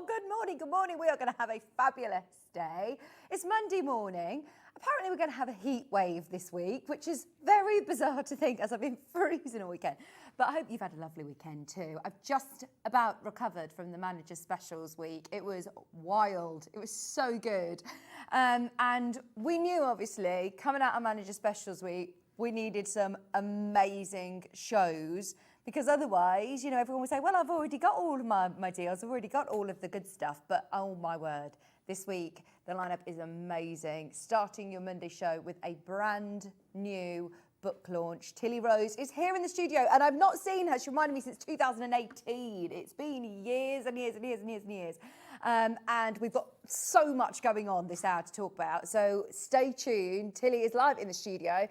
Oh, good morning, good morning. We are going to have a fabulous day. It's Monday morning. Apparently we're going to have a heat wave this week, which is very bizarre to think as I've been freezing all weekend. But I hope you've had a lovely weekend too. I've just about recovered from the Manager Specials week. It was wild. It was so good. And we knew, obviously, coming out of Manager Specials week, we needed some amazing shows, because otherwise, you know, everyone would say, well, I've already got all of my deals. I've already got all of the good stuff. But oh my word, this week, the lineup is amazing. Starting your Monday show with a brand new book launch. Tilly Rose is here in the studio, and I've not seen her. She reminded me since 2018. It's been years and years and years and years and years. And we've got so much going on this hour to talk about. So stay tuned. Tilly is live in the studio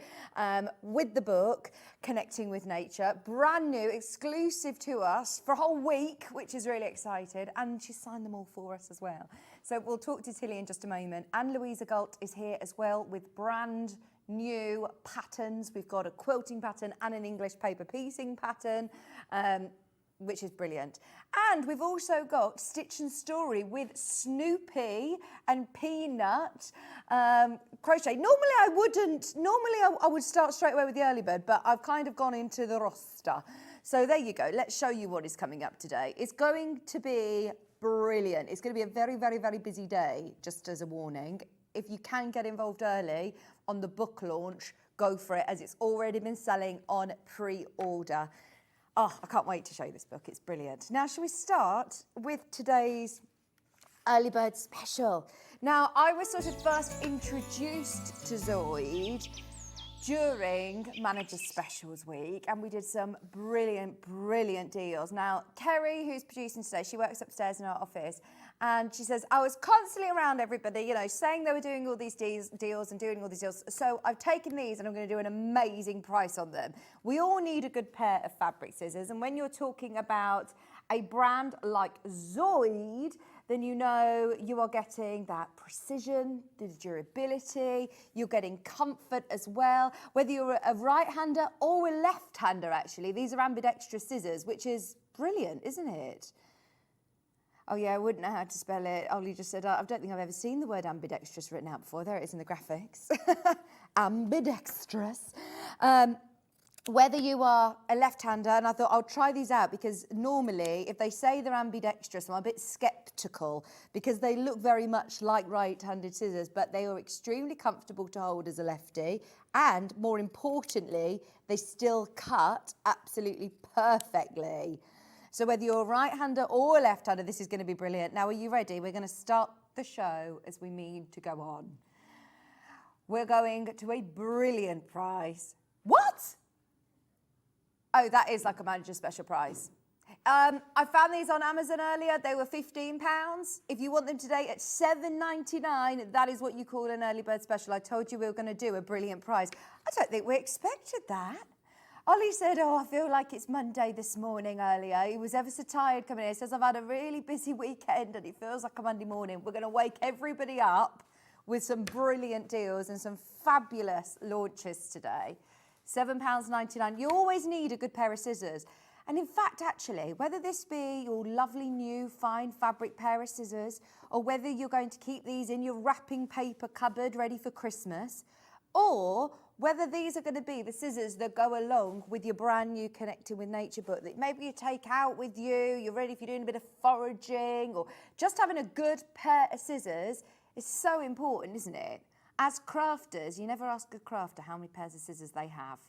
with the book, Connecting with Nature. Brand new, exclusive to us for a whole week, which is really excited. And she signed them all for us as well. So we'll talk to Tilly in just a moment. And Louisa Goult is here as well with brand new patterns. We've got a quilting pattern and an English paper piecing pattern, which is brilliant. And we've also got Stitch and Story with Snoopy and Peanut crochet. Normally I would start straight away with the early bird, but I've kind of gone into the roster. So there you go. Let's show you what is coming up today. It's going to be brilliant. It's going to be a very, very, very busy day, just as a warning. If you can get involved early on the book launch, go for it, as it's already been selling on pre-order. Oh, I can't wait to show you this book. It's brilliant. Now, shall we start with today's early bird special? Now, I was sort of first introduced to Zoid during Manager Specials week, and we did some brilliant, brilliant deals. Now, Kerry, who's producing today, she works upstairs in our office, and she says, I was constantly around everybody, you know, saying they were doing all these deals and doing all these deals. So I've taken these and I'm going to do an amazing price on them. We all need a good pair of fabric scissors. And when you're talking about a brand like Zoid, then you know you are getting that precision, the durability, you're getting comfort as well. Whether you're a right-hander or a left-hander, actually, these are ambidextrous scissors, which is brilliant, isn't it? Oh yeah, I wouldn't know how to spell it. Ollie just said, I don't think I've ever seen the word ambidextrous written out before. There it is in the graphics. Ambidextrous. Whether you are a left-hander, and I thought I'll try these out, because normally if they say they're ambidextrous, I'm a bit skeptical because they look very much like right-handed scissors, but they are extremely comfortable to hold as a lefty, and more importantly, they still cut absolutely perfectly. So whether you're a right-hander or a left-hander, this is going to be brilliant. Now, are you ready? We're going to start the show as we mean to go on. We're going to a brilliant price. What? Oh, that is like a Manager Special price. I found these on Amazon earlier. They were £15. If you want them today at $7.99, that is what you call an early bird special. I told you we were going to do a brilliant price. I don't think we expected that. Ollie said, oh, I feel like it's Monday this morning earlier. He was ever so tired coming in. He says, I've had a really busy weekend and it feels like a Monday morning. We're going to wake everybody up with some brilliant deals and some fabulous launches today. £7.99. You always need a good pair of scissors. And in fact, actually, whether this be your lovely new fine fabric pair of scissors, or whether you're going to keep these in your wrapping paper cupboard ready for Christmas, or whether these are going to be the scissors that go along with your brand new Connecting with Nature book that maybe you take out with you, you're ready if you're doing a bit of foraging, or just having a good pair of scissors is so important, isn't it? As crafters, you never ask a crafter how many pairs of scissors they have.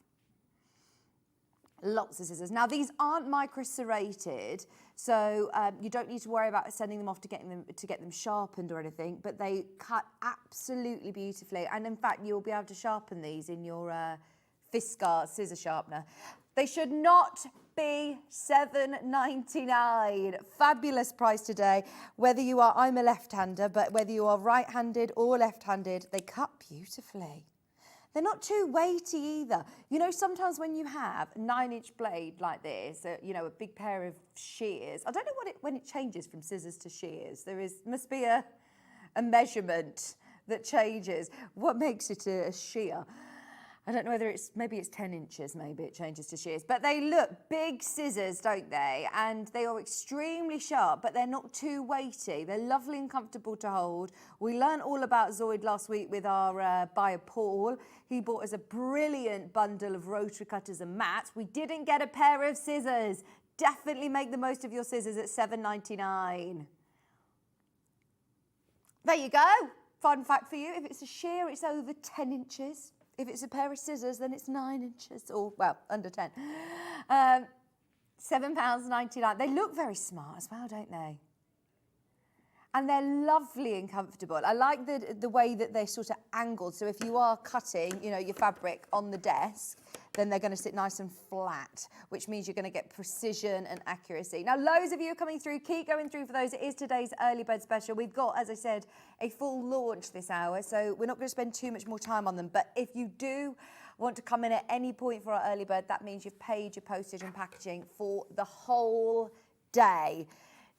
Lots of scissors. Now, these aren't micro-serrated, so you don't need to worry about sending them off to get them sharpened or anything, but they cut absolutely beautifully. And in fact, you'll be able to sharpen these in your Fiskars scissor sharpener. They should not be $7.99. Fabulous price today. Whether you are, I'm a left-hander, but whether you are right-handed or left-handed, they cut beautifully. They're not too weighty either. You know, sometimes when you have a 9-inch blade like this, you know, a big pair of shears, I don't know when it changes from scissors to shears. Must be a measurement that changes. What makes it a shear? I don't know whether maybe it's 10 inches, maybe it changes to shears. But they look big scissors, don't they? And they are extremely sharp, but they're not too weighty. They're lovely and comfortable to hold. We learned all about Zoid last week with our buyer, Paul. He bought us a brilliant bundle of rotary cutters and mats. We didn't get a pair of scissors. Definitely make the most of your scissors at $7.99. There you go. Fun fact for you, if it's a shear, it's over 10 inches. If it's a pair of scissors, then it's 9 inches, or, well, under 10. £7.99. They look very smart as well, don't they? And they're lovely and comfortable. I like the way that they're sort of angled. So if you are cutting, you know, your fabric on the desk, then they're going to sit nice and flat, which means you're going to get precision and accuracy. Now, loads of you are coming through. Keep going through for those. It is today's early bird special. We've got, as I said, a full launch this hour, so we're not going to spend too much more time on them. But if you do want to come in at any point for our early bird, that means you've paid your postage and packaging for the whole day.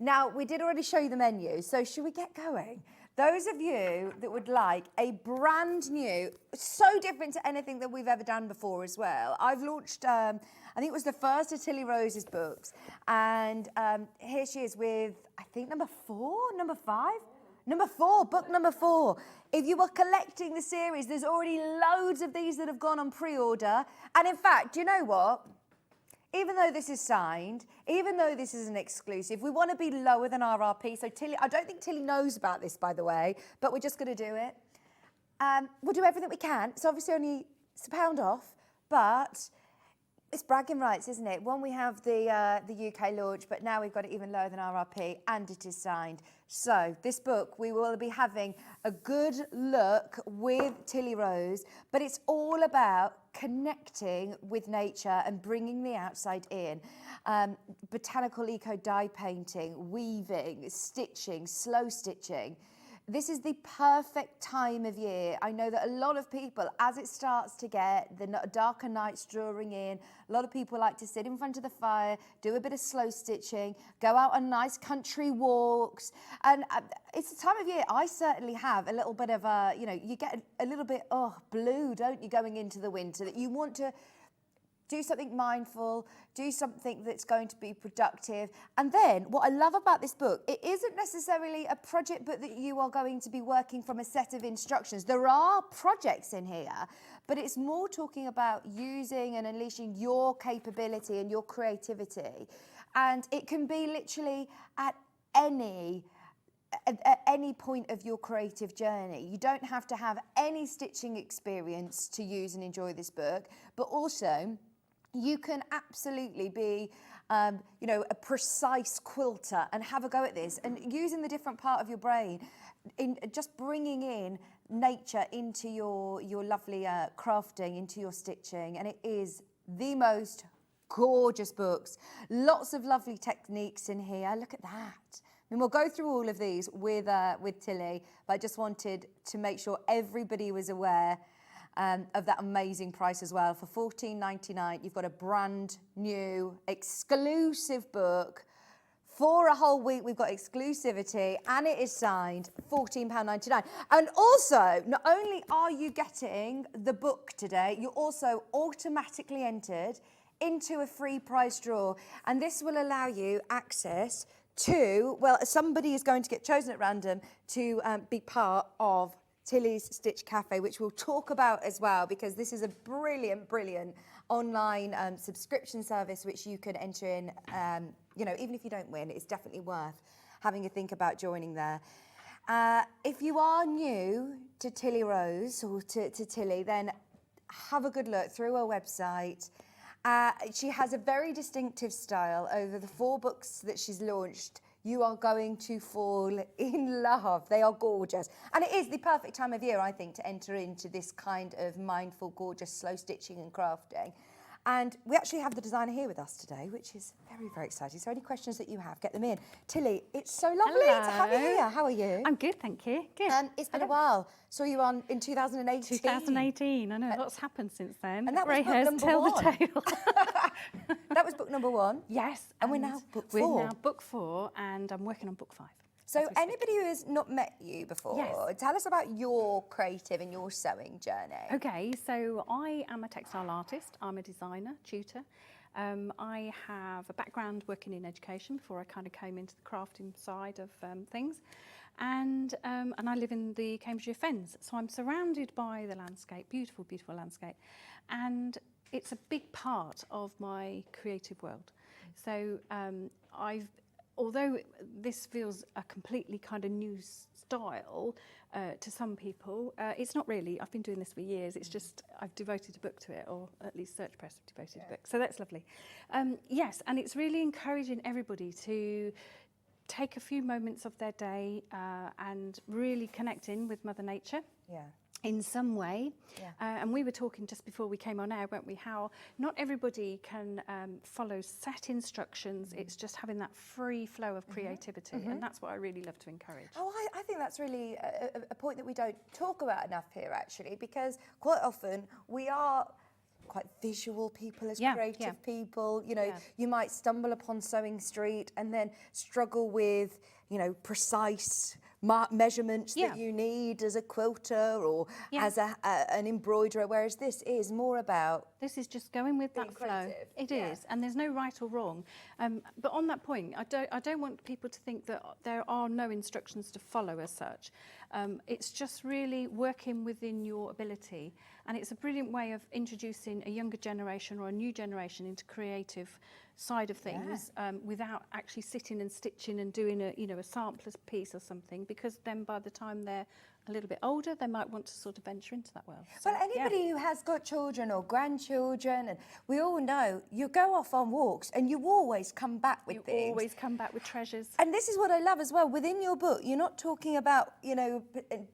Now, we did already show you the menu, so should we get going? Those of you that would like a brand new, so different to anything that we've ever done before as well, I've launched, I think it was the first of Tilly Rose's books, and here she is with, I think, number 4, number 5? Number 4, book number 4. If you were collecting the series, there's already loads of these that have gone on pre-order, and in fact, do you know what? Even though this is signed, even though this is an exclusive, we want to be lower than RRP. So Tilly, I don't think Tilly knows about this, by the way, but we're just going to do it. We'll do everything we can. It's obviously it's £1 off, but it's bragging rights, isn't it? One, we have the UK launch, but now we've got it even lower than RRP, and it is signed. So this book, we will be having a good look with Tilly Rose, but it's all about connecting with nature and bringing the outside in. Botanical eco dye painting, weaving, stitching, slow stitching. This is the perfect time of year. I know that a lot of people, as it starts to get the darker nights drawing in, a lot of people like to sit in front of the fire, do a bit of slow stitching, go out on nice country walks. And it's the time of year I certainly have a little bit of a, you know, you get a little bit, blue, don't you, going into the winter, that you want to do something mindful, do something that's going to be productive. And then what I love about this book, it isn't necessarily a project book that you are going to be working from a set of instructions. There are projects in here, but it's more talking about using and unleashing your capability and your creativity. And it can be literally at any point of your creative journey. You don't have to have any stitching experience to use and enjoy this book, but also you can absolutely be, you know, a precise quilter and have a go at this, and using the different part of your brain, in just bringing in nature into your lovely crafting, into your stitching, and it is the most gorgeous books. Lots of lovely techniques in here. Look at that. I mean, we'll go through all of these with Tilly, but I just wanted to make sure everybody was aware of that amazing price as well. For $14.99, you've got a brand new exclusive book. For a whole week, we've got exclusivity, and it is signed, £14.99. And also, not only are you getting the book today, you're also automatically entered into a free prize draw. And this will allow you access to, well, somebody is going to get chosen at random to be part of Tilly's Stitch Cafe, which we'll talk about as well, because this is a brilliant, brilliant online subscription service which you can enter in. You know, even if you don't win, it's definitely worth having a think about joining there. If you are new to Tilly Rose or to Tilly, then have a good look through her website. She has a very distinctive style. Over the 4 books that she's launched, you are going to fall in love. They are gorgeous. And it is the perfect time of year, I think, to enter into this kind of mindful, gorgeous, slow stitching and crafting. And we actually have the designer here with us today, which is very, very exciting. So any questions that you have, get them in. Tilly, it's so lovely to have you here. How are you? I'm good, thank you. Good. It's been a while. Saw you on in 2018. 2018, I know, lots happened since then. And that was Grey book hairs number tell 1. the tale. That was book number 1. Yes. And we're now book 4. We're now book 4, and I'm working on book 5. So as we speak. anybody who has not met you before, Yes. tell us about your creative and your sewing journey. Okay, so I am a textile artist. I'm a designer, tutor. I have a background working in education before I kind of came into the crafting side of things. And I live in the Cambridgeshire Fens, so I'm surrounded by the landscape, beautiful, beautiful landscape. And it's a big part of my creative world. So although this feels a completely kind of new style to some people, it's not really. I've been doing this for years. It's just I've devoted a book to it, or at least Search Press have devoted a book. So that's lovely. Yes, and it's really encouraging everybody to take a few moments of their day and really connect in with Mother Nature. Yeah. In some way. Yeah. And we were talking just before we came on air, weren't we, how not everybody can follow set instructions. It's just having that free flow of creativity. And that's what I really love to encourage. Oh, I think that's really a point that we don't talk about enough here, actually, because quite often we are quite visual people as creative people. You know, you might stumble upon Sewing Street and then struggle with, you know, precise measurements that you need as a quilter or as an embroiderer, whereas this is more about... This is just going with that flow. Creative. It is, and there's no right or wrong. But on that point, I don't want people to think that there are no instructions to follow as such. It's just really working within your ability, and it's a brilliant way of introducing a younger generation or a new generation into creative side of things without actually sitting and stitching and doing a sampler's piece or something, because then by the time they're a little bit older, they might want to sort of venture into that world. So, well, anybody who has got children or grandchildren, and we all know you go off on walks and you always come back with things. You always come back with treasures. And this is what I love as well. Within your book, you're not talking about, you know,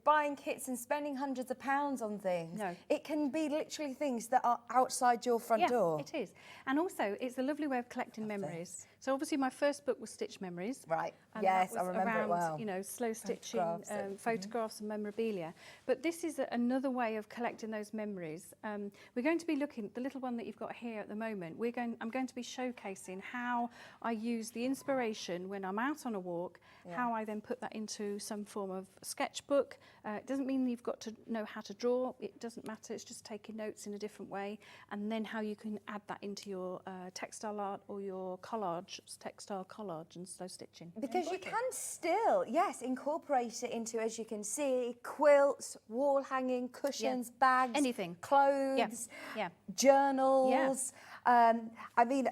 buying kits and spending hundreds of pounds on things. No. It can be literally things that are outside your front door. It is. And also, it's a lovely way of collecting memories. So obviously my first book was Stitch Memories. Right. And yes, that was I remember around, it well. you know, slow stitching, Photographs photographs and memorabilia. But this is another way of collecting those memories. We're going to be looking, the little one that you've got here at the moment, I'm going to be showcasing how I use the inspiration when I'm out on a walk, how I then put that into some form of sketchbook. It doesn't mean you've got to know how to draw, it doesn't matter, it's just taking notes in a different way, and then how you can add that into your textile art or your collage, textile collage and slow stitching. Because you can still, yes, incorporate it into, as you can see, quilts, wall hanging, cushions, bags, anything, clothes, journals. I mean,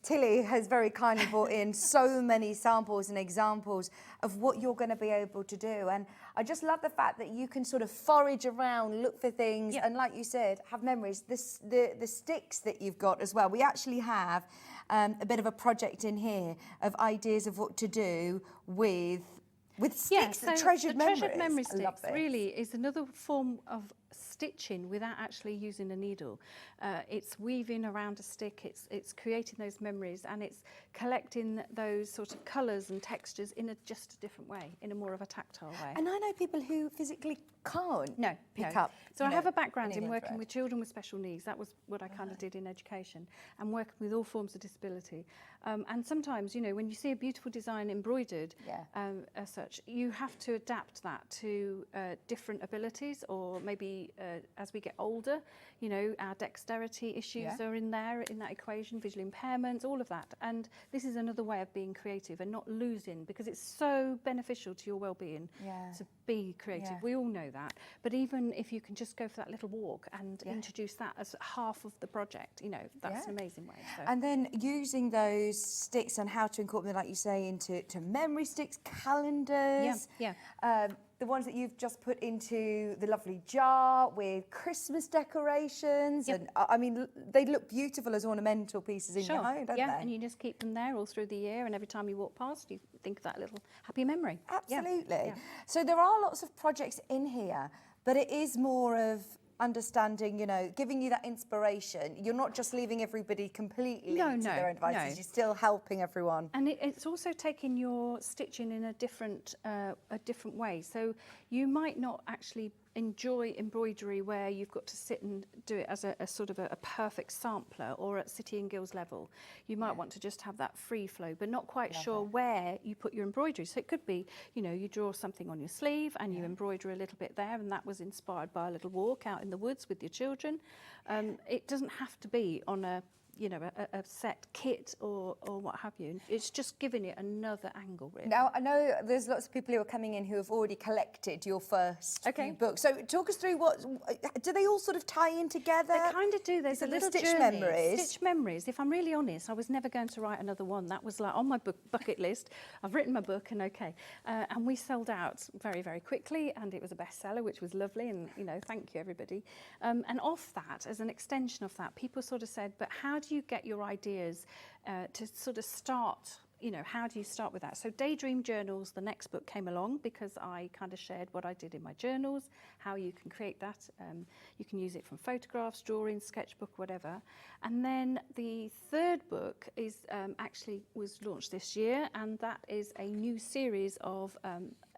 Tilly has very kindly brought in so many samples and examples of what you're going to be able to do. And I just love the fact that you can sort of forage around, look for things, and like you said, have memories. The sticks that you've got as well. We actually have a bit of a project in here of ideas of what to do with sticks, so treasured the memories. treasured memory I love sticks this. really is another form of stitching without actually using a needle. It's weaving around a stick, it's creating those memories, and it's collecting those sort of colours and textures in just a different way, in a more of a tactile way. And I know people who physically can't pick up. So I have a background in needle and working thread. with children with special needs. That was what I kind of did in education, and working with all forms of disability. And sometimes, you know, when you see a beautiful design embroidered as such, you have to adapt that to different abilities, or maybe as we get older, you know, our dexterity issues are in there, in that equation, visual impairments, all of that. And this is another way of being creative and not losing, because it's so beneficial to your well-being to be creative. We all know that. But even if you can just go for that little walk and introduce that as half of the project, you know, that's an amazing way. So. And then using those sticks and how to incorporate them, like you say, into memory sticks, calendars. The ones that you've just put into the lovely jar with Christmas decorations. And I mean, they look beautiful as ornamental pieces in your home, don't they? And you just keep them there all through the year, and every time you walk past, you think of that little happy memory. Absolutely. So there are lots of projects in here, but it is more of understanding, you know, giving you that inspiration. You're not just leaving everybody completely to their own devices. You're still helping everyone. And it's also taking your stitching in a different way. So you might not actually enjoy embroidery where you've got to sit and do it as a sort of a perfect sampler, or at City and Guilds level, you might want to just have that free flow, but not quite sure where you put your embroidery. So it could be, you know, you draw something on your sleeve and you embroider a little bit there, and that was inspired by a little walk out in the woods with your children. It doesn't have to be on a, you know, a set kit or what have you. It's just giving it another angle, really. Now, I know there's lots of people who are coming in who have already collected your first few books. So talk us through do they all sort of tie in together? They kind of do. There's a little Stitch journeys. Memories. Stitch Memories. If I'm really honest, I was never going to write another one. That was like on my bucket list. I've written my book and and we sold out very, very quickly, and it was a bestseller, which was lovely, and, you know, thank you, everybody. And off that, as an extension of that, people sort of said, but how do you get your ideas to sort of start, you know, how do you start with that? So Daydream Journals, the next book, came along because I kind of shared what I did in my journals, how you can create that. You can use it from photographs, drawings, sketchbook, whatever. And then the third book is actually was launched this year, and that is a new series of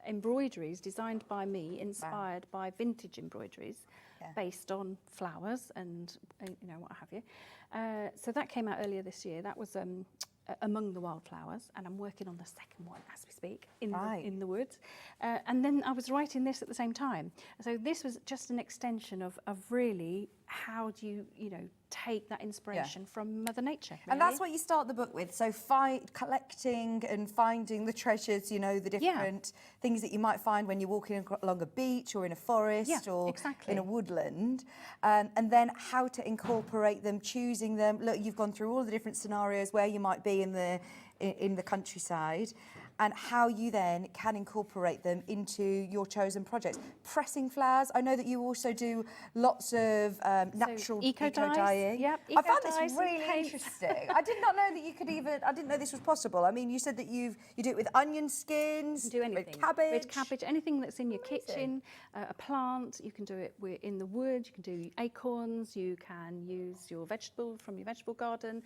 embroideries designed by me, inspired by vintage embroideries, based on flowers and, you know, what have you. So that came out earlier this year. That was Among the Wildflowers, and I'm working on the second one as we speak in the woods. And then I was writing this at the same time. So this was just an extension of really how do you know, take that inspiration from Mother Nature. Really. And that's what you start the book with. So collecting and finding the treasures, you know, the different things that you might find when you're walking along a beach or in a forest or in a woodland. And then how to incorporate them, choosing them. Look, you've gone through all the different scenarios where you might be in the countryside, and how you then can incorporate them into your chosen projects. Pressing flowers. I know that you also do lots of natural eco-dyeing. Yep, I found this really interesting. I did not know that you could I didn't know this was possible. I mean, you said that you do it with onion skins, do anything. Red cabbage, anything that's in your kitchen, a plant. You can do it in the wood, you can do acorns, you can use your vegetable from your vegetable garden,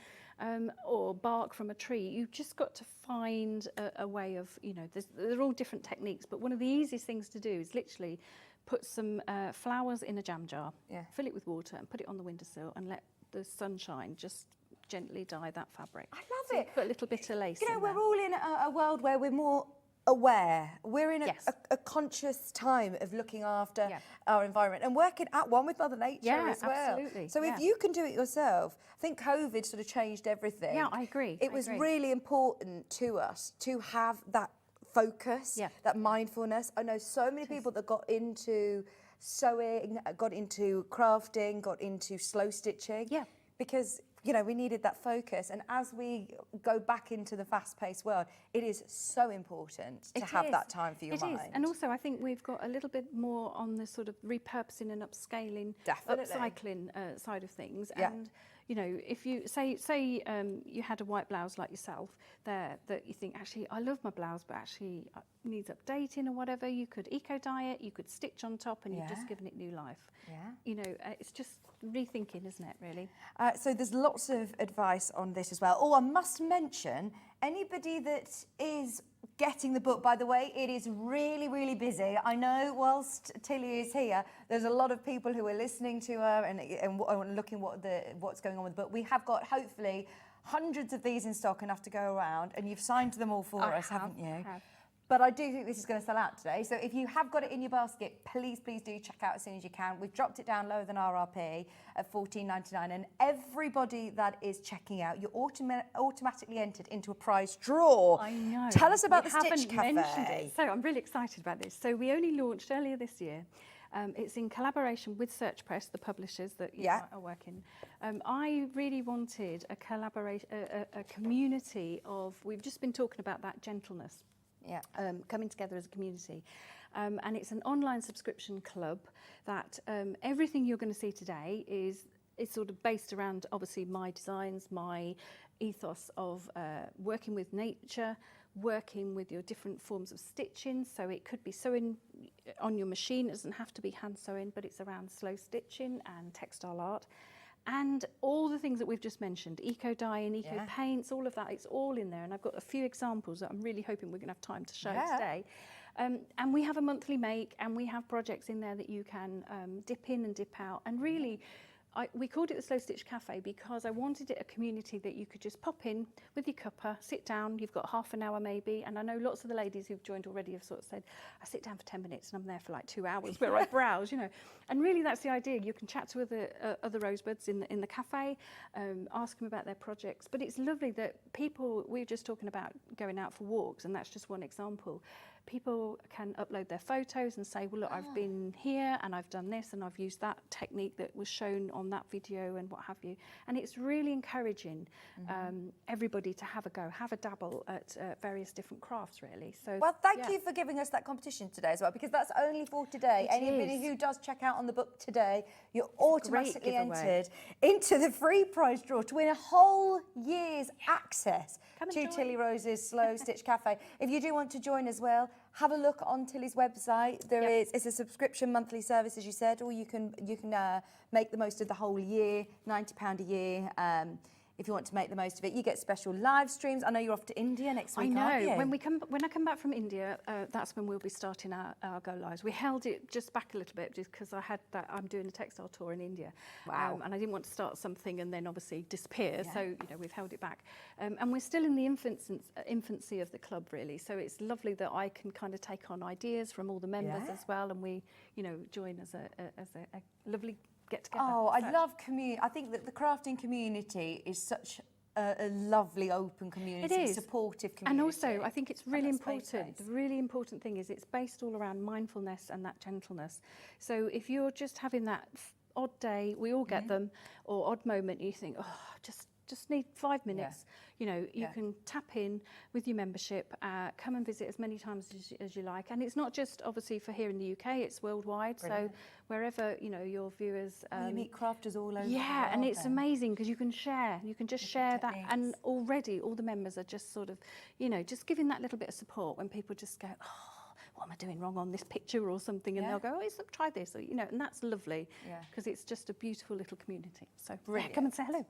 or bark from a tree. You've just got to find a way of, you know, they're all different techniques, but one of the easiest things to do is literally put some flowers in a jam jar, fill it with water and put it on the windowsill and let the sunshine just gently dye that fabric. I love it. Put a little bit of lace in You know, we're there. all in a world where we're more aware. We're in a conscious time of looking after our environment and working at one with Mother Nature as well. Absolutely. So if you can do it yourself, I think COVID sort of changed everything. Yeah, I agree. It was really important to us to have that focus, that mindfulness. I know so many people that got into sewing, got into crafting, got into slow stitching. Yeah. Because, you know, we needed that focus. And as we go back into the fast-paced world, it is so important to have that time for your mind. It is. And also, I think we've got a little bit more on the sort of repurposing and upscaling, upcycling side of things. And, you know, if you say you had a white blouse like yourself there that you think, actually, I love my blouse, but actually needs updating or whatever, you could eco-dye it, you could stitch on top, and you've just given it new life. Yeah. You know, it's just rethinking, isn't it, really? So there's lots of advice on this as well. Oh, I must mention, anybody that is getting the book, by the way, it is really, really busy. I know whilst Tilly is here, there's a lot of people who are listening to her and looking what's going on with the book. We have got, hopefully, hundreds of these in stock, enough to go around, and you've signed them all for us, haven't you? But I do think this is going to sell out today. So if you have got it in your basket, please do check out as soon as you can. We've dropped it down lower than RRP at $14.99. And everybody that is checking out, you're automatically entered into a prize draw. I know. Tell us about the Stitch Cafe. Mentioned it. So I'm really excited about this. So we only launched earlier this year. It's in collaboration with Search Press, the publishers that are working. I really wanted a collaboration, a community of, we've just been talking about that gentleness. Coming together as a community. And it's an online subscription club that everything you're going to see today is sort of based around, obviously, my designs, my ethos of working with nature, working with your different forms of stitching. So it could be sewing on your machine. It doesn't have to be hand sewing, but it's around slow stitching and textile art. And all the things that we've just mentioned, eco-dyeing, eco-paints, all of that, it's all in there. And I've got a few examples that I'm really hoping we're going to have time to show today. And we have a monthly make, and we have projects in there that you can dip in and dip out. And really, we called it the Slow Stitch Cafe because I wanted it a community that you could just pop in with your cuppa, sit down, you've got half an hour maybe, and I know lots of the ladies who've joined already have sort of said, I sit down for 10 minutes and I'm there for like 2 hours where I browse, you know. And really that's the idea. You can chat to other rosebuds in the cafe, ask them about their projects, but it's lovely that people, we were just talking about going out for walks, and that's just one example. People can upload their photos and say, well, look, I've been here and I've done this and I've used that technique that was shown on that video and what have you. And it's really encouraging everybody to have a go, have a dabble at various different crafts, really. So, well, thank you for giving us that competition today as well, because that's only for today. Anybody who does check out on the book today, you're automatically entered into the free prize draw to win a whole year's access to Tilly Rose's Slow Stitch Cafe. If you do want to join as well, have a look on Tilly's website. It's a subscription monthly service, as you said, or you can make the most of the whole year, £90 a year. If you want to make the most of it, you get special live streams. I know you're off to India next week, aren't you? I know. When I come back from India, that's when we'll be starting our go lives. We held it just back a little bit just because I'm doing a textile tour in India. Wow. And I didn't want to start something and then obviously disappear. Yeah. So, you know, we've held it back. And we're still in the infancy of the club, really. So it's lovely that I can kind of take on ideas from all the members as well. And we, you know, join as a lovely get together. Oh, I love community. I think that the crafting community is such a lovely, open community, it is. Supportive community. And also, I think it's really important. The really important thing is it's based all around mindfulness and that gentleness. So if you're just having that odd day, we all get them, or odd moment, you think, oh, just need 5 minutes. You know, you can tap in with your membership, come and visit as many times as you like. And it's not just obviously for here in the UK, it's worldwide. Brilliant. So wherever, you know, your viewers... you meet crafters all over. Yeah, and it's amazing because you can share. You can just share that. And already all the members are just sort of, you know, just giving that little bit of support when people just go, oh, what am I doing wrong on this picture or something? And they'll go, oh, look, try this. Or, you know, and that's lovely because it's just a beautiful little community. So come and say hello.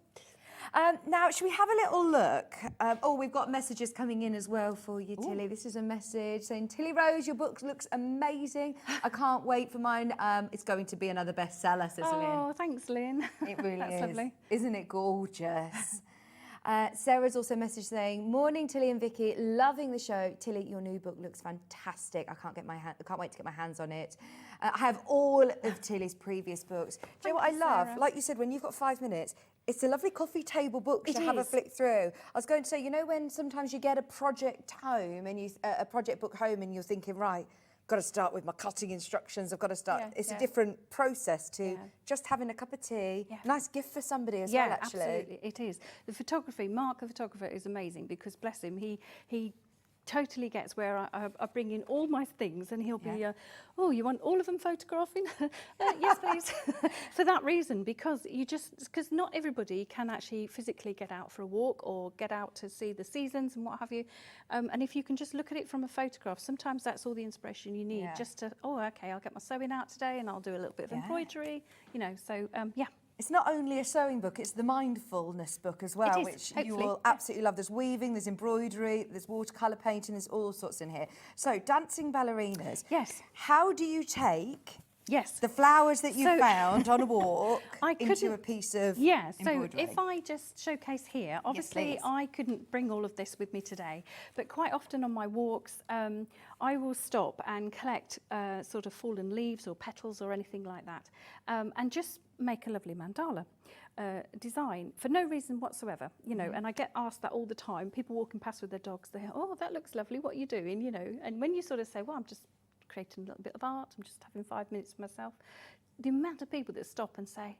Now, should we have a little look? We've got messages coming in as well for you, Tilly. This is a message saying, Tilly Rose, your book looks amazing. I can't wait for mine. It's going to be another bestseller, says Lynn. Oh, thanks, Lynn. It really That's is. Lovely. Isn't it gorgeous? Sarah's also messaged saying, morning, Tilly and Vicky, loving the show. Tilly, your new book looks fantastic. I can't wait to get my hands on it. I have all of Tilly's previous books. Do you know what I love? Sarah. Like you said, when you've got 5 minutes, it's a lovely coffee table book to have a flick through. I was going to say, you know, when sometimes you get a project home and a project book home and you're thinking, right, got to start with my cutting instructions. I've got to start. It's a different process to just having a cup of tea. Yeah. Nice gift for somebody as well, actually. Yeah, absolutely, it is. The photography, Mark, the photographer, is amazing because, bless him, he totally gets where I bring in all my things and he'll be, oh, you want all of them photographing? Yes, please. For that reason, because not everybody can actually physically get out for a walk or get out to see the seasons and what have you. And if you can just look at it from a photograph, sometimes that's all the inspiration you need just to, oh, okay, I'll get my sewing out today and I'll do a little bit of embroidery, you know, so, yeah. It's not only a sewing book, it's the mindfulness book as well, which you will absolutely love. There's weaving, there's embroidery, there's watercolour painting, there's all sorts in here. So, dancing ballerinas. Yes. How do you take the flowers that you found on a walk into a piece of embroidery? So if I just showcase here, obviously I couldn't bring all of this with me today, but quite often on my walks, I will stop and collect sort of fallen leaves or petals or anything like that, and just make a lovely mandala design for no reason whatsoever, you know. And I get asked that all the time. People walking past with their dogs, they go, oh, that looks lovely, what are you doing, you know? And when you sort of say, well, I'm just creating a little bit of art, I'm just having 5 minutes for myself, the amount of people that stop and say,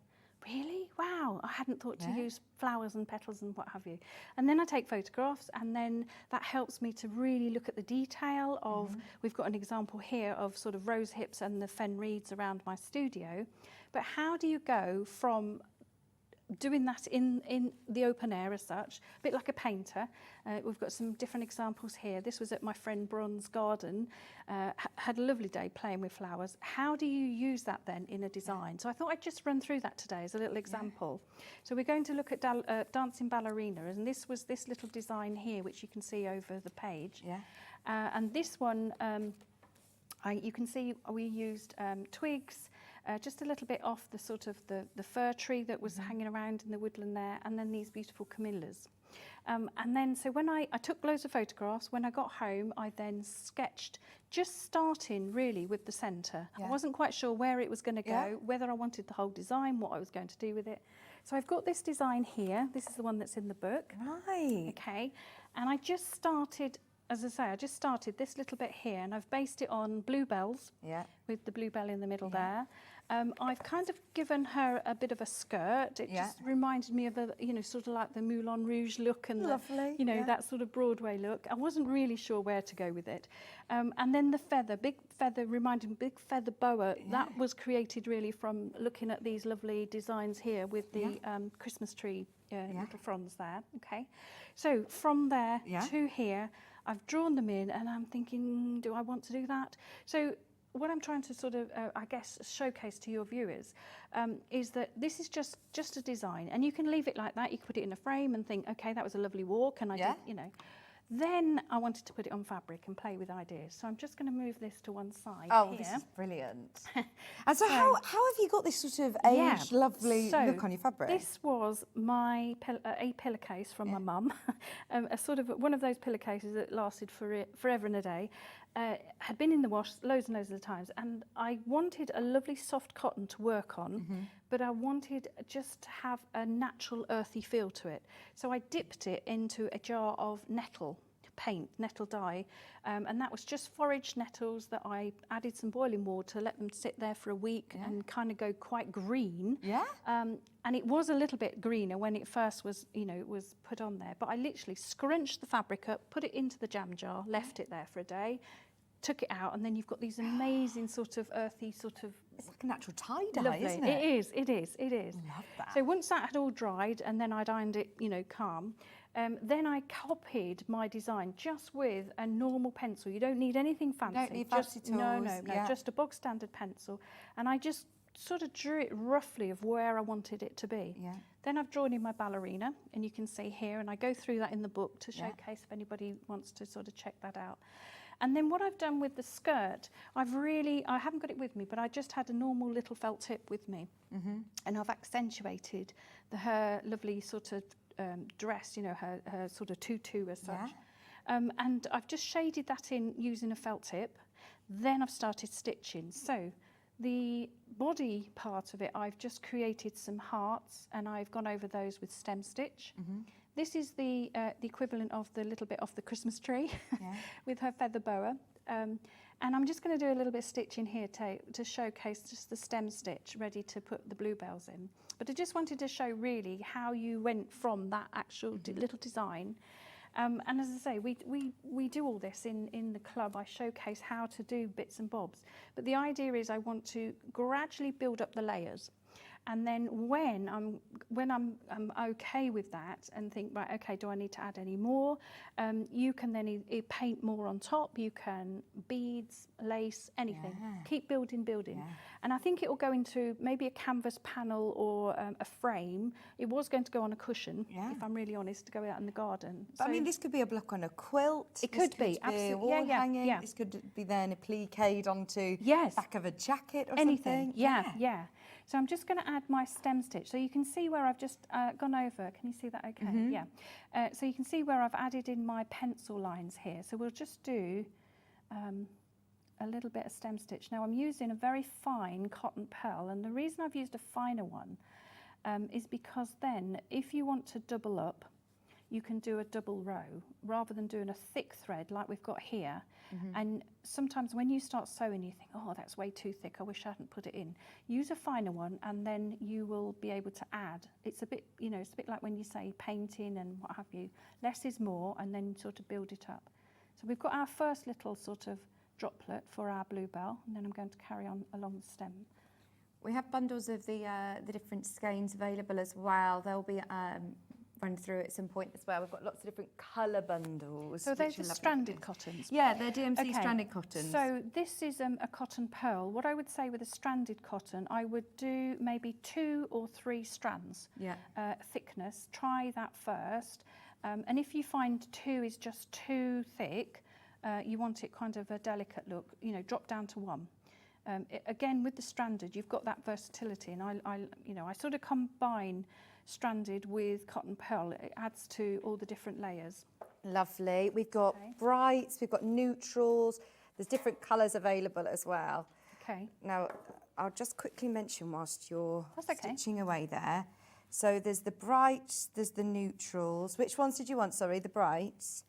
really? Wow, I hadn't thought to use flowers and petals and what have you. And then I take photographs, and then that helps me to really look at the detail of, we've got an example here of sort of rose hips and the fen reeds around my studio. But how do you go from doing that in the open air as such, a bit like a painter? We've got some different examples here. This was at my friend Bron's garden, had a lovely day playing with flowers. How do you use that then in a design? So I thought I'd just run through that today as a little example. So we're going to look at dancing ballerina, and this was this little design here, which you can see over the page. And this one, You can see we used twigs, just a little bit off the sort of the fir tree that was hanging around in the woodland there, and then these beautiful camellias. And then, so when I took loads of photographs, when I got home, I then sketched, just starting really with the centre. I wasn't quite sure where it was going to go, whether I wanted the whole design, what I was going to do with it. So I've got this design here. This is the one that's in the book. Right. Okay. And I just started, as I say, I just started this little bit here, and I've based it on bluebells with the bluebell in the middle there. I've kind of given her a bit of a skirt. It just reminded me of a, you know, sort of like the Moulin Rouge look and Lovely, you know, that sort of Broadway look. I wasn't really sure where to go with it. And then the feather, big feather, reminded me, big feather boa, that was created really from looking at these lovely designs here with the Christmas tree little fronds there. Okay, so from there to here, I've drawn them in, and I'm thinking, do I want to do that? So what I'm trying to sort of, I guess, showcase to your viewers is that this is just a design, and you can leave it like that. You can put it in a frame and think, okay, that was a lovely walk, and I did, you know. Then I wanted to put it on fabric and play with ideas. So I'm just going to move this to one side here. This is brilliant. And so how have you got this sort of aged, lovely look on your fabric? This was my a pillowcase from my mum, a sort of one of those pillowcases that lasted forever and a day. Had been in the wash loads and loads of times, and I wanted a lovely soft cotton to work on, but I wanted just to have a natural earthy feel to it. So I dipped it into a jar of nettle paint, nettle dye, and that was just foraged nettles that I added some boiling water, let them sit there for a week and kind of go quite green. And it was a little bit greener when it first was, you know, was put on there, but I literally scrunched the fabric up, put it into the jam jar, left it there for a day, took it out, and then you've got these amazing sort of earthy sort of... It's like a natural tie-dye, isn't it? It is. Love that. So once that had all dried, and then I'd ironed it, you know, calm, then I copied my design just with a normal pencil. You don't need anything fancy. You don't need fancy tools. No, just a bog standard pencil. And I just sort of drew it roughly of where I wanted it to be. Then I've drawn in my ballerina, and you can see here, and I go through that in the book to showcase if anybody wants to sort of check that out. And then what I've done with the skirt, I haven't got it with me, but I just had a normal little felt tip with me. And I've accentuated her lovely sort of dress, you know, her sort of tutu as such. And I've just shaded that in using a felt tip. Then I've started stitching. So the body part of it, I've just created some hearts, and I've gone over those with stem stitch. This is the equivalent of the little bit off the Christmas tree with her feather boa. And I'm just going to do a little bit of stitching here to showcase just the stem stitch ready to put the bluebells in. But I just wanted to show really how you went from that actual little design. And as I say, we do all this in the club. I showcase how to do bits and bobs. But the idea is I want to gradually build up the layers. And then when I'm okay with that and think, right, okay, do I need to add any more? You can then paint more on top. You can beads, lace, anything. Keep building. And I think it will go into maybe a canvas panel or a frame. It was going to go on a cushion, if I'm really honest, to go out in the garden. But so, I mean, this could be a block on a quilt. It could be, absolutely. A wall hanging. This could be then appliqued onto the back of a jacket or anything. something. So I'm just going to add my stem stitch. So you can see where I've just gone over. Can you see that okay? So you can see where I've added in my pencil lines here. So we'll just do a little bit of stem stitch. Now I'm using a very fine cotton pearl, and the reason I've used a finer one is because then if you want to double up, you can do a double row rather than doing a thick thread like we've got here. And sometimes when you start sewing, you think, oh, that's way too thick, I wish I hadn't put it in. Use a finer one, and then you will be able to add. It's a bit, you know, it's a bit like when you say painting and what have you. Less is more, and then sort of build it up. So we've got our first little sort of droplet for our bluebell, and then I'm going to carry on along the stem. We have bundles of the different skeins available as well. They'll be run through at some point as well. We've got lots of different colour bundles. So those are stranded cottons? Yeah, they're DMC stranded cottons. So this is a cotton pearl. What I would say with a stranded cotton, I would do maybe 2 or 3 strands thickness. Try that first. And if you find 2 is just too thick, you want it kind of a delicate look, you know, drop down to 1. Again, with the stranded, you've got that versatility, and I sort of combine stranded with cotton pearl. It adds to all the different layers. Lovely. We've got brights, we've got neutrals. There's different colours available as well. Okay. Now, I'll just quickly mention whilst you're That's okay. stitching away there. So there's the brights, there's the neutrals. Which ones did you want? Sorry, the brights.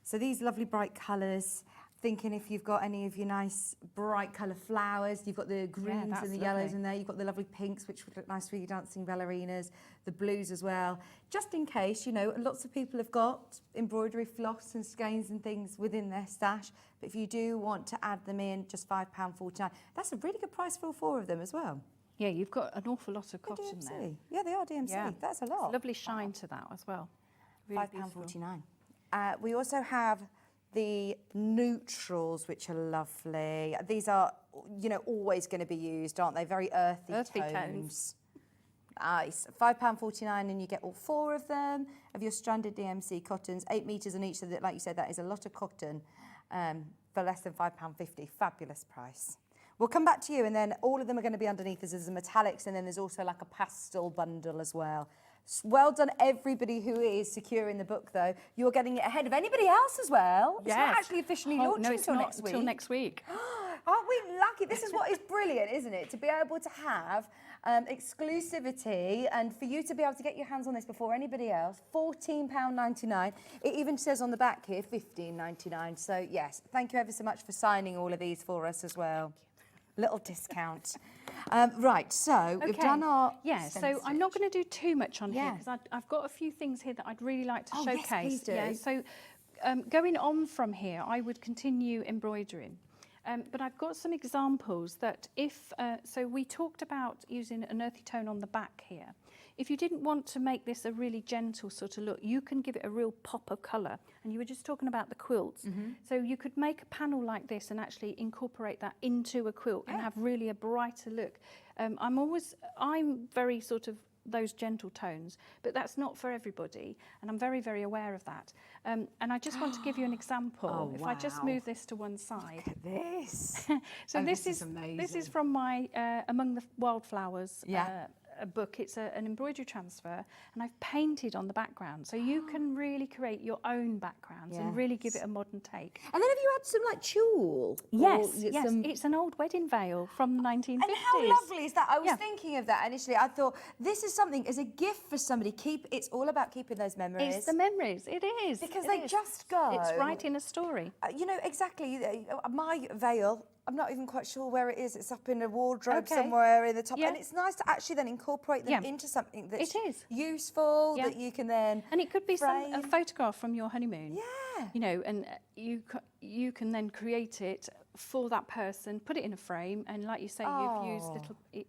So these lovely bright colours. Thinking if you've got any of your nice bright colour flowers, you've got the greens and the yellows in there, you've got the lovely pinks, which would look nice for your dancing ballerinas, the blues as well. Just in case, you know, lots of people have got embroidery floss and skeins and things within their stash, but if you do want to add them in, just £5.49. That's a really good price for all 4 of them as well. Yeah, you've got an awful lot of cotton there. Yeah, they are DMC. Yeah. That's a lot. It's a lovely shine to that as well. Really £5.49. We also have the neutrals, which are lovely. These are, you know, always going to be used, aren't they? Very earthy tones. Nice. £5.49 and you get all 4 of them of your stranded DMC cottons, 8 metres on each. So that, like you said, that is a lot of cotton for less than £5.50. Fabulous price. We'll come back to you, and then all of them are going to be underneath. There's the metallics, and then there's also like a pastel bundle as well. Well done, everybody who is securing the book, though. You're getting it ahead of anybody else as well. It's not actually officially launching until next week. Until next week. Aren't we lucky? This is what is brilliant, isn't it? To be able to have exclusivity and for you to be able to get your hands on this before anybody else. £14.99. It even says on the back here, £15.99. So, yes, thank you ever so much for signing all of these for us as well. Little discount. Right, so we've done our... Yeah, so I'm not going to do too much on here because I've got a few things here that I'd really like to showcase. Yes, please do. Yeah, so going on from here, I would continue embroidering. But I've got some examples that if... so we talked about using an earthy tone on the back here. If you didn't want to make this a really gentle sort of look, you can give it a real pop of colour. And you were just talking about the quilts. So you could make a panel like this and actually incorporate that into a quilt and have really a brighter look. I'm very sort of those gentle tones, but that's not for everybody. And I'm very, very aware of that. And I just want to give you an example. If I just move this to one side. Look at this. So this is amazing. This is from my Among the Wildflowers a book. It's an embroidery transfer, and I've painted on the background, so you can really create your own backgrounds and really give it a modern take. And then have you had some like tulle? Yes, it's an old wedding veil from the 1950s. And how lovely is that? I was thinking of that initially. I thought this is something as a gift for somebody. It's all about keeping those memories. It's the memories. It is because they just go. It's writing a story. You know exactly. My veil. I'm not even quite sure where it is. It's up in a wardrobe somewhere in the top. And it's nice to actually then incorporate them into something that's useful, that you can then And it could be a photograph from your honeymoon. Yeah. You know, and you can then create it for that person, put it in a frame, and like you say, you've used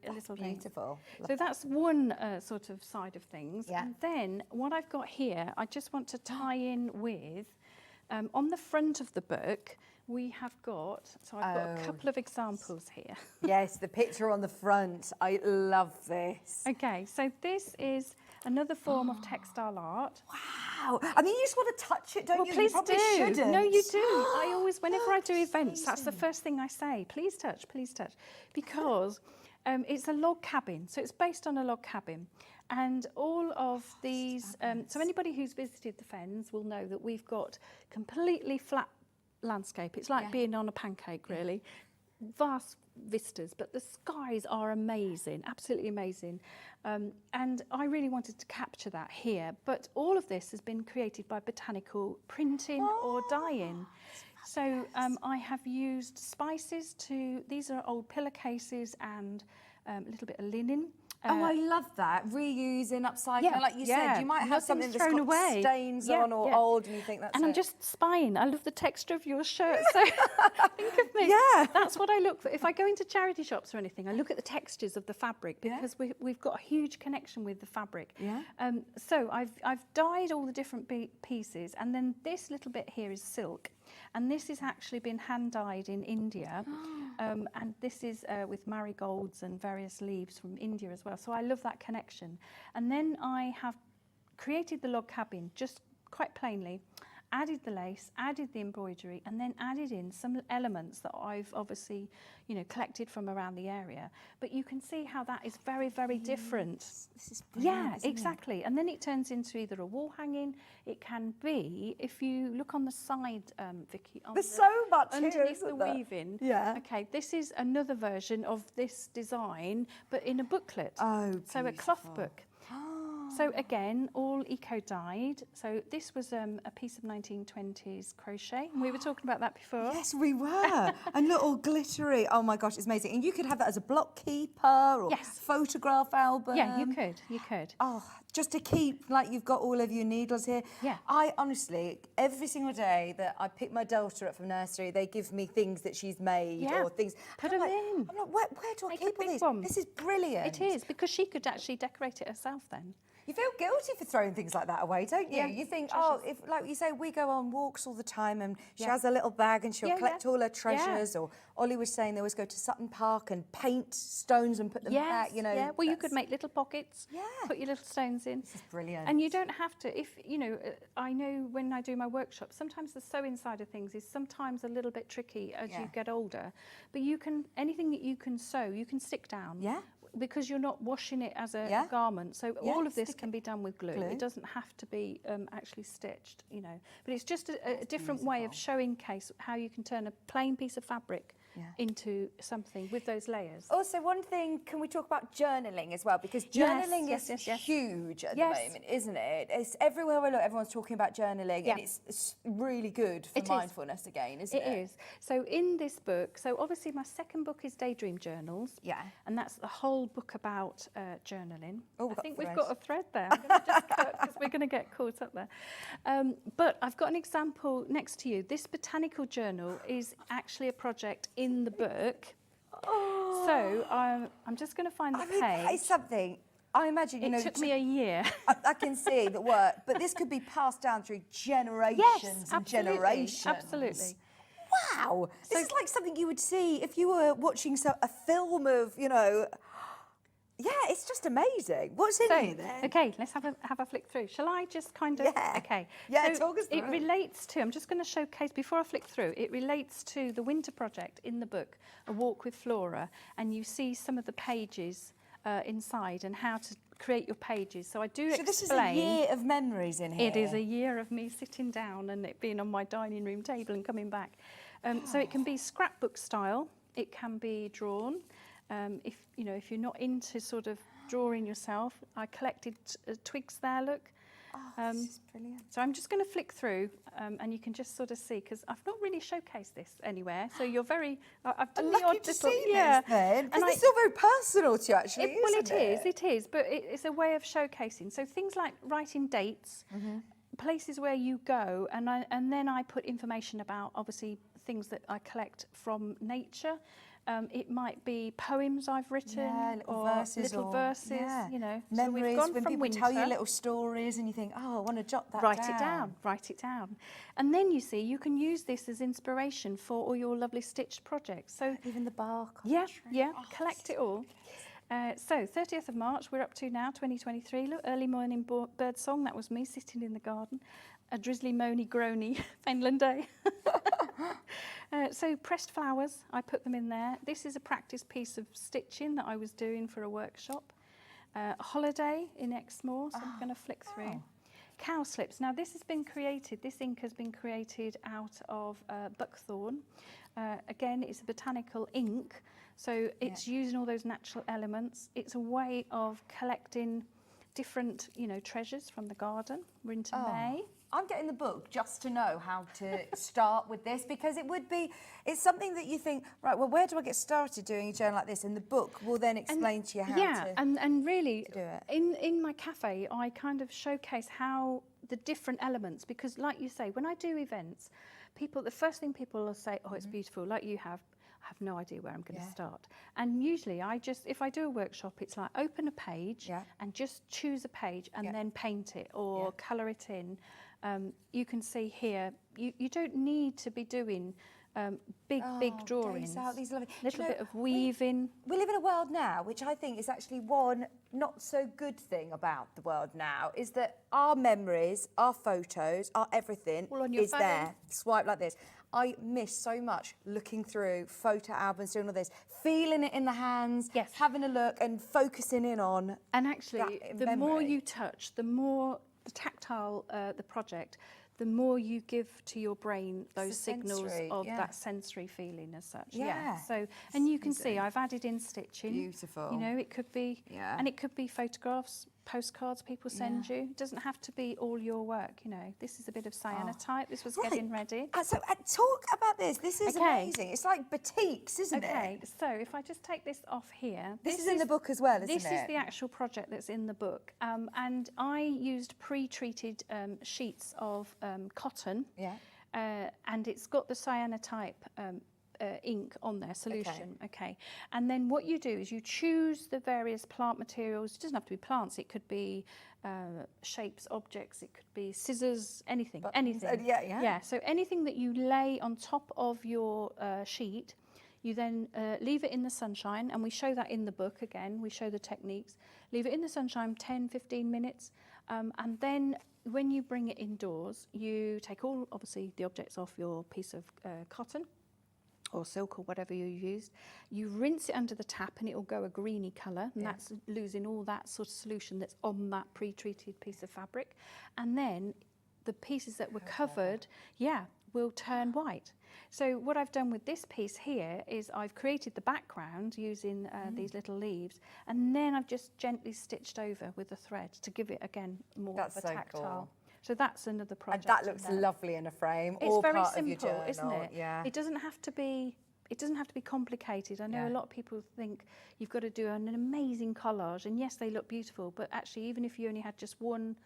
little things. Beautiful. So that's one sort of side of things. And then what I've got here, I just want to tie in with, on the front of the book, we have got, so I've got a couple of examples here. Yes, the picture on the front. I love this. Okay, so this is another form of textile art. Wow. I mean, you just want to touch it, don't you? Please you probably do. Shouldn't. No, you do. I always, whenever I do events, that's the first thing I say. Please touch, because it's a log cabin. So it's based on a log cabin. And all of these, so anybody who's visited the Fens will know that we've got completely flat landscape. It's like being on a pancake, really. Vast vistas, but the skies are amazing, absolutely amazing. And I really wanted to capture that here. But all of this has been created by botanical printing or dyeing. So I have used spices these are old pillowcases and a little bit of linen. I love that. Reusing, upcycling, like you said. You might have something that's got away. Stains on or old and you think that's And I'm just spying. I love the texture of your shirt. So think of me. Yeah. That's what I look for. If I go into charity shops or anything, I look at the textures of the fabric because we've got a huge connection with the fabric. Yeah. So I've dyed all the different pieces, and then this little bit here is silk. And this has actually been hand-dyed in India. And this is with marigolds and various leaves from India as well. So I love that connection. And then I have created the log cabin just quite plainly. added the lace, added the embroidery, and then added in some elements that I've obviously, collected from around the area. But you can see how that is very, very different. This is brilliant, isn't exactly. And then it turns into either a wall hanging. It can be, if you look on the side, Vicky, on There's so much here, underneath the isn't there? weaving. Yeah. Okay, this is another version of this design, but in a booklet. Oh, so a cloth book. So again, all eco-dyed. So this was a piece of 1920s crochet. And we were talking about that before. Yes, we were. And look, all glittery. Oh my gosh, it's amazing. And you could have that as a block keeper or photograph album. Yeah, you could. Oh, just to keep, like you've got all of your needles here. Yeah. I honestly, every single day that I pick my daughter up from nursery, they give me things that she's made or things. Put I'm them like, in. I'm like, where do I Make a keep all big these? one. This is brilliant. It is, because she could actually decorate it herself then. You feel guilty for throwing things like that away, don't you? Yeah, You think, treasures. if, like you say, we go on walks all the time and she has a little bag and she'll collect all her treasures. Or Ollie was saying they always go to Sutton Park and paint stones and put them back, Yeah, well, you could make little pockets, put your little stones in. This is brilliant. And you don't have to, I know when I do my workshops, sometimes the sewing side of things is sometimes a little bit tricky as you get older. But anything that you can sew, you can stick down. Yeah. Because you're not washing it as a garment. So all of this can be done with glue. It doesn't have to be actually stitched, But it's just a different way of showing how you can turn a plain piece of fabric into something with those layers. Also, one thing, can we talk about journaling as well? Because journaling is huge at the moment, isn't it? It's everywhere I look, everyone's talking about journaling, and it's really good for mindfulness again, isn't it? It is. So in this book, so obviously my second book is Daydream Journals. Yeah. And that's the whole book about journaling. Oh, I think we've got a thread there. I'm going to just cut because we're going to get caught up there. But I've got an example next to you. This botanical journal is actually a project in the book. Oh. So I'm just going to find the page. That is something. I imagine, it took me a year. I can see the work, but this could be passed down through generations and generations. Absolutely. Wow, this is like something you would see if you were watching a film of, Yeah, it's just amazing. What's in here then? Okay, let's have a flick through. Shall I just kind of? Yeah. Okay. Yeah, so talk us through. It relates to. I'm just going to showcase before I flick through. It relates to the winter project in the book, A Walk with Flora, and you see some of the pages inside and how to create your pages. So I do explain. So this is a year of memories in here. It is a year of me sitting down and it being on my dining room table and coming back. So it can be scrapbook style. It can be drawn. If you're not into sort of drawing yourself, I collected twigs there. Look. This is brilliant. So I'm just going to flick through, and you can just sort of see, because I've not really showcased this anywhere. So you're very. I've done the odd little. This then, and it's still very personal to you, actually. It is, but it's a way of showcasing. So things like writing dates, places where you go, and then I put information about obviously things that I collect from nature. It might be poems I've written, little verses, So we've memories gone when from people winter, tell you little stories and you think, oh, I want to jot that down. Write it down. And then you see, you can use this as inspiration for all your lovely stitched projects. So even the bark on the tree. Collect it all. So 30th of March, we're up to now, 2023. Look, early morning bird song, that was me sitting in the garden. A drizzly, moany, groany Finland day. So pressed flowers, I put them in there. This is a practice piece of stitching that I was doing for a workshop. A holiday in Exmoor, so I'm going to flick through. Cow slips. Now this has been created, this ink has been created out of buckthorn. Again, it's a botanical ink, so it's using all those natural elements. It's a way of collecting different, treasures from the garden. We're into May. I'm getting the book just to know how to start with this, because it's something that you think, right, well, where do I get started doing a journal like this? And the book will then explain to you how to and really, do it. In my cafe, I kind of showcase how the different elements, because like you say, when I do events, the first thing people will say, oh, it's beautiful, like you have. I have no idea where I'm going to start. And usually if I do a workshop, it's like open a page and just choose a page and then paint it or colour it in. You can see here, you don't need to be doing big days drawings, out, these lovely. little Do you know, bit of weaving. We live in a world now, which I think is actually one not so good thing about the world now, is that our memories, our photos, our everything All on your is phone. there. Swipe like this. I miss so much looking through photo albums, doing all this, feeling it in the hands, Yes. having a look and focusing in on. And actually, that the more memory. you touch, the more the tactile the project, the more you give to your brain those the signals sensory, of yeah. that sensory feeling as such. Yeah. So, and you can see I've added in stitching. Beautiful. You know, it could be, Yeah. and it could be photographs, postcards people send you. It doesn't have to be all your work. You know, this is a bit of cyanotype. This was getting ready. So talk about this. This is Okay. amazing. It's like batiks, isn't Okay, it? so if I just take this off here. This is in the book as well, isn't it? This is the actual project that's in the book. And I used pre-treated sheets of cotton. Yeah. And it's got the cyanotype ink on there, solution. Okay. And then what you do is you choose the various plant materials. It doesn't have to be plants. It could be shapes, objects. It could be scissors, anything. Anything. Yeah. So anything that you lay on top of your sheet, you then leave it in the sunshine, and we show that in the book again. We show the techniques. Leave it in the sunshine 10, 15 minutes, and then when you bring it indoors, you take all, obviously, the objects off your piece of cotton or silk or whatever you used. You rinse it under the tap and it will go a greeny colour, and that's losing all that sort of solution that's on that pre-treated piece of fabric. And then the pieces that were covered, will turn white. So what I've done with this piece here is I've created the background using these little leaves, and then I've just gently stitched over with the thread to give it, again, more of a so tactile. cool. So that's another project. And that looks lovely in a frame. It's all very part simple, of your journal. isn't it? Yeah. It doesn't have to be. It doesn't have to be complicated. I know a lot of people think you've got to do an amazing collage, and yes, they look beautiful. But actually, even if you only had just one,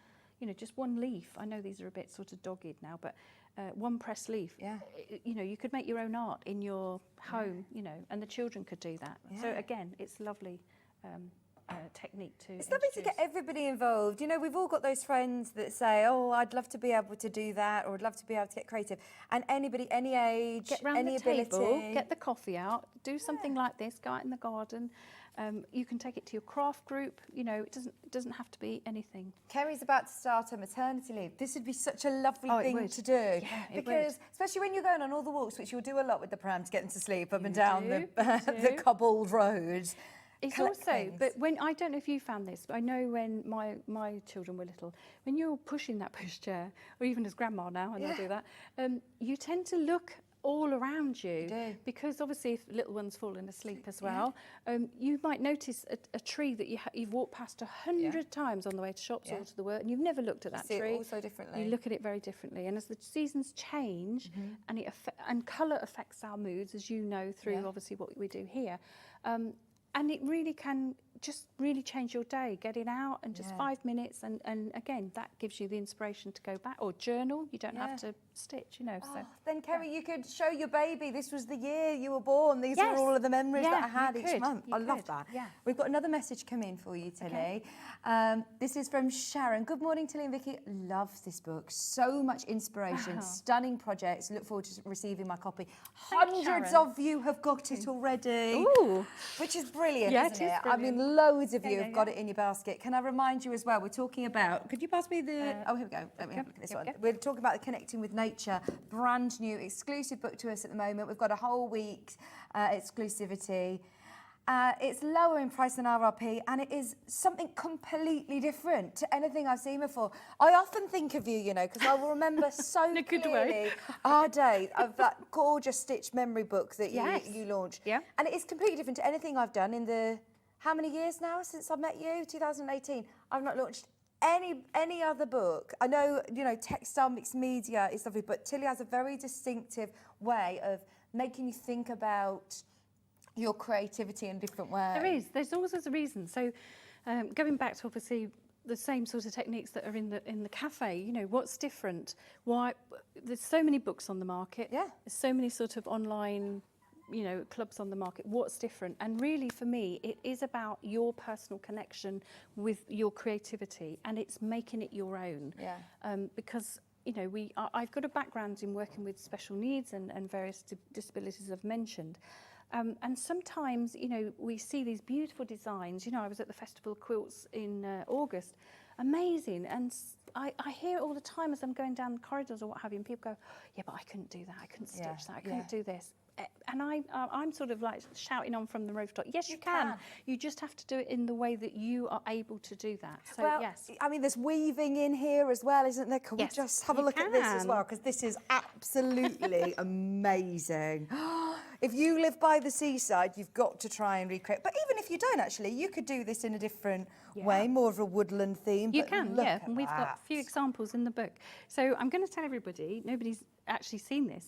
just one leaf. I know these are a bit sort of dogged now, but one pressed leaf. Yeah. You could make your own art in your home. And the children could do that. So Yeah. again, it's lovely. Technique to It's lovely to get everybody involved. We've all got those friends that say, oh, I'd love to be able to do that, or I'd love to be able to get creative. And anybody, any age, get round any the ability. table, get the coffee out, do something like this, go out in the garden. You can take it to your craft group. It doesn't have to be anything. Kerry's about to start her maternity leave. This would be such a lovely Oh, it thing would. to do. Yeah, it because, especially when you're going on all the walks, which you'll do a lot with the pram to get them to sleep up and down do, the cobbled roads. It's collect also, things. but when, I don't know if you found this, but I know when my children were little, when you're pushing that pushchair, or even as grandma now, and I do that, you tend to look all around you, do. because obviously if little one's fallen asleep as well, you might notice a tree that you've walked past 100 times on the way to shops or to the work, and you've never looked at that See tree. it all so differently. You look at it very differently, and as the seasons change, and colour affects our moods, as you know through obviously what we do here. And it really can just really change your day, getting out and just 5 minutes. And again, that gives you the inspiration to go back, or journal. You don't have to stitch, so. Then, Kerry, you could show your baby, this was the year you were born. These are all of the memories that I had each month. I love that. Yeah. We've got another message come in for you, Tilly. This is from Sharon. Good morning, Tilly and Vicky. Love this book. So much inspiration, stunning projects. Look forward to receiving my copy. Hundreds of you have got it already. Ooh. Which is brilliant, Yeah, isn't it is it? I mean, brilliant. loads of you have got it in your basket. Can I remind you as well, we're talking about, could you pass me the, oh, here we go. Let me have a look at this one. We're talking about the Connecting with Nature, brand new exclusive book to us at the moment. We've got a whole week exclusivity. It's lower in price than RRP, and it is something completely different to anything I've seen before. I often think of you, because I will remember so In a good clearly way. our days of that gorgeous stitched memory book that you launched. Yeah. And it is completely different to anything I've done in the, how many years now since I met you? 2018. I've not launched any other book. I know, textile mixed media is lovely, but Tilly has a very distinctive way of making you think about your creativity in a different way. There is. There's always a reason. So going back to obviously the same sort of techniques that are in the cafe, what's different? Why? There's so many books on the market. Yeah. There's so many sort of online clubs on the market. What's different? And really for me, it is about your personal connection with your creativity, and it's making it your own. Yeah. Because you know, I've got a background in working with special needs and various disabilities I've mentioned. And sometimes, you know, we see these beautiful designs. You know, I was at the Festival of Quilts in August. Amazing. And I hear it all the time as I'm going down the corridors or what have you, and people go, yeah, but I couldn't do that. I couldn't stitch that. I couldn't do this. And I'm sort of like shouting on from the rooftop, yes, you can. You just have to do it in the way that you are able to do that. So, well, yes. I mean, there's weaving in here as well, isn't there? Can we just have a look at this as well? Because this is absolutely amazing. If you live by the seaside, you've got to try and recreate. But even if you don't, actually, you could do this in a different way, more of a woodland theme. You can, yeah. And we've got a few examples in the book. So I'm going to tell everybody, nobody's actually seen this.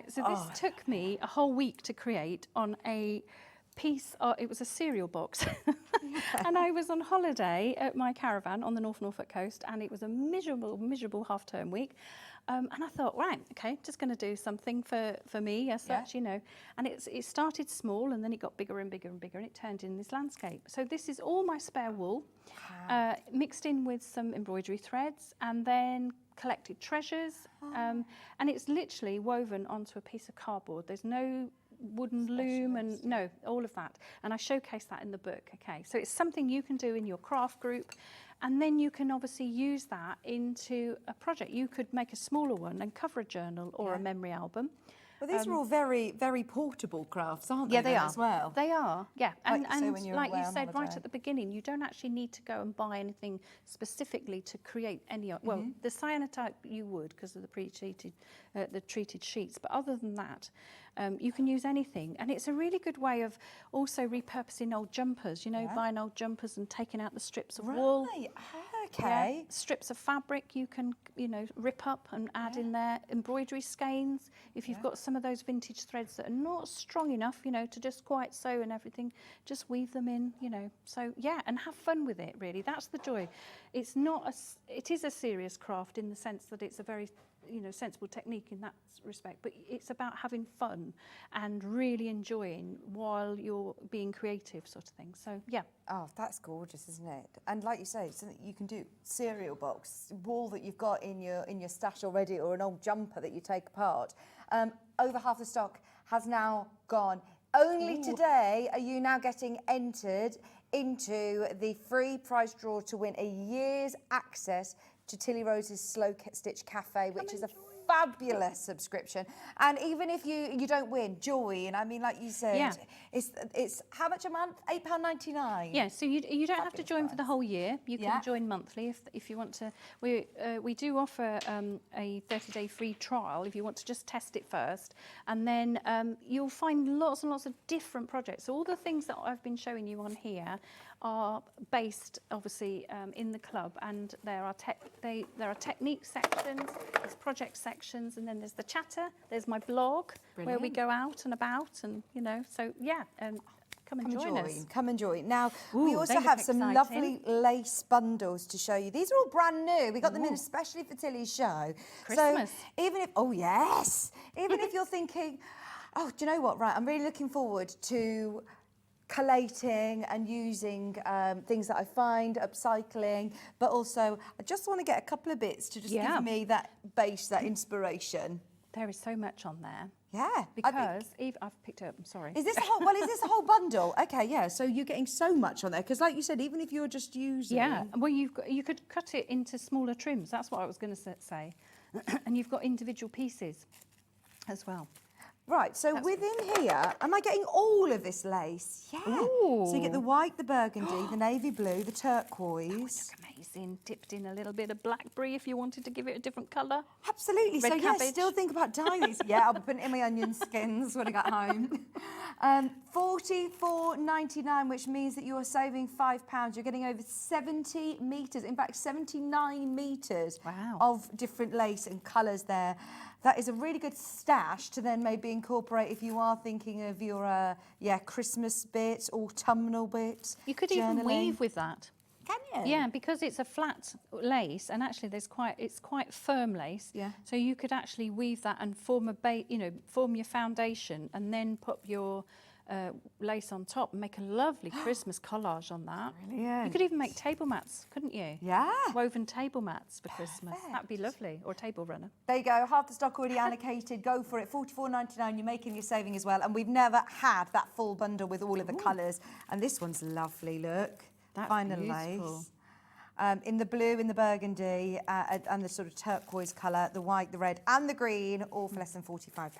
So this took me a whole week to create on a piece, it was a cereal box. And I was on holiday at my caravan on the North Norfolk coast, and it was a miserable, miserable half-term week. And I thought, right, okay, just going to do something for me as such, you know. And it started small, and then it got bigger and bigger and bigger, and it turned in this landscape. So this is all my spare wool, mixed in with some embroidery threads, and then collected treasures. And it's literally woven onto a piece of cardboard. There's no wooden loom and no, all of that. And I showcase that in the book, okay. So it's something you can do in your craft group, and then you can obviously use that into a project. You could make a smaller one and cover a journal or a memory album. Well, these are all very, very portable crafts, aren't they? Yeah, they are. As well. They are, yeah. And like you said right at the beginning, you don't actually need to go and buy anything specifically to create any. Well, the cyanotype you would because of the treated sheets, but other than that, you can use anything. And it's a really good way of also repurposing old jumpers. You know, buying old jumpers and taking out the strips of wool. Okay. Yeah. Strips of fabric you can, you know, rip up and add in there. Embroidery skeins. If you've got some of those vintage threads that are not strong enough, you know, to just quite sew and everything, just weave them in, you know. So, yeah, and have fun with it, really. That's the joy. It's not it is a serious craft in the sense that it's a very, you know, sensible technique in that respect, but it's about having fun and really enjoying while you're being creative, sort of thing. So yeah. Oh, that's gorgeous, isn't it? And like you say, something you can do, cereal box, wool that you've got in your stash already, or an old jumper that you take apart. Over half the stock has now gone. Only today are you now getting entered into the free prize draw to win a year's access to Tilly Rose's Slow Stitch Cafe, which is a fabulous subscription. And even if you don't win, joy, and I mean, like you said, it's how much a month? £8.99. Yeah, so you don't have to join for the whole year. You can join monthly if you want to. We do offer a 30-day free trial if you want to just test it first, and then you'll find lots and lots of different projects. So all the things that I've been showing you on here are based obviously in the club, and there are technique sections, there's project sections, and then there's the chatter, there's my blog where we go out and about, and you know, so yeah, and come and join us. Come and join. Now, we also have some lovely lace bundles to show you. These are all brand new. We got them in especially for Tilly's show. Christmas. So even if you're thinking, oh, do you know what, right, I'm really looking forward to collating and using things that I find, upcycling, but also I just want to get a couple of bits to just give me that base, that inspiration. There is so much on there. Yeah. Because I've picked it up, I'm sorry. Is this a whole bundle? Okay, yeah, so you're getting so much on there, because like you said, even if you're just using... Yeah, well, you could cut it into smaller trims, that's what I was going to say. And you've got individual pieces as well. Right, so within here, am I getting all of this lace? Yeah. Ooh. So you get the white, the burgundy, the navy blue, the turquoise. That would look amazing. Dipped in a little bit of blackberry if you wanted to give it a different colour. Absolutely. Red so cabbage. yes, still think about dyeing these. Yeah, I'll be putting it in my onion skins when I get home. $44.99, which means that you are saving £5. You're getting over 70 metres, in fact 79 metres of different lace and colours there. That is a really good stash to then maybe incorporate if you are thinking of your Christmas bits, autumnal bits. You could even weave with that. Can you? Yeah, because it's a flat lace, and actually it's quite firm lace. Yeah. So you could actually weave that and form form your foundation, and then put your lace on top and make a lovely Christmas collage on that. Brilliant. You could even make table mats, couldn't you? Yeah. Woven table mats for Christmas. That'd be lovely. Or a table runner. There you go, half the stock already allocated. Go for it, $44.99. You're making your saving as well. And we've never had that full bundle with all of the colours. And this one's lovely, look. That's Finer beautiful. lace. In the blue, in the burgundy, and the sort of turquoise colour, the white, the red and the green, all for less than £45.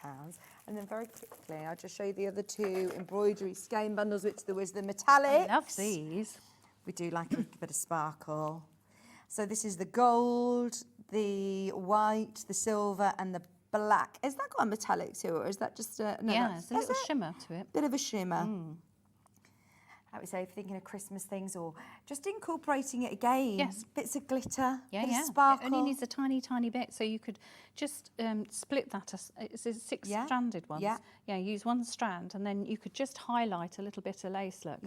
And then very quickly, I'll just show you the other two embroidery skein bundles, which there was the metallics. I love these. We do like a little bit of sparkle. So this is the gold, the white, the silver and the black. Has that got a metallic to it, or is that just a... No, Yeah, it's a little shimmer to it. Bit of a shimmer. Like we say, if you're thinking of Christmas things or just incorporating it again. Yes. Bits of glitter, Yeah, bit of sparkle. It only needs a tiny, tiny bit, so you could just split that. It's a six-stranded one. Yeah. Yeah, use one strand, and then you could just highlight a little bit of lace, look,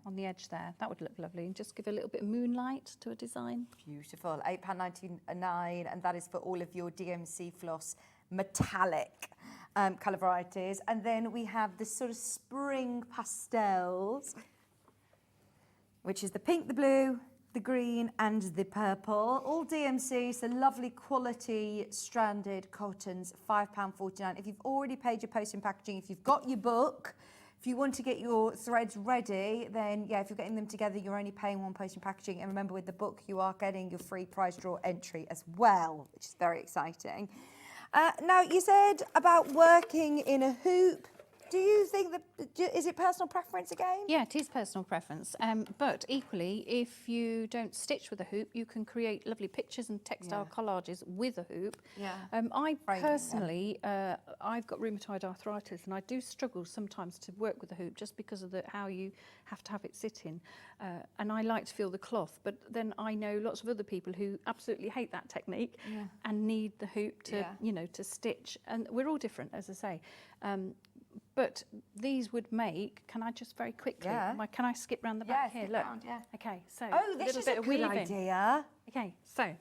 on the edge there. That would look lovely, and just give a little bit of moonlight to a design. Beautiful, £8.99, and that is for all of your DMC floss metallic colour varieties. And then we have the sort of spring pastels, which is the pink, the blue, the green and the purple. All DMC, so lovely quality stranded cottons, £5.49. If you've already paid your postage and packaging, if you've got your book, if you want to get your threads ready, then yeah, if you're getting them together, you're only paying one postage and packaging. And remember, with the book, you are getting your free prize draw entry as well, which is very exciting. Now, you said about working in a hoop. Do you think that, is it personal preference again? Yeah, it is personal preference. But equally, if you don't stitch with a hoop, you can create lovely pictures and textile collages with a hoop. Yeah. I personally, I've got rheumatoid arthritis, and I do struggle sometimes to work with a hoop just because of how you have to have it sitting. And I like to feel the cloth, but then I know lots of other people who absolutely hate that technique and need the hoop to, you know, to stitch. And we're all different, as I say. But these would make, can I just very quickly, can I skip round the back here? Look. Okay, so oh, this is a good idea. Okay, so.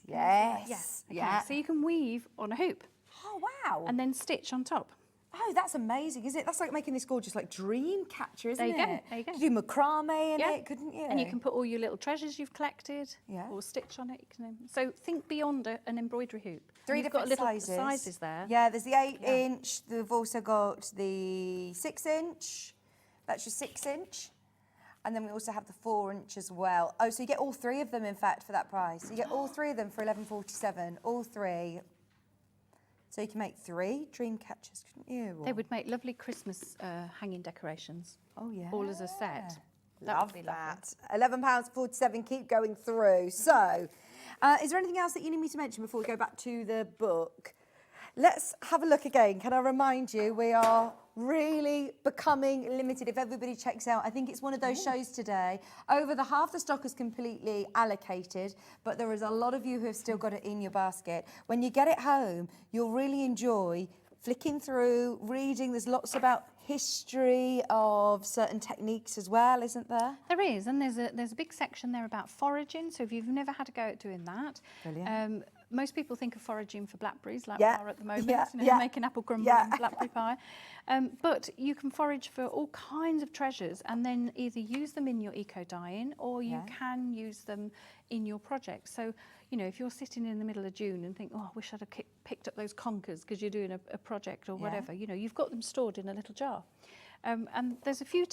Yes. Okay, so you can weave on a hoop. Oh, wow. And then stitch on top. Oh, that's amazing, isn't it? That's like making this gorgeous, like, dream catcher, isn't it? There you go, there you go. You could do macrame in it, couldn't you? And you can put all your little treasures you've collected, or stitch on it. You can, so think beyond an embroidery hoop. Three You've different got little sizes there. Yeah, there's the 8-inch. They've also got the 6-inch. That's your 6-inch. And then we also have the 4-inch as well. Oh, so you get all three of them, in fact, for that price. You get all three of them for $11.47. All three. So you can make 3 dream catchers, couldn't you? They would make lovely Christmas hanging decorations. Oh, yeah. All as a set. Love that. £11.47, keep going through. So, is there anything else that you need me to mention before we go back to the book? Let's have a look again. Can I remind you, we are really becoming limited. If everybody checks out, I think it's one of those shows today. Over the half the stock is completely allocated, but there is a lot of you who have still got it in your basket. When you get it home, you'll really enjoy flicking through, reading. There's lots about history of certain techniques as well, isn't there? There is, and there's a big section there about foraging. So if you've never had a go at doing that, brilliant. Most people think of foraging for blackberries, like we are at the moment, making apple crumble and blackberry pie. But you can forage for all kinds of treasures and then either use them in your eco-dyeing or you can use them in your project. So, you know, if you're sitting in the middle of June and think, oh, I wish I'd have picked up those conkers because you're doing a project or whatever, you know, you've got them stored in a little jar. And there's a few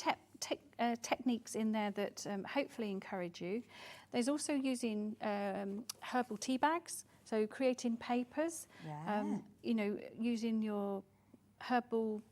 techniques in there that hopefully encourage you. There's also using herbal tea bags. So creating papers, you know, using your herbal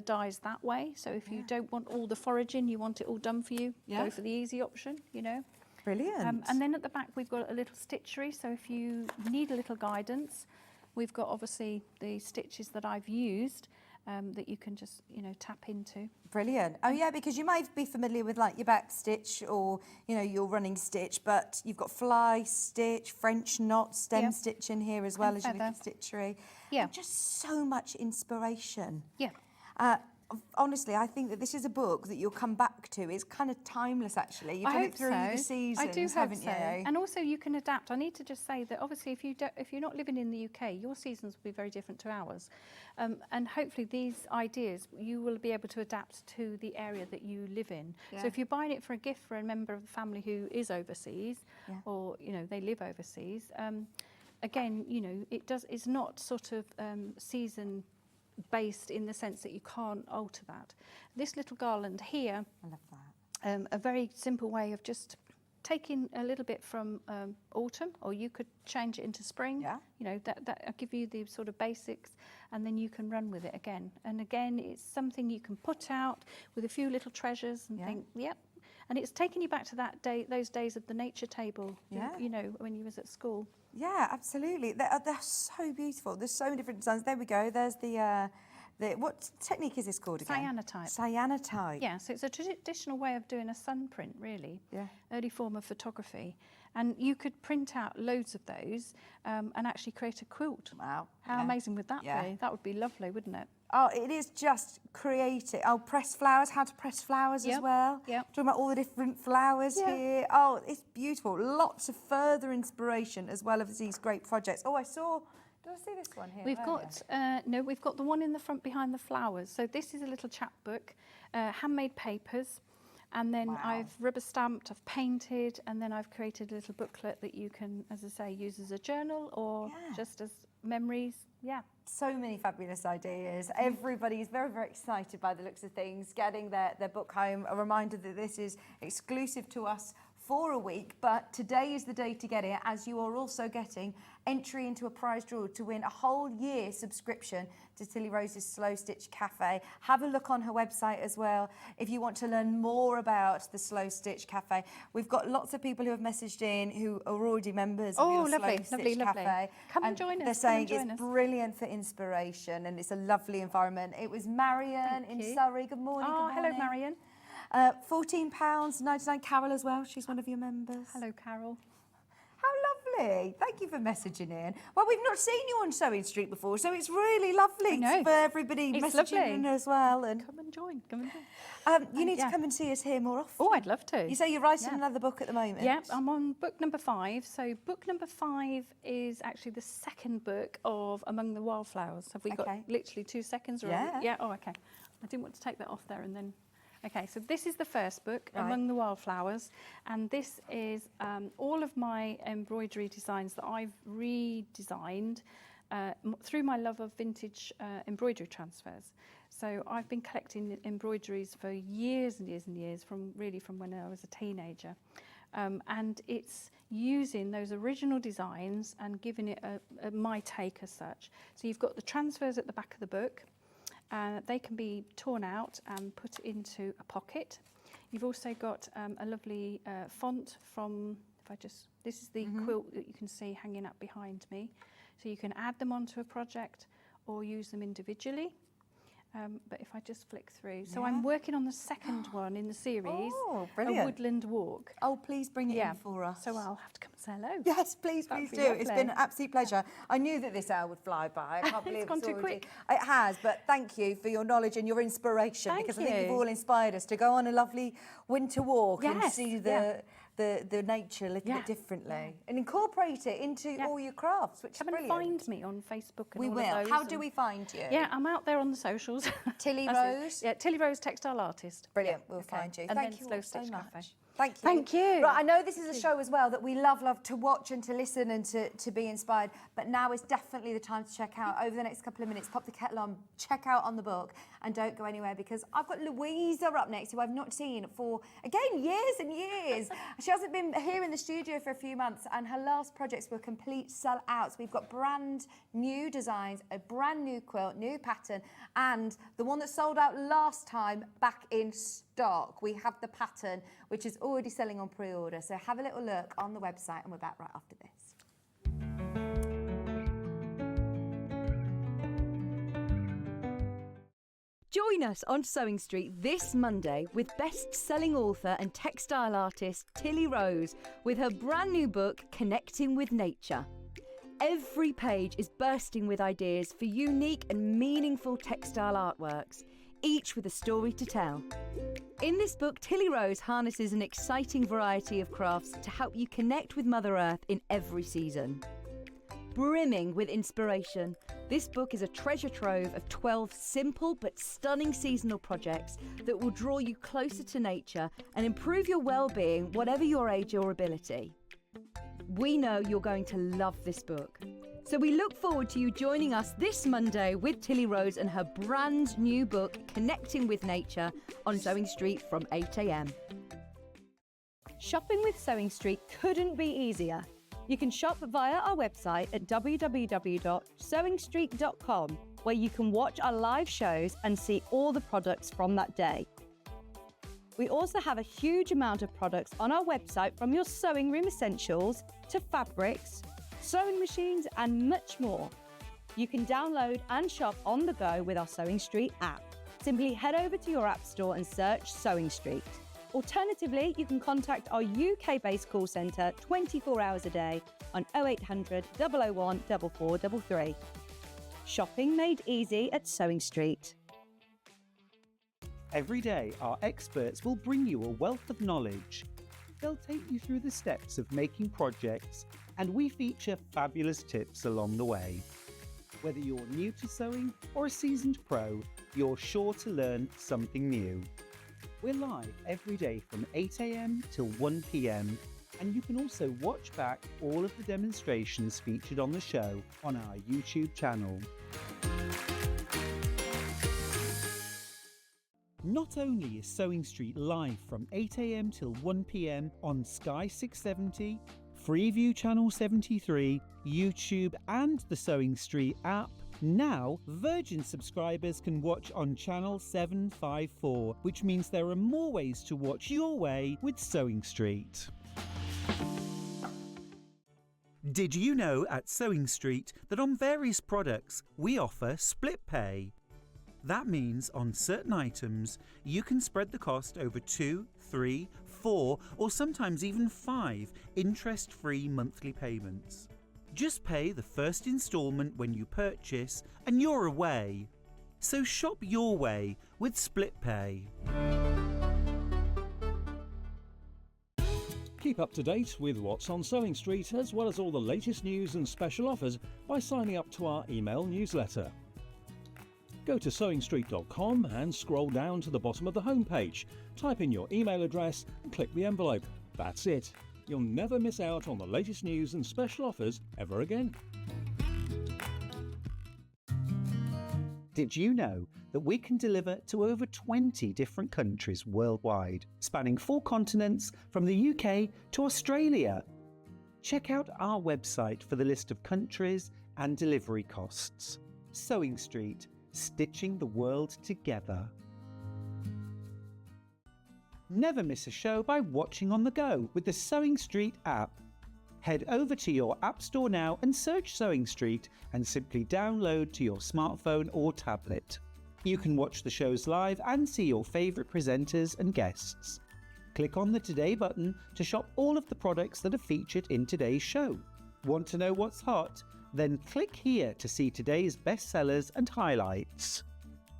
dyes that way. So if you don't want all the foraging, you want it all done for you, go for the easy option, you know. Brilliant. And then at the back, we've got a little stitchery. So if you need a little guidance, we've got obviously the stitches that I've used that you can just, you know, tap into. Brilliant. Oh yeah, because you might be familiar with like your back stitch or, you know, your running stitch, but you've got fly stitch, French knot, stem stitch in here as well as your little stitchery. Yeah. And just so much inspiration. Yeah. honestly, I think that this is a book that you'll come back to. It's kind of timeless, actually. You've I done hope it through the seasons, I do hope haven't so. you? And also you can adapt. I need to just say that obviously if you're not living in the UK, your seasons will be very different to ours. And hopefully these ideas you will be able to adapt to the area that you live in. Yeah. So if you're buying it for a gift for a member of the family who is overseas, or they live overseas, again, it's not sort of season based in the sense that you can't alter that. This little garland here, I love that. a very simple way of just taking a little bit from autumn, or you could change it into spring. Yeah. That I'll give you the sort of basics, and then you can run with it again. And again, it's something you can put out with a few little treasures and think, yep. And it's taking you back to that day, those days of the nature table, when you was at school. Yeah, absolutely. They're so beautiful. There's so many different designs. There we go. There's the what technique is this called again? Cyanotype. Cyanotype. Yeah, so it's a traditional way of doing a sun print, really. Yeah. Early form of photography. And you could print out loads of those and actually create a quilt. Wow. How amazing would that Yeah. be? That would be lovely, wouldn't it? Oh, it is just creative. Oh, press flowers, how to press flowers as well. Yeah. Talking about all the different flowers here. Oh, it's beautiful. Lots of further inspiration as well as these great projects. Oh, did I see this one here? We've got the one in the front behind the flowers. So this is a little chapbook, handmade papers. And then I've rubber stamped, I've painted, and then I've created a little booklet that you can, as I say, use as a journal or just as memories. Yeah. So many fabulous ideas. Everybody's very, very excited by the looks of things, getting their book home. A reminder that this is exclusive to us for a week, but today is the day to get it, as you are also getting entry into a prize draw to win a whole year subscription to Tilly Rose's Slow Stitch Cafe. Have a look on her website as well if you want to learn more about the Slow Stitch Cafe. We've got lots of people who have messaged in who are already members of your Slow Stitch Cafe. Come and join us. They're saying it's brilliant for inspiration and it's a lovely environment. It was Marion in Surrey. Good morning. Oh, good morning. hello, Marion. £14.99. Carol as well. She's one of your members. Hello, Carol. How lovely. Thank you for messaging in. Well, we've not seen you on Sewing Street before, so it's really lovely for everybody messaging in as well. And come and join. Come and join. You need to come and see us here more often. Oh, I'd love to. You say you're writing another book at the moment? Yeah, I'm on book number 5. So book number 5 is actually the second book of Among the Wildflowers. Have we got literally 2 seconds? Or yeah. Oh, okay. I didn't want to take that off there and then... Okay, so this is the first book, Among the Wildflowers, and this is all of my embroidery designs that I've redesigned through my love of vintage embroidery transfers. So I've been collecting embroideries for years and years and years, from when I was a teenager. And it's using those original designs and giving it my take as such. So you've got the transfers at the back of the book. They can be torn out and put into a pocket. You've also got a lovely font from, this is the quilt that you can see hanging up behind me. So you can add them onto a project or use them individually. But if I just flick through. So I'm working on the second one in the series, A Woodland Walk. Oh, please bring it in for us. So I'll have to come and say hello. Yes, please do. It's been an absolute pleasure. I knew that this hour would fly by. I can't believe it's gone too quick. It has, but thank you for your knowledge and your inspiration, because I think you've all inspired us to go on a lovely winter walk and see the nature a little bit differently and incorporate it into all your crafts, which is brilliant. Come and find me on Facebook and we all will. of those. How do we find you? Yeah, I'm out there on the socials. Tilly Rose? Yeah, Tilly Rose Textile Artist. Brilliant, we'll find you. And Thank you Slow all so Stitch much. Cafe. Thank you. Thank you. Right, I know this is a show as well that we love to watch and to listen and to be inspired, but now is definitely the time to check out. Over the next couple of minutes, pop the kettle on, check out on the book, and don't go anywhere, because I've got Louisa up next, who I've not seen for, again, years and years. She hasn't been here in the studio for a few months, and her last projects were complete sell-outs. We've got brand new designs, a brand new quilt, new pattern, and the one that sold out last time back in stock. We have the pattern, which is already selling on pre-order. So have a little look on the website, and we're back right after this. Join us on Sewing Street this Monday with best-selling author and textile artist Tilly Rose with her brand new book, Connecting with Nature. Every page is bursting with ideas for unique and meaningful textile artworks. each with a story to tell. In this book, Tilly Rose harnesses an exciting variety of crafts to help you connect with Mother Earth in every season. Brimming with inspiration, this book is a treasure trove of 12 simple but stunning seasonal projects that will draw you closer to nature and improve your well-being, whatever your age or ability. We know you're going to love this book. So we look forward to you joining us this Monday with Tilly Rose and her brand new book, Connecting with Nature, on Sewing Street from 8 a.m. Shopping with Sewing Street couldn't be easier. You can shop via our website at www.sewingstreet.com, where you can watch our live shows and see all the products from that day. We also have a huge amount of products on our website, from your sewing room essentials to fabrics, sewing machines and much more. You can download and shop on the go with our Sewing Street app. Simply head over to your app store and search Sewing Street. Alternatively, you can contact our UK-based call centre 24 hours a day on 0800 001 4433. Shopping made easy at Sewing Street. Every day, our experts will bring you a wealth of knowledge. They'll take you through the steps of making projects, and we feature fabulous tips along the way. Whether you're new to sewing or a seasoned pro, you're sure to learn something new. We're live every day from 8 a.m. till 1 p.m, and you can also watch back all of the demonstrations featured on the show on our YouTube channel. Not only is Sewing Street live from 8 a.m. till 1 p.m. on Sky 670, Freeview Channel 73, YouTube and the Sewing Street app, now Virgin subscribers can watch on Channel 754, which means there are more ways to watch your way with Sewing Street. Did you know at Sewing Street that on various products we offer split pay? That means on certain items, you can spread the cost over 2, 3, 4, or sometimes even 5 interest-free monthly payments. Just pay the first instalment when you purchase and you're away. So shop your way with split pay. Keep up to date with what's on Sewing Street, as well as all the latest news and special offers, by signing up to our email newsletter. Go to sewingstreet.com and scroll down to the bottom of the homepage. Type in your email address and click the envelope. That's it. You'll never miss out on the latest news and special offers ever again. Did you know that we can deliver to over 20 different countries worldwide, spanning 4 continents from the UK to Australia? Check out our website for the list of countries and delivery costs. Sewing Street, stitching the world together. Never miss a show by watching on the go with the Sewing Street app. Head over to your app store now and search Sewing Street and simply download to your smartphone or tablet. You can watch the shows live and see your favourite presenters and guests. Click on the Today button to shop all of the products that are featured in today's show. Want to know what's hot? Then click here to see today's bestsellers and highlights.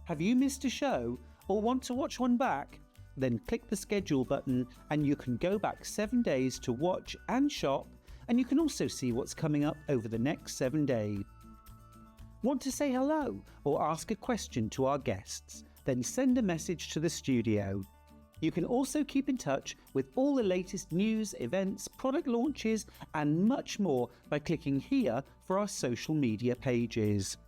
Have you missed a show or want to watch one back? Then click the schedule button and you can go back 7 days to watch and shop, and you can also see what's coming up over the next 7 days. Want to say hello or ask a question to our guests? Then send a message to the studio. You can also keep in touch with all the latest news, events, product launches and much more by clicking here for our social media pages.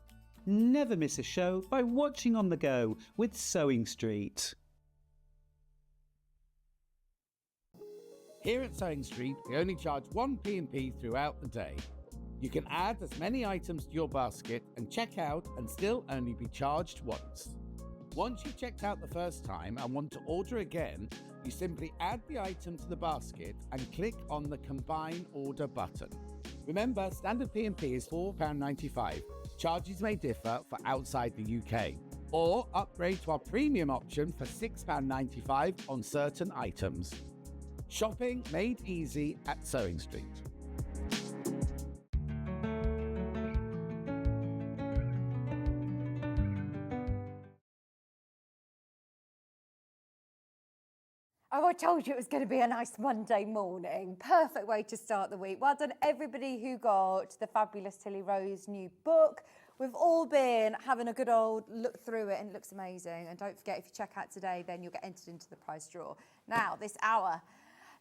Never miss a show by watching on the go with Sewing Street. Here at Sewing Street, we only charge one P&P throughout the day. You can add as many items to your basket and check out and still only be charged once. Once you've checked out the first time and want to order again, you simply add the item to the basket and click on the Combine Order button. Remember, standard P&P is £4.95. Charges may differ for outside the UK. Or upgrade to our premium option for £6.95 on certain items. Shopping made easy at Sewing Street. Oh, I told you it was going to be a nice Monday morning. Perfect way to start the week. Well done everybody who got the fabulous Tilly Rose new book. We've all been having a good old look through it and it looks amazing. And don't forget, if you check out today, then you'll get entered into the prize draw. Now, this hour,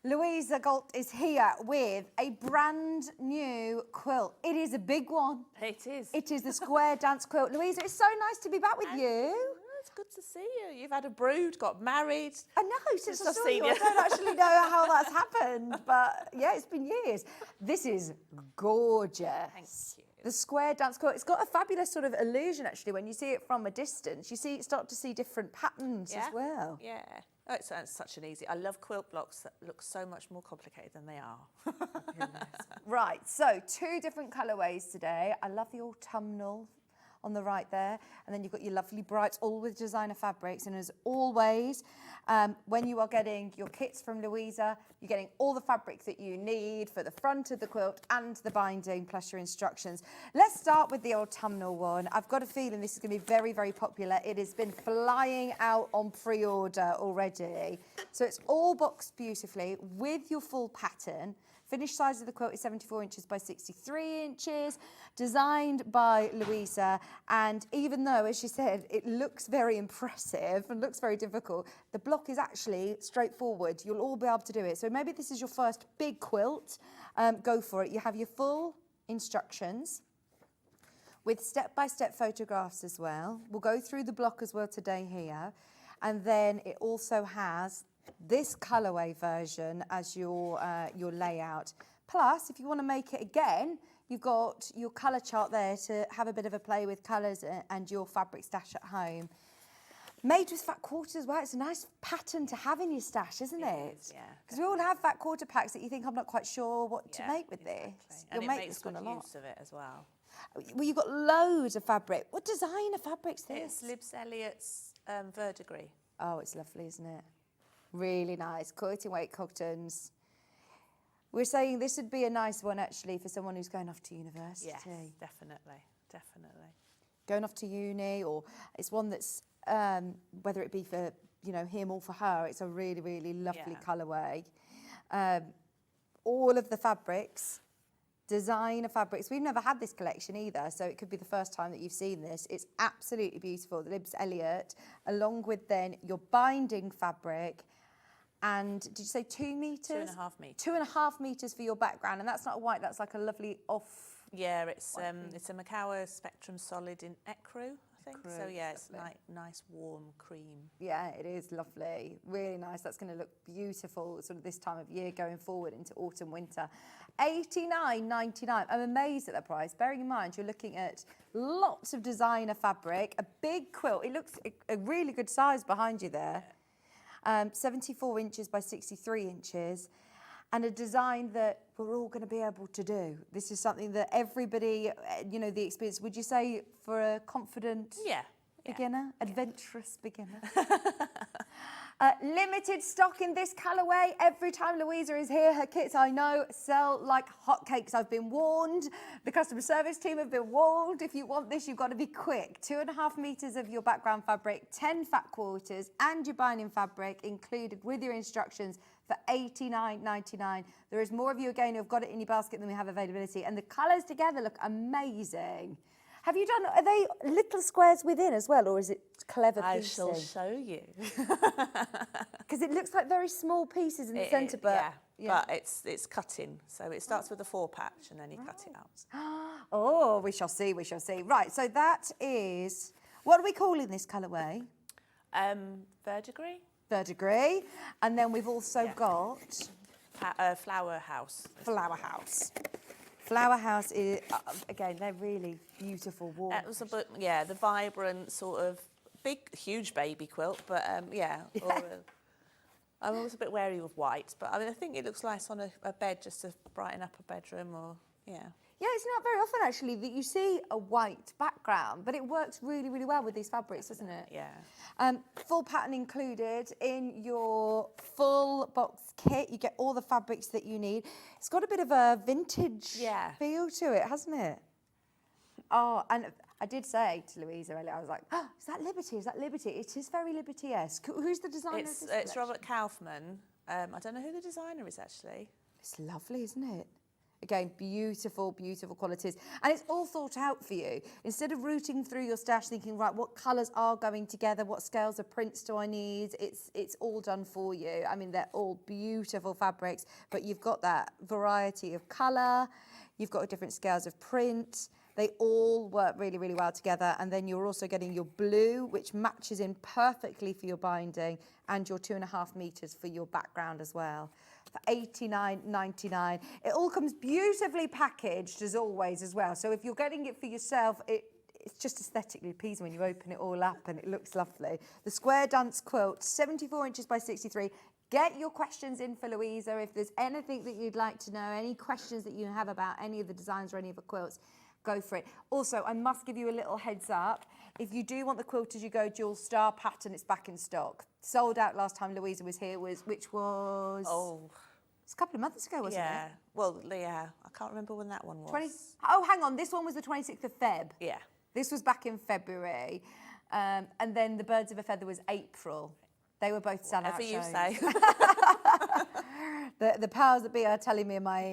Louisa Goult is here with a brand new quilt. It is a big one. It is. It is the square dance quilt. Louisa, it's so nice to be back with you. It's good to see you. You've had a brood, got married. I know, since I I've saw seen you, you. I don't actually know how that's happened, but yeah, it's been years. This is gorgeous. Thank you. The square dance quilt, it's got a fabulous sort of illusion actually. When you see it from a distance, you start to see different patterns as well. Yeah. Oh, it's such an easy. I love quilt blocks that look so much more complicated than they are. Right, so 2 different colourways today. I love the autumnal on the right there, and then you've got your lovely brights, all with designer fabrics. And as always, when you are getting your kits from Louisa, you're getting all the fabric that you need for the front of the quilt and the binding, plus your instructions. Let's start with the autumnal one. I've got a feeling this is going to be very, very popular. It has been flying out on pre-order already. So it's all boxed beautifully with your full pattern. Finished size of the quilt is 74 inches by 63 inches, designed by Louisa. And even though, as she said, it looks very impressive and looks very difficult, the block is actually straightforward. You'll all be able to do it. So maybe this is your first big quilt. Go for it. You have your full instructions with step-by-step photographs as well. We'll go through the block as well today here. And then it also has this colourway version as your layout. Plus, if you want to make it again, you've got your colour chart there to have a bit of a play with colours and your fabric stash at home. Made with fat quarters as well. It's a nice pattern to have in your stash, isn't it? It is, yeah. Because we all have fat quarter packs that you think, I'm not quite sure what to make with this. And You'll it make makes this one good a lot. use of it as well. Well, you've got loads of fabric. What designer fabric's this? It's Libs Elliott's verdigris. Oh, it's lovely, isn't it? Really nice. Quilting weight cottons. We're saying this would be a nice one actually for someone who's going off to university. Yes, definitely, definitely. Going off to uni, or it's one that's whether it be for him or for her. It's a really, really lovely colourway. All of the fabrics. Designer fabrics. We've never had this collection either, so it could be the first time that you've seen this. It's absolutely beautiful. The Libs Elliott, along with then your binding fabric, and did you say 2 metres? 2.5 metres. 2.5 metres for your background, and that's not a white. That's like a lovely off. Yeah, it's a Macawa Spectrum Solid in ecru, I think. Ecru, So yeah, it's lovely. nice warm cream. Yeah, it is lovely. Really nice. That's going to look beautiful sort of this time of year going forward into autumn, winter. $89.99. I'm amazed at that price. Bearing in mind, you're looking at lots of designer fabric, a big quilt. It looks a really good size behind you there. 74 inches by 63 inches. And a design that we're all going to be able to do. This is something that everybody, the experience, would you say for a confident beginner, adventurous beginner? Limited stock in this colourway. Every time Louisa is here, her kits, I know, sell like hotcakes. I've been warned. The customer service team have been warned. If you want this, you've got to be quick. 2.5 metres of your background fabric, 10 fat quarters, and your binding fabric included with your instructions for $89.99. There is more of you again who have got it in your basket than we have availability, and the colours together look amazing. Have you done, are they little squares within as well, or is it clever piecing? I shall show you. Because it looks like very small pieces in the centre, but... But it's cutting. So it starts with a 4-patch and then you cut it out. Oh, we shall see, we shall see. Right, so that is... What are we calling this colourway? Verdigris. Verdigris. And then we've also got... Flower House. Flower House. Flower House is, again, they're really beautiful, warm. It was a bit, the vibrant sort of big, huge baby quilt, but I'm always a bit wary of white, but I think it looks nice on a bed just to brighten up a bedroom Yeah, it's not very often actually that you see a white background, but it works really, really well with these fabrics, doesn't it? Yeah. Full pattern included in your full box kit. You get all the fabrics that you need. It's got a bit of a vintage feel to it, hasn't it? Oh, and I did say to Louisa earlier, I was like, oh, is that Liberty? Is that Liberty? It is very Liberty-esque. Who's the designer of this It's collection? Robert Kaufman. I don't know who the designer is actually. It's lovely, isn't it? Again, beautiful, beautiful qualities. And it's all thought out for you. Instead of rooting through your stash thinking, right, what colours are going together? What scales of prints do I need? It's all done for you. I mean, they're all beautiful fabrics, but you've got that variety of colour. You've got different scales of print. They all work really, really well together. And then you're also getting your blue, which matches in perfectly for your binding, and your 2.5 metres for your background as well. For $89.99. It all comes beautifully packaged as always as well. So if you're getting it for yourself, it's just aesthetically pleasing when you open it all up and it looks lovely. The square dance quilt, 74 inches by 63. Get your questions in for Louisa. If there's anything that you'd like to know, any questions that you have about any of the designs or any of the quilts, go for it. Also, I must give you a little heads up. If you do want the Quilt As You Go dual star pattern, it's back in stock. Sold out last time Louisa was here, which was... Oh. It's a couple of months ago, wasn't Yeah. it? Well, yeah. I can't remember when that one was. Oh, hang on. This one was the 26th of Feb. Yeah. This was back in February. And then the Birds of a Feather was April. They were both sellout Whatever you shows. say. The powers that be are telling me in my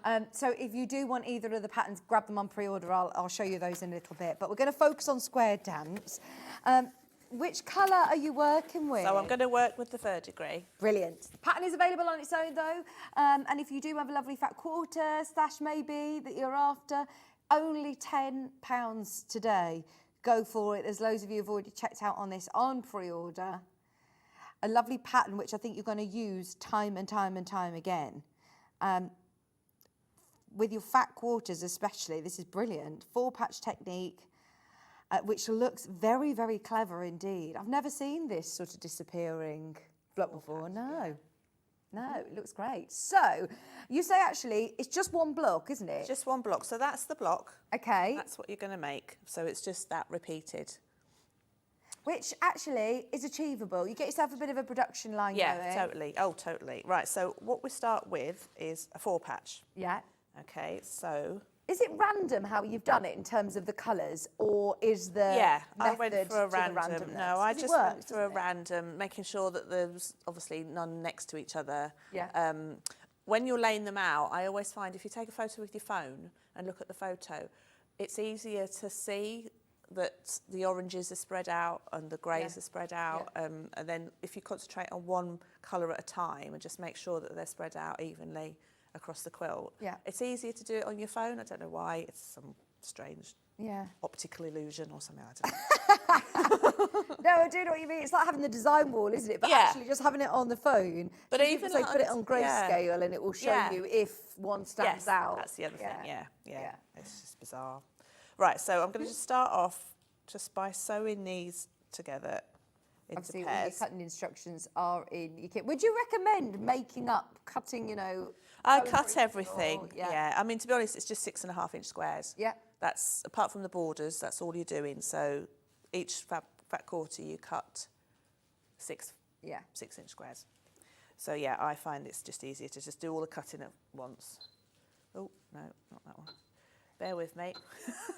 ear. So if you do want either of the patterns, grab them on pre-order. I'll show you those in a little bit. But we're going to focus on square dance. Which colour are you working with? So I'm going to work with the verdigris. Brilliant. The pattern is available on its own though. And if you do have a lovely fat quarter stash maybe that you're after, only £10 today. Go for it. There's loads of you who've already checked out on this on pre-order. A lovely pattern which I think you're going to use time and time and time again. With your fat quarters especially, this is brilliant. 4-patch technique, which looks very, very clever indeed. I've never seen this sort of disappearing block before, no. No, it looks great. So, you say actually, it's just one block, isn't it? Just one block. So that's the block. Okay. That's what you're going to make. So it's just that repeated. Which actually is achievable. You get yourself a bit of a production line Yeah, going. totally. Oh, totally. Right, so what we start with is a 4-patch. Yeah. Okay, so... Is it random how you've done it in terms of the colours, or is the Yeah, I method went for a to the random. randomness? No, I 'Cause it just went works, for a doesn't it? random, making sure that there's obviously none next to each other. Yeah. When you're laying them out, I always find if you take a photo with your phone and look at the photo, it's easier to see that the oranges are spread out and the greys are spread out. And then if you concentrate on one colour at a time and just make sure that they're spread out evenly across the quilt, it's easier to do it on your phone. I don't know why. It's some strange optical illusion or something. I don't know. No, I do know what you mean. It's like having the design wall, isn't it? But actually just having it on the phone. But so even you can, say, put it on grayscale and it will show you if one stands out. That's the other thing. Yeah. It's just bizarre. Right, so I'm going to just start off just by sewing these together into Obviously, all pairs. your cutting instructions are in your kit. Would you recommend making up, cutting, you know... I colour cut bricks everything, or- yeah. I mean, to be honest, it's just 6.5-inch squares. Yeah. That's, apart from the borders, that's all you're doing. So each fat quarter you cut 6-inch squares. So yeah, I find it's just easier to just do all the cutting at once. Oh, no, not that one. Bear with me.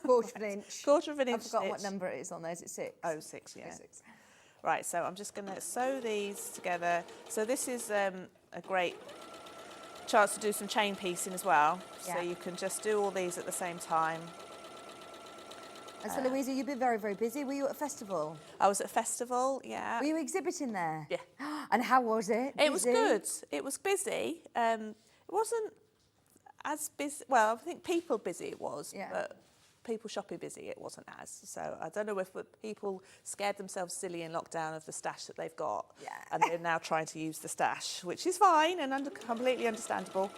Quarter of an inch. Quarter of an inch I've forgotten what stitch. number it is on there. Is it 6? Oh, 6, yeah. 6. Right, so I'm just going to sew these together. So this is a great chance to do some chain piecing as well. Yeah. So you can just do all these at the same time. And so, Louisa, you've been very, very busy. Were you at a festival? I was at a festival, yeah. Were you exhibiting there? Yeah. And how was it? It was Busy? good. It was busy. It wasn't as busy. Well, I think people busy it was, but people shopping busy it wasn't as. So I don't know if people scared themselves silly in lockdown of the stash that they've got, and they're now trying to use the stash, which is fine and completely understandable.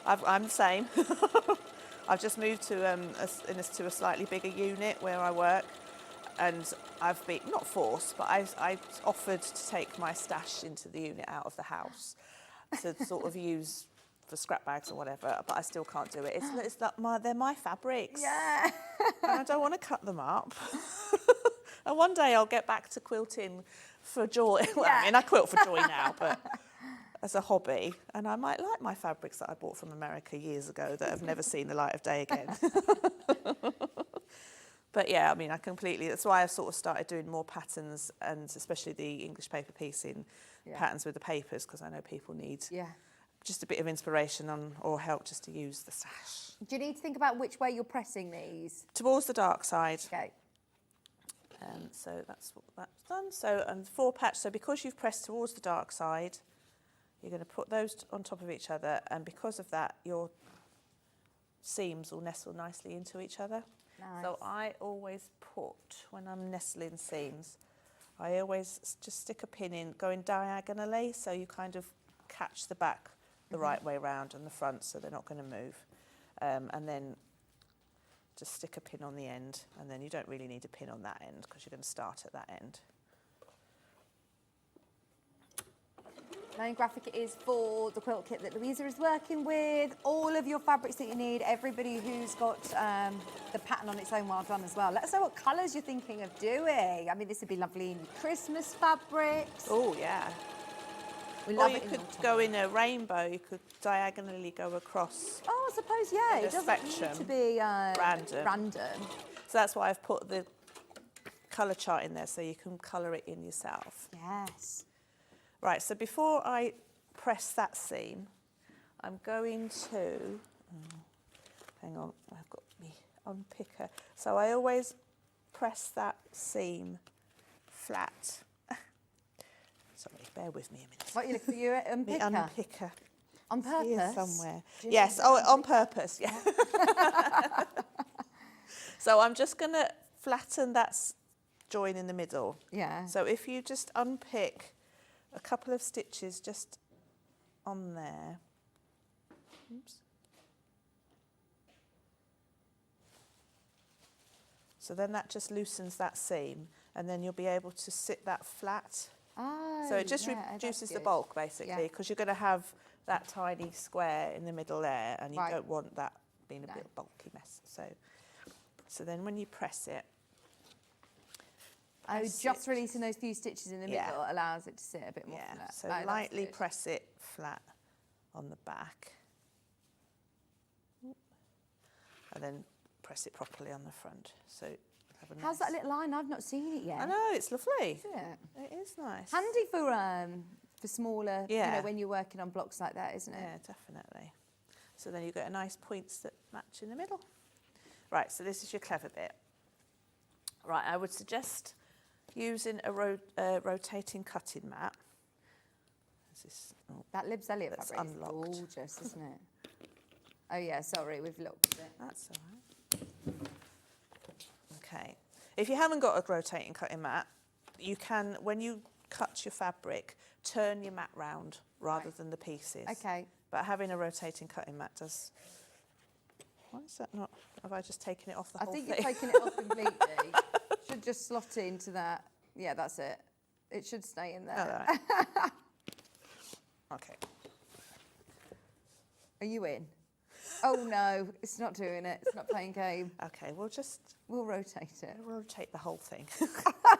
I'm the same. I've just moved to a slightly bigger unit where I work, and I've been not forced, but I offered to take my stash into the unit out of the house to sort of use for scrap bags or whatever, but I still can't do it. It's like they're my fabrics. Yeah. And I don't want to cut them up. And one day I'll get back to quilting for joy. Well, I mean, I quilt for joy now, but as a hobby. And I might like my fabrics that I bought from America years ago that have never seen the light of day again. But yeah, I mean, that's why I've sort of started doing more patterns, and especially the English paper piecing patterns with the papers, because I know people need just a bit of inspiration or help just to use the sash. Do you need to think about which way you're pressing these? Towards the dark side. Okay. So that's what that's done. So, and 4 patch, so because you've pressed towards the dark side, you're going to put those on top of each other, and because of that, your seams will nestle nicely into each other. Nice. So I always put, when I'm nestling seams, I always just stick a pin in going diagonally, so you kind of catch the back the right way round and the front, so they're not going to move. And then just stick a pin on the end, and then you don't really need a pin on that end because you're going to start at that end. Known graphic it is for the quilt kit that Louisa is working with. All of your fabrics that you need, everybody who's got the pattern on its own, well done as well. Let us know what colours you're thinking of doing. I mean, this would be lovely in Christmas fabrics. Oh, yeah. We love Or you it could go in a rainbow, you could diagonally go across. Oh, I suppose, yeah. In a It doesn't spectrum. need to be Random. So that's why I've put the colour chart in there, so you can colour it in yourself. Yes. Right, so before I press that seam, I'm going to, hang on, I've got my unpicker. So I always press that seam flat. Sorry, bear with me a minute. What, you look for your unpicker? My unpicker. On It's here purpose? somewhere. Do you Yes, know on purpose, yeah. So I'm just going to flatten that join in the middle. Yeah. So if you just unpick a couple of stitches just on there. Oops. So then that just loosens that seam, and then you'll be able to sit that flat. Oh, So it just yeah, that's reduces the good. bulk, basically, Yeah. because you're going to have that tiny square in the middle there, and you Right. don't want that being a No. bit bulky mess. So then when you press it, Oh, press just it. releasing those few stitches in the Yeah. middle allows it to sit a bit more yeah, flat. so Oh, that's lightly good. press it flat on the back, and then press it properly on the front. So have a How's nice- that little line? I've not seen it yet. I know, it's lovely. Is it? It is nice. Handy for smaller, you Yeah. know, when you're working on blocks like that, isn't it? Yeah, definitely. So then you get a nice points that match in the middle. Right, so this is your clever bit. Right, I would suggest using a rotating cutting mat. That Libs Elliot That's fabric is unlocked. gorgeous, isn't it? Oh yeah, sorry, we've looked at it. That's all right. Okay. If you haven't got a rotating cutting mat, you can, when you cut your fabric, turn your mat round rather than the pieces. Okay. But having a rotating cutting mat does... Why is that not... Have I just taken it off the I whole think thing? you're taking it off completely. Should just slot into that. Yeah, that's it. It should stay in there. All right. Okay. Are you in? Oh no, it's not doing it. It's not playing game. Okay, we'll just We'll rotate it. rotate the whole thing.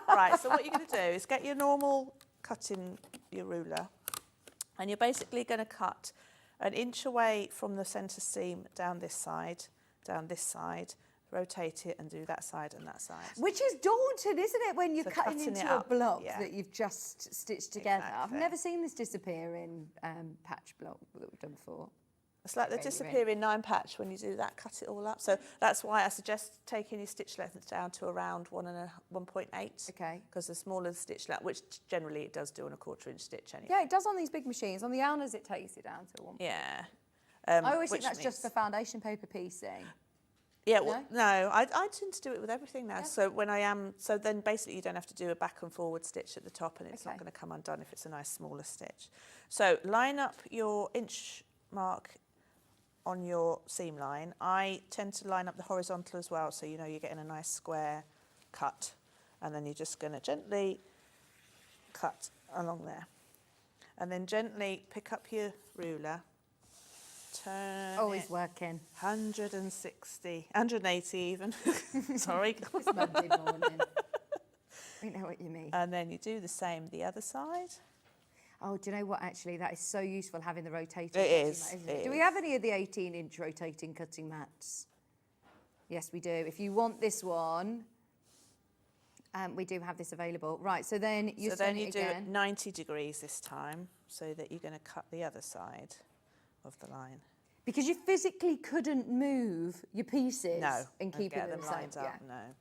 Right, so what you're going to do is get your normal cutting, your ruler, and you're basically going to cut 1 inch away from the centre seam down this side, rotate it and do that side and that side. Which is daunting, isn't it, when you're So cutting cutting it into a up, block yeah. that you've just stitched together. Exactly. I've never seen this disappear in patch block that we've done before. It's like the Okay, you're in. disappearing 9 patch when you do that, cut it all up. So that's why I suggest taking your stitch length down to around 1.8. Okay. Because the smaller the stitch length, which generally it does do on a 1/4 inch stitch anyway. Yeah, it does on these big machines. On the Alnas, it takes it down to one. Yeah. I always think which that's just for means- foundation paper piecing. Yeah, well, no, I tend to do it with everything now. Yeah. So so then basically you don't have to do a back and forward stitch at the top, and it's not Okay. going to come undone if it's a nice smaller stitch. So line up your inch mark on your seam line. I tend to line up the horizontal as well, so you know you're getting a nice square cut, and then you're just going to gently cut along there, and then gently pick up your ruler, turn Always it working. 160, 180 even, sorry. It's Monday morning. We know what you mean. And then you do the same the other side. Oh, do you know what? Actually, that is so useful having the rotating. It cutting is, mat, isn't it Do we have any of the 18-inch rotating cutting mats? Yes, we do. If you want this one, we do have this available. Right, so then you So then you do again. it 90 degrees this time, so that you're going to cut the other side of the line. Because you physically couldn't move your pieces and keep get them them the same. lined up. No.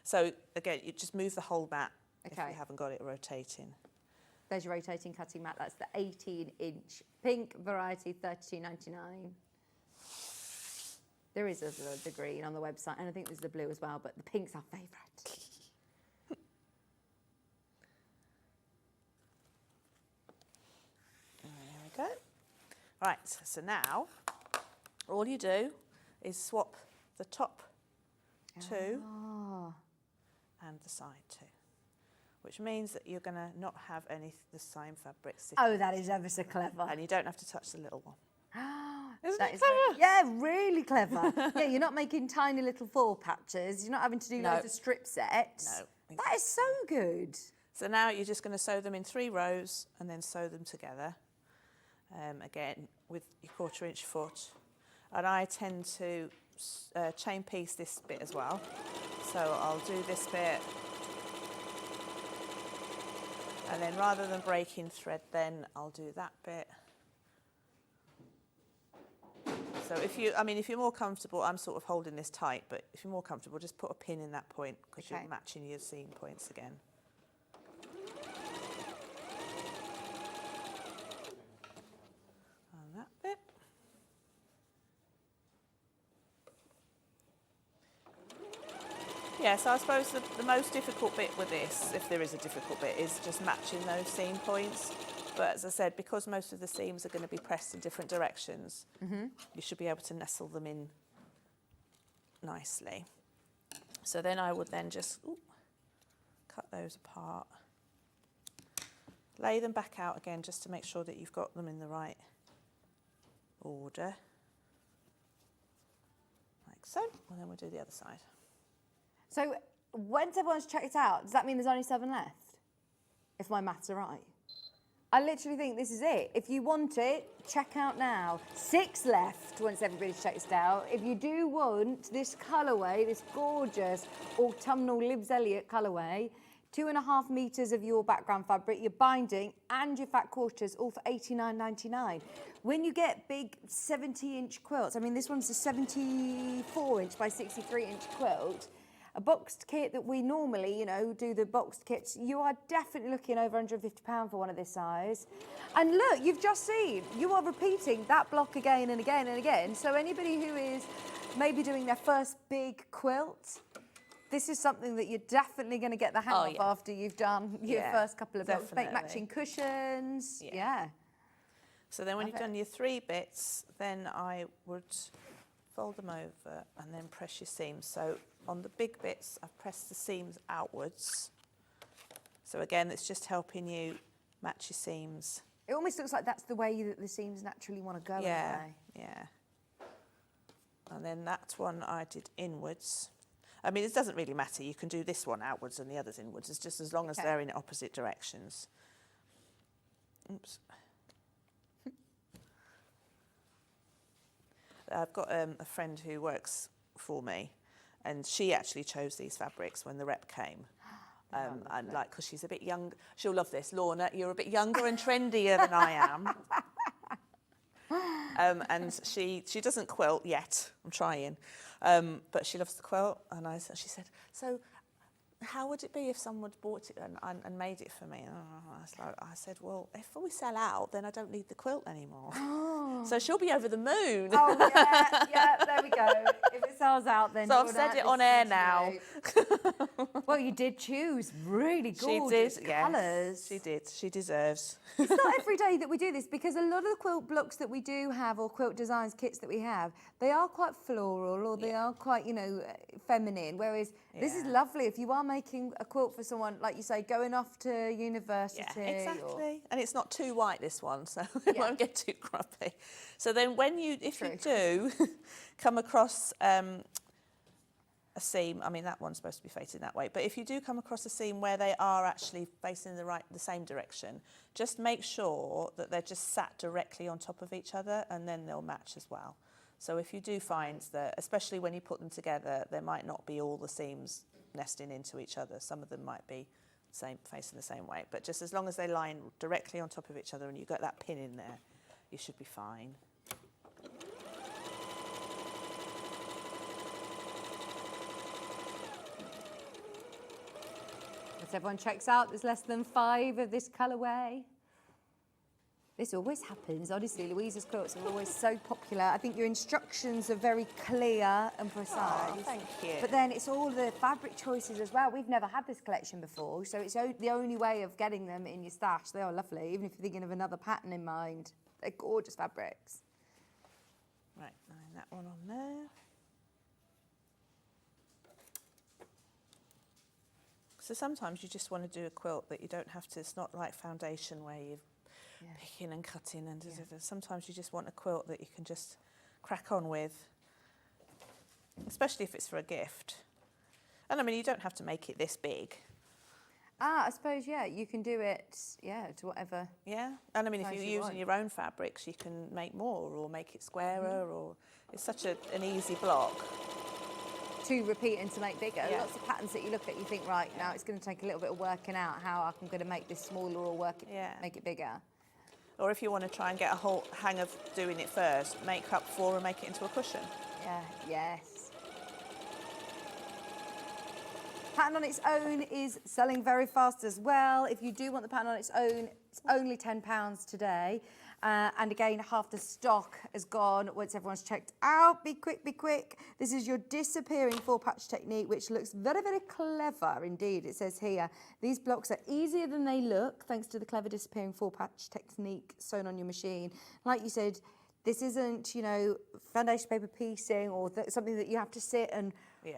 So again, you just move the whole mat if Okay. you haven't got it rotating. There's your rotating cutting mat. That's the 18-inch pink variety, $32.99. There is the green on the website, and I think there's the blue as well, but the pink's our favourite. There we go. Right, so now all you do is swap the top two and the side two, which means that you're going to not have the same fabric sitting. Oh, that is ever so clever. And you don't have to touch the little one. That is clever. Yeah, really clever. Yeah, you're not making tiny little fall patches. You're not having to do loads of strip sets. No. That is so good. So now you're just going to sew them in 3 rows and then sew them together. Again, with your 1/4-inch foot. And I tend to chain piece this bit as well. So I'll do this bit. And then rather than breaking thread, then I'll do that bit. So if you're more comfortable, I'm sort of holding this tight, but if you're more comfortable, just put a pin in that point because you're matching your seam points again. And that bit. Yeah, so I suppose the most difficult bit with this, if there is a difficult bit, is just matching those seam points. But as I said, because most of the seams are going to be pressed in different directions, you should be able to nestle them in nicely. So then I would then just cut those apart. Lay them back out again just to make sure that you've got them in the right order. Like so. And then we'll do the other side. So once everyone's checked out, does that mean there's only 7 left? If my maths are right. I literally think this is it. If you want it, check out now. 6 left once everybody's checked out. If you do want this colourway, this gorgeous autumnal Libs Elliott colourway, 2.5 metres of your background fabric, your binding and your fat quarters, all for $89.99. When you get big 70-inch quilts, I mean, this one's a 74-inch by 63-inch quilt, a boxed kit that we normally, do the boxed kits, you are definitely looking over £150 for one of this size. And look, you've just seen, you are repeating that block again and again and again. So anybody who is maybe doing their first big quilt, this is something that you're definitely going to get the hang of after you've done your first couple of bits. Make matching cushions, So then when you've done your 3 bits, then I would fold them over and then press your seams. So on the big bits, I've pressed the seams outwards. So again, it's just helping you match your seams. It almost looks like that's the way that the seams naturally want to go. Yeah. And then that one I did inwards. I mean, it doesn't really matter. You can do this one outwards and the others inwards. It's just as long as they're in opposite directions. Oops. I've got a friend who works for me, and she actually chose these fabrics when the rep came. And because she's a bit young, she'll love this. Lorna, you're a bit younger and trendier than I am. And she doesn't quilt yet. I'm trying, but she loves the quilt. And she said, so how would it be if someone bought it and made it for me? And I said, well, if we sell out, then I don't need the quilt anymore. So she'll be over the moon. Oh, yeah, there we go. If it sells out, then... So I've said it on air now. Well, you did choose really gorgeous colours. She did. She deserves. It's not every day that we do this, because a lot of the quilt blocks that we do have, or quilt designs kits that we have, they are quite floral, or they are quite, feminine, whereas this is lovely if you are making a quilt for someone, like you say, going off to university. Yeah, exactly. And it's not too white, this one, so it won't get too grumpy. So then if you do come across a seam, I mean, that one's supposed to be facing that way, but if you do come across a seam where they are actually facing the same direction, just make sure that they're just sat directly on top of each other, and then they'll match as well. So if you do find that, especially when you put them together, there might not be all the seams nesting into each other. Some of them might be facing the same way, but just as long as they line directly on top of each other and you've got that pin in there, you should be fine. As everyone checks out, there's less than 5 of this colourway. This always happens, honestly. Louisa's quilts are always so popular. I think your instructions are very clear and precise. Oh, thank you. But then it's all the fabric choices as well. We've never had this collection before, so it's the only way of getting them in your stash. They are lovely, even if you're thinking of another pattern in mind. They're gorgeous fabrics. Right, line that one on there. So sometimes you just want to do a quilt that you don't have to, it's not like foundation where you're picking and cutting and sometimes you just want a quilt that you can just crack on with, especially if it's for a gift. And I mean, you don't have to make it this big. I suppose, you can do it, to whatever. Yeah, and I mean, if size you're you using want. your own fabrics, you can make more or make it squarer, or it's such an easy block. To repeat and to make bigger. Yeah. Lots of patterns that you look at, you think, right, now it's going to take a little bit of working out how I'm going to make this smaller or make it bigger. Or if you want to try and get a whole hang of doing it first, make up 4 and make it into a cushion. Yeah, yes. Pattern on its own is selling very fast as well. If you do want the pattern on its own, it's only £10 today. And again, half the stock has gone once everyone's checked out. Be quick, be quick. This is your disappearing 4-patch technique, which looks very, very clever indeed. It says here, these blocks are easier than they look, thanks to the clever disappearing 4-patch technique sewn on your machine. Like you said, this isn't, foundation paper piecing or something that you have to sit and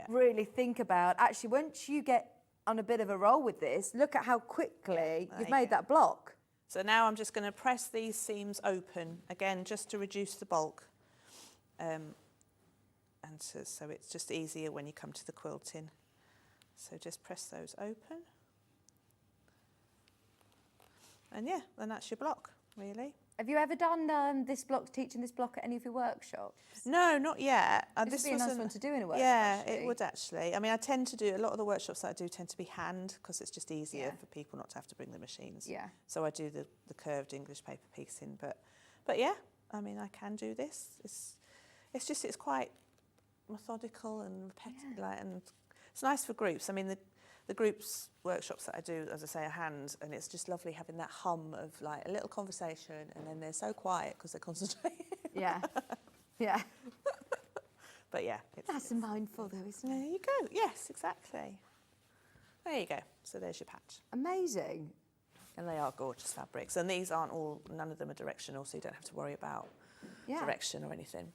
really think about. Actually, once you get on a bit of a roll with this, look at how quickly you've made that block. So now I'm just going to press these seams open, again, just to reduce the bulk. So it's just easier when you come to the quilting. So just press those open. And then that's your block, really. Have you ever done teaching this block at any of your workshops? No, not yet. This would be a nice one to do in a workshop. Yeah, actually. it would actually. I mean, I tend to do, a lot of the workshops that I do tend to be hand, because it's just easier for people not to have to bring the machines. Yeah. So I do the curved English paper piecing, but yeah, I mean, I can do this. It's quite methodical and repetitive, and it's nice for groups. I mean, the groups workshops that I do, as I say, are hand, and it's just lovely having that hum of like a little conversation, and then they're so quiet because they're concentrating. Yeah, yeah. But yeah, That's mindful though, isn't it? There you go. Yes, exactly. There you go. So there's your patch. Amazing. And they are gorgeous fabrics. And these aren't none of them are directional, so you don't have to worry about direction or anything.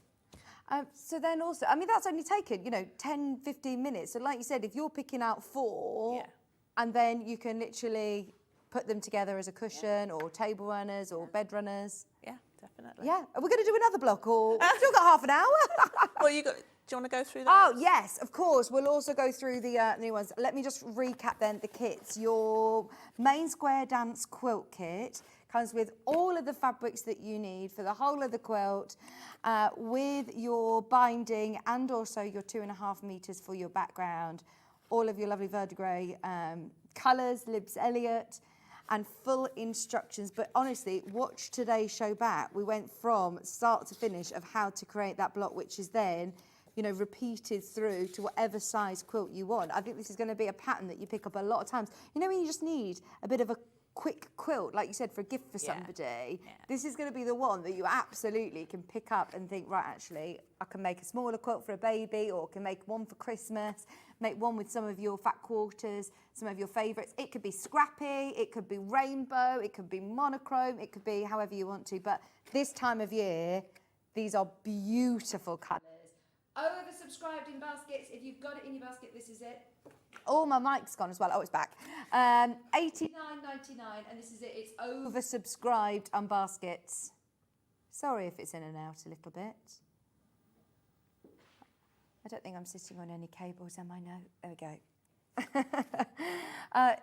So then also, I mean, that's only taken, 10, 15 minutes. So like you said, if you're picking out 4, and then you can literally put them together as a cushion or table runners or bed runners. Yeah, definitely. Yeah. Are we going to do another block or we've still got half an hour? Well, do you want to go through that? Oh, yes, of course. We'll also go through the new ones. Let me just recap then the kits. Your main square dance quilt kit comes with all of the fabrics that you need for the whole of the quilt, with your binding and also your 2.5 meters for your background, all of your lovely verdigris colours, Libs Elliott, and full instructions. But honestly, watch today's show back. We went from start to finish of how to create that block, which is then repeated through to whatever size quilt you want. I think this is going to be a pattern that you pick up a lot of times. When you just need a bit of a quick quilt, like you said, for a gift for somebody, this is going to be the one that you absolutely can pick up and think, right, actually, I can make a smaller quilt for a baby, or can make one for Christmas, make one with some of your fat quarters, some of your favourites. It could be scrappy, it could be rainbow, it could be monochrome, it could be however you want to. But this time of year, these are beautiful colours. Oversubscribed in baskets. If you've got it in your basket, this is it. Oh, my mic's gone as well. Oh, it's back. $89.99, and this is it. It's oversubscribed on baskets. Sorry if it's in and out a little bit. I don't think I'm sitting on any cables, am I? No. There we go.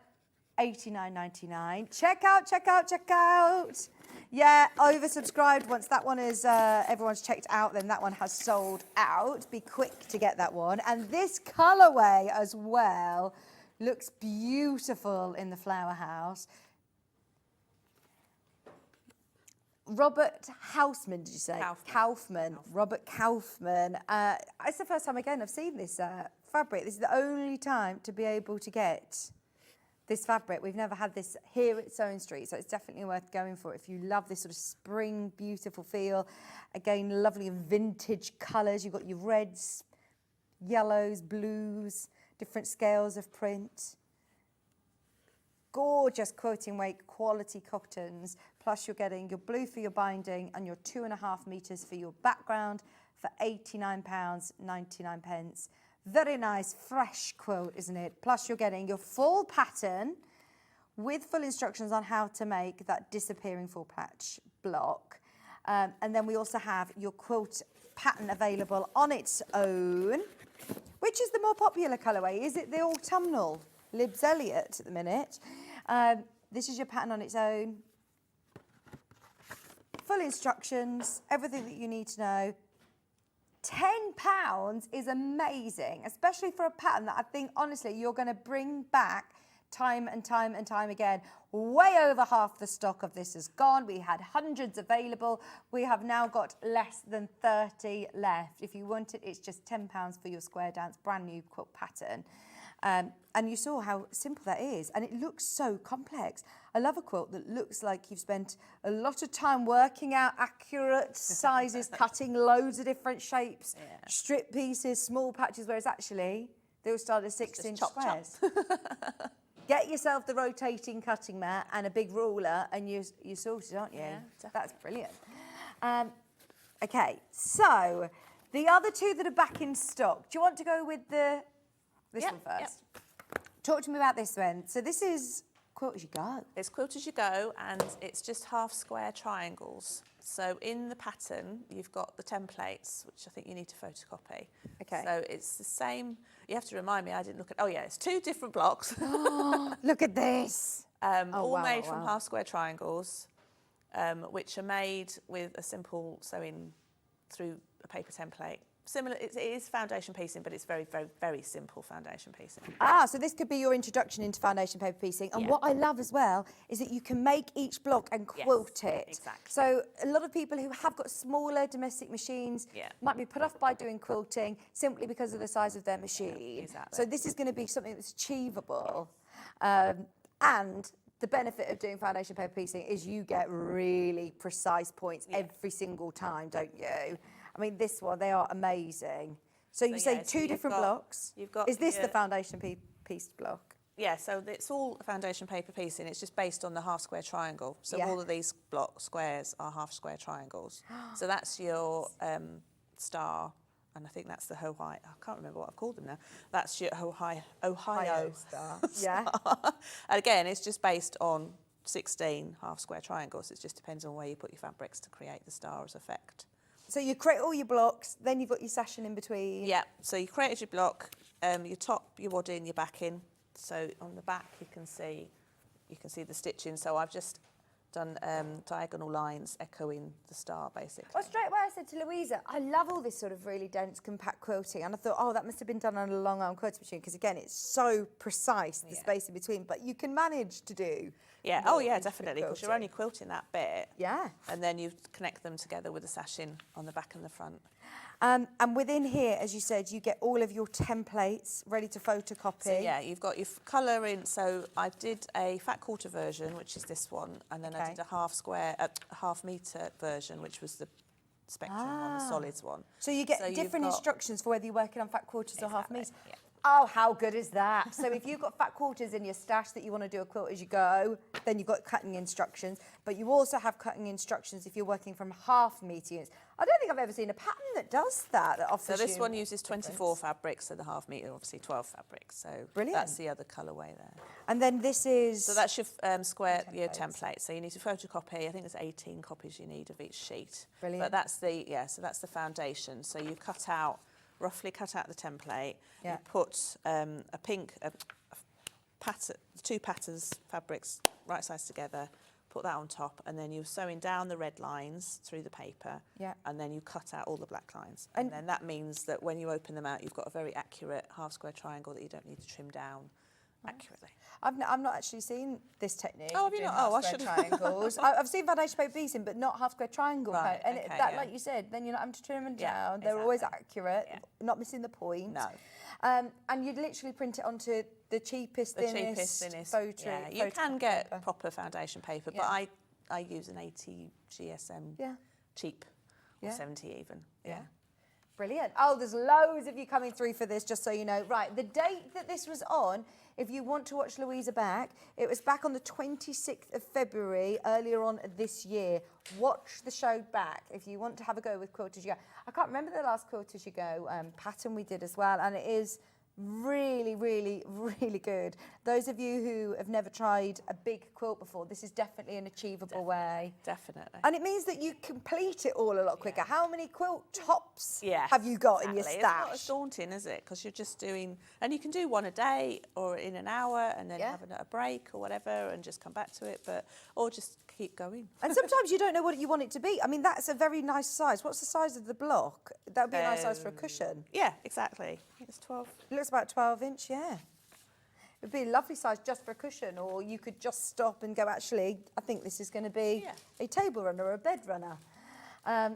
$89.99. Check out, check out, check out. Yeah, oversubscribed. Once that one is, everyone's checked out, then that one has sold out. Be quick to get that one. And this colourway as well looks beautiful in the flower house. Robert Houseman, did you say? Kaufman. Robert Kaufman. It's the first time, again, I've seen this fabric. This is the only time to be able to get this fabric. We've never had this here at Sewing Street, so it's definitely worth going for if you love this sort of spring, beautiful feel. Again, lovely vintage colours. You've got your reds, yellows, blues, different scales of print. Gorgeous quilting weight, quality cottons, plus you're getting your blue for your binding and your 2.5 metres for your background for £89.99. Very nice, fresh quilt, isn't it? Plus you're getting your full pattern with full instructions on how to make that disappearing full patch block. And then we also have your quilt pattern available on its own. Which is the more popular colourway? Is it the autumnal Libs Elliot at the minute? This is your pattern on its own. Full instructions, everything that you need to know. £10 is amazing, especially for a pattern that I think, honestly, you're going to bring back time and time and time again. Way over half the stock of this is gone. We had hundreds available. We have now got less than 30 left. If you want it, it's just £10 for your square dance brand new quilt pattern. And you saw how simple that is, and it looks so complex. I love a quilt that looks like you've spent a lot of time working out accurate sizes, cutting loads of different shapes, strip pieces, small patches, whereas actually they all start at 6-inch squares. Get yourself the rotating cutting mat and a big ruler, and you're sorted, aren't you? Yeah, that's brilliant. Okay, so the other two that are back in stock. Do you want to go with this one first? Talk to me about this one. So this is Quilt As You Go. It's Quilt As You Go, and it's just half square triangles. So in the pattern, you've got the templates, which I think you need to photocopy. Okay. So it's the same. You have to remind me, I didn't look at, oh yeah, it's 2 different blocks. Look at this. All made from half square triangles, which are made with a simple sewing through a paper template. Similar, it is foundation piecing, but it's very, very, very simple foundation piecing. So this could be your introduction into foundation paper piecing. And what I love as well is that you can make each block and quilt it. Exactly. So a lot of people who have got smaller domestic machines might be put off by doing quilting simply because of the size of their machine. Exactly. So this is going to be something that's achievable. And the benefit of doing foundation paper piecing is you get really precise points every single time, don't you? I mean, this one, they are amazing. So you say 2 different blocks. Is this the foundation pieced block? Yeah, so it's all foundation paper piecing. It's just based on the half square triangle. So all of these block squares are half square triangles. So that's your star, and I think that's the Ohio. I can't remember what I've called them now. That's your Ohio star. star. And again, it's just based on 16 half square triangles. It just depends on where you put your fabrics to create the star's effect. So you create all your blocks, then you've got your session in between. Yeah, so you created your block, your top, your wadding, your backing. So on the back you can see the stitching. So I've just done diagonal lines echoing the star, basically. Well, straight away I said to Louisa, I love all this sort of really dense, compact quilting. And I thought, oh, that must have been done on a long arm quilting machine, because again, it's so precise, the space in between. But you can manage to do. Yeah, oh yeah, definitely, because you're only quilting that bit. Yeah. And then you connect them together with a sashing on the back and the front. And within here, as you said, you get all of your templates ready to photocopy. So yeah, you've got your colour in. So I did a fat quarter version, which is this one, and then I did a half metre version, which was the Spectrum one, the solids one. So you get different instructions for whether you're working on fat quarters or half metres. Yeah. Oh, how good is that? So if you've got fat quarters in your stash that you want to do a quilt as you go, then you've got cutting instructions. But you also have cutting instructions if you're working from half metre units. I don't think I've ever seen a pattern that does that offers So this one uses 24 fabrics, so the half metre, obviously 12 fabrics. So brilliant. That's the other colourway there. And then this is... So that's your your template. So you need to photocopy. I think there's 18 copies you need of each sheet. Brilliant. But that's the foundation. So you roughly cut out the template. Yeah. You put a pattern, 2 patterns, fabrics, right sides together, put that on top, and then you're sewing down the red lines through the paper, and then you cut out all the black lines. And then that means that when you open them out, you've got a very accurate half square triangle that you don't need to trim down accurately. I've not actually seen this technique. Oh, have you doing not? Oh, I half should square triangles. I've seen foundation paper piecing, but not half square triangle. Right, And okay, that, yeah. like you said, then you're not having to trim them Yeah, down. They're always exactly. accurate, Yeah. not missing the point. No. And you'd literally print it onto the cheapest, thinnest photo. Yeah, you can get paper. proper foundation paper, Yeah. but I use an 80 GSM cheap, or Yeah. 70 even. Yeah. Brilliant. Oh, there's loads of you coming through for this, just so you know. Right, the date that this was on, if you want to watch Louisa back, it was back on the 26th of February, earlier on this year. Watch the show back if you want to have a go with Quilt As You Go. I can't remember the last Quilt As You Go pattern we did as well, and it is really, really, really good. Those of you who have never tried a big quilt before, this is definitely an achievable way. Definitely. And it means that you complete it all a lot quicker. How many quilt tops Yes, have you got in your exactly. stash? It's not as daunting, is it? Because you're just doing, and you can do one a day or in an hour, and then have a break or whatever, and just come back to it. Or just keep going. And sometimes you don't know what you want it to be. I mean, that's a very nice size. What's the size of the block? That would be a nice size for a cushion. Yeah, exactly. It's 12. It looks about 12 inch, yeah. It would be a lovely size just for a cushion, or you could just stop and go, actually, I think this is going to be a table runner or a bed runner.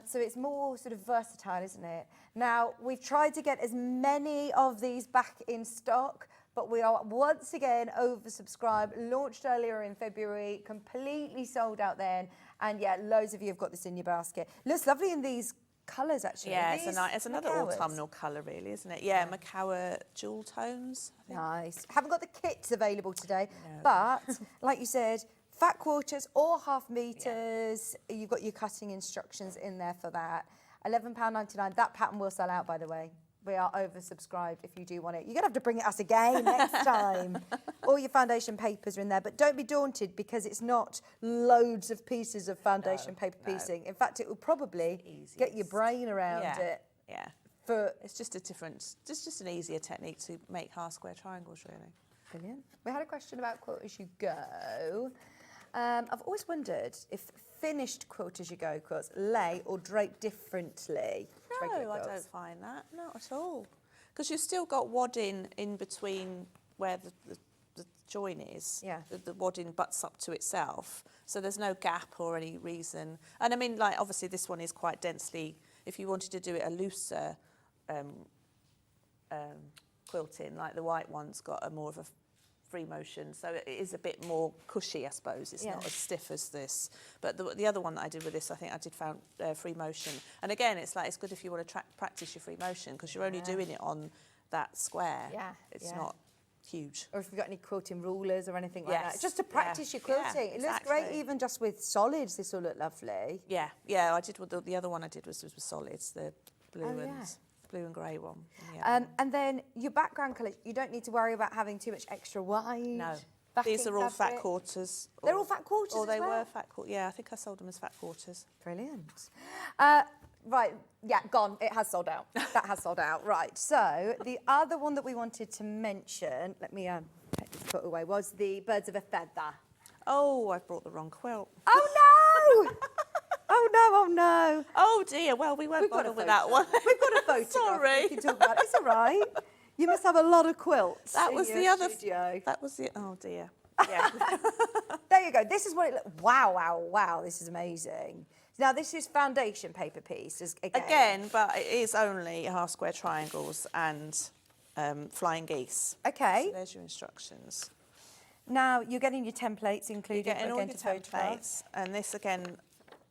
So it's more sort of versatile, isn't it? Now, we've tried to get as many of these back in stock, but we are once again oversubscribed, launched earlier in February, completely sold out then. And yeah, loads of you have got this in your basket. Looks lovely in these colours, actually. Yeah, These it's another Macauas. autumnal colour, really, isn't it? Yeah, Macawa jewel tones. I think. Nice. Haven't got the kits available today, but like you said, fat quarters or half meters. You've got your cutting instructions in there for that. £11.99. That pattern will sell out, by the way. We are oversubscribed if you do want it. You're going to have to bring it us again next time. All your foundation papers are in there, but don't be daunted because it's not loads of pieces of foundation paper piecing. In fact, it will probably get your brain around it. Yeah. It's just a different, just an easier technique to make half square triangles, really. Brilliant. We had a question about Quilt As You Go. I've always wondered if finished Quilt As You Go quilts lay or drape differently. to regular No, I quilts. don't find that, not at all. Because you've still got wadding in between where the join is. Yeah. The wadding butts up to itself. So there's no gap or any reason. And I mean, like, obviously this one is quite densely, if you wanted to do it a looser quilting, like the white one's got a more of a free motion, so it is a bit more cushy, I suppose. It's not as stiff as this. But the other one that I did with this, I think I did found free motion. And again, it's like, it's good if you want to practice your free motion, because you're only doing it on that square. Yeah, It's not huge. Or if you've got any quilting rulers or anything like that. Yes, Just to practice your quilting. It looks great exactly. even just with solids. This will look lovely. Yeah, I did. The other one I did was with solids, the blue blue and grey one. And then your background colours, you don't need to worry about having too much extra white. No. backing These are all fat fabric. quarters. They're all fat quarters Or as they well? were fat quarters. Yeah, I think I sold them as fat quarters. Brilliant. Right, yeah, gone. It has sold out. That has sold out. Right, so the other one that we wanted to mention, let me take this put away, was the Birds of a Feather. Oh, I've brought the wrong quilt. Oh, no! Oh, no, oh, no. Oh, dear. Well, we won't bother with that one. We've got a photograph. Sorry. We can talk about it. It's all right. You must have a lot of quilts That in was your the other. studio. That was the. Oh, dear. Yeah. There you go. This is what it looks. Wow, wow, wow. This is amazing. Now, this is foundation paper pieces again. Again, but it is only half square triangles and flying geese. Okay. So there's your instructions. Now, you're getting your templates included. You're getting all again your to photograph. templates, and this again,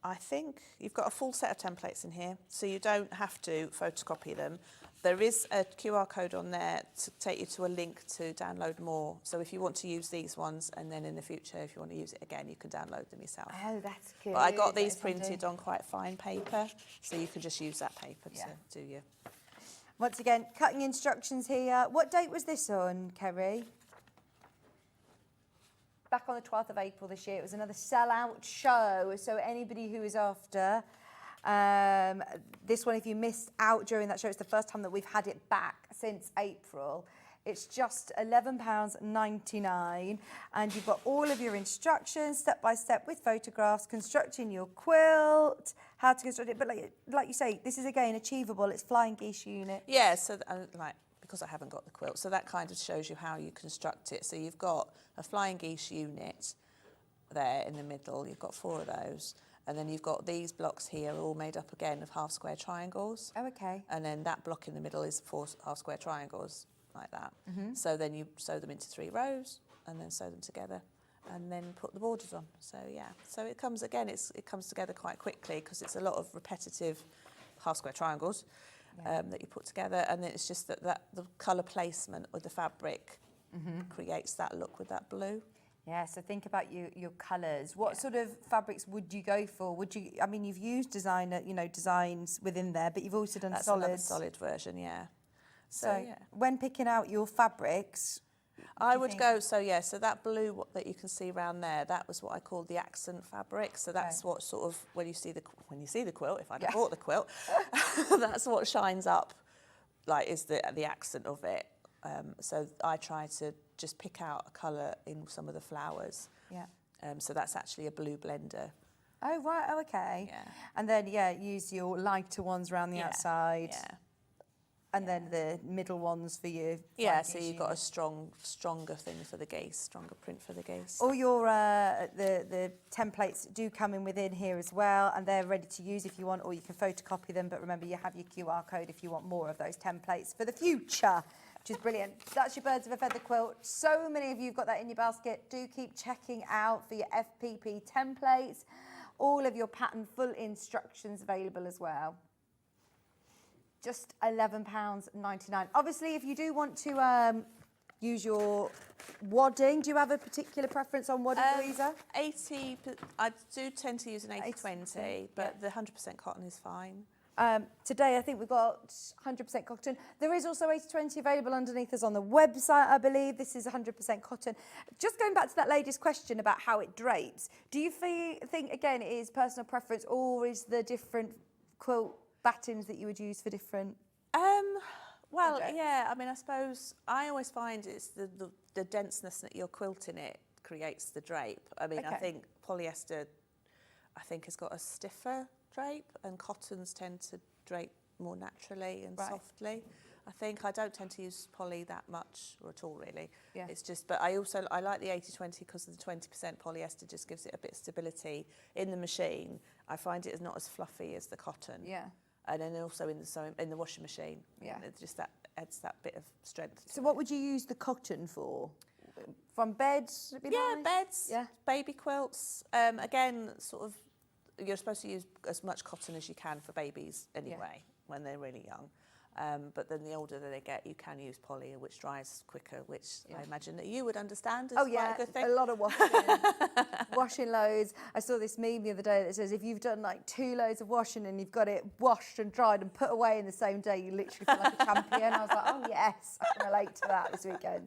I think you've got a full set of templates in here, so you don't have to photocopy them. There is a QR code on there to take you to a link to download more. So if you want to use these ones, and then in the future, if you want to use it again, you can download them yourself. Oh, that's good. But I got That these is handy. printed on quite fine paper, so you can just use that paper to do your... Once again, cutting instructions here. What date was this on, Kerry? Back on the 12th of April this year. It was another sell-out show. So anybody who is after this one, if you missed out during that show, it's the first time that we've had it back since April. It's just £11.99, and you've got all of your instructions step by step with photographs, constructing your quilt, how to construct it. But like you say, this is again achievable. It's flying geese unit. Yeah, so because I haven't got the quilt, so that kind of shows you how you construct it. So you've got a flying geese unit there in the middle. You've got 4 of those. And then you've got these blocks here all made up again of half square triangles. Oh, okay. And then that block in the middle is 4 half square triangles, like that. So then you sew them into 3 rows and then sew them together and then put the borders on. So yeah, so it comes again, it comes together quite quickly because it's a lot of repetitive half square triangles that you put together, and then it's just that the colour placement of the fabric creates that look with that blue. Yeah, so think about your colours. What sort of fabrics would you go for? Would you? I mean, you've used designs within there, but you've also done That's solids. another solid version, yeah. So yeah. when picking out your fabrics, I would go, so that blue that you can see around there, that was what I called the accent fabric. So that's what sort of, when you see the quilt, if I'd have bought the quilt, that's what shines up, like is the accent of it. So I try to just pick out a colour in some of the flowers. Yeah. So that's actually a blue blender. Oh, right, oh, okay. Yeah. And then, use your lighter ones around the outside. Yeah. And then the middle ones for you. Yeah, so you've got a stronger thing for the geese, stronger print for the geese. All your the templates do come in within here as well, and they're ready to use if you want, or you can photocopy them. But remember, you have your QR code if you want more of those templates for the future, which is brilliant. That's your Birds of a Feather quilt. So many of you have got that in your basket. Do keep checking out for your FPP templates. All of your pattern full instructions available as well. Just £11.99. Obviously, if you do want to use your wadding, do you have a particular preference on wadding, Louisa? 80, I do tend to use an 80-20, but the 100% cotton is fine. Today, I think we've got 100% cotton. There is also 80-20 available underneath us on the website, I believe. This is 100% cotton. Just going back to that lady's question about how it drapes, do you think, again, it is personal preference, or is there different quilt battens that you would use for different well, projects? yeah, I mean, I suppose I always find it's the denseness that you're quilting it creates the drape. I mean, I think polyester, has got a stiffer drape, and cottons tend to drape more naturally and softly. I don't tend to use poly that much, or at all really. Yeah. It's just, but I like the 80-20 because of the 20% polyester just gives it a bit of stability in the machine. I find it is not as fluffy as the cotton. Yeah. And then also in the washing machine. Yeah. It just that adds that bit of strength. So what would you use the cotton for? From beds? Beds, baby quilts. Again, sort of, you're supposed to use as much cotton as you can for babies anyway, when they're really young. But then the older that they get, you can use poly, which dries quicker, which I imagine that you would understand is quite a good thing. A lot of washing. Washing loads. I saw this meme the other day that says if you've done like 2 loads of washing and you've got it washed and dried and put away in the same day, you literally feel like a champion. I was like, oh yes, I can relate to that this weekend.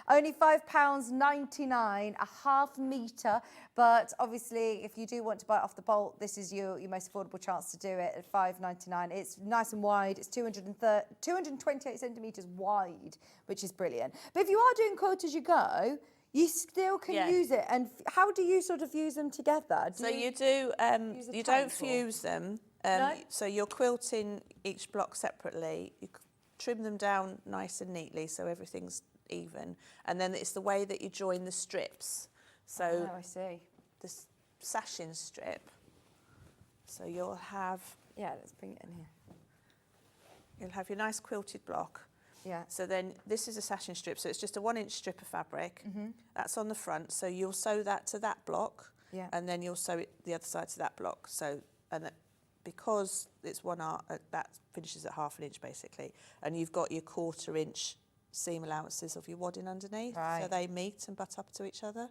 Only £5.99, a half metre, but obviously if you do want to buy it off the bolt, this is your most affordable chance to do it at £5.99. It's nice and wide, it's 228 centimetres wide, which is brilliant. But if you are doing quilt as you go, you still can use it. And how do you sort of fuse them together? You don't fuse them. No? So you're quilting each block separately. You trim them down nice and neatly so everything's even, and then it's the way that you join the strips. So I see. This sashing strip. So you'll have let's bring it in here. You'll have your nice quilted block. Yeah. So then this is a sashing strip. So it's just a 1-inch strip of fabric. That's on the front. So you'll sew that to that block. Yeah. And then you'll sew it the other side to that block. So because it's that finishes at ½ inch basically, and you've got your 1/4 inch seam allowances of your wadding underneath, so they meet and butt up to each other.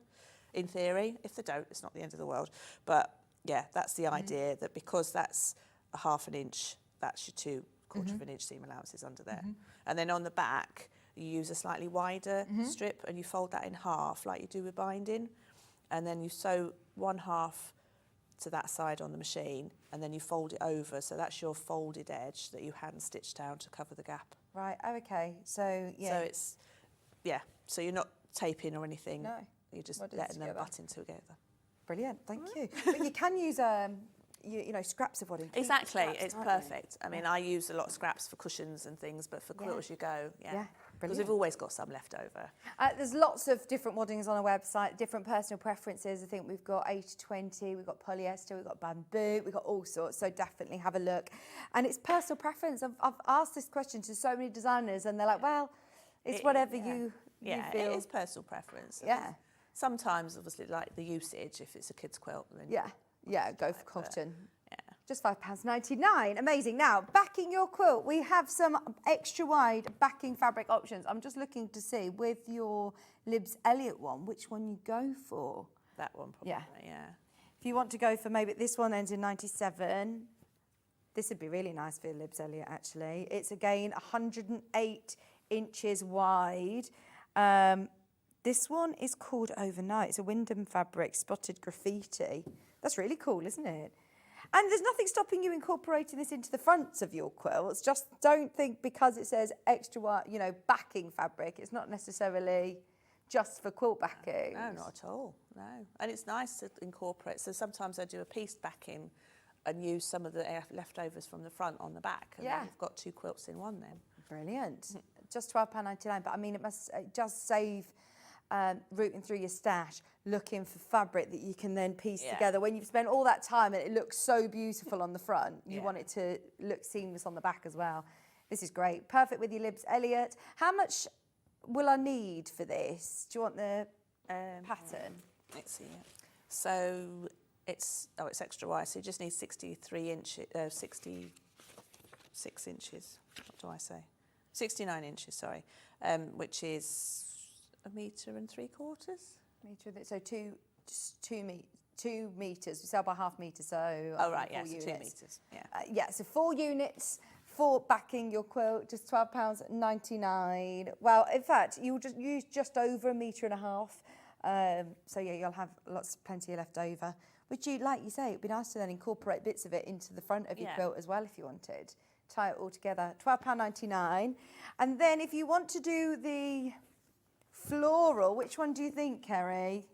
In theory, if they don't, it's not the end of the world. But yeah, that's the idea, that because that's a ½ inch, that's your 2/4 inch seam allowances under there. And then on the back, you use a slightly wider strip and you fold that in half like you do with binding, and then you sew 1/2 to that side on the machine, and then you fold it over, so that's your folded edge that you hand stitch down to cover the gap. Right, okay, so So it's yeah, so you're not taping or anything. No. You're just What is letting them together? button together. Brilliant, thank you. But you can use you know, scraps of wadding. Exactly, Scraps, it's can't you? perfect. I mean, I use a lot of scraps for cushions and things, but for quilt as you go, Yeah, because brilliant. we've always got some left over. There's lots of different waddings on our website, different personal preferences. I think we've got 80-20, we've got polyester, we've got bamboo, we've got all sorts. So definitely have a look. And it's personal preference. I've asked this question to so many designers, and they're like, well, it's whatever you feel. It is personal preference. Yeah. Sometimes, obviously, like the usage, if it's a kid's quilt, then Yeah, go for cotton. yeah. Just £5.99. Amazing. Now, backing your quilt, we have some extra wide backing fabric options. I'm just looking to see with your Libs Elliot one, which one you go for. That one probably, yeah. If you want to go for maybe this one ends in 97, this would be really nice for your Libs Elliot, actually. It's again 108 inches wide. This one is called Overnight. It's a Wyndham fabric, spotted graffiti. That's really cool, isn't it? And there's nothing stopping you incorporating this into the fronts of your quilts. Just don't think because it says extra wide, you know, backing fabric, it's not necessarily just for quilt backing. No, not at all, no. And it's nice to incorporate. So sometimes I do a piece backing and use some of the leftovers from the front on the back. And then you've got two quilts in one then. Brilliant. Just £12.99, but I mean, it just save rooting through your stash, looking for fabric that you can then piece together. When you've spent all that time and it looks so beautiful on the front, you want it to look seamless on the back as well. This is great. Perfect with your Libs Elliot. How much will I need for this? Do you want the pattern? Let's see. So it's extra wide. So you just need 66 inches. What do I say? 69 inches. Sorry, which is 1.75 meters. So 2 meters. We sell by half metre, so oh right, yes, yeah, 2 meters. Yeah. So 4 units for backing your quilt, just £12.99. Well, in fact, you'll just use just over 1.5 meters. So yeah, you'll have plenty left over. Which like you say, it'd be nice to then incorporate bits of it into the front of your quilt as well if you wanted. Tie it all together. £12.99. And then if you want to do the floral, which one do you think, Kerry?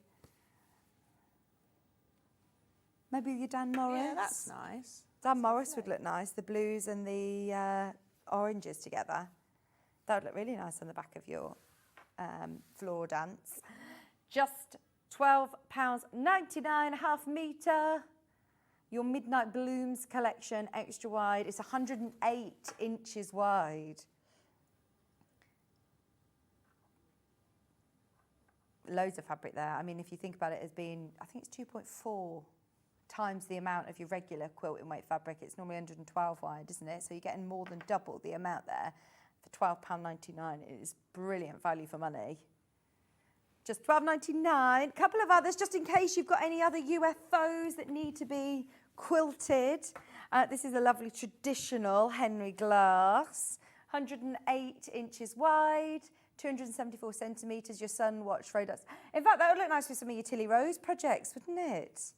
Maybe your Dan Morris? Yeah, that's nice. Dan Morris would look nice, the blues and the oranges together. That would look really nice on the back of your floor dance. Just £12.99, half metre. Your Midnight Blooms collection, extra wide. It's 108 inches wide. Loads of fabric there. I mean, if you think about it as being, I think it's 2.4 times the amount of your regular quilting weight fabric. It's normally 112 wide, isn't it? So you're getting more than double the amount there for £12.99. It is brilliant value for money. Just £12.99. Couple of others, just in case you've got any other UFOs that need to be quilted. This is a lovely traditional Henry glass, 108 inches wide, 274 centimetres. Your sun watch photos. In fact, that would look nice with some of your Tilly Rose projects, wouldn't it?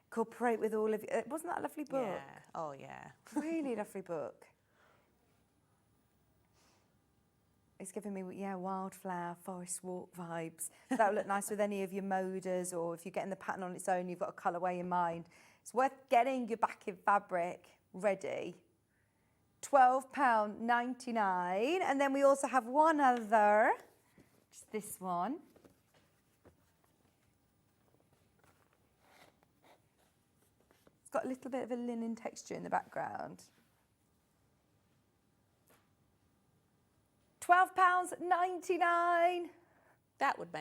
Incorporate with all of you. Wasn't that a lovely book? Yeah. Oh yeah. Really lovely book. It's giving me, wildflower, forest walk vibes. So that would look nice with any of your moders, or if you're getting the pattern on its own, you've got a colourway in mind. It's worth getting your backing fabric ready. £12.99. And then we also have one other, just this one. It's got a little bit of a linen texture in the background. £12.99. That would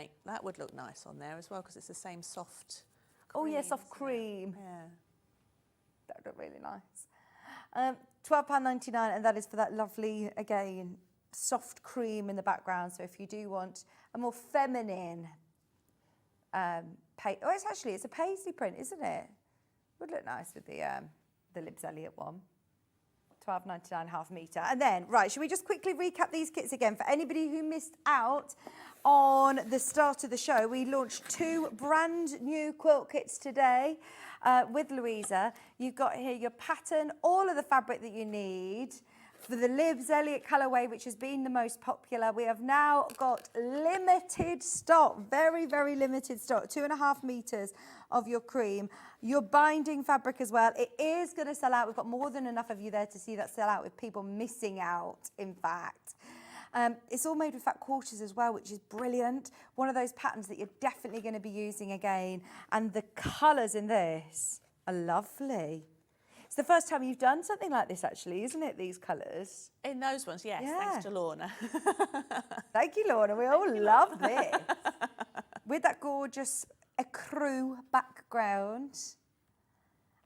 look nice on there as well, because it's the same soft cream. Oh yeah, soft cream. Yeah. That would look really nice. £12.99, and that is for that lovely, again, soft cream in the background. So if you do want a more feminine, it's a paisley print, isn't it? Would look nice with the Libs Elliot one. £12.99, half metre. And then, right, should we just quickly recap these kits again? For anybody who missed out on the start of the show, we launched 2 brand new quilt kits today with Louisa. You've got here your pattern, all of the fabric that you need For the Libs Elliot colourway, which has been the most popular, we have now got limited stock, very, very limited stock, 2.5 metres of your cream. Your binding fabric as well. It is going to sell out. We've got more than enough of you there to see that sell out with people missing out, in fact. It's all made with fat quarters as well, which is brilliant. One of those patterns that you're definitely going to be using again. And the colours in this are lovely. It's the first time you've done something like this, actually, isn't it, these colours? In those ones, yes, Yeah. thanks to Lorna. Thank you, Lorna. We all love this. With that gorgeous ecru background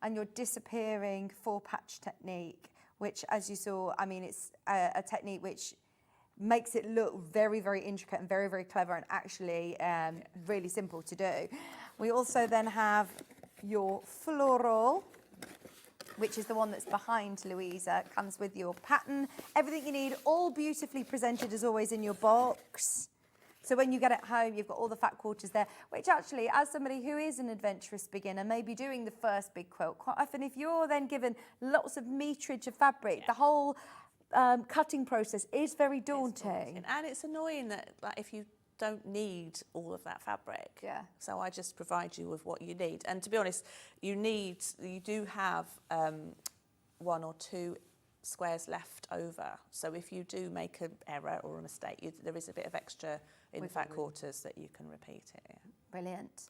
and your disappearing 4-patch technique, which, as you saw, I mean, it's a technique which makes it look very, very intricate and very, very clever and actually really simple to do. We also then have your floral, which is the one that's behind Louisa. It comes with your pattern, everything you need, all beautifully presented as always in your box. So when you get it home, you've got all the fat quarters there, which actually, as somebody who is an adventurous beginner, maybe doing the first big quilt, quite often if you're then given lots of meterage of fabric, the whole cutting process is very daunting. And it's annoying that if you don't need all of that fabric. Yeah. So I just provide you with what you need. And to be honest, you do have 1 or 2 squares left over. So if you do make an error or a mistake, there is a bit of extra in the fat quarters that you can repeat it. Yeah. Brilliant.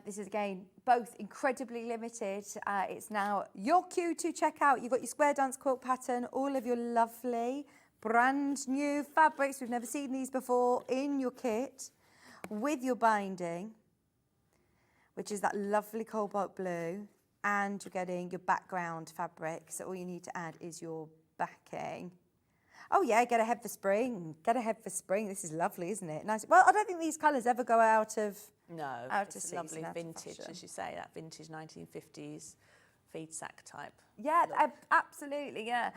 This is, again, both incredibly limited. It's now your cue to check out. You've got your square dance quilt pattern, all of your lovely brand new fabrics. We've never seen these before in your kit with your binding, which is that lovely cobalt blue, and you're getting your background fabric. So all you need to add is your backing. Oh yeah, get ahead for spring. Get ahead for spring. This is lovely, isn't it? Nice. Well, I don't think these colours ever go out of It's lovely vintage, as you say, that vintage 1950s feed sack type. Yeah, absolutely, yeah.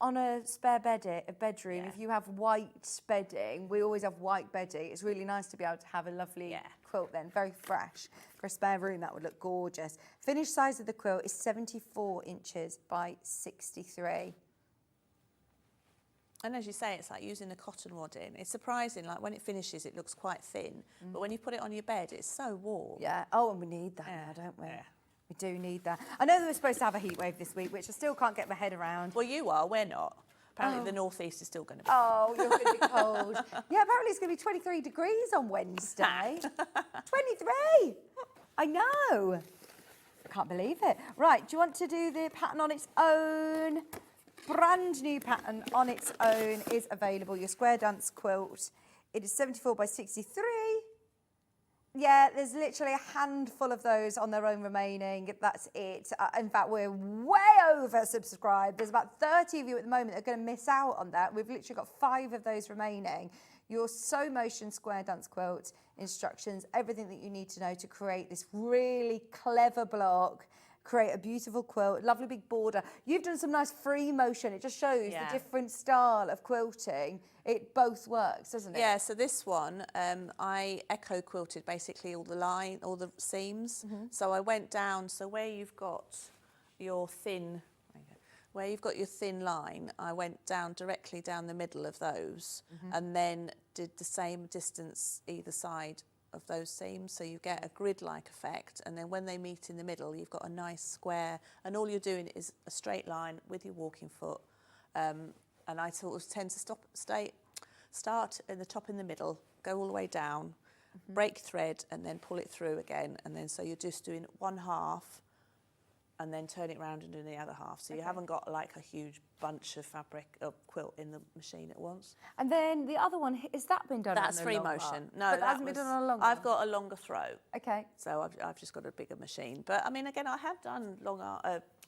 On a spare bedroom, if you have white bedding, we always have white bedding. It's really nice to be able to have a lovely quilt then, very fresh. For a spare room, that would look gorgeous. Finished size of the quilt is 74 inches by 63. And as you say, it's like using a cotton wadding. It's surprising, like when it finishes, it looks quite thin. But when you put it on your bed, it's so warm. Yeah, oh, and we need that now, don't we? Yeah. We do need that. I know that we're supposed to have a heat wave this week, which I still can't get my head around. Well, you are, we're not. Apparently the northeast is still going to be cold. You're going to be cold. Yeah, apparently it's going to be 23 degrees on Wednesday. 23! I know. I can't believe it. Right, do you want to do the pattern on its own? Brand new pattern on its own is available. Your square dance quilt. It is 74 by 63. Yeah, there's literally a handful of those on their own remaining. That's it. In fact, we're way over subscribed. There's about 30 of you at the moment that are going to miss out on that. We've literally got 5 of those remaining. Your Sew Motion square dance quilt, instructions, everything that you need to know to create this really clever block, create a beautiful quilt, lovely big border. You've done some nice free motion. It just shows the different style of quilting. It both works, doesn't it? Yeah, so this one, I echo quilted basically all the seams. So I went down, so where you've got your thin line, I went down directly down the middle of those and then did the same distance either side of those seams, so you get a grid-like effect, and then when they meet in the middle you've got a nice square, and all you're doing is a straight line with your walking foot, and I sort of tend to start at the top in the middle, go all the way down, break thread, and then pull it through again, and then so you're just doing one half and then turn it around and do the other half. So you haven't got like a huge bunch of fabric of quilt in the machine at once. And then the other one, has that been done on a That's free motion. No, but that hasn't been done on a long one? I've got a longer throat. Okay. So I've just got a bigger machine. But I mean, again, I have done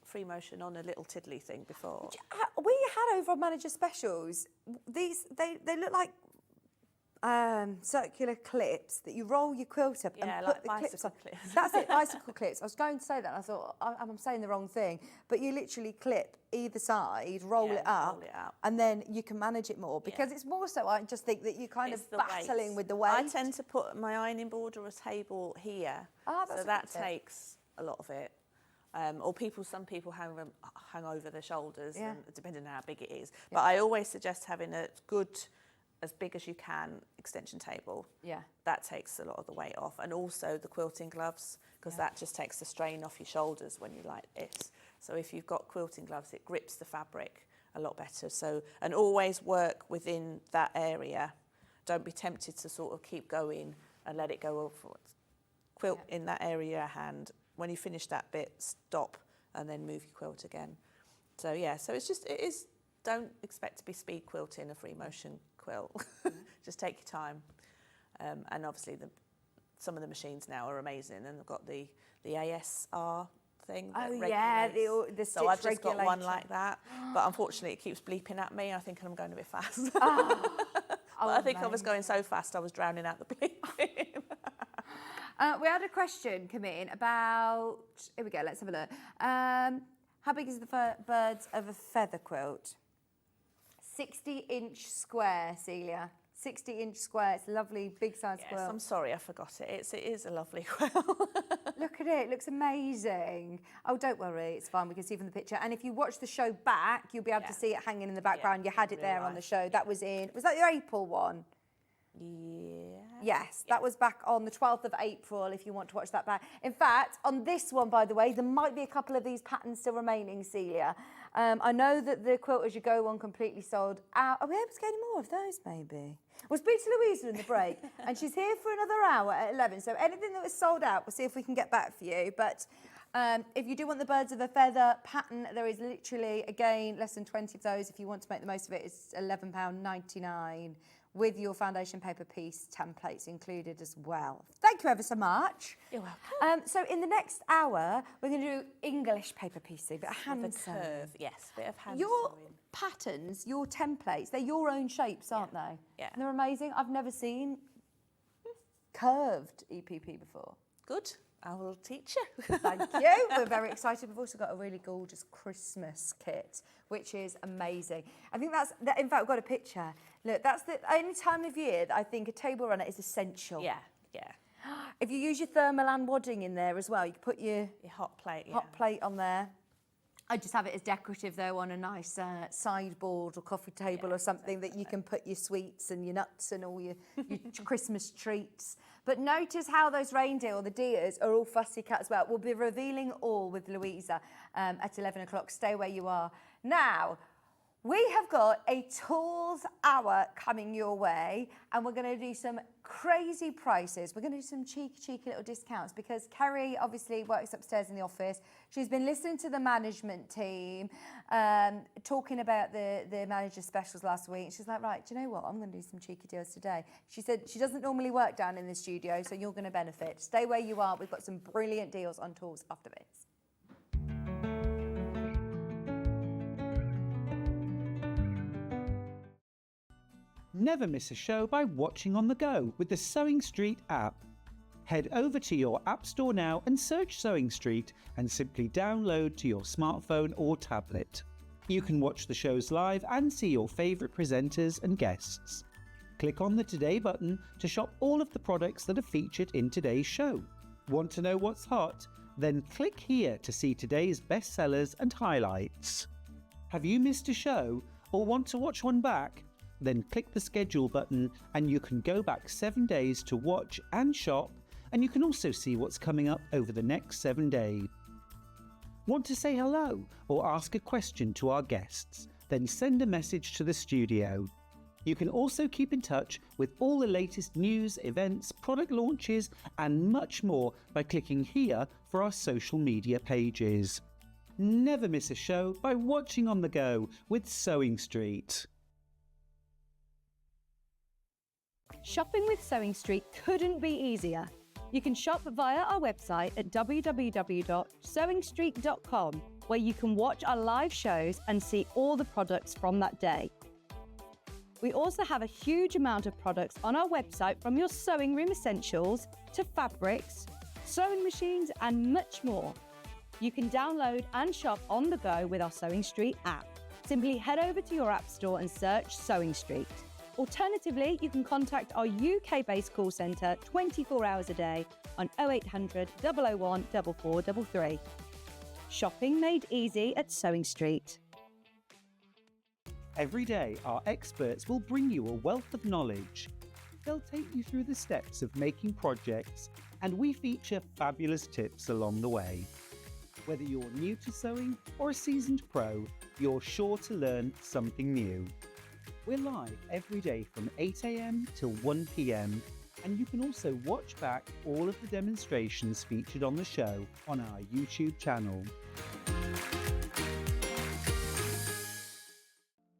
free motion on a little tiddly thing before. We had over on Manager Specials, these, they look like circular clips that you roll your quilt up and put like the clips on. clips. That's it, bicycle clips. I was going to say that and I thought, I'm saying the wrong thing. But you literally clip either side, roll it up, and then you can manage it more. Because it's more so, I just think that you're kind of battling with the weight. I tend to put my ironing board or a table here. Oh, that's so that takes a lot of it. or some people hang over their shoulders, Yeah. depending on how big it is. But I always suggest having a good, as big as you can, extension table. Yeah. That takes a lot of the weight off. And also the quilting gloves, because that just takes the strain off your shoulders when you like this. So if you've got quilting gloves, it grips the fabric a lot better. So, and always work within that area. Don't be tempted to sort of keep going and let it go over. Quilt in that area hand. When you finish that bit, stop and then move your quilt again. So yeah, so it is, don't expect to be speed quilting a free motion quilt. Just take your time. And obviously some of the machines now are amazing, and they've got the ASR thing. That regulates. the So I've stitch just got one regulator. like that, but unfortunately it keeps bleeping at me. I think I'm going a bit fast. Oh, But I think I was going so fast I was drowning out the bleeping. We had a question come in about, here we go, let's have a look. How big is the birds of a feather quilt? 60-inch square, Celia. 60-inch square. It's a lovely, big size Yes, quilt. I'm sorry, I forgot it. It is a lovely quilt. Look at it. It looks amazing. Oh, don't worry. It's fine. We can see from the picture. And if you watch the show back, you'll be able to see it hanging in the background. You had it real there on the life. show. That was that your April one? Yeah. Yes, that was back on the 12th of April, if you want to watch that back. In fact, on this one, by the way, there might be a couple of these patterns still remaining, Celia. I know that the Quilt As You Go one completely sold out. Are we able to get any more of those, maybe? We'll speak to Louisa in the break, and she's here for another hour at 11. So anything that was sold out, we'll see if we can get back for you. But if you do want the birds of a feather pattern, there is literally, again, less than 20 of those. If you want to make the most of it, it's £11.99. with your foundation paper piece templates included as well. Thank you ever so much. You're welcome. So in the next hour, we're going to do English paper piecing, but hand With a sewing. curve, yes, bit of hand Your sewing. patterns, your templates, they're your own shapes, aren't they? Yeah. And they're amazing. I've never seen curved EPP before. Good. I will teach you. Thank you. We're very excited. We've also got a really gorgeous Christmas kit, which is amazing. I think in fact, I've got a picture. Look, that's the only time of year that I think a table runner is essential. Yeah. If you use your thermal and wadding in there as well, you can put your Your hot plate, yeah. hot plate on there. I just have it as decorative though on a nice sideboard or coffee table or something that you can put your sweets and your nuts and all your Christmas treats. But notice how those reindeer or the deers are all fussy cut as well. We'll be revealing all with Louisa at 11 o'clock. Stay where you are. Now, we have got a tools hour coming your way, and we're going to do some crazy prices. We're going to do some cheeky little discounts because Kerry obviously works upstairs in the office. She's been listening to the management team talking about the manager specials last week. She's like, right, do you know what? I'm going to do some cheeky deals today. She said she doesn't normally work down in the studio, so you're going to benefit. Stay where you are. We've got some brilliant deals on tools after this. Never miss a show by watching on the go with the Sewing Street app. Head over to your App Store now and search Sewing Street and simply download to your smartphone or tablet. You can watch the shows live and see your favourite presenters and guests. Click on the Today button to shop all of the products that are featured in today's show. Want to know what's hot? Then click here to see today's bestsellers and highlights. Have you missed a show or want to watch one back? Then click the schedule button and you can go back 7 days to watch and shop, and you can also see what's coming up over the next 7 days. Want to say hello or ask a question to our guests? Then send a message to the studio. You can also keep in touch with all the latest news, events, product launches and much more by clicking here for our social media pages. Never miss a show by watching on the go with Sewing Street. Shopping with Sewing Street couldn't be easier. You can shop via our website at www.sewingstreet.com, where you can watch our live shows and see all the products from that day. We also have a huge amount of products on our website, from your sewing room essentials to fabrics, sewing machines and much more. You can download and shop on the go with our Sewing Street app. Simply head over to your app store and search Sewing Street. Alternatively, you can contact our UK-based call centre 24 hours a day on 0800 001 4433. Shopping made easy at Sewing Street. Every day, our experts will bring you a wealth of knowledge. They'll take you through the steps of making projects, and we feature fabulous tips along the way. Whether you're new to sewing or a seasoned pro, you're sure to learn something new. We're live every day from 8 a.m. till 1 p.m, and you can also watch back all of the demonstrations featured on the show on our YouTube channel.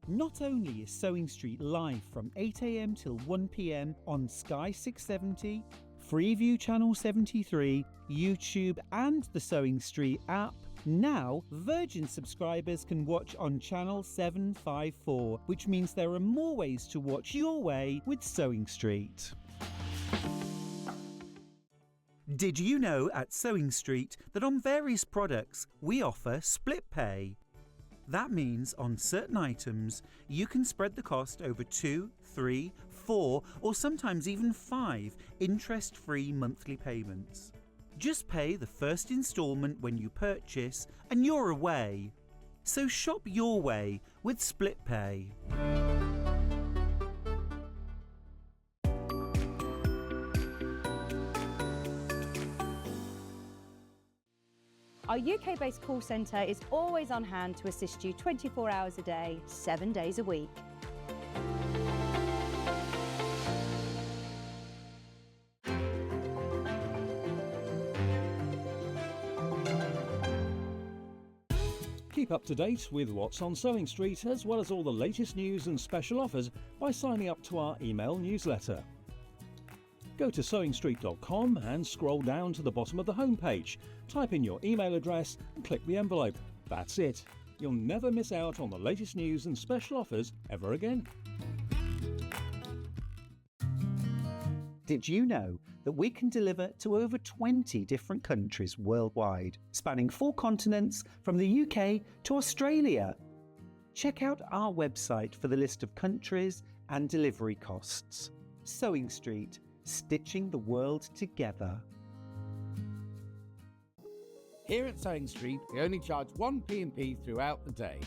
Not only is Sewing Street live from 8 a.m. till 1 p.m. on Sky 670, Freeview Channel 73, YouTube and the Sewing Street app, now Virgin subscribers can watch on Channel 754, which means there are more ways to watch your way with Sewing Street. Did you know at Sewing Street that on various products we offer split pay? That means on certain items, you can spread the cost over 2, 3, 4, or sometimes even 5 interest-free monthly payments. Just pay the first instalment when you purchase and you're away. So shop your way with split pay. Our UK-based call centre is always on hand to assist you 24 hours a day, 7 days a week. Keep up to date with what's on Sewing Street, as well as all the latest news and special offers by signing up to our email newsletter. Go to sewingstreet.com and scroll down to the bottom of the homepage. Type in your email address and click the envelope. That's it. You'll never miss out on the latest news and special offers ever again. Did you know that we can deliver to over 20 different countries worldwide, spanning 4 continents from the UK to Australia? Check out our website for the list of countries and delivery costs. Sewing Street, stitching the world together. Here at Sewing Street, we only charge one P&P throughout the day.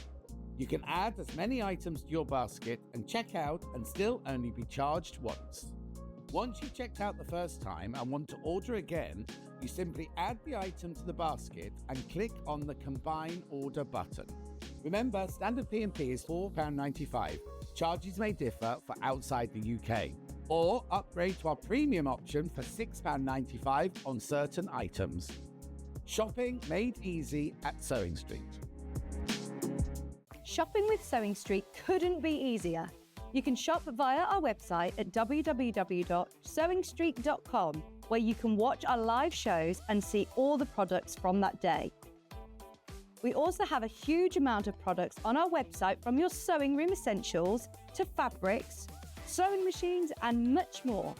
You can add as many items to your basket and check out and still only be charged once. Once you've checked out the first time and want to order again, you simply add the item to the basket and click on the Combine Order button. Remember, standard P&P is £4.95. Charges may differ for outside the UK. Or upgrade to our premium option for £6.95 on certain items. Shopping made easy at Sewing Street. Shopping with Sewing Street couldn't be easier. You can shop via our website at www.sewingstreet.com, where you can watch our live shows and see all the products from that day. We also have a huge amount of products on our website, from your sewing room essentials to fabrics, sewing machines and much more.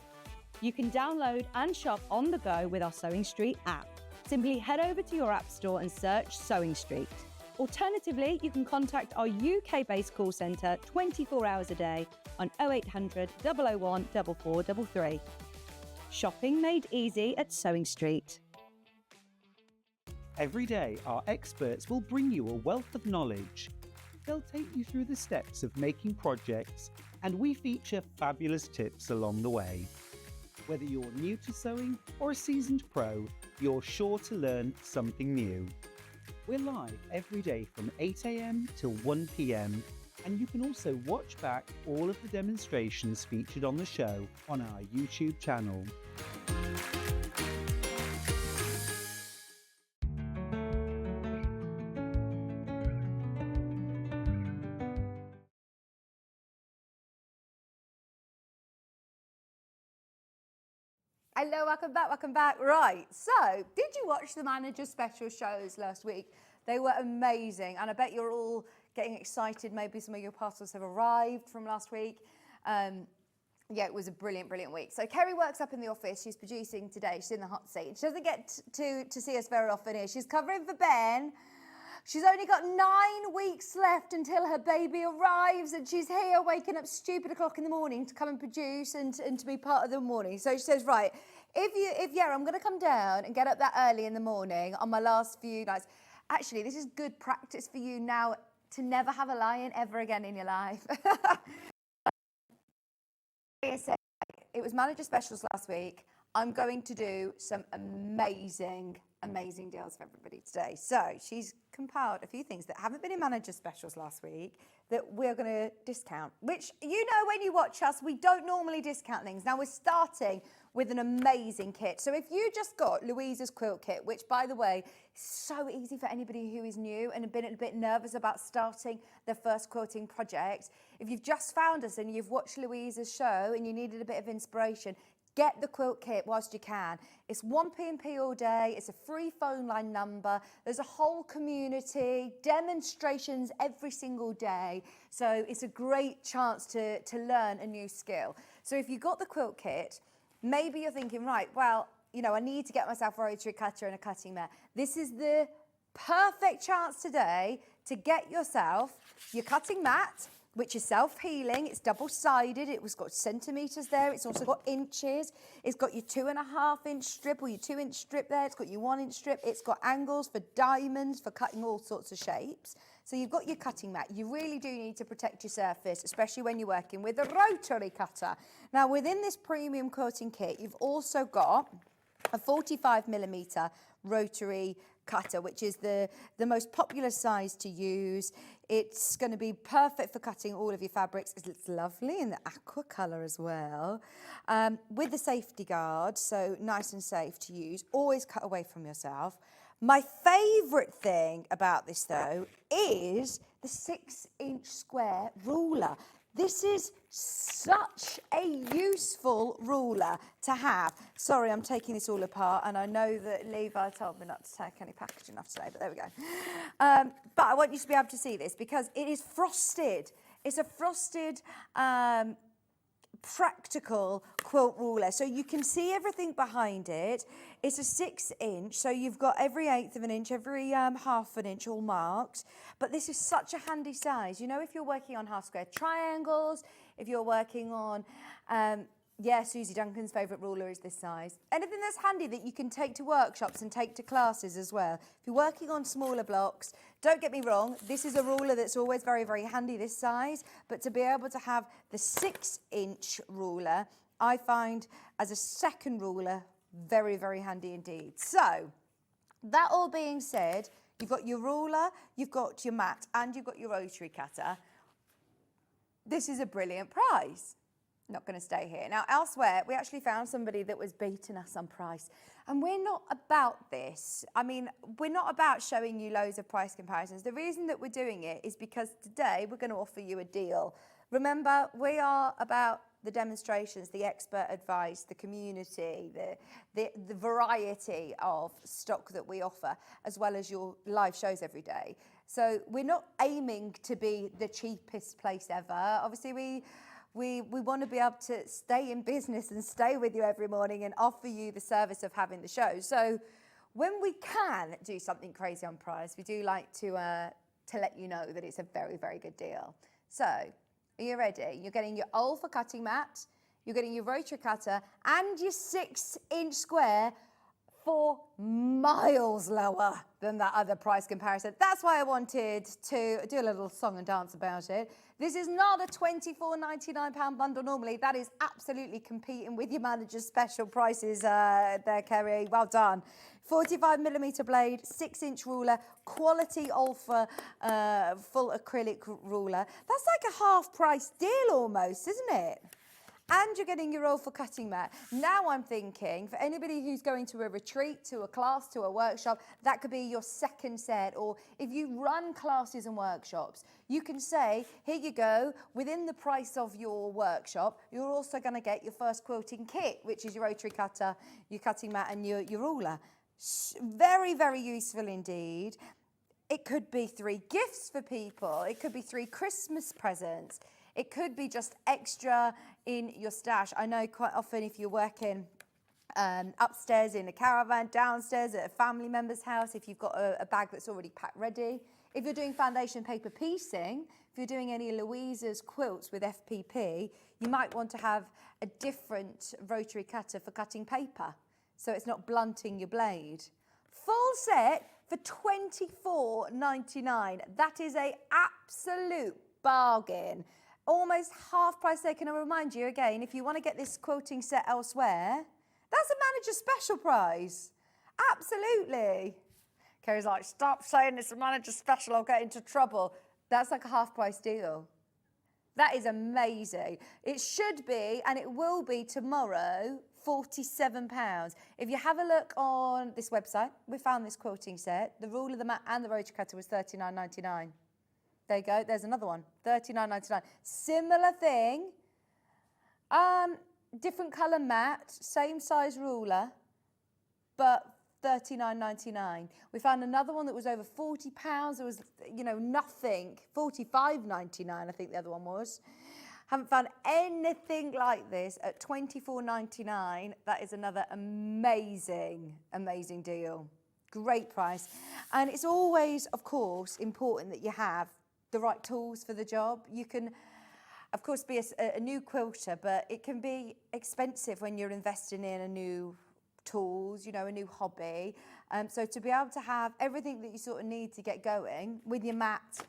You can download and shop on the go with our Sewing Street app. Simply head over to your app store and search Sewing Street. Alternatively, you can contact our UK-based call centre 24 hours a day on 0800 001 4433. Shopping made easy at Sewing Street. Every day, our experts will bring you a wealth of knowledge. They'll take you through the steps of making projects, and we feature fabulous tips along the way. Whether you're new to sewing or a seasoned pro, you're sure to learn something new. We're live every day from 8 a.m. till 1 p.m, and you can also watch back all of the demonstrations featured on the show on our YouTube channel. Hello, welcome back. Right, so did you watch the manager special shows last week? They were amazing, and I bet you're all getting excited. Maybe some of your parcels have arrived from last week. Yeah, it was a brilliant week. So Kerry works up in the office. She's producing today. She's in the hot seat. She doesn't get to see us very often here. She's covering for Ben. She's only got 9 weeks left until her baby arrives, and she's here waking up stupid o'clock in the morning to come and produce and to be part of the morning. So she says, right, if I'm going to come down and get up that early in the morning on my last few nights, Actually, this is good practice for you now to never have a lion ever again in your life. It was manager specials last week. I'm going to do some amazing deals for everybody today. So she's compiled a few things that haven't been in manager specials last week that we're going to discount, which, you know, when you watch us, we don't normally discount things. Now we're starting with an amazing kit. So if you just got Louisa's quilt kit, which by the way, is so easy for anybody who is new and have been a bit nervous about starting their first quilting project. If you've just found us and you've watched Louisa's show and you needed a bit of inspiration, get the quilt kit whilst you can. It's 1 P&P all day. It's a free phone line number. There's a whole community, demonstrations every single day. So it's a great chance to learn a new skill. So if you got the quilt kit, maybe you're thinking, right, well, you know, I need to get myself a rotary cutter and a cutting mat. This is the perfect chance today to get yourself your cutting mat, which is self-healing. It's double-sided. It was got centimetres there. It's also got inches. It's got your 2.5 inch strip or your 2 inch strip there. It's got your 1 inch strip. It's got angles for diamonds, for cutting all sorts of shapes. So you've got your cutting mat. You really do need to protect your surface, especially when you're working with a rotary cutter. Now, within this premium quilting kit, you've also got a 45mm rotary cutter, which is the most popular size to use. It's going to be perfect for cutting all of your fabrics. It's lovely in the aqua colour as well, with the safety guard, so nice and safe to use. Always cut away from yourself. My favourite thing about this though is the 6 inch square ruler. This is such a useful ruler to have. Sorry, I'm taking this all apart, and I know that Levi told me not to take any packaging off today, but there we go. But I want you to be able to see this because it is frosted. It's a frosted, practical quilt ruler, so you can see everything behind it. It's a 6 inch, so you've got every 1/8 of an inch, every 1/2 an inch all marked. But this is such a handy size. You know, if you're working on half square triangles, if you're working on, yeah, Susie Duncan's favourite ruler is this size. Anything that's handy that you can take to workshops and take to classes as well. If you're working on smaller blocks, don't get me wrong, this is a ruler that's always very, very handy this size, but to be able to have the 6 inch ruler, I find as a second ruler, very, very handy indeed. So, that all being said, you've got your ruler, you've got your mat, and you've got your rotary cutter. This is a brilliant price. Not going to stay here. Now, elsewhere, we actually found somebody that was beating us on price. And we're not about this. I mean, we're not about showing you loads of price comparisons. The reason that we're doing it is because today we're going to offer you a deal. Remember, we are about the demonstrations, the expert advice, the community, the variety of stock that we offer, as well as your live shows every day. So we're not aiming to be the cheapest place ever. Obviously, we want to be able to stay in business and stay with you every morning and offer you the service of having the show. So when we can do something crazy on price, we do like to let you know that it's a very, very good deal. So are you ready? You're getting your old for cutting mat, you're getting your rotary cutter and your 6 inch square for miles lower than that other price comparison. That's why I wanted to do a little song and dance about it. This is not a £24.99 bundle normally. That is absolutely competing with your manager's special prices there, Kerry. Well done. 45mm blade, 6 inch ruler, quality Alpha full acrylic ruler. That's like a half price deal almost, isn't it? And you're getting your roll for cutting mat. Now I'm thinking, for anybody who's going to a retreat, to a class, to a workshop, that could be your second set. Or if you run classes and workshops, you can say, here you go, within the price of your workshop, you're also going to get your first quilting kit, which is your rotary cutter, your cutting mat and your ruler. Very, very useful indeed. It could be 3 gifts for people. It could be 3 Christmas presents. It could be just extra in your stash. I know quite often if you're working upstairs in a caravan, downstairs at a family member's house, if you've got a bag that's already packed ready. If you're doing foundation paper piecing, if you're doing any Louisa's quilts with FPP, you might want to have a different rotary cutter for cutting paper, so it's not blunting your blade. Full set for $24.99. That is an absolute bargain. Almost half price there. Can I remind you again, if you want to get this quilting set elsewhere, that's a manager special price. Absolutely. Kerry's like, stop saying it's a manager special, I'll get into trouble. That's like a half price deal. That is amazing. It should be, and it will be tomorrow, £47. If you have a look on this website, we found this quilting set. The ruler, the mat and the rotary cutter was $39.99. There you go, there's another one, $39.99. Similar thing, different colour mat, same size ruler, but $39.99. We found another one that was over £40. There was, nothing. $45.99, I think the other one was. Haven't found anything like this at $24.99. That is another amazing, amazing deal. Great price. And it's always, of course, important that you have the right tools for the job. You can, of course, be a new quilter, but it can be expensive when you're investing in a new tools, a new hobby. So to be able to have everything that you sort of need to get going with your mat,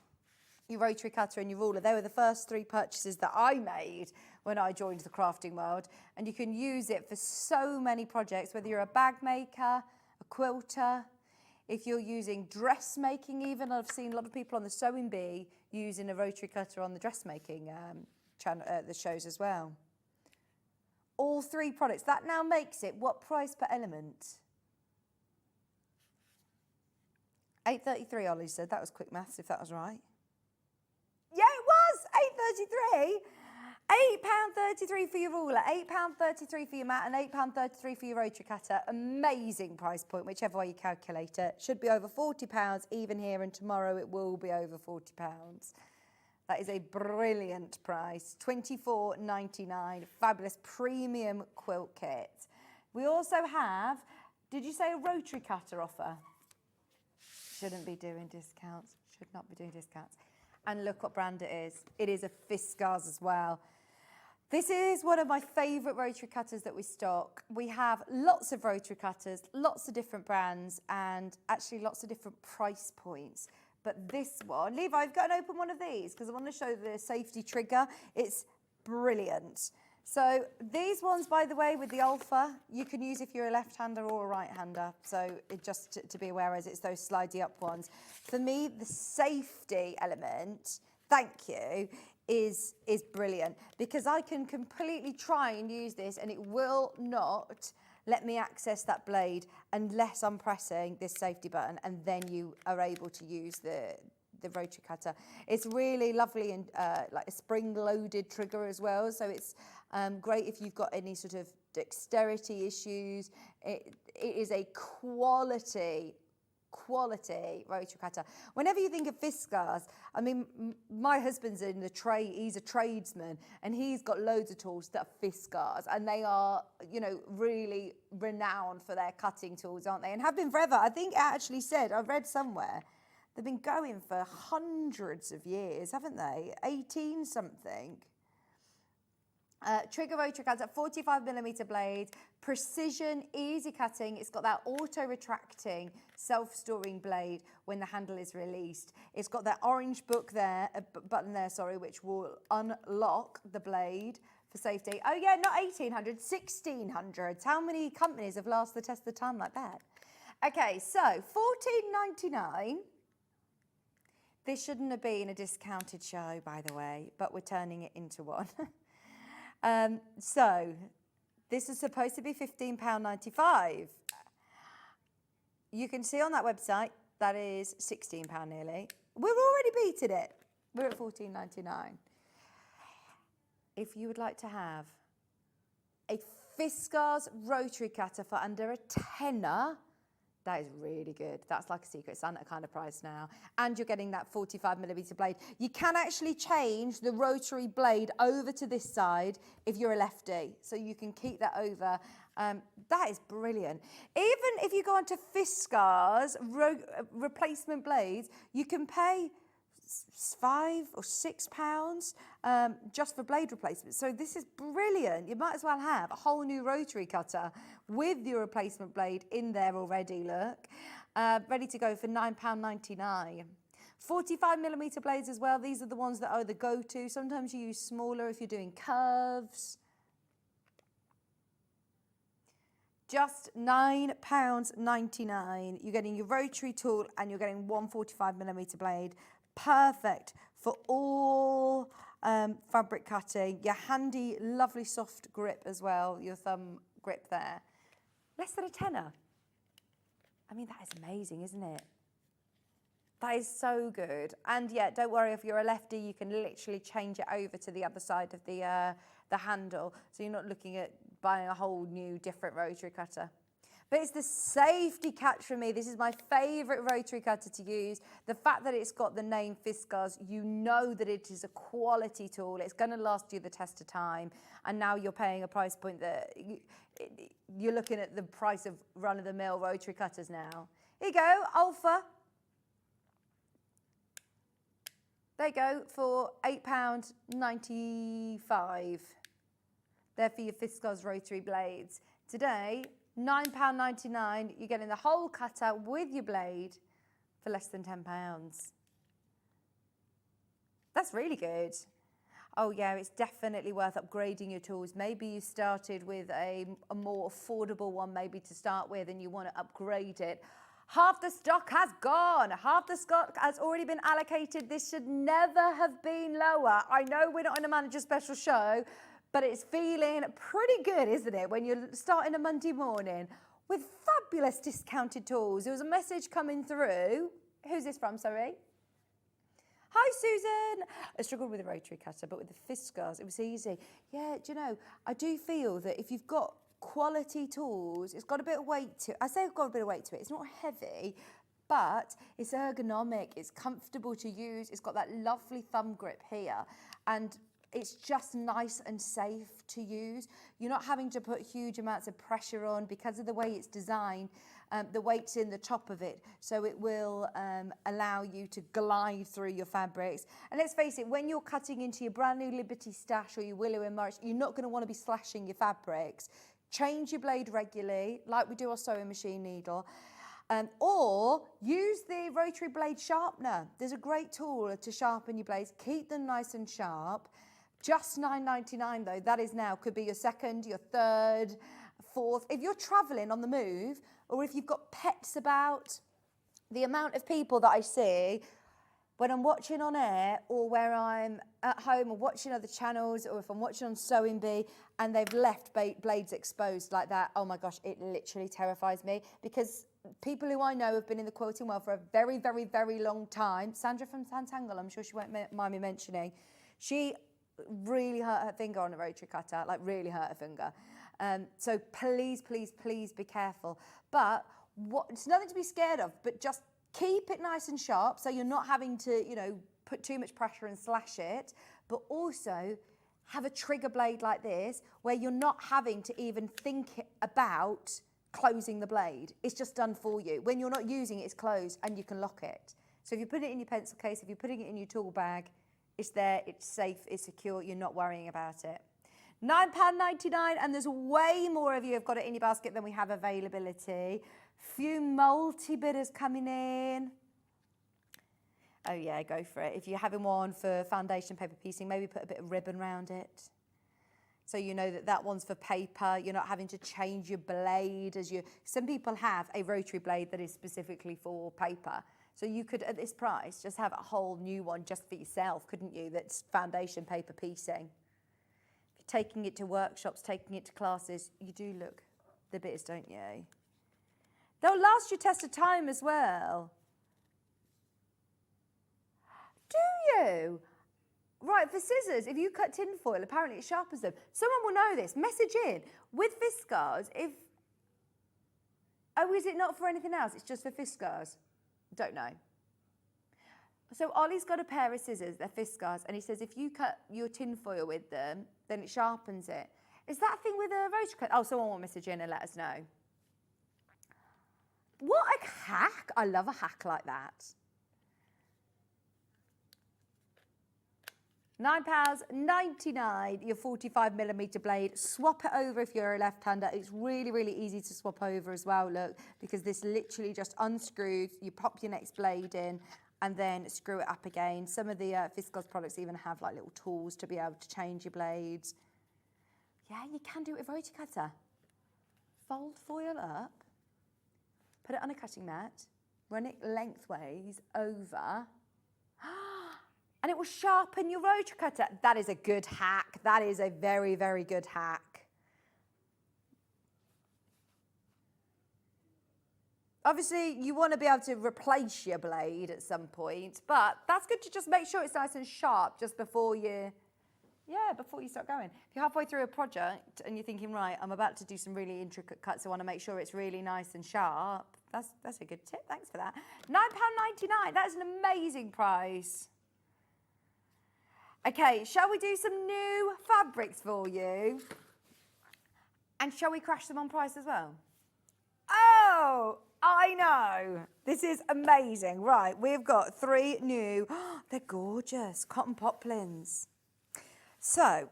your rotary cutter and your ruler, they were the first 3 purchases that I made when I joined the crafting world. And you can use it for so many projects, whether you're a bag maker, a quilter, if you're using dressmaking even. I've seen a lot of people on the Sewing Bee using a rotary cutter on the dressmaking channel, the shows as well. All 3 products. That now makes it what price per element? $8.33, Ollie said. That was quick maths, if that was right. Yeah, it was $8.33. £8.33 for your ruler, £8.33 for your mat, and £8.33 for your rotary cutter. Amazing price point, whichever way you calculate it. Should be over £40 even here, and tomorrow it will be over £40. That is a brilliant price, $24.99, fabulous premium quilt kit. We also have, did you say a rotary cutter offer? Shouldn't be doing discounts, should not be doing discounts. And look what brand it is. It is a Fiskars as well. This is one of my favourite rotary cutters that we stock. We have lots of rotary cutters, lots of different brands, and actually lots of different price points. But this one, Levi, I've got to open one of these because I want to show the safety trigger. It's brilliant. So these ones, by the way, with the alpha, you can use if you're a left-hander or a right-hander. So just to be aware, as it's those slidey up ones. For me, the safety element, thank you, is brilliant because I can completely try and use this and it will not let me access that blade unless I'm pressing this safety button, and then you are able to use the rotary cutter. It's really lovely and like a spring-loaded trigger as well, so it's great if you've got any sort of dexterity issues. It is a quality rotary cutter. Whenever you think of Fiskars, I mean, my husband's in the trade, he's a tradesman, and he's got loads of tools that are Fiskars, and they are, really renowned for their cutting tools, aren't they? And have been forever. I think it actually said, I read somewhere, they've been going for hundreds of years, haven't they? 18 something. Trigger rotary cutter, 45mm blade, precision, easy cutting. It's got that auto-retracting, self-storing blade when the handle is released. It's got that orange button there, which will unlock the blade for safety. Oh yeah, not 1800s, 1600s. How many companies have lasted the test of time like that? Okay, so $14.99. This shouldn't have been a discounted show, by the way, but we're turning it into one. So this is supposed to be £15.95. You can see on that website that is £16 nearly. We're already beating it. We're at £14.99. If you would like to have a Fiskars rotary cutter for under a tenner, that is really good. That's like a Secret Santa kind of price now. And you're getting that 45mm blade. You can actually change the rotary blade over to this side if you're a lefty. So you can keep that over. That is brilliant. Even if you go onto Fiskars replacement blades, you can pay £5 or £6 just for blade replacement. So this is brilliant. You might as well have a whole new rotary cutter with your replacement blade in there already, look. ready to go for £9.99. 45mm blades as well. These are the ones that are the go-to. Sometimes you use smaller if you're doing curves. Just £9.99. You're getting your rotary tool and you're getting one 45mm blade. Perfect for all fabric cutting. Your handy, lovely soft grip as well, your thumb grip there. Less than a tenner. I mean, that is amazing, isn't it? That is so good. And yeah, don't worry, if you're a lefty, you can literally change it over to the other side of the handle. So you're not looking at buying a whole new different rotary cutter. But it's the safety catch for me. This is my favourite rotary cutter to use. The fact that it's got the name Fiskars, you know that it is a quality tool. It's going to last you the test of time. And now you're paying a price point that you're looking at the price of run-of-the-mill rotary cutters now. Here you go, Alpha. There you go, for £8.95. They're for your Fiskars rotary blades. Today, £9.99, you're getting the whole cutter with your blade for less than £10. That's really good. Oh yeah, it's definitely worth upgrading your tools. Maybe you started with a more affordable one maybe to start with and you want to upgrade it. Half the stock has gone. Half the stock has already been allocated. This should never have been lower. I know we're not in a manager special show, but it's feeling pretty good, isn't it, when you're starting a Monday morning with fabulous discounted tools. There was a message coming through. Who's this from, sorry? Hi, Susan. I struggled with a rotary cutter, but with the Fiskars, it was easy. Yeah, do you know, I do feel that if you've got quality tools, it's got a bit of weight to it. I say it's got a bit of weight to it. It's not heavy, but it's ergonomic. It's comfortable to use. It's got that lovely thumb grip here. And it's just nice and safe to use. You're not having to put huge amounts of pressure on because of the way it's designed. The weight's in the top of it, so it will allow you to glide through your fabrics. And let's face it, when you're cutting into your brand new Liberty Stash or your Willow and Morris, you're not going to want to be slashing your fabrics. Change your blade regularly, like we do our sewing machine needle. Or use the rotary blade sharpener. There's a great tool to sharpen your blades. Keep them nice and sharp. Just £9.99 though. That is now, could be your second, your third, fourth. If you're traveling on the move, or if you've got pets about, the amount of people that I see when I'm watching on air or where I'm at home or watching other channels or if I'm watching on Sewing Bee and they've left blades exposed like that, oh my gosh, it literally terrifies me because people who I know have been in the quilting world for a very, very, very long time. Sandra from Santangle, I'm sure she won't mind me mentioning, she really hurt her finger on a rotary cutter, like really hurt her finger. So please, please, please be careful. But it's nothing to be scared of, but just keep it nice and sharp so you're not having to, you know, put too much pressure and slash it, but also have a trigger blade like this where you're not having to even think about closing the blade. It's just done for you. When you're not using it, it's closed and you can lock it. So if you put it in your pencil case, if you're putting it in your tool bag, it's there, it's safe, it's secure, you're not worrying about it. £9.99, and there's way more of you have got it in your basket than we have availability. Few multi-bidders coming in. Oh yeah, go for it. If you're having one for foundation paper piecing, maybe put a bit of ribbon around it. So you know that that one's for paper. You're not having to change your blade as you. Some people have a rotary blade that is specifically for paper. So you could, at this price, just have a whole new one just for yourself, couldn't you? That's foundation paper piecing. If you're taking it to workshops, taking it to classes, you do look the bits, don't you? They'll last you test of time as well. Do you? Right, for scissors, if you cut tin foil, apparently it sharpens them. Someone will know this. Message in. With Fiskars, if... Oh, is it not for anything else? It's just for Fiskars? Don't know. So Ollie's got a pair of scissors, they're Fiskars, and he says if you cut your tin foil with them, then it sharpens it. Is that a thing with a rotary cut? Oh, someone will message in and let us know. What a hack. I love a hack like that. £9.99, your 45mm blade. Swap it over if you're a left-hander. It's really, really easy to swap over as well, look, because this literally just unscrews. You pop your next blade in and then screw it up again. Some of the Viscose products even have like little tools to be able to change your blades. Yeah, you can do it with Rotocutter. Fold foil up, put it on a cutting mat, run it lengthways over, and it will sharpen your Rotocutter. That is a good hack. That is a very, very good hack. Obviously, you want to be able to replace your blade at some point, but that's good to just make sure it's nice and sharp just before you, before you start going. If you're halfway through a project and you're thinking, right, I'm about to do some really intricate cuts, I want to make sure it's really nice and sharp, that's a good tip. Thanks for that. £9.99, that is an amazing price. Okay, shall we do some new fabrics for you? And shall we crash them on price as well? Oh, I know. This is amazing. Right, we've got 3 new, they're gorgeous, cotton poplins. So,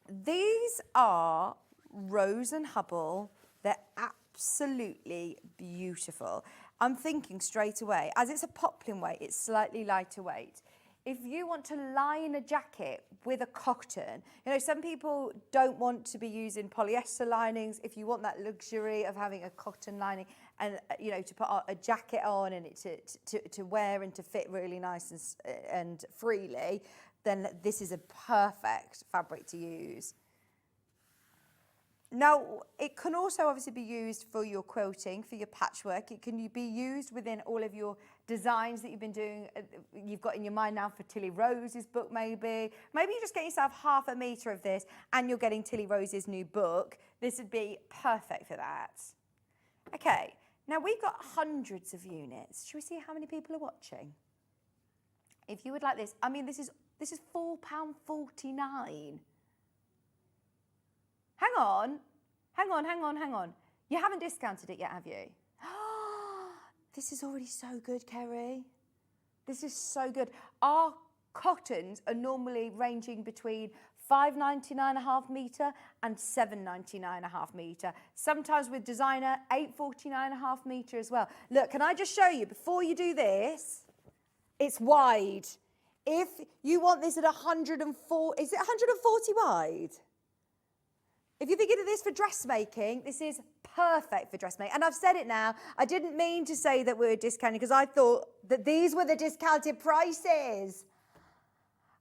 these are Rose and Hubble. They're absolutely beautiful. I'm thinking straight away, as it's a poplin weight, it's slightly lighter weight. If you want to line a jacket with a cotton, you know, some people don't want to be using polyester linings. If you want that luxury of having a cotton lining and, you know, to put a jacket on and it to wear and to fit really nice and freely, then this is a perfect fabric to use. Now, it can also obviously be used for your quilting, for your patchwork. It can be used within all of your designs that you've been doing, you've got in your mind now for Tilly Rose's book maybe. Maybe you just get yourself half a metre of this and you're getting Tilly Rose's new book. This would be perfect for that. Okay, now we've got hundreds of units. Should we see how many people are watching? If you would like this, I mean, this is £4.49. Hang on. You haven't discounted it yet, have you? This is already so good, Kerry. This is so good. Our cottons are normally ranging between £5.99 a half metre and £7.99 a half metre. Sometimes with designer, £8.49 a half metre as well. Look, can I just show you, before you do this, it's wide. If you want this at 104, is it 140 wide? If you're thinking of this for dressmaking, this is perfect for dressmaking. And I've said it now, I didn't mean to say that we were discounting because I thought that these were the discounted prices.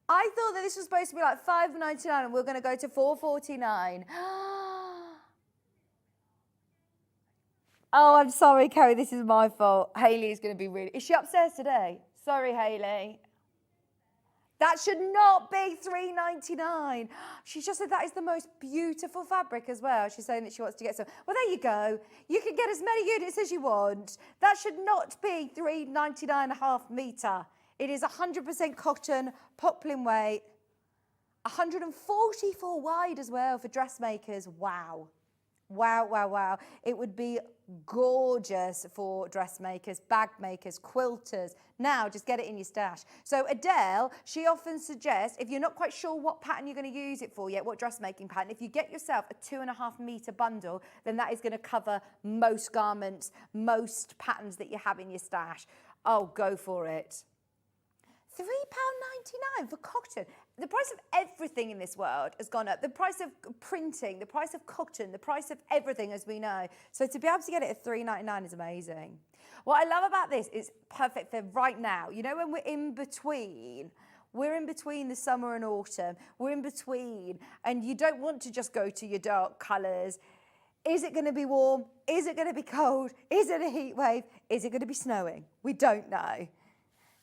I thought that this was supposed to be like £5.99 and we're going to go to £4.49. Oh, I'm sorry, Kerry, this is my fault. Hayley is going to be really... Is she upstairs today? Sorry, Hayley. That should not be £3.99. She just said that is the most beautiful fabric as well. She's saying that she wants to get some. Well, there you go. You can get as many units as you want. That should not be £3.99 a half metre. It is 100% cotton, poplin weight, 144 wide as well for dressmakers. Wow. Wow, wow, wow. It would be gorgeous for dressmakers, bag makers, quilters. Now, just get it in your stash. So Adele, she often suggests, if you're not quite sure what pattern you're going to use it for yet, what dressmaking pattern, if you get yourself a 2.5 metre bundle, then that is going to cover most garments, most patterns that you have in your stash. Oh, go for it. £3.99 for cotton. The price of everything in this world has gone up. The price of printing, the price of cotton, the price of everything, as we know. So to be able to get it at £3.99 is amazing. What I love about this is perfect for right now. You know, when we're in between the summer and autumn, we're in between, and you don't want to just go to your dark colours. Is it going to be warm? Is it going to be cold? Is it a heat wave? Is it going to be snowing? We don't know.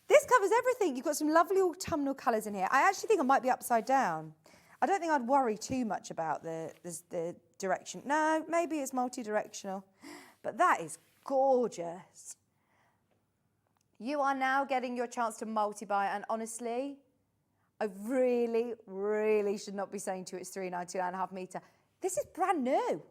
This covers everything. You've got some lovely autumnal colours in here. I actually think I might be upside down. I don't think I'd worry too much about the direction. No, maybe it's multi-directional. But that is gorgeous. You are now getting your chance to multi-buy. And honestly, I really should not be saying to you it's £3.99 a half metre. This is brand new.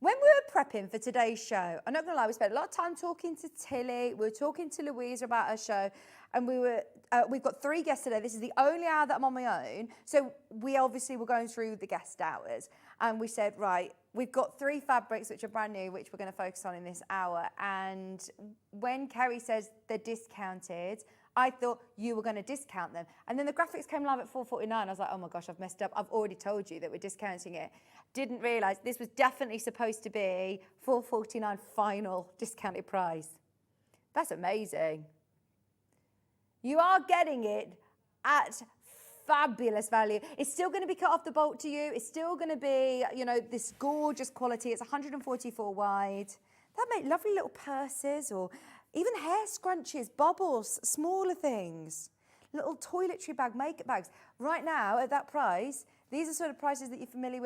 When we were prepping for today's show, I'm not going to lie, we spent a lot of time talking to Tilly. We were talking to Louisa about her show, and we've got 3 guests today. This is the only hour that I'm on my own. So we obviously were going through the guest hours, and we said, right, we've got 3 fabrics which are brand new, which we're going to focus on in this hour. And when Kerry says they're discounted, I thought you were going to discount them. And then the graphics came live at 4:49. I was like, oh my gosh, I've messed up. I've already told you that we're discounting it. Didn't realise this was definitely supposed to be $4.49 final discounted price. That's amazing. You are getting it at fabulous value. It's still going to be cut off the bolt to you. It's still going to be, you know, this gorgeous quality. It's 144 wide. That make lovely little purses or even hair scrunchies, bubbles, smaller things, little toiletry bag, makeup bags. Right now, at that price, these are sort of prices that you're familiar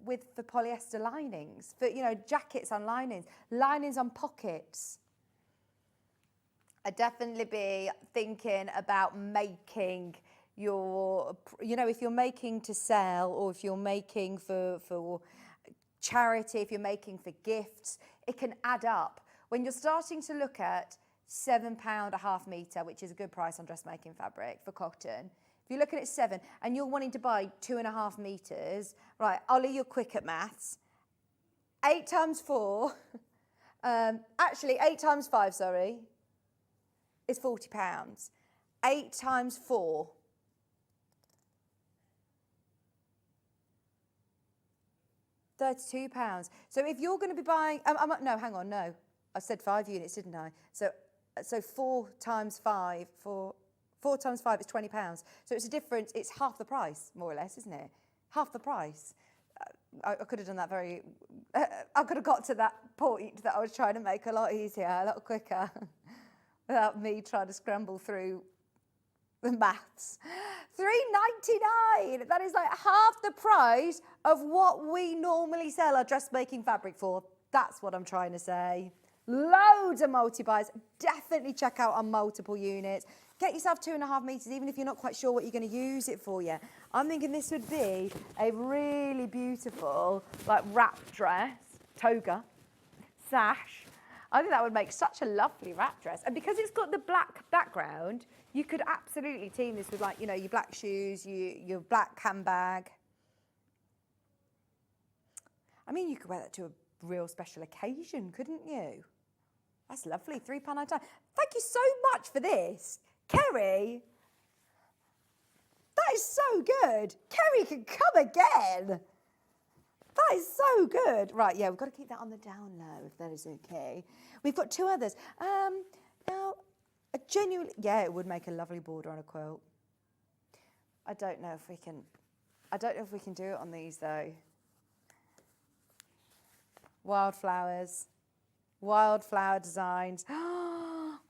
with for polyester linings, for, you know, jackets on linings, linings on pockets. I'd definitely be thinking about making your, you know, if you're making to sell or if you're making for charity, if you're making for gifts, it can add up. When you're starting to look at £7 a half metre, which is a good price on dressmaking fabric for cotton, if you're looking at 7 and you're wanting to buy 2.5 metres, right, Ollie, you're quick at maths. 8 times 4, actually 8 times 5, sorry, is £40. 8 times 4. £32. So if you're going to be buying, no, hang on, no. I said 5 units, didn't I? So 4 times 5, 4 times 5 is £20. So it's a difference, it's half the price, more or less, isn't it? Half the price. I could have done that I could have got to that point that I was trying to make a lot easier, a lot quicker, without me trying to scramble through the maths. $3.99. That is like half the price of what we normally sell our dressmaking fabric for. That's what I'm trying to say. Loads of multi-buys. Definitely check out on multiple units. Get yourself 2.5 metres, even if you're not quite sure what you're going to use it for yet. I'm thinking this would be a really beautiful, like, wrap dress, toga, sash. I think that would make such a lovely wrap dress. And because it's got the black background, you could absolutely team this with, like, you know, your black shoes, your black handbag. I mean, you could wear that to a real special occasion, couldn't you? That's lovely, £3.99. Thank you so much for this. Kerry, that is so good. Kerry can come again. That is so good. Right, yeah, we've got to keep that on the down low, if that is okay. We've got 2 others. Now, a genuinely, yeah, it would make a lovely border on a quilt. I don't know if we can do it on these, though. Wildflowers, wildflower designs.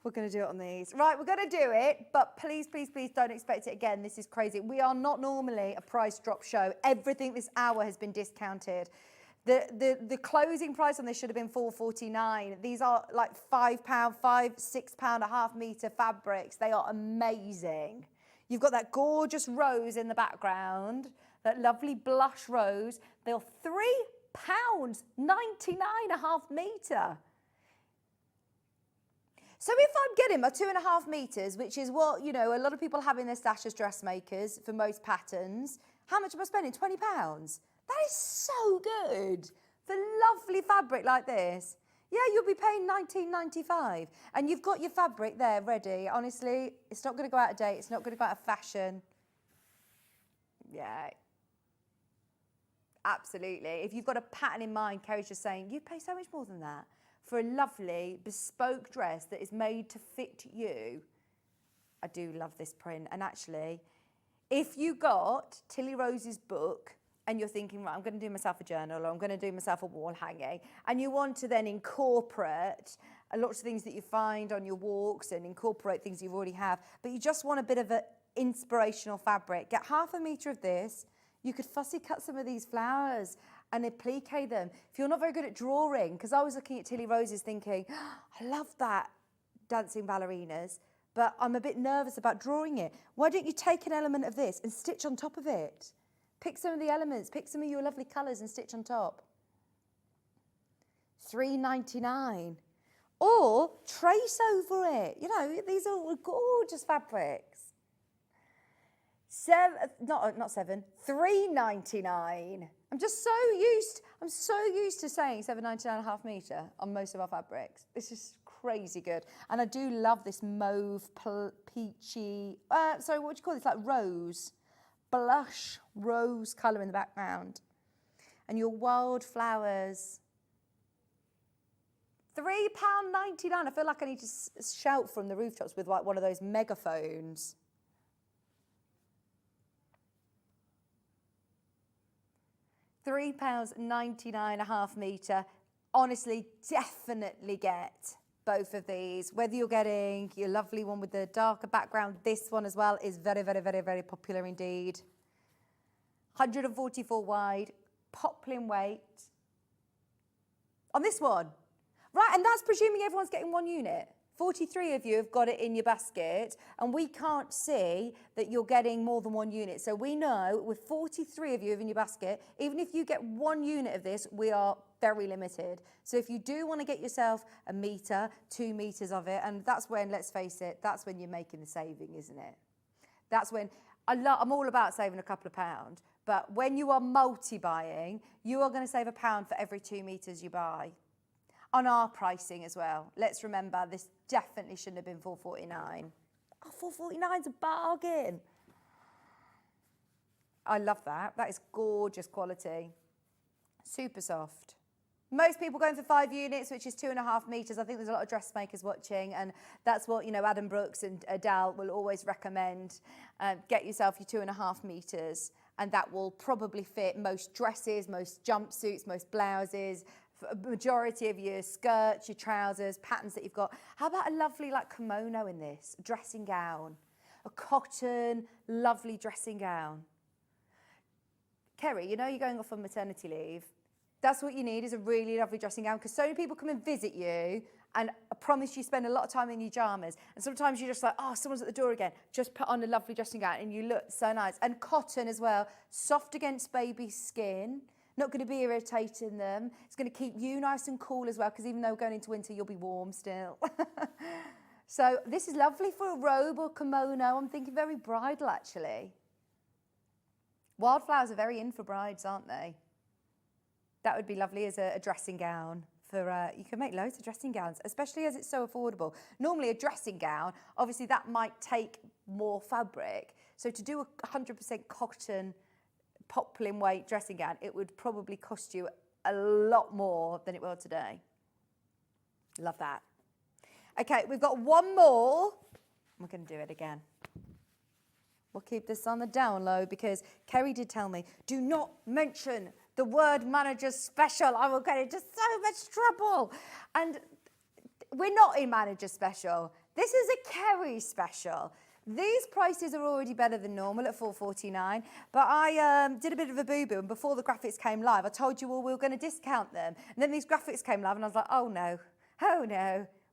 We're going to do it on these. Right, we're going to do it, but please, please, please don't expect it again. This is crazy. We are not normally a price drop show. Everything this hour has been discounted. The closing price on this should have been $4.49. These are like £5, £6 a half metre fabrics. They are amazing. You've got that gorgeous rose in the background, that lovely blush rose. They are £3.99 a half metre. So if I'm getting my 2.5 metres, which is what, you know, a lot of people have in their stash as dressmakers for most patterns, how much am I spending? £20? That is so good for lovely fabric like this. Yeah, you'll be paying $19.95 and you've got your fabric there ready. Honestly, it's not going to go out of date. It's not going to go out of fashion. Yeah, absolutely. If you've got a pattern in mind, Kerry's just saying, you'd pay so much more than that for a lovely bespoke dress that is made to fit you. I do love this print. And actually, if you got Tilly Rose's book and you're thinking, right, I'm going to do myself a journal or I'm going to do myself a wall hanging, and you want to then incorporate lots of things that you find on your walks and incorporate things you already have, but you just want a bit of an inspirational fabric, get ½ metre of this. You could fussy cut some of these flowers and applique them. If you're not very good at drawing, because I was looking at Tilly Rose's thinking, oh, I love that dancing ballerinas, but I'm a bit nervous about drawing it. Why don't you take an element of this and stitch on top of it? Pick some of the elements, pick some of your lovely colours and stitch on top. $3.99. Or trace over it. You know, these are all gorgeous fabrics. $3.99. I'm so used to saying $7.99 a half metre on most of our fabrics. This is crazy good. And I do love this mauve, peachy, sorry, what do you call this? Like rose, blush rose colour in the background. And your wildflowers. £3.99. I feel like I need to shout from the rooftops with like one of those megaphones. £3.99 a half metre. Honestly, definitely get both of these. Whether you're getting your lovely one with the darker background, this one as well is very, very, very, very popular indeed. 144 wide, poplin weight. On this one. Right, and that's presuming everyone's getting one unit. 43 of you have got it in your basket, and we can't see that you're getting more than one unit. So we know with 43 of you in your basket, even if you get one unit of this, we are very limited. So if you do want to get yourself a metre, 2 metres of it, and that's when, let's face it, that's when you're making the saving, isn't it? That's when, I'm all about saving a couple of pounds, but when you are multi-buying, you are going to save £1 for every 2 metres you buy. On our pricing as well. Let's remember, this definitely shouldn't have been $4.49. Oh, $4.49 is a bargain. I love that. That is gorgeous quality. Super soft. Most people going for 5 units, which is 2.5 metres. I think there's a lot of dressmakers watching, and that's what, you know, Adam Brooks and Adele will always recommend. Get yourself your 2.5 metres, and that will probably fit most dresses, most jumpsuits, most blouses, for a majority of your skirts, your trousers, patterns that you've got. How about a lovely like kimono in this, a dressing gown, a cotton, lovely dressing gown. Kerry, you know you're going off on maternity leave. That's what you need, is a really lovely dressing gown, because so many people come and visit you, and I promise you spend a lot of time in your pyjamas, and sometimes you're just like, oh, someone's at the door again. Just put on a lovely dressing gown and you look so nice. And cotton as well, soft against baby skin. Not going to be irritating them. It's going to keep you nice and cool as well, because even though we're going into winter, you'll be warm still. So this is lovely for a robe or kimono. I'm thinking very bridal, actually. Wildflowers are very in for brides, aren't they? That would be lovely as a dressing gown. You can make loads of dressing gowns, especially as it's so affordable. Normally a dressing gown, obviously that might take more fabric. So to do a 100% cotton poplin weight dressing gown, it would probably cost you a lot more than it will today. Love that. Okay, we've got one more. We're going to do it again. We'll keep this on the down low, because Kerry did tell me, do not mention the word manager special. I will get into so much trouble. And we're not in manager special. This is a Kerry special. These prices are already better than normal at $4.49, but I did a bit of a boo-boo, and before the graphics came live, I told you all we were going to discount them. And then these graphics came live, and I was like, oh no,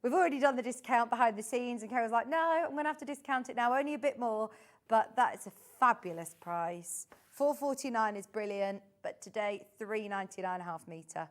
we've already done the discount behind the scenes. And Kerry was like, no, I'm going to have to discount it now, only a bit more. But that is a fabulous price. $4.49 is brilliant, but today, $3.99 a half metre.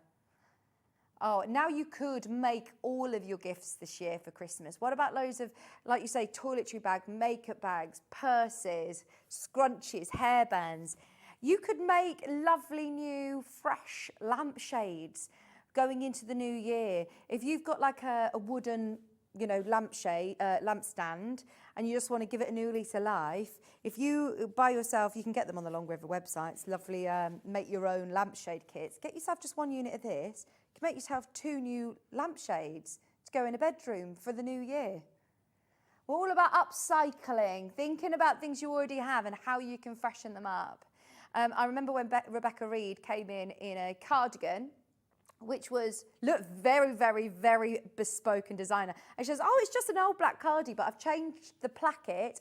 Oh, now you could make all of your gifts this year for Christmas. What about loads of, like you say, toiletry bags, makeup bags, purses, scrunchies, hairbands? You could make lovely new fresh lampshades going into the new year. If you've got like a wooden, you know, lamp stand, and you just want to give it a new lease of life, if you buy yourself, you can get them on the Long River website. It's lovely, make your own lampshade kits. Get yourself just one unit of this. You can make yourself 2 new lampshades to go in a bedroom for the new year. We're all about upcycling, thinking about things you already have and how you can freshen them up. I remember when Rebecca Reed came in a cardigan, which looked very, very, very bespoke and designer. And she says, oh, it's just an old black cardi, but I've changed the placket,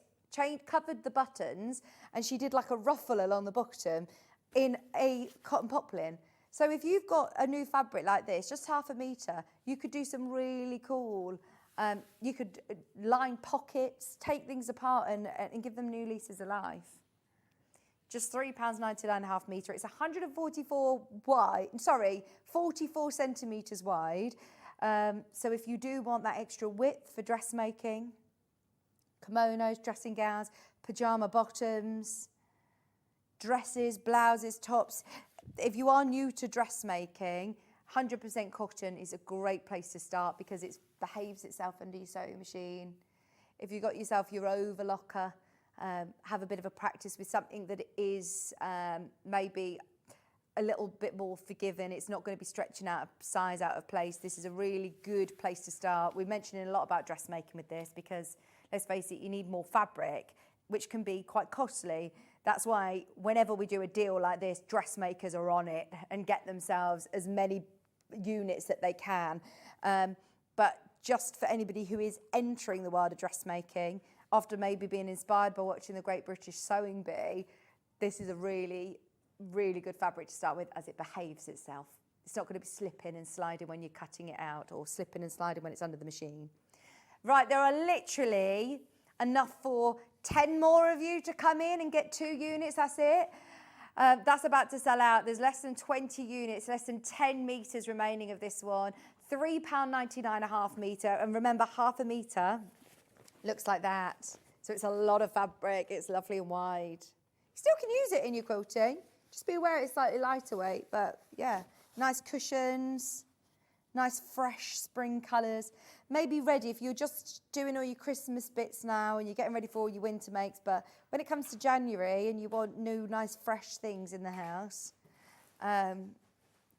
covered the buttons, and she did like a ruffle along the bottom in a cotton poplin. So if you've got a new fabric like this, just half a metre, you could do some really cool, you could line pockets, take things apart and give them new leases of life. just £3.99.5 metre. It's 44 centimetres wide. So if you do want that extra width for dressmaking, kimonos, dressing gowns, pyjama bottoms, dresses, blouses, tops. If you are new to dressmaking, 100% cotton is a great place to start because it behaves itself under your sewing machine. If you've got yourself your overlocker, have a bit of a practice with something that is maybe a little bit more forgiving. It's not going to be stretching out of size, out of place. This is a really good place to start. We're mentioning a lot about dressmaking with this because, let's face it, you need more fabric, which can be quite costly. That's why whenever we do a deal like this, dressmakers are on it and get themselves as many units that they can. But just for anybody who is entering the world of dressmaking, after maybe being inspired by watching the Great British Sewing Bee, this is a really good fabric to start with as it behaves itself. It's not going to be slipping and sliding when you're cutting it out or slipping and sliding when it's under the machine. Right, there are literally enough for 10 more of you to come in and get 2 units, that's it. That's about to sell out. There's less than 20 units, less than 10 metres remaining of this one. £3.99.5 metre. And remember, half a metre looks like that. So it's a lot of fabric. It's lovely and wide. You still can use it in your quilting. Just be aware it's slightly lighter weight, but yeah, nice cushions, nice fresh spring colours. Maybe ready if you're just doing all your Christmas bits now and you're getting ready for all your winter makes, but when it comes to January and you want new, nice, fresh things in the house,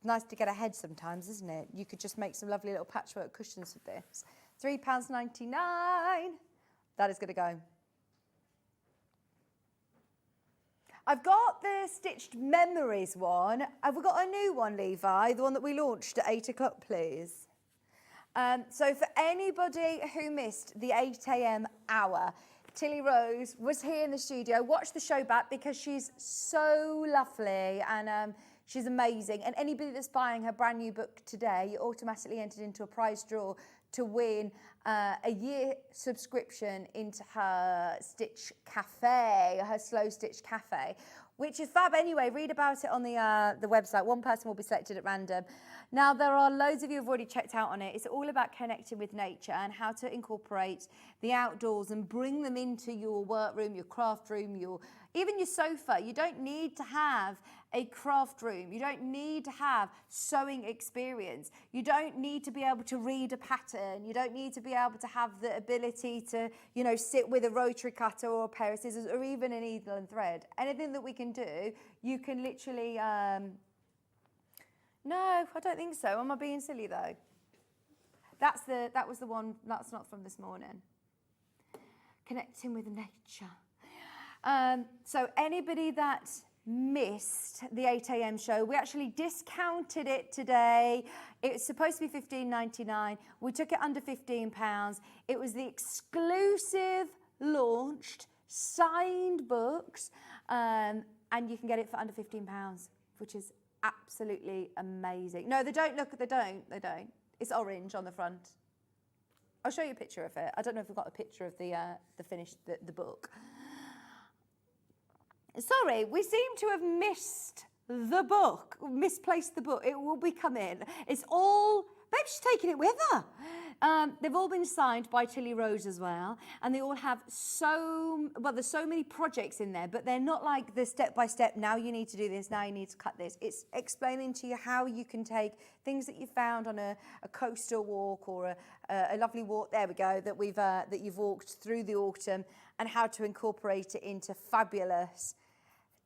nice to get ahead sometimes, isn't it? You could just make some lovely little patchwork cushions with this. £3.99. That is going to go. I've got the Stitched Memories one. Have we got a new one, Levi? The one that we launched at 8 o'clock, please. So for anybody who missed the 8 a.m. hour, Tilly Rose was here in the studio. Watch the show back because she's so lovely and she's amazing. And anybody that's buying her brand new book today, you're automatically entered into a prize draw to win a year subscription into her Stitch Cafe, her Slow Stitch Cafe, which is fab anyway. Read about it on the website. One person will be selected at random. Now, there are loads of you who've already checked out on it. It's all about connecting with nature and how to incorporate the outdoors and bring them into your workroom, your craft room, even your sofa. You don't need to have a craft room. You don't need to have sewing experience. You don't need to be able to read a pattern. You don't need to be able to have the ability to, sit with a rotary cutter or a pair of scissors or even a needle and thread. Anything that we can do, you can literally... No, I don't think so. Am I being silly though? That was the one, that's not from this morning. Connecting with nature. So anybody that missed the 8 a.m. show, we actually discounted it today. It's supposed to be £15.99. We took it under £15. It was the exclusive launched signed books, and you can get it for under £15, which is absolutely amazing. No, they don't. Look, they don't. It's orange on the front. I'll show you a picture of it. I don't know if we've got a picture of the finished the book. Sorry, we seem to have missed the book, misplaced the book. It will be coming. It's all, maybe she's taking it with her. They've all been signed by Tilly Rose as well, and they all have there's so many projects in there, but they're not like the step-by-step, now you need to do this, now you need to cut this. It's explaining to you how you can take things that you found on a coastal walk or a lovely walk, there we go, that you've walked through the autumn, and how to incorporate it into fabulous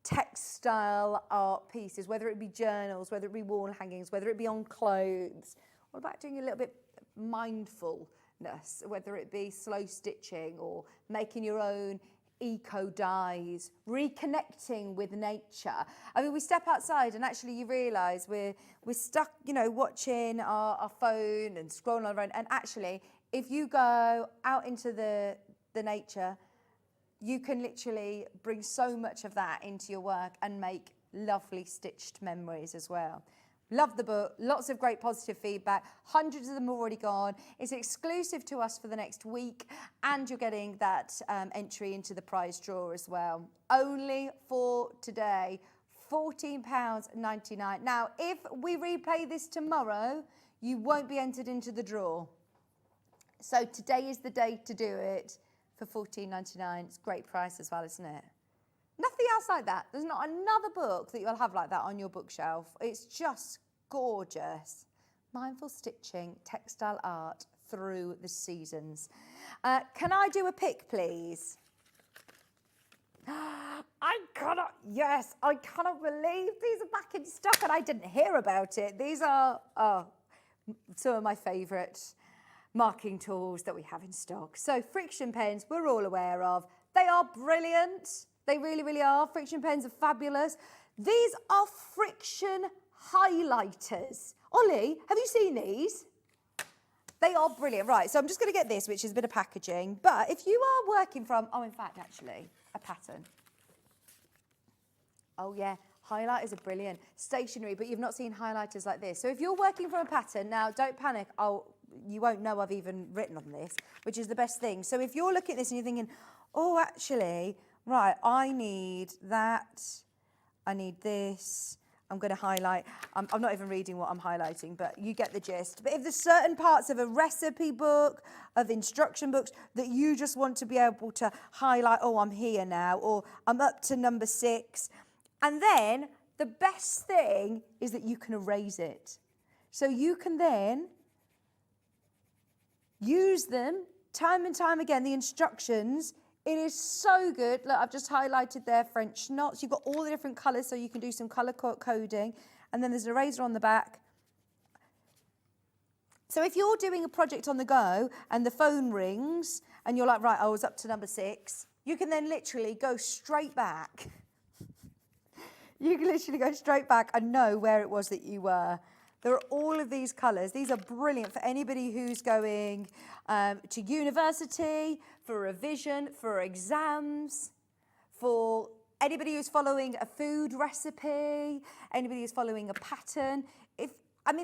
textile art pieces, whether it be journals, whether it be wall hangings, whether it be on clothes. What about doing a little bit mindfulness, whether it be slow stitching or making your own eco dyes, reconnecting with nature. I mean, we step outside and actually you realise we're stuck, watching our phone and scrolling around. And actually, if you go out into the nature, you can literally bring so much of that into your work and make lovely stitched memories as well. Love the book, lots of great positive feedback. Hundreds of them already gone. It's exclusive to us for the next week, and you're getting that entry into the prize draw as well. Only for today, £14.99. Now, if we replay this tomorrow, you won't be entered into the draw. So today is the day to do it for £14.99. It's a great price as well, isn't it? Nothing else like that. There's not another book that you'll have like that on your bookshelf. It's just gorgeous. Mindful stitching, textile art through the seasons. Can I do a pick, please? I cannot believe these are back in stock and I didn't hear about it. These are some of my favourite marking tools that we have in stock. So friction pens, we're all aware of. They are brilliant. They really, really are. Friction pens are fabulous. These are friction highlighters. Ollie, have you seen these? They are brilliant. Right, so I'm just going to get this, which is a bit of packaging. But if you are working from, in fact, actually, a pattern. Oh, yeah, highlighters are brilliant. Stationery, but you've not seen highlighters like this. So if you're working from a pattern, now don't panic. You won't know I've even written on this, which is the best thing. So if you're looking at this and you're thinking, oh, actually, right, I need that, I need this, I'm going to highlight. I'm not even reading what I'm highlighting, but you get the gist. But if there's certain parts of a recipe book, of instruction books, that you just want to be able to highlight, oh, I'm here now, or I'm up to number 6. And then the best thing is that you can erase it. So you can then use them time and time again, the instructions. It is so good. Look, I've just highlighted there French knots. You've got all the different colours, so you can do some colour coding. And then there's an eraser on the back. So if you're doing a project on the go and the phone rings and you're like, right, I was up to number 6, you can then literally go straight back. You can literally go straight back and know where it was that you were. There are all of these colours. These are brilliant for anybody who's going to university, for revision, for exams, for anybody who's following a food recipe, anybody who's following a pattern.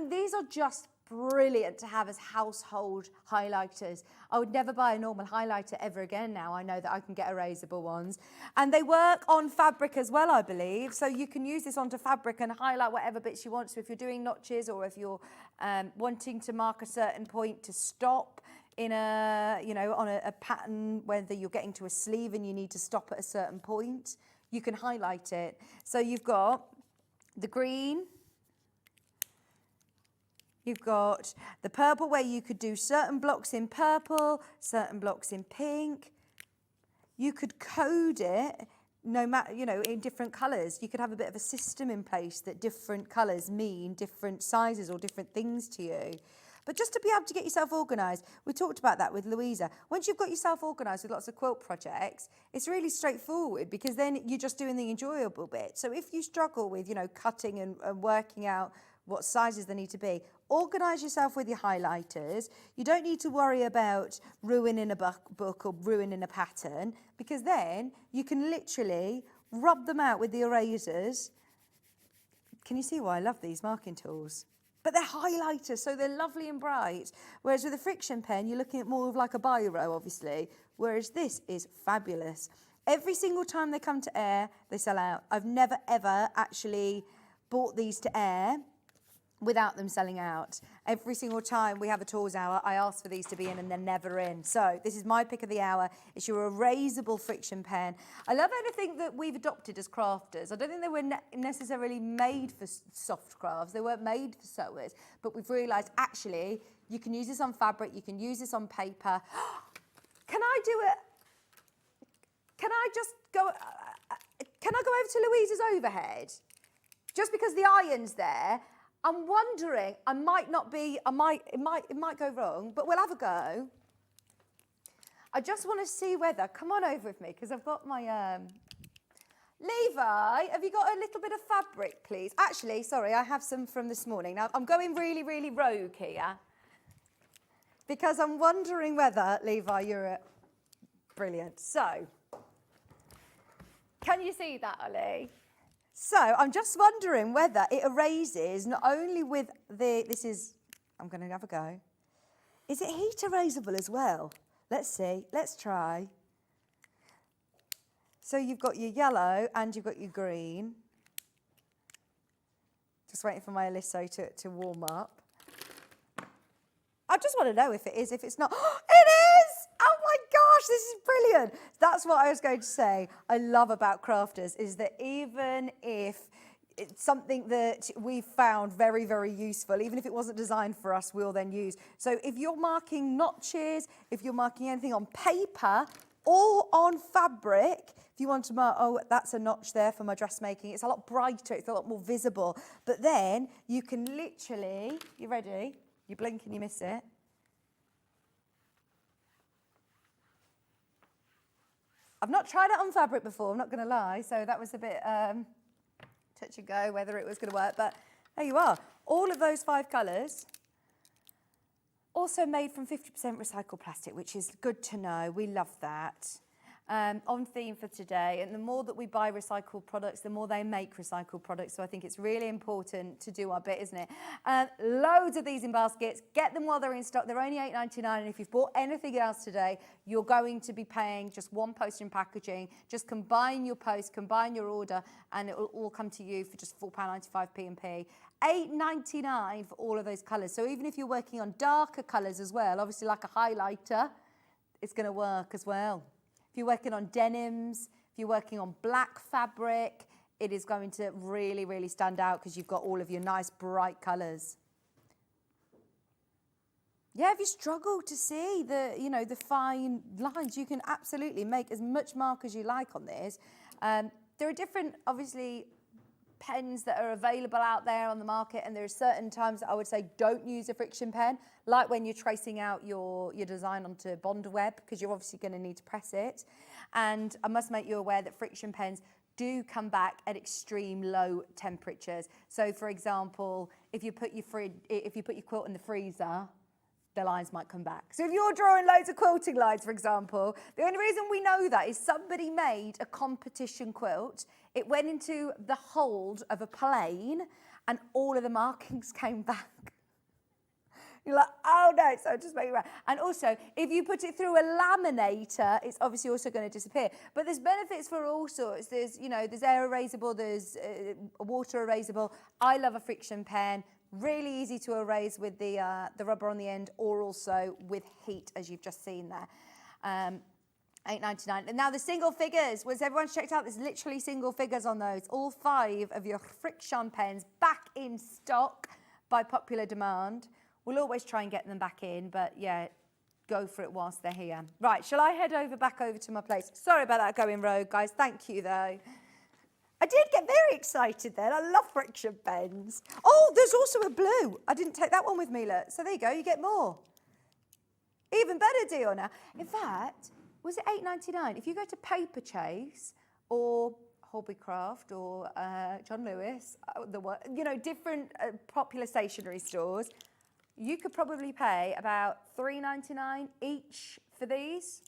These are just brilliant to have as household highlighters. I would never buy a normal highlighter ever again now. I know that I can get erasable ones. And they work on fabric as well, I believe. So you can use this onto fabric and highlight whatever bits you want. So if you're doing notches or if you're wanting to mark a certain point to stop in on a pattern, whether you're getting to a sleeve and you need to stop at a certain point, you can highlight it. So you've got the green, you've got the purple where you could do certain blocks in purple, certain blocks in pink. You could code it no matter, in different colours. You could have a bit of a system in place that different colours mean different sizes or different things to you. But just to be able to get yourself organised, we talked about that with Louisa. Once you've got yourself organised with lots of quilt projects, it's really straightforward because then you're just doing the enjoyable bit. So if you struggle with, cutting and working out what sizes they need to be, organise yourself with your highlighters. You don't need to worry about ruining a book or ruining a pattern, because then you can literally rub them out with the erasers. Can you see why I love these marking tools? But they're highlighters, so they're lovely and bright. Whereas with a friction pen, you're looking at more of like a biro, obviously, whereas this is fabulous. Every single time they come to air, they sell out. I've never, ever actually bought these to air without them selling out. Every single time we have a tools hour, I ask for these to be in and they're never in. So this is my pick of the hour. It's your erasable friction pen. I love anything that we've adopted as crafters. I don't think they were necessarily made for soft crafts. They weren't made for sewers, but we've realised actually you can use this on fabric, you can use this on paper. Can I do it? Can I just go, can I go over to Louisa's overhead? Just because the iron's there, I'm wondering, it might go wrong, but we'll have a go. I just want to see whether, come on over with me, because I've got my, Levi, have you got a little bit of fabric, please? Actually, sorry, I have some from this morning. Now, I'm going really, really rogue here, because I'm wondering whether, Levi, you're brilliant. So, can you see that, Ollie? So I'm just wondering whether it erases not only with I'm going to have a go. Is it heat erasable as well? Let's see, let's try. So you've got your yellow and you've got your green. Just waiting for my Aliso to warm up. I just want to know if it is, if it's not. It is! Oh my gosh, this is brilliant. That's what I was going to say. I love about crafters is that even if it's something that we've found very, very useful, even if it wasn't designed for us, we'll then use. So if you're marking notches, if you're marking anything on paper or on fabric, if you want to mark, oh, that's a notch there for my dressmaking, it's a lot brighter, it's a lot more visible. But then you can literally, you ready? You blink and you miss it. I've not tried it on fabric before, I'm not going to lie, so that was a bit touch and go whether it was going to work, but there you are. All of those 5 colours, also made from 50% recycled plastic, which is good to know. We love that. On theme for today, and the more that we buy recycled products, the more they make recycled products, so I think it's really important to do our bit, isn't it? Loads of these in baskets. Get them while they're in stock. They're only $8.99, and if you've bought anything else today, you're going to be paying just one post and packaging. Just combine your post, combine your order, and it will all come to you for just £4.95 P&P. $8.99 for all of those colours. So even if you're working on darker colours as well, obviously like a highlighter, it's going to work as well. If you're working on denims, if you're working on black fabric, it is going to really, really stand out because you've got all of your nice bright colours. Yeah, if you struggle to see the fine lines, you can absolutely make as much mark as you like on this. There are different, obviously, pens that are available out there on the market, and there are certain times that I would say don't use a friction pen, like when you're tracing out your design onto bond web, because you're obviously going to need to press it. And I must make you aware that friction pens do come back at extreme low temperatures. So for example, if you put your quilt in the freezer, the lines might come back. So if you're drawing loads of quilting lines, for example, the only reason we know that is somebody made a competition quilt. It went into the hold of a plane and all of the markings came back. You're like, oh no, so just make it right. And also, if you put it through a laminator, it's obviously also going to disappear. But there's benefits for all sorts. There's air erasable, there's water erasable. I love a friction pen. Really easy to erase with the rubber on the end, or also with heat, as you've just seen there. $8.99. And now the single figures, was everyone's checked out? There's literally single figures on those. All 5 of your friction pens back in stock by popular demand. We'll always try and get them back in, but yeah, go for it whilst they're here. Right, shall I head back over to my place? Sorry about that going rogue, guys. Thank you, though. I did get very excited then. I love friction pens. Oh, there's also a blue. I didn't take that one with me, look. So there you go, you get more. Even better deal now. In fact, was it $8.99? If you go to Paper Chase or Hobbycraft or John Lewis, different popular stationery stores, you could probably pay about $3.99 each for these.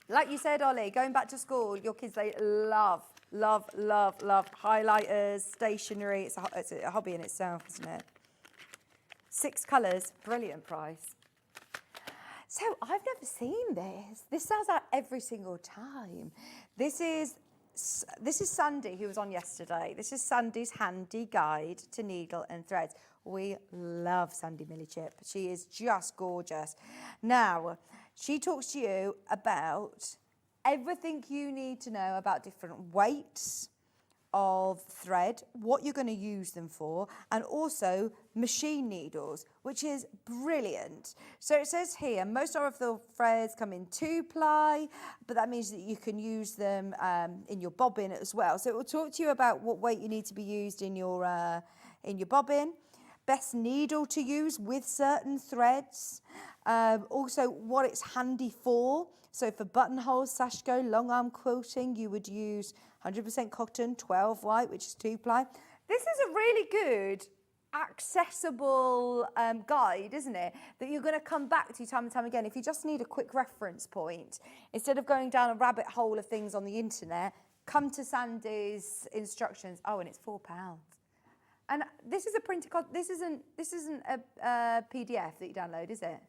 Like you said, Ollie, going back to school, your kids, they love highlighters, stationery. It's a hobby in itself, isn't it? 6 colours, brilliant price. So I've never seen this. This sells out every single time. This is Sandy, who was on yesterday. This is Sandy's handy guide to needle and threads. We love Sandy Millichip. She is just gorgeous. Now, she talks to you about everything you need to know about different weights of thread, what you're going to use them for, and also machine needles, which is brilliant. So it says here, most of the threads come in 2-ply, but that means that you can use them in your bobbin as well. So it will talk to you about what weight you need to be used in your bobbin, best needle to use with certain threads, also what it's handy for. So for buttonholes, sashiko, long arm quilting, you would use 100% cotton, 12 white, which is 2-ply. This is a really good, accessible guide, isn't it? That you're going to come back to time and time again. If you just need a quick reference point, instead of going down a rabbit hole of things on the internet, come to Sandy's instructions. Oh, and it's £4. And this is a printed copy. This isn't a PDF that you download, is it?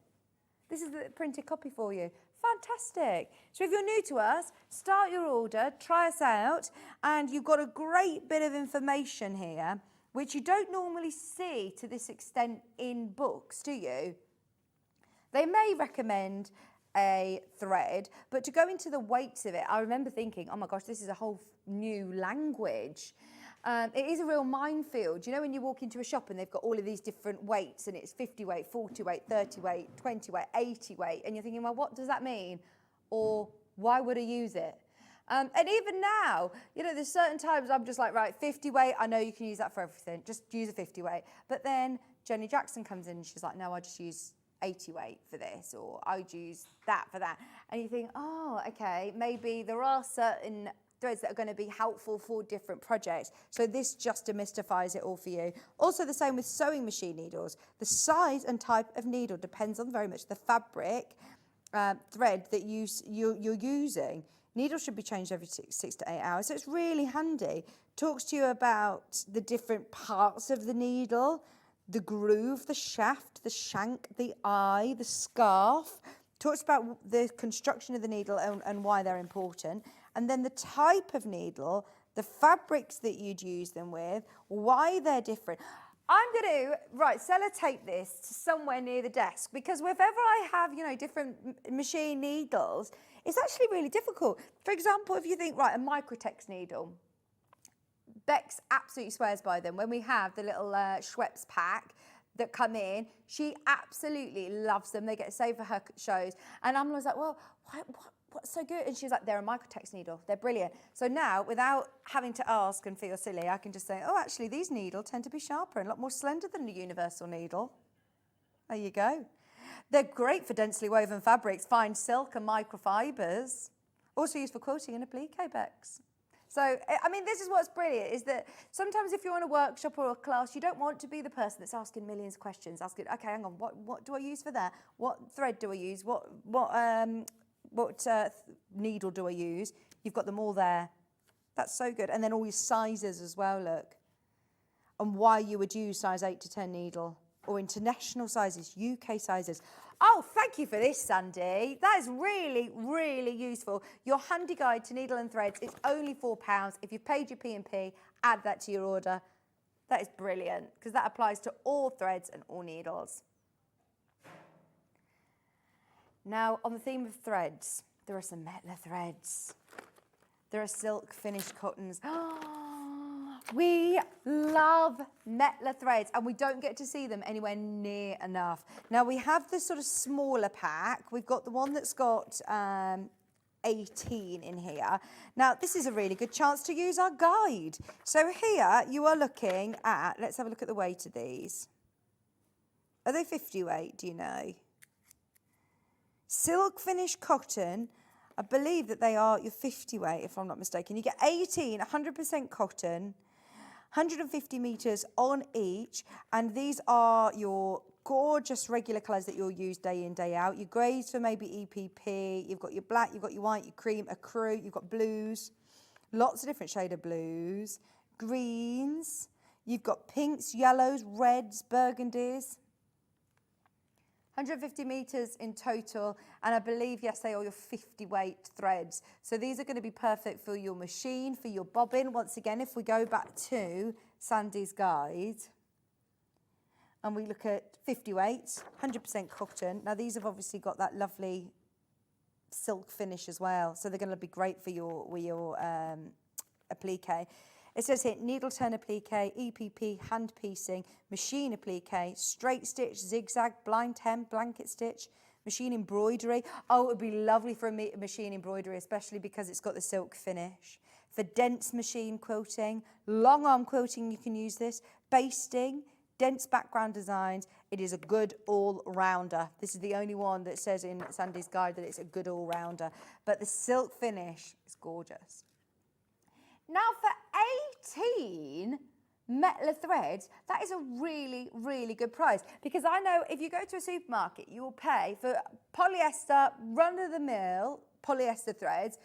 This is the printed copy for you. Fantastic. So if you're new to us, start your order, try us out, and you've got a great bit of information here, which you don't normally see to this extent in books, do you? They may recommend a thread, but to go into the weights of it, I remember thinking, oh my gosh, this is a whole new language. It is a real minefield. You know, when you walk into a shop and they've got all of these different weights, and it's 50 weight, 40 weight, 30 weight, 20 weight, 80 weight, and you're thinking, well, what does that mean? Or why would I use it? And even now, you know, there's certain times I'm just like, right, 50 weight, I know you can use that for everything. Just use a 50 weight. But then Jenny Jackson comes in and she's like, no, I just use 80 weight for this, or I would use that for that. And you think, oh, okay, maybe there are certain threads that are going to be helpful for different projects. So this just demystifies it all for you. Also the same with sewing machine needles. The size and type of needle depends on very much the fabric thread that you're using. Needles should be changed every 6 to 8 hours. So it's really handy. Talks to you about the different parts of the needle, the groove, the shaft, the shank, the eye, the scarf. Talks about the construction of the needle and why they're important. And then the type of needle, the fabrics that you'd use them with, why they're different. I'm going to, sellotape this to somewhere near the desk, because wherever I have, you know, different machine needles, it's actually really difficult. For example, if you think, right, a Microtex needle, Bex absolutely swears by them. When we have the little Schweppes pack that come in, she absolutely loves them. They get saved for her shows. And I'm always like, well, what's so good? And she's like, they're a Microtex needle. They're brilliant. So now, without having to ask and feel silly, I can just say, oh, actually, these needles tend to be sharper and a lot more slender than a universal needle. There you go. They're great for densely woven fabrics, fine silk and microfibers. Also used for quilting and applique, Bex. So, I mean, this is what's brilliant, is that sometimes if you're on a workshop or a class, you don't want to be the person that's asking millions of questions, asking, okay, hang on, what do I use for that? What thread do I use? What needle do I use? You've got them all there. That's so good. And then all your sizes as well, look. And why you would use size 8 to 10 needle, or international sizes, UK sizes. Oh, thank you for this, Sandy. That is really, really useful. Your handy guide to needle and threads is only £4. If you've paid your P&P, add that to your order. That is brilliant, because that applies to all threads and all needles. Now, on the theme of threads, there are some Metler threads. There are silk finished cottons. We love Metler threads, and we don't get to see them anywhere near enough. Now, we have this sort of smaller pack. We've got the one that's got 18 in here. Now, this is a really good chance to use our guide. So here you are looking at, let's have a look at the weight of these. Are they 50 weight, do you know? Silk finished cotton, I believe that they are your 50 weight, if I'm not mistaken. You get 18, 100% cotton, 150 metres on each, and these are your gorgeous regular colours that you'll use day in, day out. Your greys for maybe EPP, you've got your black, you've got your white, your cream, a crew, you've got blues, lots of different shade of blues, greens, you've got pinks, yellows, reds, burgundies. 150 metres in total, and I believe, yes, they are your 50 weight threads. So these are going to be perfect for your machine, for your bobbin. Once again, if we go back to Sandy's guide, and we look at 50 weight, 100% cotton. Now these have obviously got that lovely silk finish as well, so they're going to be great for your applique. It says here, needle turn applique, EPP, hand piecing, machine applique, straight stitch, zigzag, blind hem, blanket stitch, machine embroidery. Oh, it would be lovely for a machine embroidery, especially because it's got the silk finish. For dense machine quilting, long arm quilting, you can use this. Basting, dense background designs. It is a good all-rounder. This is the only one that says in Sandy's guide that it's a good all-rounder. But the silk finish is gorgeous. Now for 18 Metler threads, that is a really, really good price, because I know if you go to a supermarket, you will pay for polyester, run-of-the-mill polyester threads,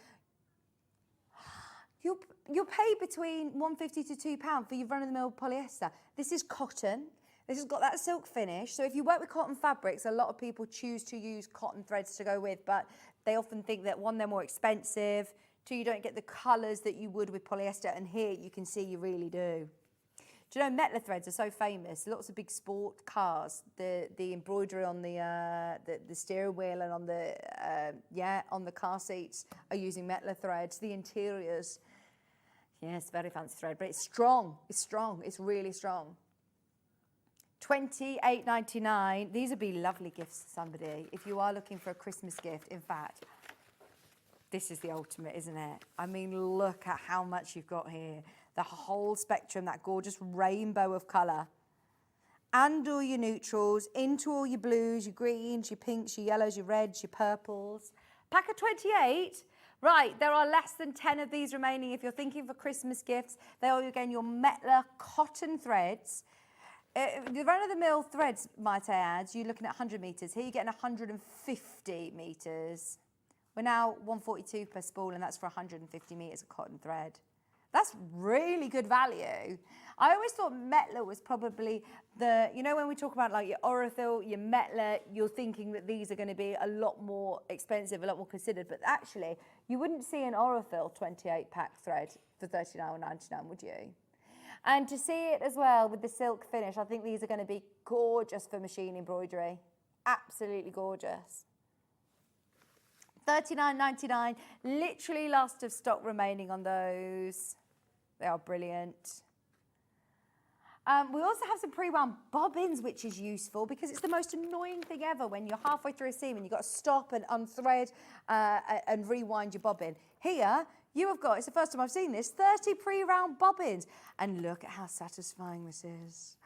You'll pay between £1.50 to £2 for your run-of-the-mill polyester. This is cotton. This has got that silk finish. So if you work with cotton fabrics, a lot of people choose to use cotton threads to go with, but they often think that one, they're more expensive, two, you don't get the colours that you would with polyester, and here you can see you really do. Do you know Metler threads are so famous? Lots of big sport cars, the embroidery on the steering wheel and on the car seats are using Metler threads. The interiors, yes, very fancy thread, but it's strong. It's strong. It's really strong. $28.99. These would be lovely gifts to somebody if you are looking for a Christmas gift. In fact, this is the ultimate, isn't it? I mean, look at how much you've got here. The whole spectrum, that gorgeous rainbow of colour. And all your neutrals, into all your blues, your greens, your pinks, your yellows, your reds, your purples. Pack of 28. Right, there are less than 10 of these remaining. If you're thinking for Christmas gifts, they are, again, your Metler cotton threads. The run-of-the-mill threads, might I add, you're looking at 100 metres. Here you're getting 150 metres. We're now $1.42 per spool, and that's for 150 metres of cotton thread. That's really good value. I always thought Metler was probably when we talk about like your Orifil, your Metler, you're thinking that these are going to be a lot more expensive, a lot more considered, but actually you wouldn't see an Orifil 28-pack thread for $39.99, would you? And to see it as well with the silk finish, I think these are going to be gorgeous for machine embroidery. Absolutely gorgeous. $39.99, literally last of stock remaining on those. They are brilliant. We also have some pre-wound bobbins, which is useful because it's the most annoying thing ever when you're halfway through a seam and you've got to stop and unthread and rewind your bobbin. Here, you have got, it's the first time I've seen this, 30 pre-wound bobbins. And look at how satisfying this is.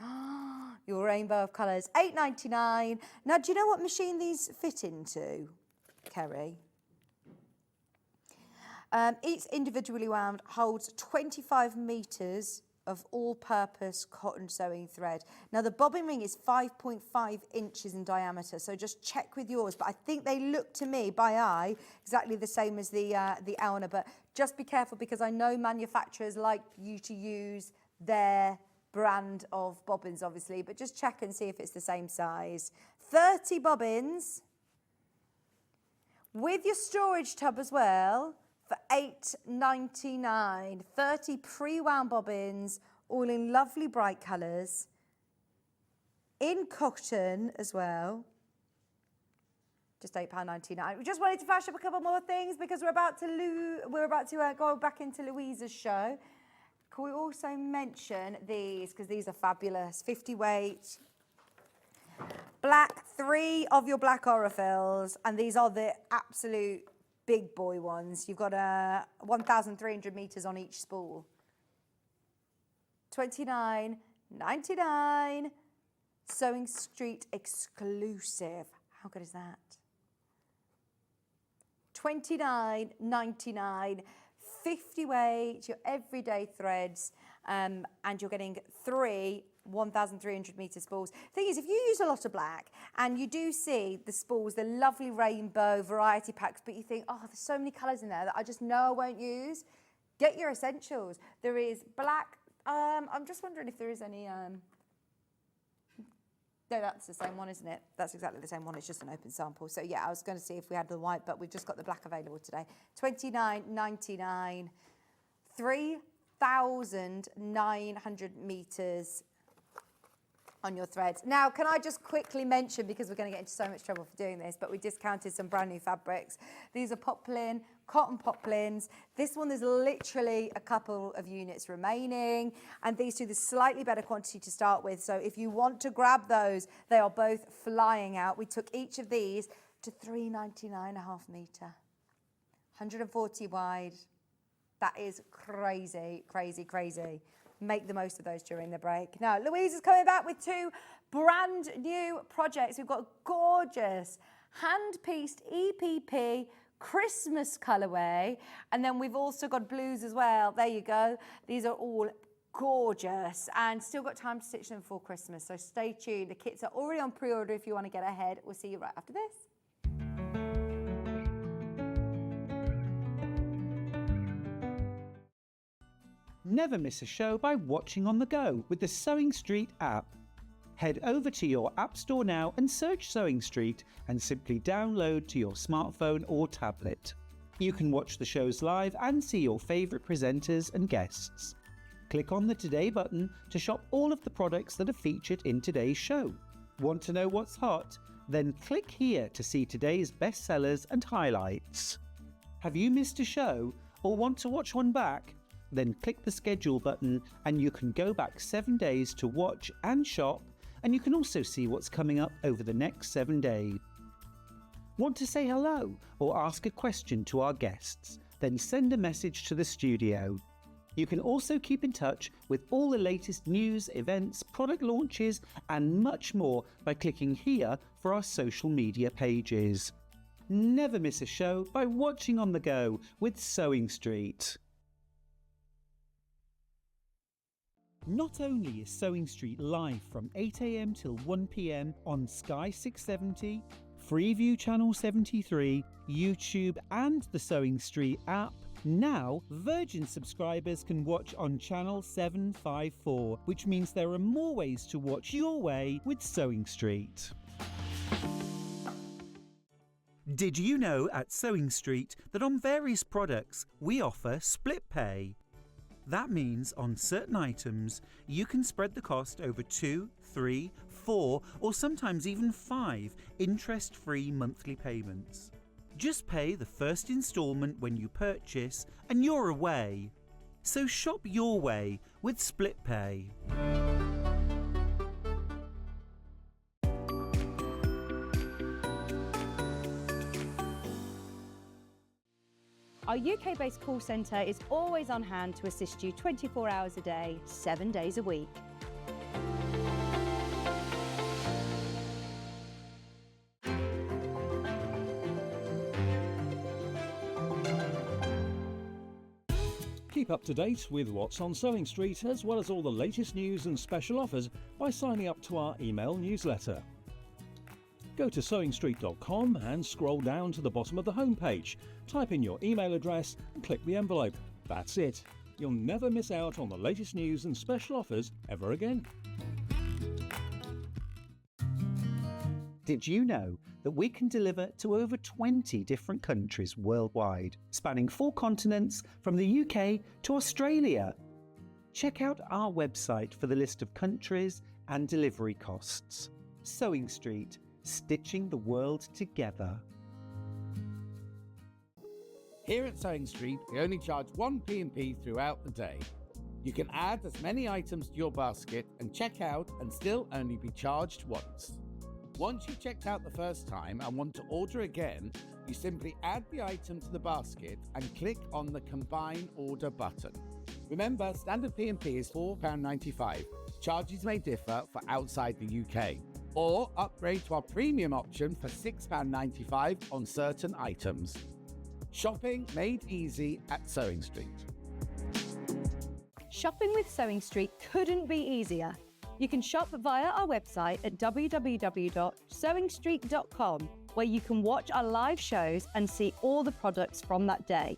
Your rainbow of colours, $8.99. Now, do you know what machine these fit into, Kerry? Each individually wound holds 25 metres of all-purpose cotton sewing thread. Now, the bobbin ring is 5.5 inches in diameter, so just check with yours. But I think they look to me, by eye, exactly the same as the Auna. But just be careful because I know manufacturers like you to use their brand of bobbins, obviously. But just check and see if it's the same size. 30 bobbins with your storage tub as well. For $8.99, 30 pre-wound bobbins, all in lovely bright colours, in cotton as well. Just £8.99. We just wanted to flash up a couple more things because we're about to go back into Louisa's show. Can we also mention these because these are fabulous? 50 weight. Black, 3 of your black Orifils, and these are the absolute big boy ones. You've got 1,300 metres on each spool. $29.99. Sewing Street exclusive. How good is that? $29.99. 50 weight, your everyday threads, and you're getting 3 1,300 metre spools. Thing is, if you use a lot of black and you do see the spools, the lovely rainbow variety packs, but you think, oh, there's so many colours in there that I just know I won't use, get your essentials. There is black. I'm just wondering if there is any. No, that's the same one, isn't it? That's exactly the same one. It's just an open sample. So yeah, I was going to see if we had the white, but we've just got the black available today. $29.99. 3,900 metres on your threads. Now, can I just quickly mention, because we're going to get into so much trouble for doing this, but we discounted some brand new fabrics. These are poplin, cotton poplins. This one, there's literally a couple of units remaining, and these two, the slightly better quantity to start with. So if you want to grab those, they are both flying out. We took each of these to $3.99 a half metre, 140 wide. That is crazy, crazy, crazy. Make the most of those during the break. Now, Louisa's coming back with 2 brand new projects. We've got gorgeous hand-pieced EPP Christmas colourway, and then we've also got blues as well. There you go. These are all gorgeous and still got time to stitch them before Christmas, so stay tuned. The kits are already on pre-order if you want to get ahead. We'll see you right after this. Never miss a show by watching on the go with the Sewing Street app. Head over to your App Store now and search Sewing Street and simply download to your smartphone or tablet. You can watch the shows live and see your favourite presenters and guests. Click on the Today button to shop all of the products that are featured in today's show. Want to know what's hot? Then click here to see today's bestsellers and highlights. Have you missed a show or want to watch one back? Then click the schedule button and you can go back 7 days to watch and shop, and you can also see what's coming up over the next 7 days. Want to say hello or ask a question to our guests? Then send a message to the studio. You can also keep in touch with all the latest news, events, product launches and much more by clicking here for our social media pages. Never miss a show by watching on the go with Sewing Street. Not only is Sewing Street live from 8 AM till 1 PM on Sky 670, Freeview Channel 73, YouTube and the Sewing Street app, now Virgin subscribers can watch on Channel 754, which means there are more ways to watch your way with Sewing Street. Did you know at Sewing Street that on various products we offer split pay? That means on certain items you can spread the cost over 2, 3, 4 or sometimes even 5 interest-free monthly payments. Just pay the first instalment when you purchase and you're away. So shop your way with split pay. Our UK-based call centre is always on hand to assist you 24 hours a day, 7 days a week. Keep up to date with what's on Sewing Street, as well as all the latest news and special offers by signing up to our email newsletter. Go to sewingstreet.com and scroll down to the bottom of the homepage. Type in your email address and click the envelope. That's it. You'll never miss out on the latest news and special offers ever again. Did you know that we can deliver to over 20 different countries worldwide, spanning 4 continents from the UK to Australia? Check out our website for the list of countries and delivery costs. Sewing Street, stitching the world together. Here at Sewing Street, we only charge 1 P&P throughout the day. You can add as many items to your basket and check out and still only be charged once. Once you've checked out the first time and want to order again, you simply add the item to the basket and click on the Combine Order button. Remember, standard P&P is £4.95. Charges may differ for outside the UK. Or upgrade to our premium option for £6.95 on certain items. Shopping made easy at Sewing Street. Shopping with Sewing Street couldn't be easier. You can shop via our website at www.sewingstreet.com, where you can watch our live shows and see all the products from that day.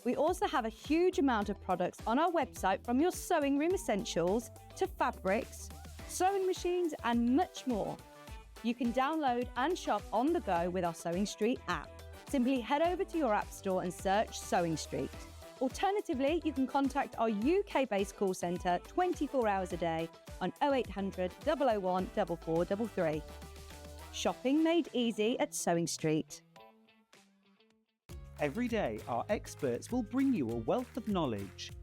We also have a huge amount of products on our website, from your sewing room essentials to fabrics, sewing machines and much more. You can download and shop on the go with our Sewing Street app. Simply head over to your app store and search Sewing Street. Alternatively, you can contact our UK-based call centre 24 hours a day on 0800 001 4433. Shopping made easy at Sewing Street. Every day, our experts will bring you a wealth of knowledge.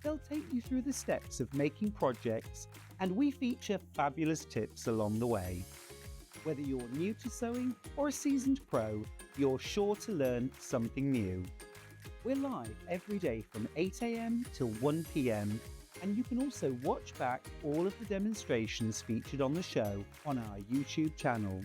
They'll take you through the steps of making projects, and we feature fabulous tips along the way. Whether you're new to sewing or a seasoned pro, you're sure to learn something new. We're live every day from 8 AM till 1 PM, and you can also watch back all of the demonstrations featured on the show on our YouTube channel.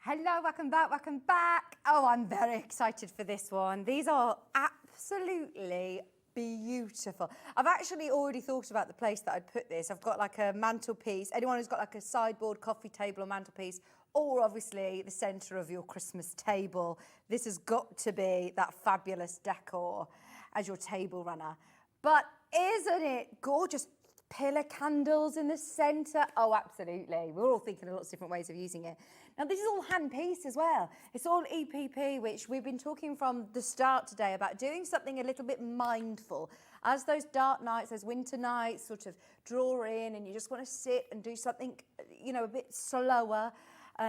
Hello, welcome back. Oh, I'm very excited for this one. These are absolutely beautiful. I've actually already thought about the place that I'd put this. I've got like a mantelpiece. Anyone who's got like a sideboard, coffee table or mantelpiece, or obviously the centre of your Christmas table. This has got to be that fabulous decor as your table runner. But isn't it gorgeous? Pillar candles in the centre. Oh, absolutely. We're all thinking of lots of different ways of using it. Now, this is all hand piece as well. It's all EPP, which we've been talking from the start today about doing something a little bit mindful. As those dark nights, those winter nights sort of draw in and you just want to sit and do something, you know, a bit slower,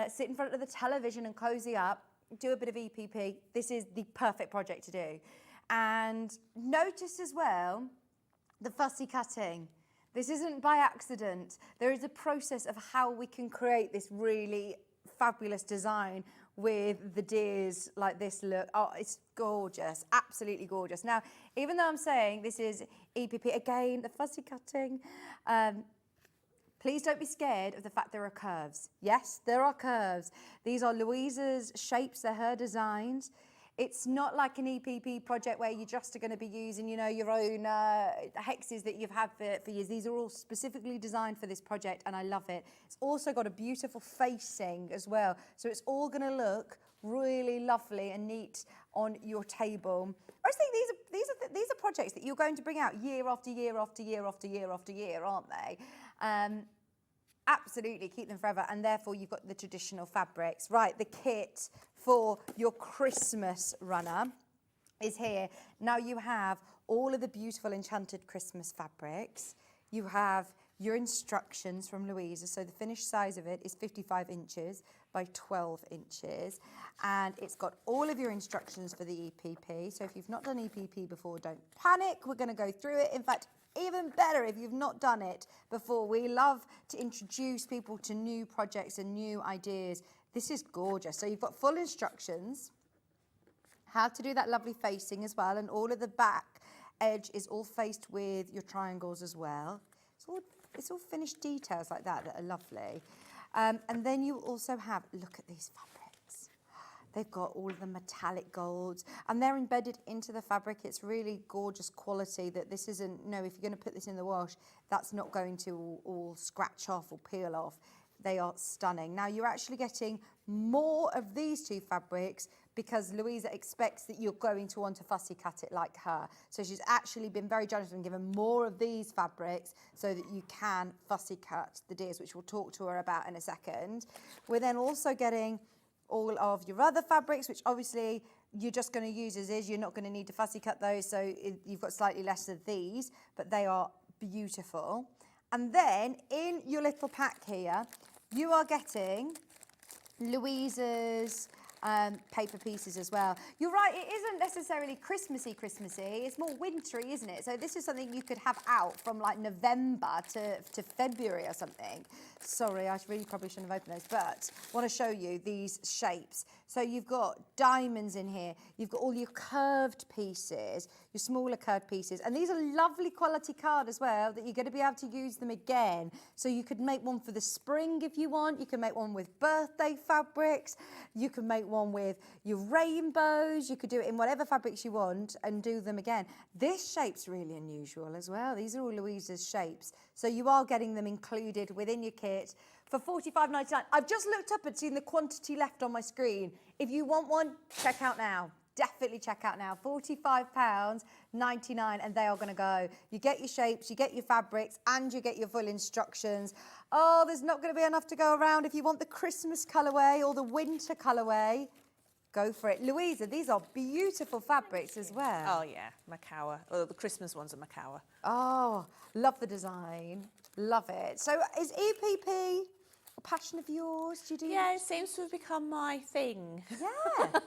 sit in front of the television and cozy up, do a bit of EPP. This is the perfect project to do. And notice as well the fussy cutting. This isn't by accident. There is a process of how we can create this really fabulous design with the deers like this look. Oh, it's gorgeous, absolutely gorgeous. Now, even though I'm saying this is EPP, again, the fussy cutting, please don't be scared of the fact there are curves. Yes, there are curves. These are Louisa's shapes, they're her designs. It's not like an EPP project where you just are going to be using, you know, your own hexes that you've had for years. These are all specifically designed for this project and I love it. It's also got a beautiful facing as well. So it's all going to look really lovely and neat on your table. I just think these are projects that you're going to bring out year after year after year after year after year, aren't they? Absolutely, keep them forever, and therefore you've got the traditional fabrics. Right, the kit for your Christmas runner is here. Now you have all of the beautiful enchanted Christmas fabrics. You have your instructions from Louisa, so the finished size of it is 55 inches by 12 inches, and it's got all of your instructions for the EPP. So if you've not done EPP before, don't panic, we're going to go through it. In fact, even better if you've not done it before. We love to introduce people to new projects and new ideas. This is gorgeous. So you've got full instructions, how to do that lovely facing as well, and all of the back edge is all faced with your triangles as well. It's all finished details like that that are lovely. And then you also have, look at these fabrics. They've got all of the metallic golds and they're embedded into the fabric. It's really gorgeous quality that this isn't, no, if you're going to put this in the wash, that's not going to all scratch off or peel off. They are stunning. Now you're actually getting more of these two fabrics because Louisa expects that you're going to want to fussy cut it like her. So she's actually been very generous and given more of these fabrics so that you can fussy cut the deers, which we'll talk to her about in a second. We're then also getting all of your other fabrics, which obviously you're just going to use as is. You're not going to need to fussy cut those, so you've got slightly less of these, but they are beautiful. And then in your little pack here, you are getting Louisa's paper pieces as well. You're right, it isn't necessarily Christmassy, it's more wintry, isn't it? So this is something you could have out from like November to February or something. Sorry, I really probably shouldn't have opened those, but I want to show you these shapes. So you've got diamonds in here, you've got all your curved pieces, your smaller curved pieces, and these are lovely quality card as well that you're going to be able to use them again. So you could make one for the spring if you want, you can make one with birthday fabrics, you can make one with your rainbows, you could do it in whatever fabrics you want and do them again. This shape's really unusual as well. These are all Louisa's shapes. So you are getting them included within your kit for $45.99. I've just looked up and seen the quantity left on my screen. If you want one, check out now. Definitely check out now. £45.99 and they are going to go. You get your shapes, you get your fabrics, and you get your full instructions. Oh, there's not going to be enough to go around. If you want the Christmas colourway or the winter colourway, go for it. Louisa, these are beautiful fabrics as well. Oh, yeah, Macawa. Oh, the Christmas ones are Macawa. Oh, love the design. Love it. So is EPP a passion of yours? Do you do? Yeah, it seems to have become my thing. Yeah.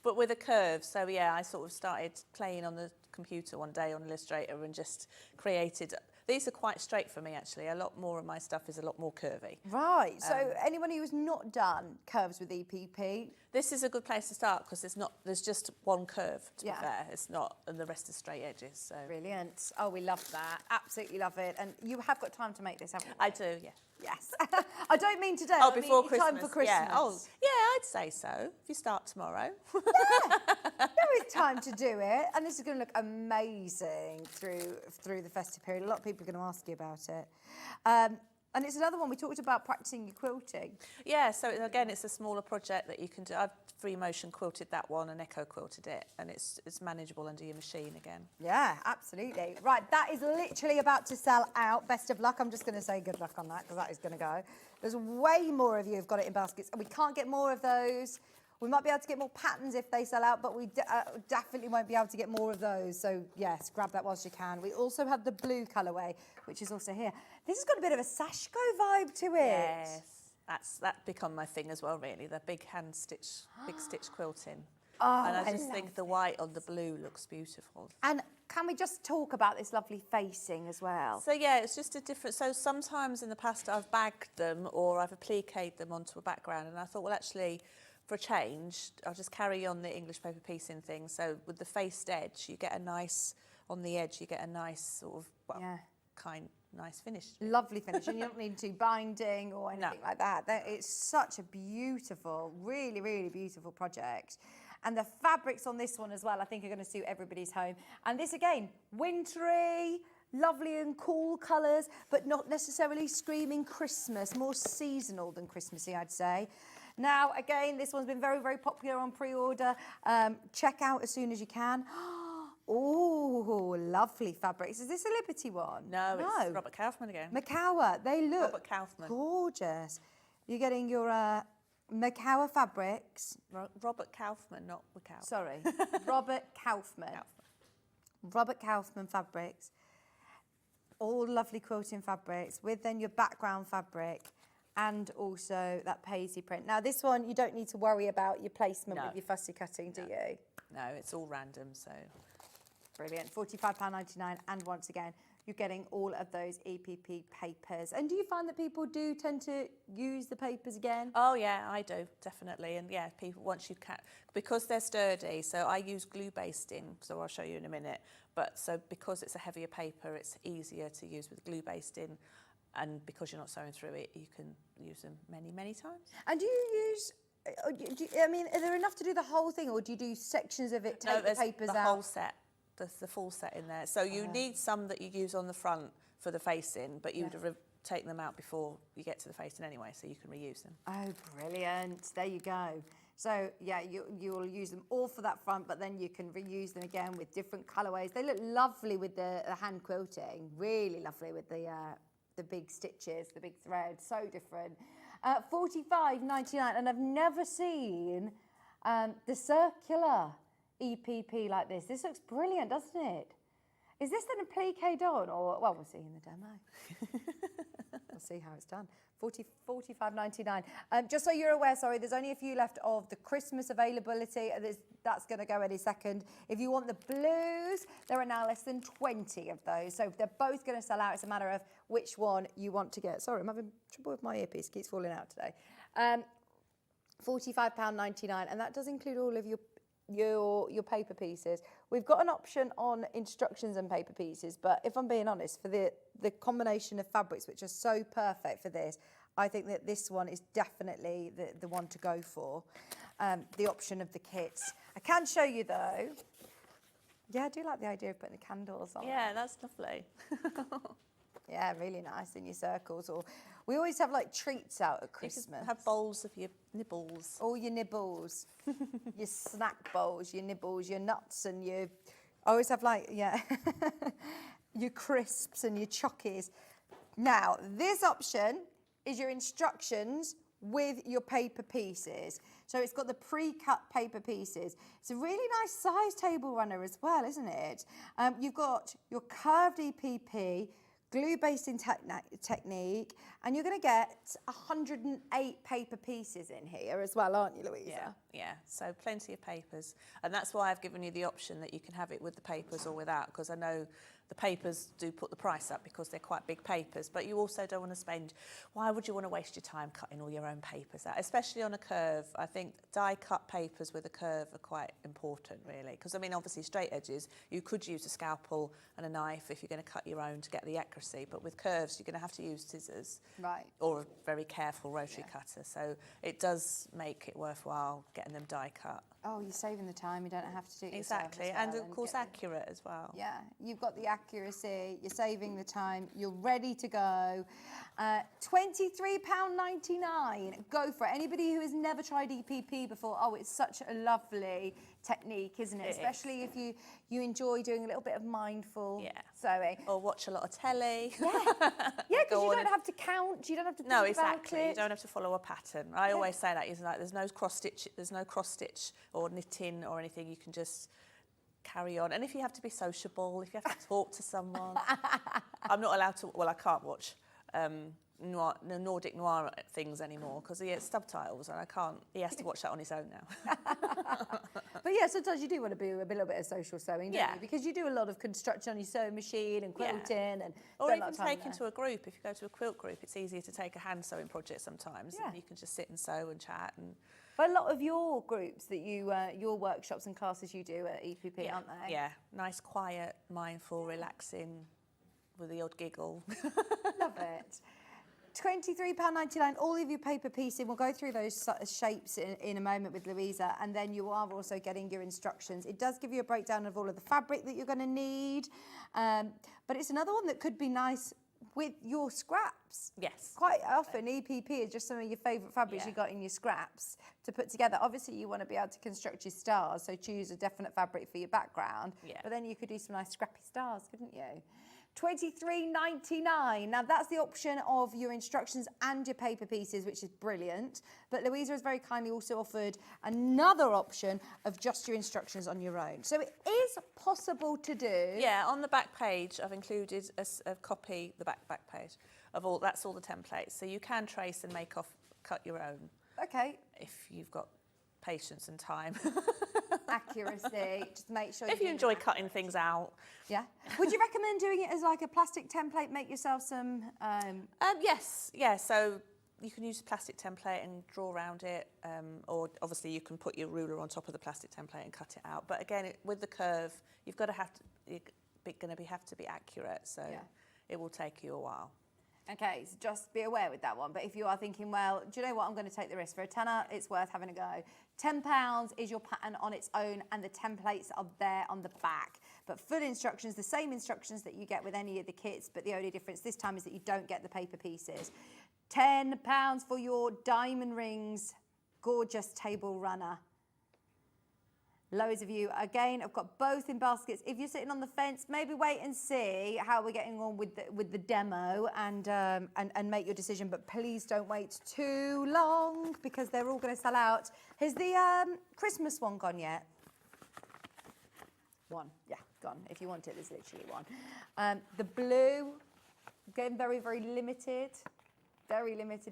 But with a curve. So, yeah, I sort of started playing on the computer one day on Illustrator and just created... These are quite straight for me, actually. A lot more of my stuff is a lot more curvy. Right. So anyone who has not done curves with EPP... This is a good place to start because there's just one curve, to be fair. It's not, and the rest is straight edges. So Brilliant. Oh, we love that. Absolutely love it. And you have got time to make this, haven't you? I do, yeah. Yes. I don't mean today. Oh, I mean before in Christmas. time for Christmas. Yeah. Oh, yeah, I'd say so. If you start tomorrow. There is time to do it, and this is going to look amazing through the festive period. A lot of people are going to ask you about it. And it's another one we talked about practicing your quilting. Yeah, so again, it's a smaller project that you can do. I've free motion quilted that one and echo quilted it, and it's manageable under your machine again. Yeah, absolutely. Right, that is literally about to sell out. Best of luck. I'm just going to say good luck on that because that is going to go. There's way more of you who've got it in baskets, and we can't get more of those. We might be able to get more patterns if they sell out, but we definitely won't be able to get more of those. So, yes, grab that whilst you can. We also have the blue colourway, which is also here. This has got a bit of a Sashko vibe to it. Yes, that's become my thing as well, really, the big hand stitch, big stitch quilting. Oh, and I just think the white on the blue looks beautiful. And can we just talk about this lovely facing as well? So yeah, it's just a different, so sometimes in the past I've bagged them or I've appliqued them onto a background, and I thought, well, actually, for a change, I'll just carry on the English paper piecing thing. So with the faced edge, you get a nice, on the edge, you get a nice sort of, well, nice finish. Lovely finish, and you don't need to do binding or anything like that. It's such a beautiful, really, really beautiful project. And the fabrics on this one as well, I think are going to suit everybody's home. And this again, wintry, lovely and cool colours, but not necessarily screaming Christmas, more seasonal than Christmassy, I'd say. Now, again, this one's been very, very popular on pre-order. Check out as soon as you can. Oh, lovely fabrics. Is this a Liberty one? No, it's Robert Kaufman again. Makawa. They look Robert Kaufman. Gorgeous. You're getting your Makawa fabrics. Robert Kaufman, not Makawa. Sorry, Robert Kaufman. Robert Kaufman fabrics. All lovely quilting fabrics with then your background fabric and also that paisley print. Now this one, you don't need to worry about your placement with your fussy cutting, do you? No, it's all random, so. Brilliant, £45.99, and once again, you're getting all of those EPP papers. And do you find that people do tend to use the papers again? Oh yeah, I do, definitely. And yeah, people, once you because they're sturdy, so I use glue basting, so I'll show you in a minute. But so because it's a heavier paper, it's easier to use with glue basting. And because you're not sewing through it, you can use them many, many times. And do you use, I mean, are there enough to do the whole thing, or do you do sections of it, take the papers out? No, there's the whole set. There's the full set in there. So you need some that you use on the front for the facing, but you would take them out before you get to the facing anyway, so you can reuse them. Oh, brilliant. There you go. So, yeah, you'll use them all for that front, but then you can reuse them again with different colourways. They look lovely with the hand quilting, really lovely with the big stitches, the big thread, so different. £45.99, and I've never seen the circular EPP like this. This looks brilliant, doesn't it? Is this then appliqued on, or, well, we'll see in the demo. We'll see how it's done. £45.99. Just so you're aware, sorry, there's only a few left of the Christmas availability. That's going to go any second. If you want the blues, there are now less than 20 of those. So they're both going to sell out. It's a matter of which one you want to get. Sorry, I'm having trouble with my earpiece. It keeps falling out today. £45.99, and that does include all of your paper pieces. We've got an option on instructions and paper pieces, but if I'm being honest, for the combination of fabrics which are so perfect for this, I think that this one is definitely the one to go for, the option of the kits. I can show you though. Yeah, I do like the idea of putting the candles on. Yeah, that's lovely. Yeah, really nice in your circles. Or we always have like treats out at Christmas. You can have bowls of your nibbles. All your nibbles, your snack bowls, your nibbles, your nuts, and your. I always have like your crisps and your chockies. Now this option is your instructions with your paper pieces. So it's got the pre-cut paper pieces. It's a really nice size table runner as well, isn't it? You've got your curved EPP, glue basting technique, and you're going to get 108 paper pieces in here as well, aren't you, Louisa? Yeah, so plenty of papers. And that's why I've given you the option that you can have it with the papers or without, because I know the papers do put the price up because they're quite big papers, but you also don't want to spend, why would you want to waste your time cutting all your own papers out, especially on a curve? I think die cut papers with a curve are quite important, really, because I mean, obviously straight edges, you could use a scalpel and a knife if you're going to cut your own to get the accuracy, but with curves you're going to have to use scissors, Right. or a very careful rotary cutter. So it does make it worthwhile getting them die cut. Oh, you're saving the time. You don't have to do it yourself Exactly, as well, and of course get accurate as well. Yeah, you've got the accuracy, you're saving the time, you're ready to go. £23.99, go for it. Anybody who has never tried EPP before, oh, it's such a lovely technique, isn't it? It Especially if you enjoy doing a little bit of mindful sewing. Or watch a lot of telly. Yeah, because you don't have to count, you don't have to think No, about exactly. it. You don't have to follow a pattern. I always say that, isn't like there's no cross stitch or knitting or anything. You can just carry on. And if you have to be sociable, if you have to talk to someone, I'm not allowed to. Well, I can't watch Nordic noir things anymore because he has subtitles, and I can't. He has to watch that on his own now. But yeah, sometimes you do want to do a little bit of social sewing, don't you? Because you do a lot of construction on your sewing machine and quilting, and or even taking to a group. If you go to a quilt group, it's easier to take a hand sewing project sometimes. Yeah. And you can just sit and sew and chat. And but a lot of your groups that you, your workshops and classes you do at EPP, aren't they? Yeah, nice, quiet, mindful, relaxing, with the odd giggle. Love it. £23.99, all of your paper piecing. We'll go through those sort of shapes in a moment with Louisa, and then you are also getting your instructions. It does give you a breakdown of all of the fabric that you're going to need, but it's another one that could be nice with your scraps. Yes. Quite often EPP is just some of your favourite fabrics you got in your scraps to put together. Obviously you want to be able to construct your stars, so choose a definite fabric for your background, but then you could do some nice scrappy stars, couldn't you? £23.99. Now that's the option of your instructions and your paper pieces, which is brilliant. But Louisa has very kindly also offered another option of just your instructions on your own. So it is possible to do. Yeah, on the back page, I've included a copy, the back page of all. That's all the templates. So you can trace and cut your own. Okay. If you've got patience and time. Accuracy. Just make sure. If you enjoy cutting things out. Yeah. Would you recommend doing it as like a plastic template? Make yourself some. Yes. Yeah. So you can use a plastic template and draw around it, or obviously you can put your ruler on top of the plastic template and cut it out. But again, with the curve, you've got to have to be accurate. So it will take you a while. Okay, so just be aware with that one. But if you are thinking, well, do you know what, I'm going to take the risk. For a tenner, it's worth having a go. £10 is your pattern on its own, and the templates are there on the back. But full instructions, the same instructions that you get with any of the kits, but the only difference this time is that you don't get the paper pieces. £10 for your diamond rings, gorgeous table runner. Loads of you, again, I've got both in baskets. If you're sitting on the fence, maybe wait and see how we're getting on with the demo and make your decision. But please don't wait too long because they're all going to sell out. Has the Christmas one gone yet? One, yeah, gone. If you want it, there's literally one. The blue, again, very, very limited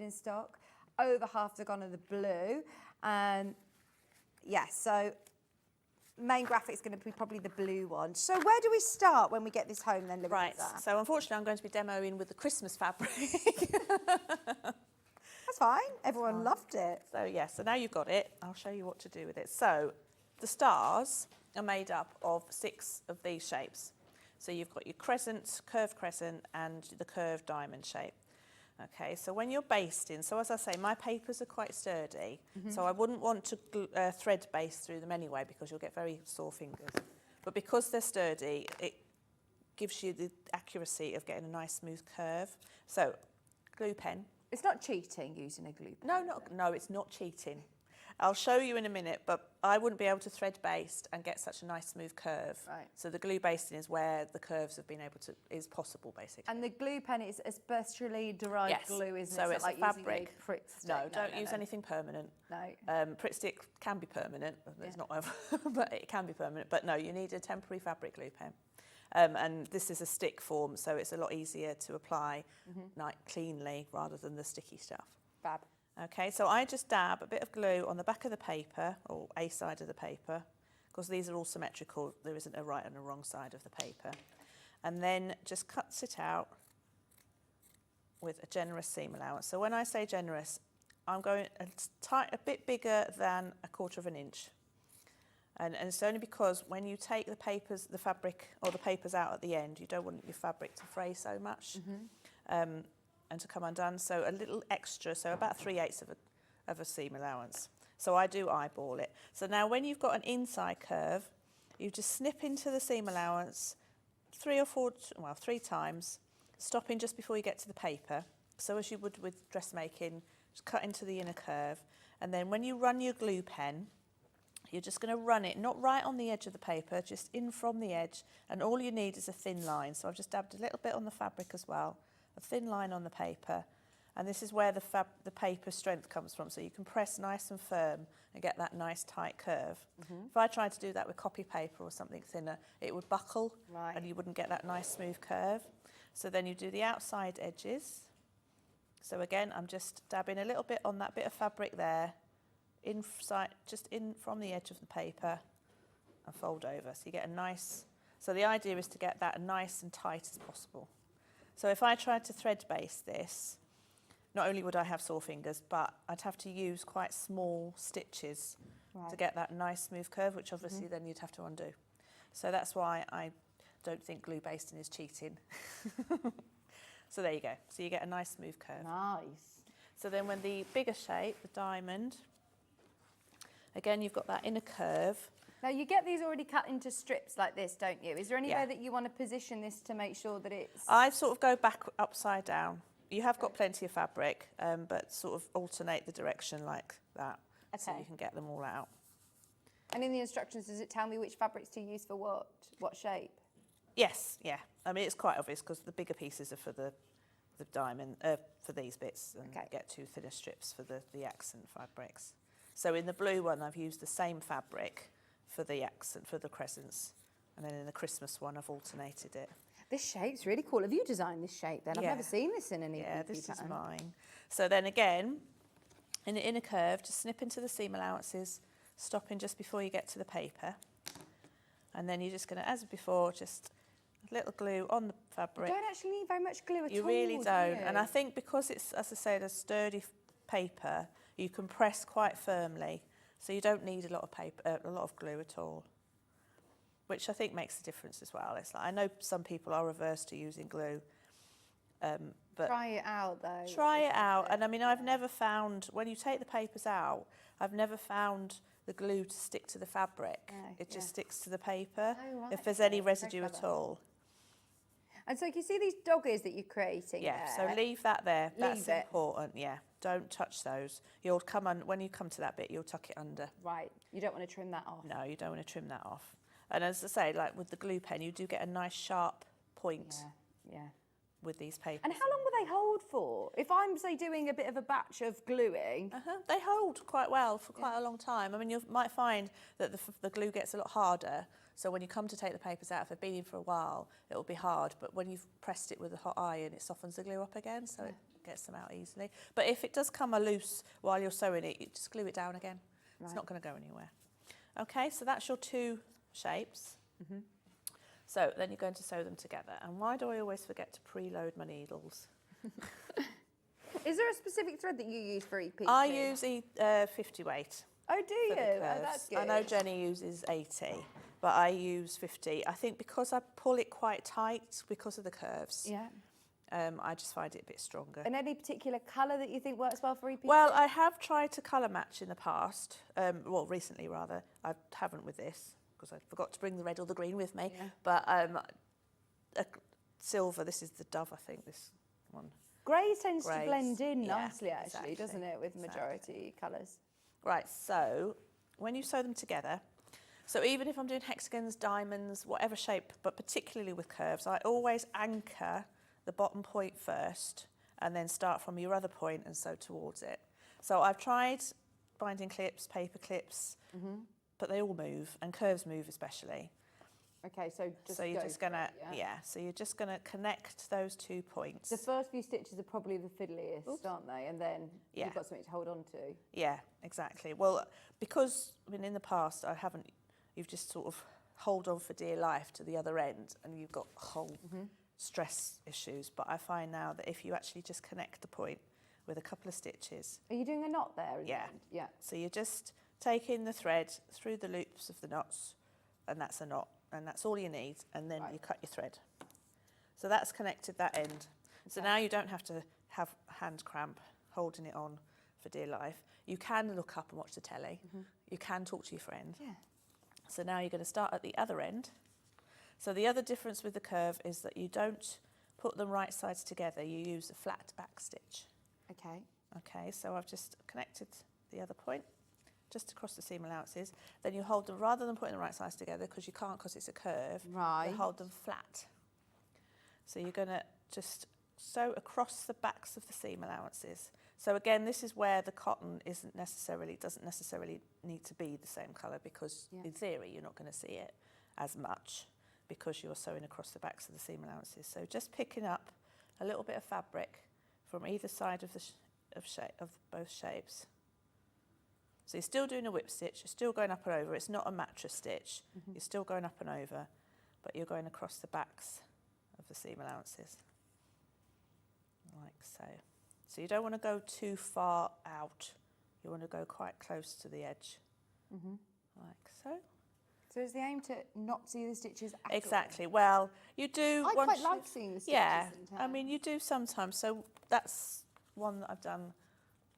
in stock. Over half the gone of the blue. Yeah, so main graphic's going to be probably the blue one. So where do we start when we get this home then, Louisa? Right, so unfortunately I'm going to be demoing with the Christmas fabric. That's fine, everyone loved it. So yeah, so now you've got it, I'll show you what to do with it. So the stars are made up of 6 of these shapes. So you've got your crescent, curved crescent, and the curved diamond shape. Okay, so when you're basting, so as I say, my papers are quite sturdy, so I wouldn't want to thread baste through them anyway because you'll get very sore fingers. But because they're sturdy, it gives you the accuracy of getting a nice smooth curve. So, glue pen. It's not cheating using a glue pen. No, it's not cheating. I'll show you in a minute, but I wouldn't be able to thread baste and get such a nice smooth curve. Right. So the glue basting is where the curves have been able to, is possible basically. And the glue pen is especially derived glue, isn't it? So it's like fabric. Pritt stick. No, don't use anything permanent. No. Pritt stick can be permanent. It's not ever, but it can be permanent. But no, you need a temporary fabric glue pen. And this is a stick form, so it's a lot easier to apply cleanly rather than the sticky stuff. Fab. Okay, so I just dab a bit of glue on the back of the paper, or a side of the paper, because these are all symmetrical. There isn't a right and a wrong side of the paper. And then just cuts it out with a generous seam allowance. So when I say generous, I'm going a bit bigger than 1/4 of an inch. And it's only because when you take the fabric or the papers out at the end, you don't want your fabric to fray so much and to come undone. So a little extra, so about 3/8 of a seam allowance. So I do eyeball it. So now when you've got an inside curve, you just snip into the seam allowance 3 times, stopping just before you get to the paper. So as you would with dressmaking, just cut into the inner curve. And then when you run your glue pen, you're just going to run it, not right on the edge of the paper, just in from the edge. And all you need is a thin line. So I've just dabbed a little bit on the fabric as well, a thin line on the paper. And this is where the paper strength comes from. So you can press nice and firm and get that nice tight curve. If I tried to do that with copy paper or something thinner, it would buckle and you wouldn't get that nice smooth curve. So then you do the outside edges. So again, I'm just dabbing a little bit on that bit of fabric there, inside, just in from the edge of the paper, and fold over. So you get a nice, so the idea is to get that nice and tight as possible. So if I tried to thread base this, not only would I have sore fingers, but I'd have to use quite small stitches to get that nice smooth curve, which obviously then you'd have to undo. So that's why I don't think glue basting is cheating. So there you go. So you get a nice smooth curve. Nice. So then when the bigger shape, the diamond, again, you've got that inner curve. Now you get these already cut into strips like this, don't you? Is there any way that you want to position this to make sure that it's... I sort of go back upside down. You have got plenty of fabric, but sort of alternate the direction like that, so you can get them all out. And in the instructions, does it tell me which fabrics to use for what shape? Yes, yeah. I mean, it's quite obvious because the bigger pieces are for the diamond, for these bits, and get 2 thinner strips for the accent fabrics. So in the blue one, I've used the same fabric for the accent, for the crescents, and then in the Christmas one, I've alternated it. This shape's really cool. Have you designed this shape then? I've never seen this in any this is mine. So then again, in the inner curve, just snip into the seam allowances, stopping just before you get to the paper. And then you're just going to, as before, just a little glue on the fabric. You don't actually need very much glue at all. You really don't. And I think because it's, as I said, a sturdy paper, you can press quite firmly. So you don't need a lot of paper, a lot of glue at all, which I think makes a difference as well. It's like, I know some people are averse to using glue, but try it out though. Try it out. And I mean, I've never found, when you take the papers out, I've never found the glue to stick to the fabric. No, it just sticks to the paper if there's any residue at all. And so you see these dog ears that you're creating there? So leave that there. That's important, Don't touch those. You'll come on, when you come to that bit, you'll tuck it under. Right. You don't want to trim that off. No, you don't want to trim that off. And as I say, like with the glue pen, you do get a nice sharp point with these papers. And how long will they hold for? If I'm, say, doing a bit of a batch of gluing... They hold quite well for quite a long time. I mean, you might find that the glue gets a lot harder. So when you come to take the papers out, if they've been in for a while, it'll be hard. But when you've pressed it with a hot iron, it softens the glue up again, so it gets them out easily. But if it does come loose while you're sewing it, you just glue it down again. It's not going to go anywhere. Okay, so that's your 2 shapes. So then you're going to sew them together. And why do I always forget to preload my needles? Is there a specific thread that you use for each piece? I use 50 weight. Oh, do you? Oh, that's good. I know Jenny uses 80, but I use 50. I think because I pull it quite tight because of the curves. Yeah. I just find it a bit stronger. And any particular colour that you think works well for each piece? Well, I have tried to colour match in the past. Well, recently rather. I haven't with this, because I forgot to bring the red or the green with me. Yeah. But a silver, this is the Dove, I think, this one. Grey tends to blend in nicely, actually, doesn't it, with majority colours? Right, so when you sew them together, so even if I'm doing hexagons, diamonds, whatever shape, but particularly with curves, I always anchor the bottom point first and then start from your other point and sew towards it. So I've tried binding clips, paper clips, but they all move, and curves move especially. Okay, so you're just gonna so you're just gonna connect those 2 points. The first few stitches are probably the fiddliest, aren't they? And then you've got something to hold on to. Yeah, exactly. Well, because I mean in the past you've just sort of hold on for dear life to the other end, and you've got whole stress issues. But I find now that if you actually just connect the point with a couple of stitches. Are you doing a knot there? Yeah. So you just taking the thread through the loops of the knots, and that's a knot, and that's all you need, and then you cut your thread. So that's connected that end. So now you don't have to have hand cramp holding it on for dear life. You can look up and watch the telly. You can talk to your friend. Yeah. So now you're going to start at the other end. So the other difference with the curve is that you don't put them right sides together. You use a flat back stitch. Okay. Okay, so I've just connected the other point just across the seam allowances. Then you hold them, rather than putting the right sides together, because you can't because it's a curve, Right. you hold them flat. So you're going to just sew across the backs of the seam allowances. So again, this is where the cotton doesn't necessarily need to be the same colour, because in theory you're not going to see it as much because you're sewing across the backs of the seam allowances. So just picking up a little bit of fabric from either side of the of both shapes. So you're still doing a whip stitch, you're still going up and over. It's not a mattress stitch. You're still going up and over, but you're going across the backs of the seam allowances, like so. So you don't want to go too far out. You want to go quite close to the edge, like so. So is the aim to not see the stitches at all? Exactly. Well, you do. I quite like seeing the stitches. Yeah, sometimes. I mean, you do sometimes. So that's one that I've done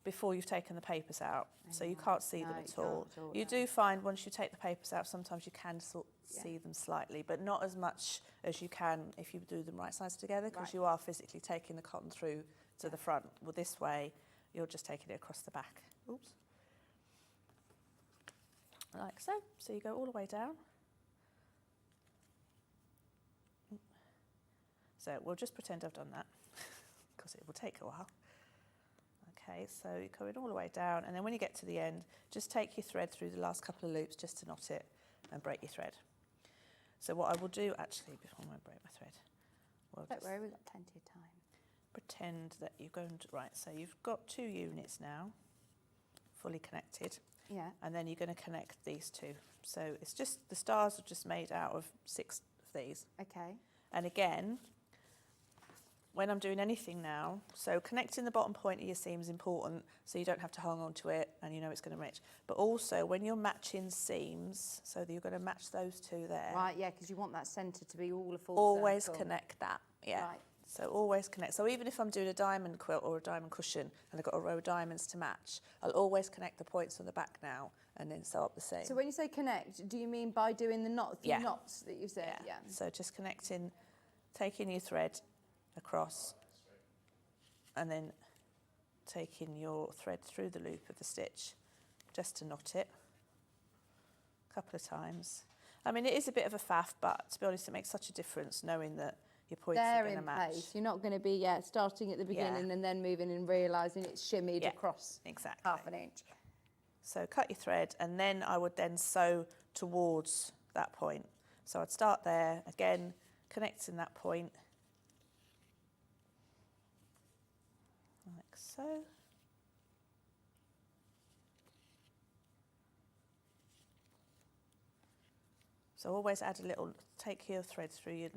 before you've taken the papers out, so you can't see them at all. You do find once you take the papers out, sometimes you can see them slightly, but not as much as you can if you do them right sides together, because you are physically taking the cotton through to the front. Well, this way, you're just taking it across the back. Oops. Like so. So you go all the way down. So we'll just pretend I've done that, because it will take a while. Okay, so you're going all the way down, and then when you get to the end, just take your thread through the last couple of loops just to knot it and break your thread. So what I will do, actually, before I break my thread, Don't worry, we've got plenty of time. Pretend that you're going to, right, so you've got 2 units now, fully connected. Yeah. And then you're going to connect these 2. So it's just, the stars are just made out of 6 of these. Okay. And again, when I'm doing anything now, so connecting the bottom point of your seam is important, so you don't have to hang on to it and you know it's going to match. But also when you're matching seams, so that you're going to match those 2 there. Right, yeah, because you want that centre to be all a full Always circle. connect that, yeah. Right. So always connect. So even if I'm doing a diamond quilt or a diamond cushion and I've got a row of diamonds to match, I'll always connect the points on the back now and then sew up the seam. So when you say connect, do you mean by doing the knots that you said? Yeah. So just connecting, taking your thread across and then taking your thread through the loop of the stitch just to knot it a couple of times. I mean, it is a bit of a faff, but to be honest, it makes such a difference knowing that your points are going to match. They're in place. You're not going to be starting at the beginning and then moving and realising it's shimmied across half an inch. So cut your thread, and then I would then sew towards that point. So I'd start there, again, connecting that point, like so. So always add a little, take your thread through your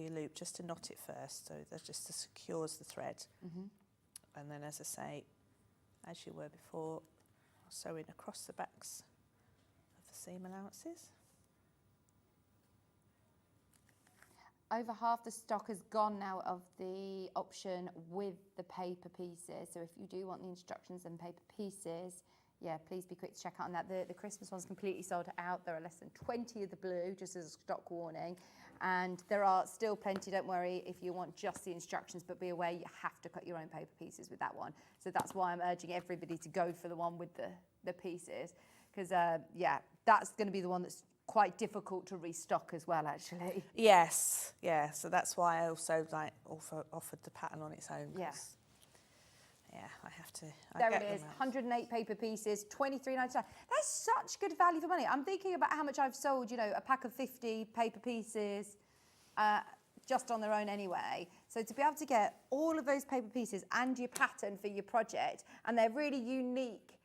loop just to knot it first, so that just secures the thread. And then, as I say, as you were before, sewing across the backs of the seam allowances. Over half the stock has gone now of the option with the paper pieces. So if you do want the instructions and paper pieces, yeah, please be quick to check out on that. The Christmas one's completely sold out. There are less than 20 of the blue, just as a stock warning. And there are still plenty, don't worry, if you want just the instructions, but be aware you have to cut your own paper pieces with that one. So that's why I'm urging everybody to go for the one with the pieces. Because, yeah, that's going to be the one that's quite difficult to restock as well, actually. Yes, yeah. So that's why I also offered the pattern on its own. Yeah. Yeah, I have to. There it is, 108 paper pieces, $23.99. That's such good value for money. I'm thinking about how much I've sold, you know, a pack of 50 paper pieces just on their own anyway. So to be able to get all of those paper pieces and your pattern for your project, and they're really unique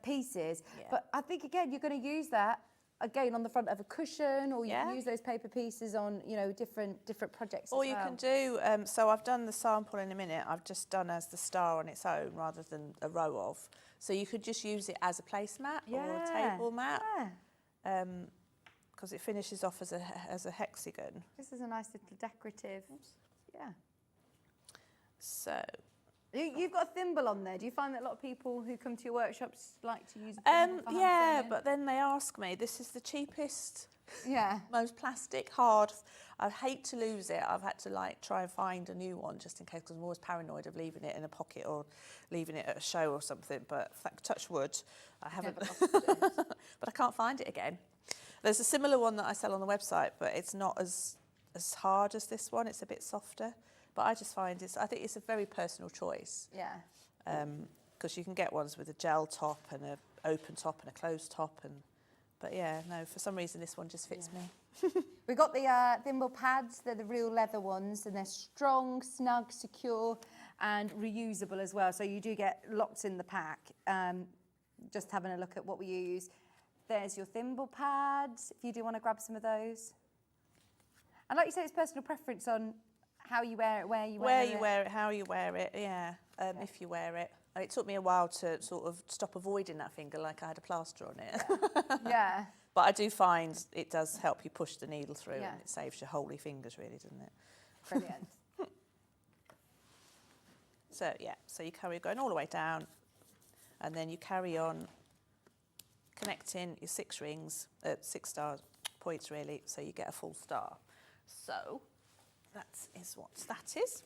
pieces. Yeah. But I think, again, you're going to use that again on the front of a cushion, or you can use those paper pieces on, you know, different projects. Or you can do, so I've done the sample in a minute, I've just done as the star on its own rather than a row of. So you could just use it as a placemat or a Yeah, table mat. yeah. Because it finishes off as a hexagon. This is a nice little decorative. Yeah. So, You've got a thimble on there. Do you find that a lot of people who come to your workshops like to use a thimble for hand yeah, sewing? but then they ask me, this is the cheapest, Yeah. most plastic, hard. I hate to lose it. I've had to like try and find a new one just in case, because I'm always paranoid of leaving it in a pocket or leaving it at a show or something. But touch wood, I haven't. But I can't find it again. There's a similar one that I sell on the website, but it's not as hard as this one. It's a bit softer. But I just find I think it's a very personal choice. Yeah. Because you can get ones with a gel top and an open top and a closed top. But yeah, no, for some reason this one just fits me. We got the thimble pads. They're the real leather ones, and they're strong, snug, secure, and reusable as well. So you do get lots in the pack. Just having a look at what we use. There's your thimble pads, if you do want to grab some of those. And like you say, it's personal preference on how you wear it, where you wear it. Where you wear it, how you wear it, yeah. If you wear it. It took me a while to sort of stop avoiding that finger like I had a plaster on it. Yeah. But I do find it does help you push the needle through, Yeah. and it saves your holy fingers, really, doesn't it? Brilliant. So, yeah, so you carry going all the way down, and then you carry on connecting your 6 rings, 6 star points, really, so you get a full star. So that is what that is.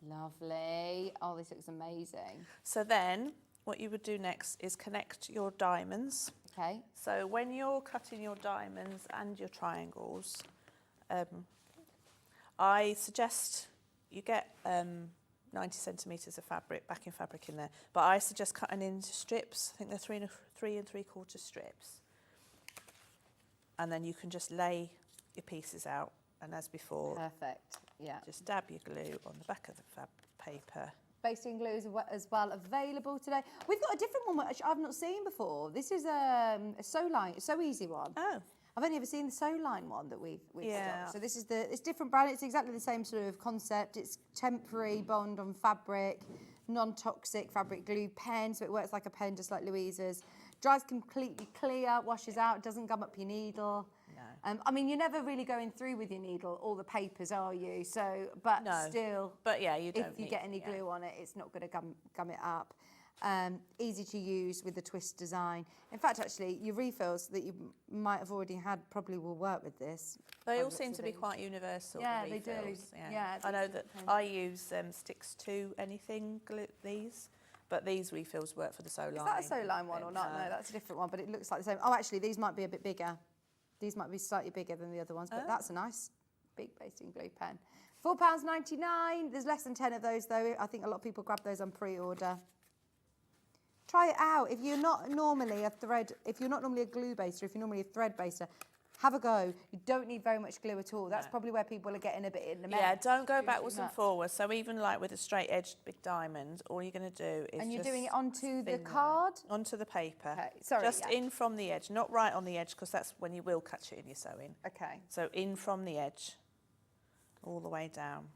Lovely. Oh, this looks amazing. So then what you would do next is connect your diamonds. Okay. So when you're cutting your diamonds and your triangles, I suggest you get 90 centimetres of fabric, backing fabric in there, but I suggest cutting into strips. I think they're 3 3/4 strips. And then you can just lay your pieces out, and as before, Perfect. Yeah. just dab your glue on the back of the paper. Basting glue as well available today. We've got a different one which I've not seen before. This is a sew easy one. Oh. I've only ever seen the sew line one that we've Yeah. stocked. So this is it's different brand. It's exactly the same sort of concept. It's temporary bond on fabric, non-toxic fabric glue pen, so it works like a pen, just like Louisa's. Dries completely clear, washes out, doesn't gum up your needle. No. I mean, you're never really going through with your needle all the papers, are you? So, but No. still, But yeah, you don't if you need- get any yeah. glue on it, it's not going to gum it up. Easy to use with the twist design. In fact, actually, your refills that you might have already had probably will work with this. They by all the looks seem of to be things. quite universal. Yeah, the they do. refills, Yeah, I know it's that okay. I use sticks to anything glue these, but these refills work for the sew line. Is that a sew line one or not? No, that's a different one, but it looks like the same. Oh, actually, these might be a bit bigger. These might be slightly bigger than the other ones, but that's a nice big basting glue pen. £4.99. There's less than 10 of those, though. I think a lot of people grab those on pre-order. Try it out. If you're not normally a glue baster, if you're normally a thread baster, have a go. You don't need very much glue at all. That's probably where people are getting a bit in the mess. Yeah, don't go Too backwards and much. forwards. So even like with a straight-edged big diamond, all you're going to do is And you're just doing it onto the thin card? line onto the paper. Okay, sorry, Just yeah. in from the edge, not right on the edge, because that's when you will catch it in your sewing. Okay. So in from the edge, all the way down.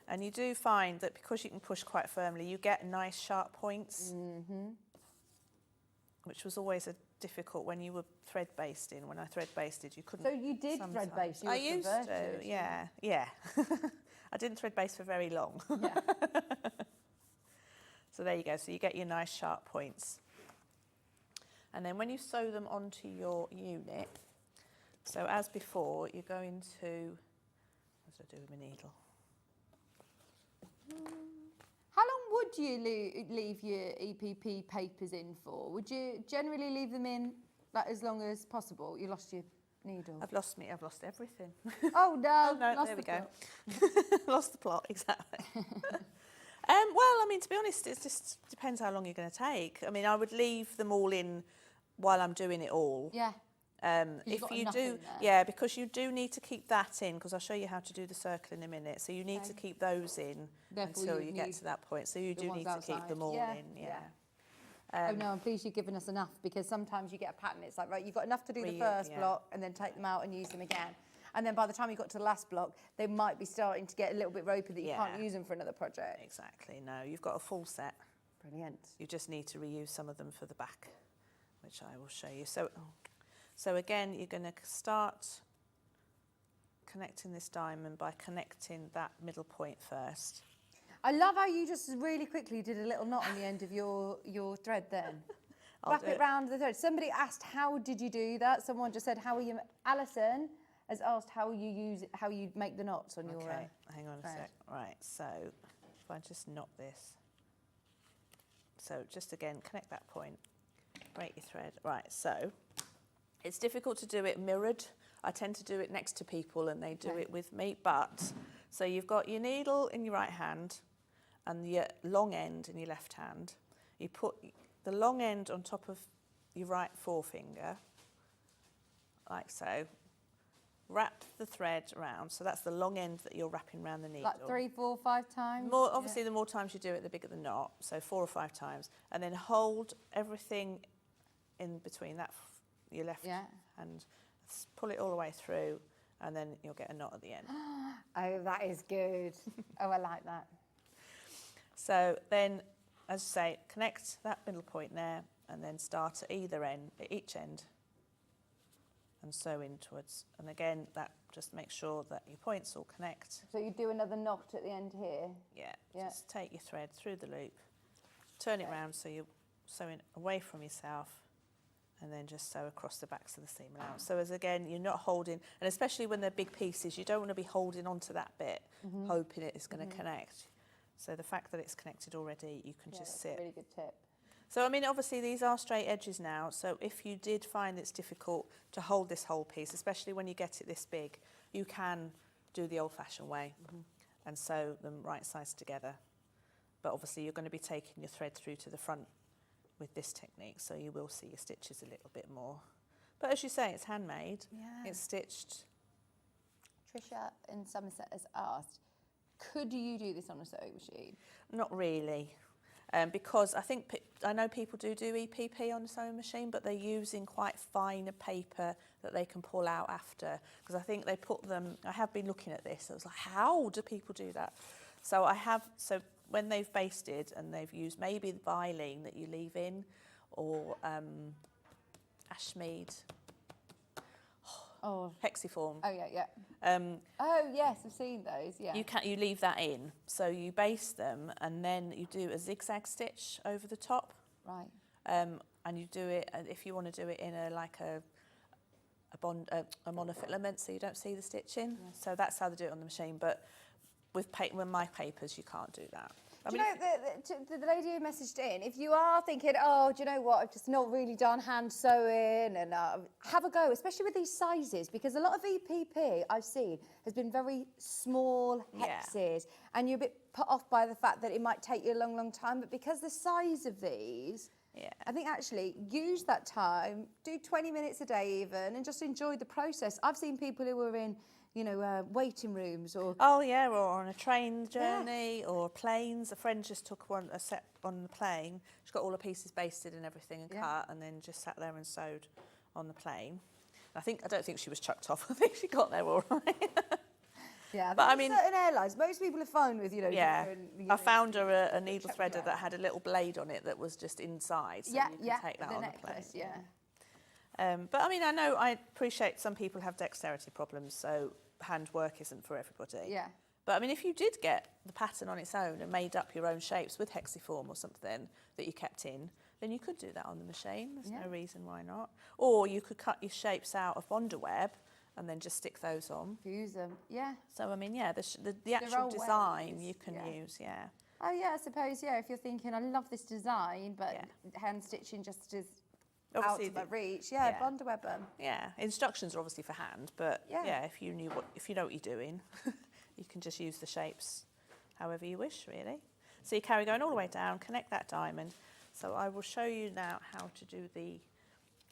And you do find that because you can push quite firmly, you get nice sharp points, which was always a difficult when you were thread basting. When I thread basted, you couldn't. So you did thread sometimes. baste, you I were used converted. to, yeah. I didn't thread baste for very long. Yeah. So there you go. So you get your nice sharp points. And then when you sew them onto your unit, so as before, you're going to, what did I do with my needle? How long would you leave your EPP papers in for? Would you generally leave them in like as long as possible? You lost your needle. I've lost everything. Oh no! Oh, no, lost there we the go. plot. Lost the plot, exactly. Well, I mean, to be honest, it just depends how long you're going to take. I mean, I would leave them all in while I'm doing it all. Yeah. If got you enough do, in there. yeah, because you do need to keep that in, because I'll show you how to do the circle in a minute. So you need to keep those in Therefore until you you get need to that point. So you the do ones need to keep outside. them all Yeah, in, yeah. oh no, I'm pleased you've given us enough, because sometimes you get a pattern. It's like, right, you've got enough to do the Re- first yeah. block and then take them out and use them again. And then by the time you got to the last block, they might be starting to get a little bit ropey that you can't Yeah. use them for another project. Exactly. No, you've got a full set. Brilliant. You just need to reuse some of them for the back, which I will show you. So again, you're going to start connecting this diamond by connecting that middle point first. I love how you just really quickly did a little knot on the end of your thread then. Wrap it round the thread. Somebody asked, how did you do that? Someone just said, how are you? Alison has asked how you make the knots on your Okay, hang on thread. a sec. Right, so if I just knot this. So just again, connect that point, break your thread. Right, so it's difficult to do it mirrored. I tend to do it next to people and they do it with me, but so you've got your needle in your right hand and your long end in your left hand. You put the long end on top of your right forefinger, like so. Wrap the thread around, so that's the long end that you're wrapping around the needle. Like 3, 4, 5 times? More, obviously, the more times you do it, the bigger the knot, so 4 or 5 times. And then hold everything in between that, your left hand, pull it all the way through, and then you'll get a knot at the end. Oh, that is good. Oh, I like that. So then, as I say, connect that middle point there, and then start at either end, at each end, and sew inwards. And again, that just makes sure that your points all connect. So you do another knot at the end here? Yeah, just take your thread through the loop, turn it round so you're sewing away from yourself, and then just sew across the backs of the seam allowance. So as again, you're not holding, and especially when they're big pieces, you don't want to be holding onto that bit, hoping it is going to connect. So the fact that it's connected already, you can just sit. That's a really good tip. So, I mean, obviously these are straight edges now, so if you did find it's difficult to hold this whole piece, especially when you get it this big, you can do the old-fashioned way and sew them right sides together. But obviously you're going to be taking your thread through to the front with this technique, so you will see your stitches a little bit more. But as you say, it's handmade, it's stitched. Trisha in Somerset has asked, could you do this on a sewing machine? Not really. Because I know people do EPP on a sewing machine, but they're using quite finer paper that they can pull out after. Because I think they put them, I have been looking at this, I was like, how do people do that? So when they've basted and they've used maybe the Vilene that you leave in, or Ashmead, Hexiform. Oh, yeah. Oh, yes, I've seen those, yeah. You leave that in, so you baste them and then you do a zigzag stitch over the top. Right. And you do it, if you want to do it in a monofilament, so you don't see the stitching. Yeah. So that's how they do it on the machine. But with my papers, you can't do that. Do you know, the lady who messaged in, if you are thinking, oh, do you know what, I've just not really done hand sewing, and have a go, especially with these sizes, because a lot of EPP I've seen has been very small hexes, and you're a bit put off by the fact that it might take you a long, long time, but because the size of these, I think actually use that time, do 20 minutes a day even, and just enjoy the process. I've seen people who are in, you know, waiting rooms or... Oh, yeah, or on a train journey or planes. A friend just took a set on the plane. She got all the pieces basted and everything and cut, and then just sat there and sewed on the plane. I don't think she was chucked off. I think she got there all right. Yeah, but I mean, certain airlines, most people are fine with, you know, different, I found her a needle threader that had a little blade on it that was just inside, so you can take that on the plane. But I mean, I appreciate some people have dexterity problems, so handwork isn't for everybody. Yeah. But I mean, if you did get the pattern on its own and made up your own shapes with Hexiform or something that you kept in, then you could do that on the machine. There's no reason why not. Or you could cut your shapes out of Wonderweb and then just stick those on. Fuse them, yeah. So, I mean, yeah, the actual design you can use, Oh, yeah, I suppose, if you're thinking, I love this design, but hand stitching just is obviously out of my reach. Wonderweb them. Yeah, instructions are obviously for hand, but if you know what you're doing, you can just use the shapes however you wish, really. So you carry going all the way down, connect that diamond. So I will show you now how to do the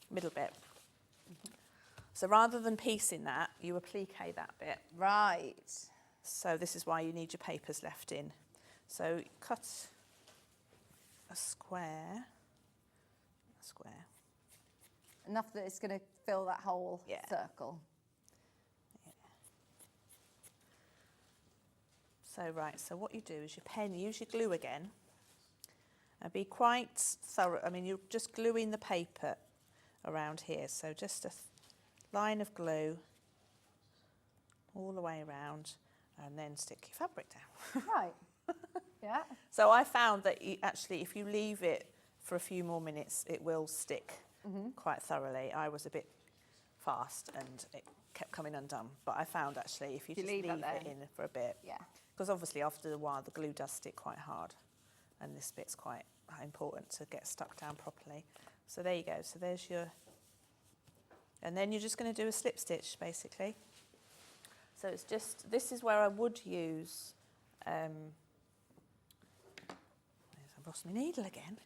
middle bit. So rather than piecing that, you applique that bit. Right. So this is why you need your papers left in. So cut a square. Enough that it's going to fill that whole circle. Yeah. So what you do is use your glue again, And be quite thorough. I mean, you're just gluing the paper around here. So just a line of glue all the way around, and then stick your fabric down. Right. Yeah. So I found that actually, if you leave it for a few more minutes, it will stick quite thoroughly. I was a bit fast and it kept coming undone. But I found actually, if you just leave it in for a bit, Yeah. because obviously after a while the glue does stick quite hard, and this bit's quite important to get stuck down properly. So there you go. So there's your, and then you're just going to do a slip stitch basically. So it's just, this is where I would use, I've lost my needle again.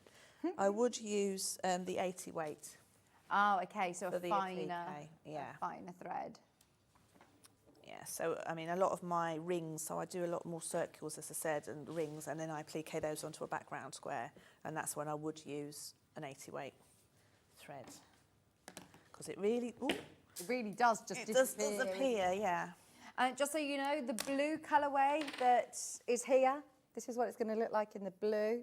I would use the 80 weight. Oh, okay, so For a the finer, applique, yeah. a finer thread. Yeah, so I mean a lot of my rings, so I do a lot more circles as I said and rings, and then I applique those onto a background square, and that's when I would use an 80 weight thread. Because it really, ooh, It really does just it does disappear. disappear, yeah. And just so you know, the blue colourway that is here, this is what it's going to look like in the blue.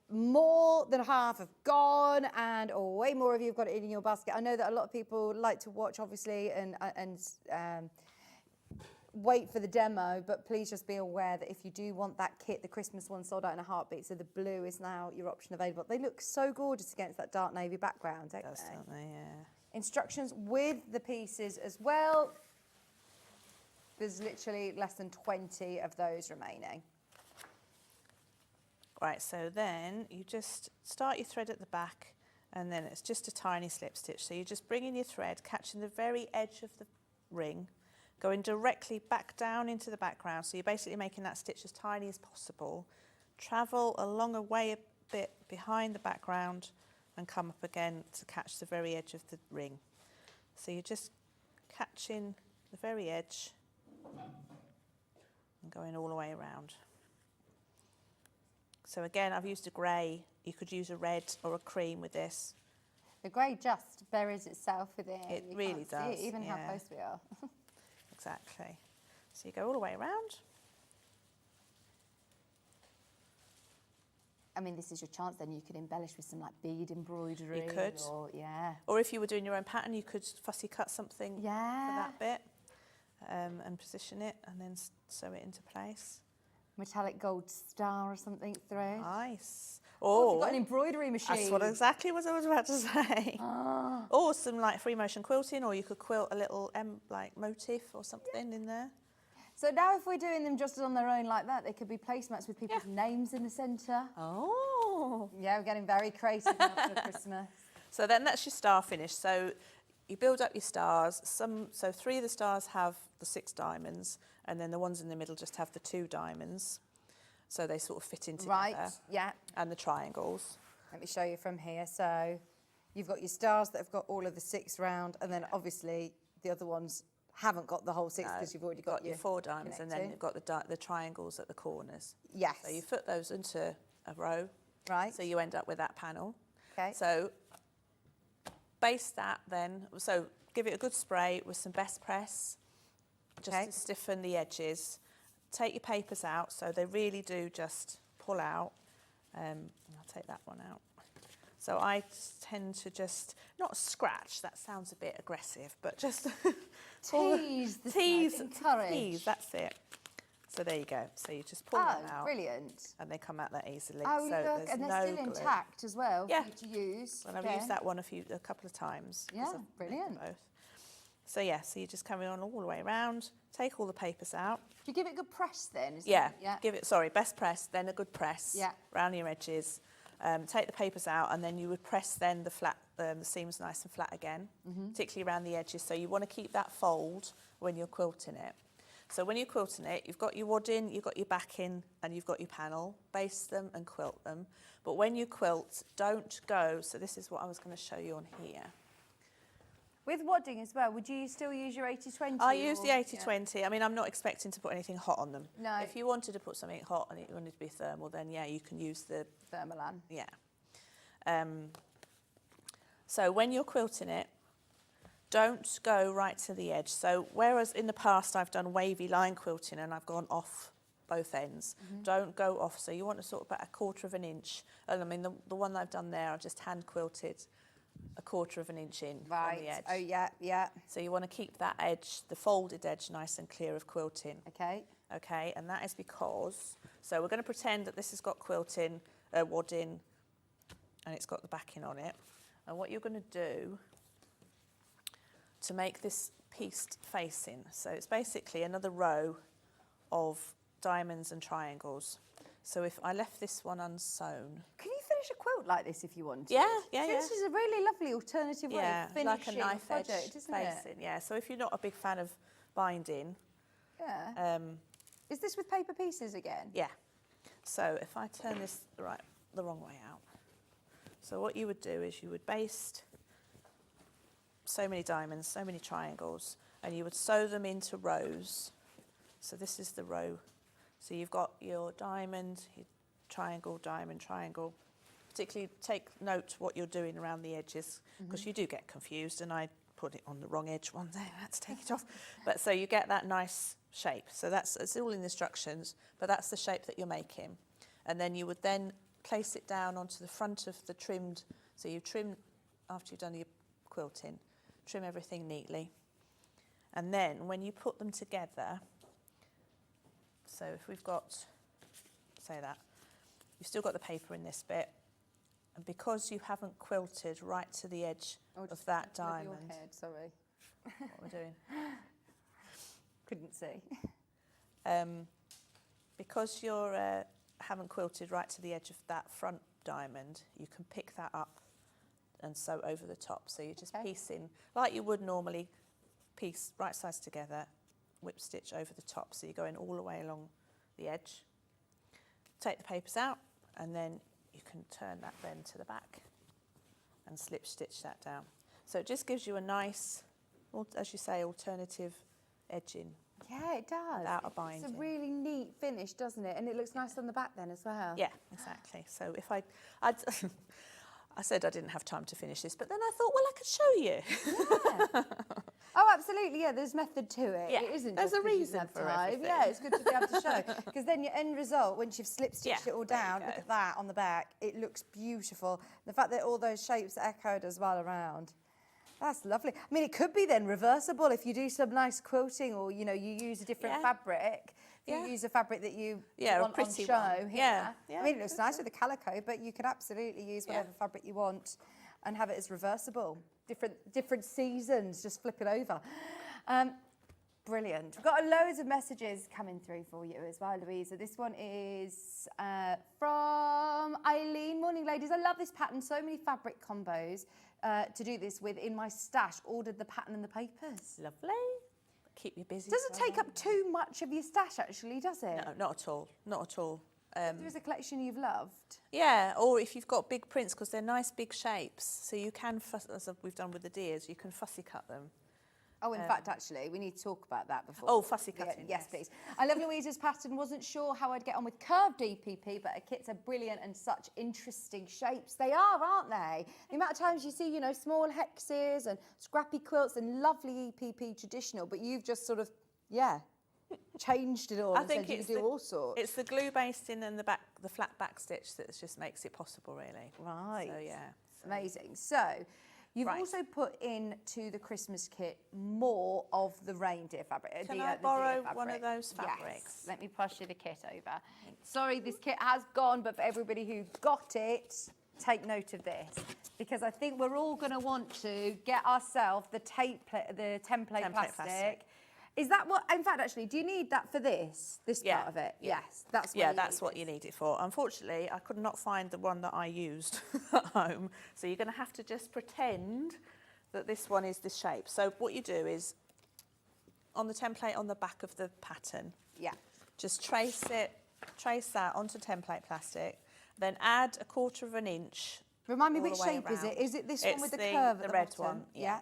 More than half have gone, and way more of you have got it in your basket. I know that a lot of people like to watch, obviously, and wait for the demo, but please just be aware that if you do want that kit, the Christmas one sold out in a heartbeat, so the blue is now your option available. They look so gorgeous against that dark navy background, don't they? Don't they? Yeah. Instructions with the pieces as well. There's literally less than 20 of those remaining. Right, so then you just start your thread at the back, and then it's just a tiny slip stitch. So you're just bringing your thread, catching the very edge of the ring, going directly back down into the background. So you're basically making that stitch as tiny as possible. Travel along a way a bit behind the background and come up again to catch the very edge of the ring. So you're just catching the very edge and going all the way around. So again, I've used a grey. You could use a red or a cream with this. The grey just buries itself within. It You really can't see does, even how yeah. close we are. Exactly. So you go all the way around. I mean, this is your chance then. You could embellish with some like bead embroidery. You could. Or, yeah. Or if you were doing your own pattern, you could fussy cut something for Yeah. that bit and position it and then sew it into place. Metallic gold star or something through. Nice. Oh, if you've got an embroidery machine. That's exactly what I was about to say. Or some like free motion quilting, or you could quilt a little like motif or something in there. So now if we're doing them just on their own like that, they could be placemats with people's names in the centre. Oh. Yeah, we're getting very creative now for Christmas. So then that's your star finish. So you build up your stars. So 3 of the stars have the 6 diamonds, and then the ones in the middle just have the 2 diamonds. So they sort of fit in together. Right, yeah. And the triangles. Let me show you from here. So you've got your stars that have got all of the 6 round, and then obviously the other ones haven't got the whole 6 because you've already got your 4 diamonds, and then you've got the triangles at the corners. Yes. So you put those into a row. Right. So you end up with that panel. Okay. So base that then. So give it a good spray with some best press, just to stiffen the edges. Take your papers out so they really do just pull out. I'll take that one out. So I tend to just, not scratch, that sounds a bit aggressive, but just Tease the thread, encourage. tease, that's it. So there you go. So you just pull them out. Brilliant. And they come out that easily. Oh, so look, and they're no still glue. intact as well Yeah. for you to use. And I've used that one a couple of times. 'Cause Yeah, I've made brilliant. Both. So yeah, so you just carry on all the way around, take all the papers out. Do you give it a good press then? Yeah, Yeah. give it, best press, then a good press around your edges. Take the papers out, and then you would press then the seams nice and flat again, particularly around the edges. So you want to keep that fold when you're quilting it. So when you're quilting it, you've got your wadding, you've got your backing, and you've got your panel. Base them and quilt them. But when you quilt, don't go, so this is what I was going to show you on here. With wadding as well, would you still use your 80-20? I use the 80-20. I mean, I'm not expecting to put anything hot on them. No. If you wanted to put something hot and it wanted to be thermal, then yeah, you can use the Thermalan. Yeah. So when you're quilting it, don't go right to the edge. So whereas in the past I've done wavy line quilting and I've gone off both ends. Don't go off. So you want to sort of about a quarter of an inch. And I mean, the one I've done there, I've just hand quilted a quarter of an inch in from the edge. Oh, yeah, yeah. So you want to keep that edge, the folded edge, nice and clear of quilting. Okay. Okay, and that is because, so we're going to pretend that this has got quilting, wadding, and it's got the backing on it. And what you're going to do to make this pieced facing, so it's basically another row of diamonds and triangles. So if I left this one unsewn. Can you finish a quilt like this if you want? Yeah. This is a really lovely alternative way of finishing like a knife edge project, isn't facing. it? Yeah, so if you're not a big fan of binding. Yeah. Is this with paper pieces again? Yeah. So if I turn this the wrong way out. So what you would do is you would baste so many diamonds, so many triangles, and you would sew them into rows. So this is the row. So you've got your diamond, your triangle, diamond, triangle. Particularly take note what you're doing around the edges, because you do get confused, and I put it on the wrong edge one day, I had to take it off. But so you get that nice shape. So it's all in the instructions, but that's the shape that you're making. And then you would then place it down onto the front of the trimmed, so you trim, after you've done your quilting, trim everything neatly. And then when you put them together, so if we've got, say that, you've still got the paper in this bit, and because you haven't quilted right to the edge of that diamond. Your head, sorry. What we're doing. Couldn't see. Because you haven't quilted right to the edge of that front diamond, you can pick that up and sew over the top. So you're just piecing, like you would normally, piece right sides together, whip stitch over the top. So you're going all the way along the edge. Take the papers out, and then you can turn that then to the back and slip stitch that down. So it just gives you a nice, as you say, alternative edging. Yeah, it does. Without a binding. It's a really neat finish, doesn't it? And it looks nice on the back then as well. Yeah, exactly. So if I said I didn't have time to finish this, but then I thought, well, I could show you. Yeah. Oh, absolutely. Yeah, there's method to it. Yeah, It isn't there's just a 'cause you reason have for time. everything. Yeah, it's good to be able to show. Because then your end result, once you've slip stitched Yeah, it all there you down, go. look at that on the back. It looks beautiful. The fact that all those shapes are echoed as well around. That's lovely. I mean, it could be then reversible if you do some nice quilting, or, you know, you use a different fabric. If you use a fabric that you a want on pretty show one. here. Yeah, I mean, it looks nice with the calico, but you could absolutely use whatever fabric you want and have it as reversible. Different seasons, just flip it over. Brilliant. We've got loads of messages coming through for you as well, Louisa. This one is from Eileen. Morning, ladies. I love this pattern. So many fabric combos to do this with in my stash. Ordered the pattern and the papers. Lovely. Keep you busy. Doesn't take up too much of your stash, actually, does it? No, not at all. Not at all. There is a collection you've loved. Yeah, or if you've got big prints, because they're nice big shapes, so you can, as we've done with the deers, you can fussy cut them. Oh, in fact, actually, we need to talk about that before. Oh, fussy cutting. Yes, please. I love Louisa's pattern. Wasn't sure how I'd get on with curved EPP, but her kits are brilliant and such interesting shapes. They are, aren't they? The amount of times you see, you know, small hexes and scrappy quilts and lovely EPP traditional, but you've just sort of, changed it all and said you do all sorts. It's the glue basting and the flat back stitch that just makes it possible, really. Right. So, yeah. Amazing. So, you've also put into the Christmas kit more of the reindeer fabric. Can I borrow one of those fabrics? Yes. Let me pass you the kit over. Sorry, this kit has gone, but for everybody who got it, take note of this, because I think we're all going to want to get ourselves the template plastic. Is that what, in fact, actually, do you need that for this part of it? Yeah. Yes, that's what that's what you need it for. Unfortunately, I could not find the one that I used at home, so you're going to have to just pretend that this one is this shape. So what you do is, on the template on the back of the pattern, just trace that onto template plastic, then add 1/4 of an inch. Remind me which shape is it? Is it this one with the curve at the red bottom? one. Yeah.